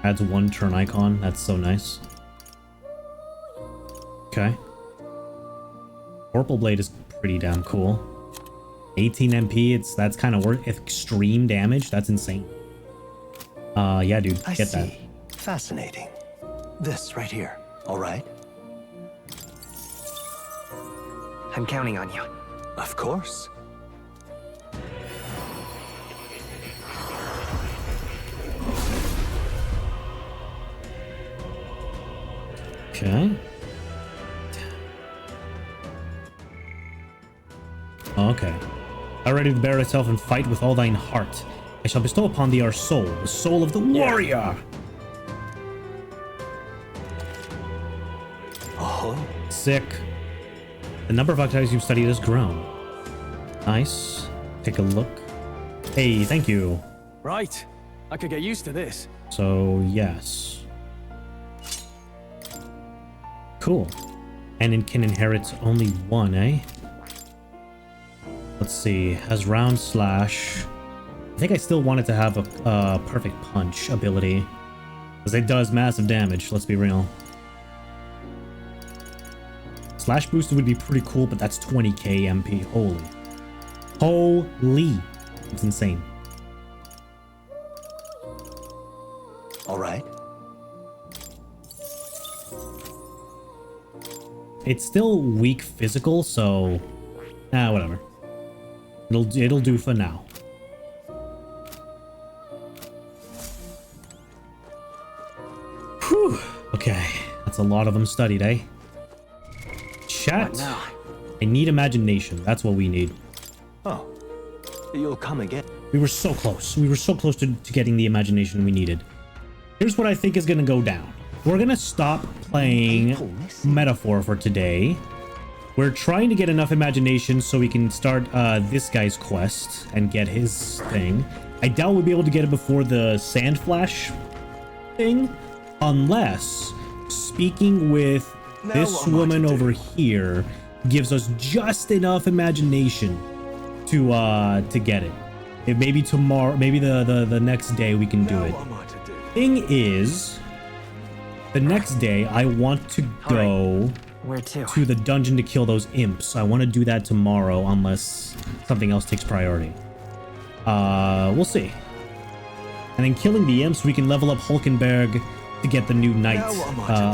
A: Adds 1 turn icon. That's so nice. Okay. Vorpal Blade is pretty damn cool. 18 MP, that's kind of worth extreme damage. That's insane. Yeah, dude,
N: I
A: get
N: see.
A: that.
N: Fascinating. This right here, all right?
K: I'm counting on you.
N: Of course.
A: Okay. Okay. Are ready to bear itself and fight with all thine heart. I shall bestow upon thee our soul, the soul of the warrior.
N: Oh.
A: Sick. The number of archetypes you've studied has grown. Nice. Take a look. Hey, thank you.
C: Right. I could get used to this.
A: So, yes. Cool. And it can inherit only 1, eh? Let's see. Has round slash. I think I still wanted to have a perfect punch ability. Because it does massive damage, let's be real. Slash boost would be pretty cool, but that's 20k MP. Holy. It's insane.
N: All right.
A: It's still weak physical, so whatever. It'll do for now. Whew. Okay, that's a lot of them studied, eh? Chat. I need imagination. That's what we need.
N: Oh, you'll come again.
A: We were so close. We were so close to getting the imagination we needed. Here's what I think is going to go down. We're going to stop playing Metaphor for today. We're trying to get enough imagination so we can start this guy's quest and get his thing. I doubt we'll be able to get it before the Sand Flash thing, unless speaking with this woman over here gives us just enough imagination to get it. Maybe tomorrow, maybe the next day we can do it. Thing is, the next day I want to go
K: Where to?
A: to the dungeon to kill those imps. I want to do that tomorrow unless something else takes priority. We'll see. And then killing the imps, we can level up Hulkenberg to get the new knight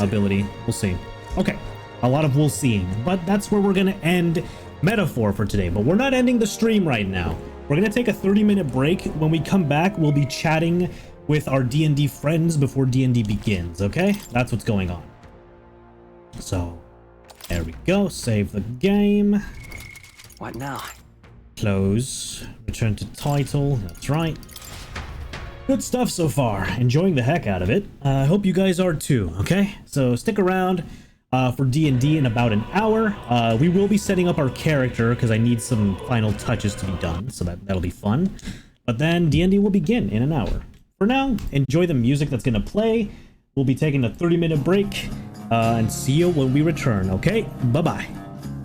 A: ability. We'll see. Okay, a lot of we'll seeing, but that's where we're gonna end Metaphor for today. But we're not ending the stream right now. We're gonna take a 30-minute break. When we come back, we'll be chatting with our D&D friends before D&D begins, okay? That's what's going on. So, there we go. Save the game.
K: What now?
A: Close. Return to title. That's right. Good stuff so far. Enjoying the heck out of it. I hope you guys are too, okay? So stick around for D&D in about an hour. We will be setting up our character because I need some final touches to be done, so that'll be fun. But then D&D will begin in an hour. For now, enjoy the music that's going to play. We'll be taking a 30-minute break and see you when we return, okay? Bye-bye.